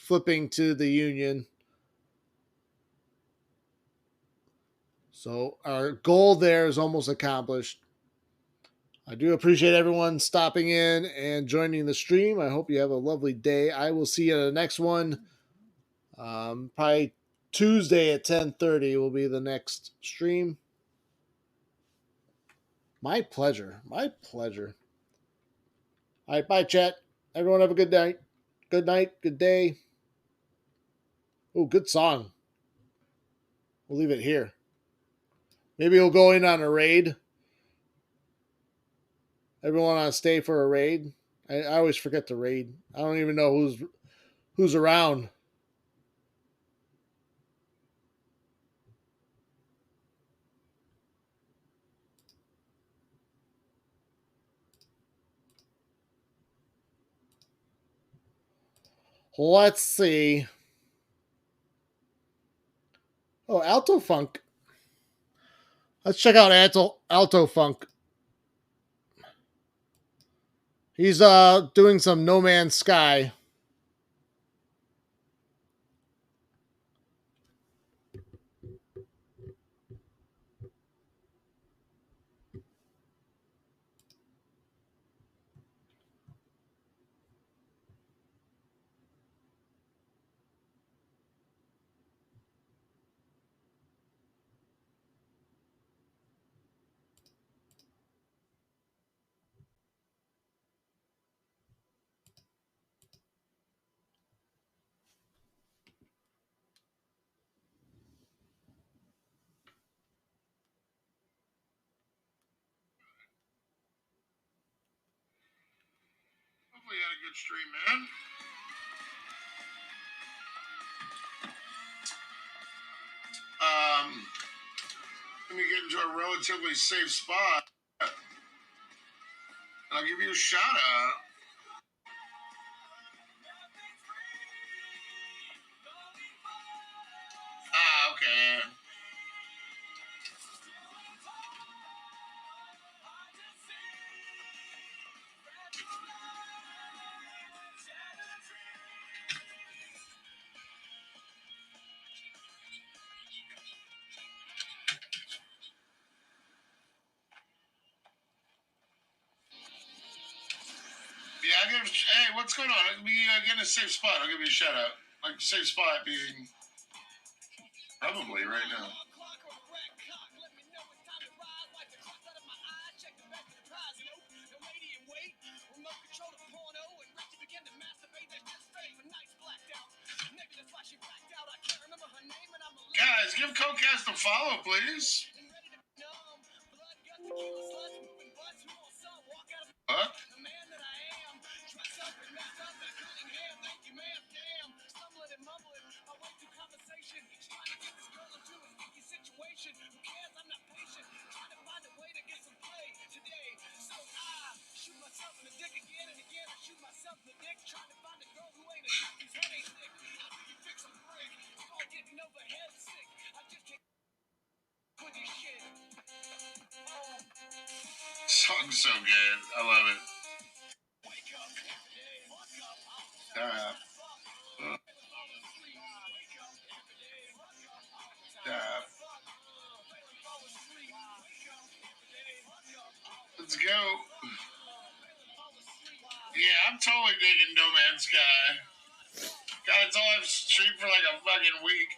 flipping to the Union. So our goal there is almost accomplished. I do appreciate everyone stopping in and joining the stream. I hope you have a lovely day. I will see you in the next one. Probably Tuesday at 10:30 will be the next stream. My pleasure. My pleasure. All right, bye, chat. Everyone have a good night. Good night. Good day. Oh, good song. We'll leave it here. Maybe we'll go in on a raid. Everyone want to stay for a raid? I always forget to raid. I don't even know who's around. Let's see. Oh, Alto Funk. Let's check out Alto Funk. He's doing some No Man's Sky. Hopefully you had a good stream, man. Let me get into a relatively safe spot. And I'll give you a shout out. Okay. Yeah, hey, what's going on? Let me get in a safe spot. I'll give you a shout out. Like, safe spot being probably right now. Guys, give Cocast a follow, please. Huh? Song's so good. I love it. Let's go. Yeah, I'm totally digging No Man's Sky. God, it's all I've streamed for like a fucking week.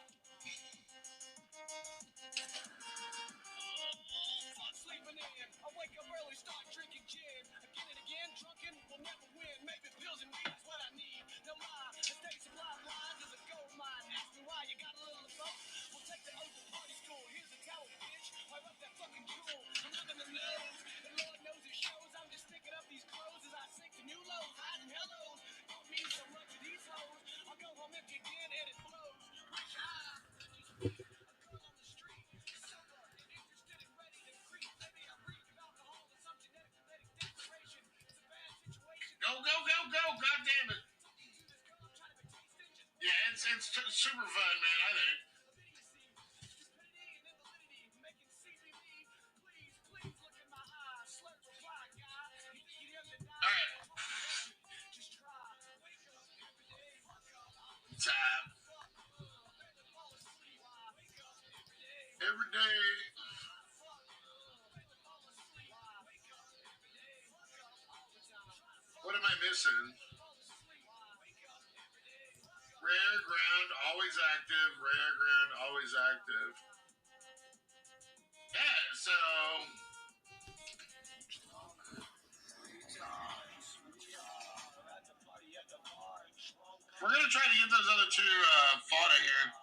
Go, go, go, go. God damn it. Yeah, it's super fun, man, I think. All right. Time. Every day. What am I missing? Rare ground, always active. Rare ground, always active. Yeah, so we're gonna try to get those other two fodder here.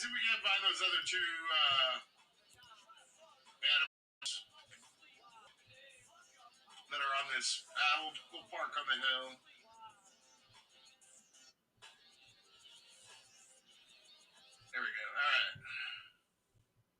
see if we can find those other two animals that are on this. We'll park on the hill.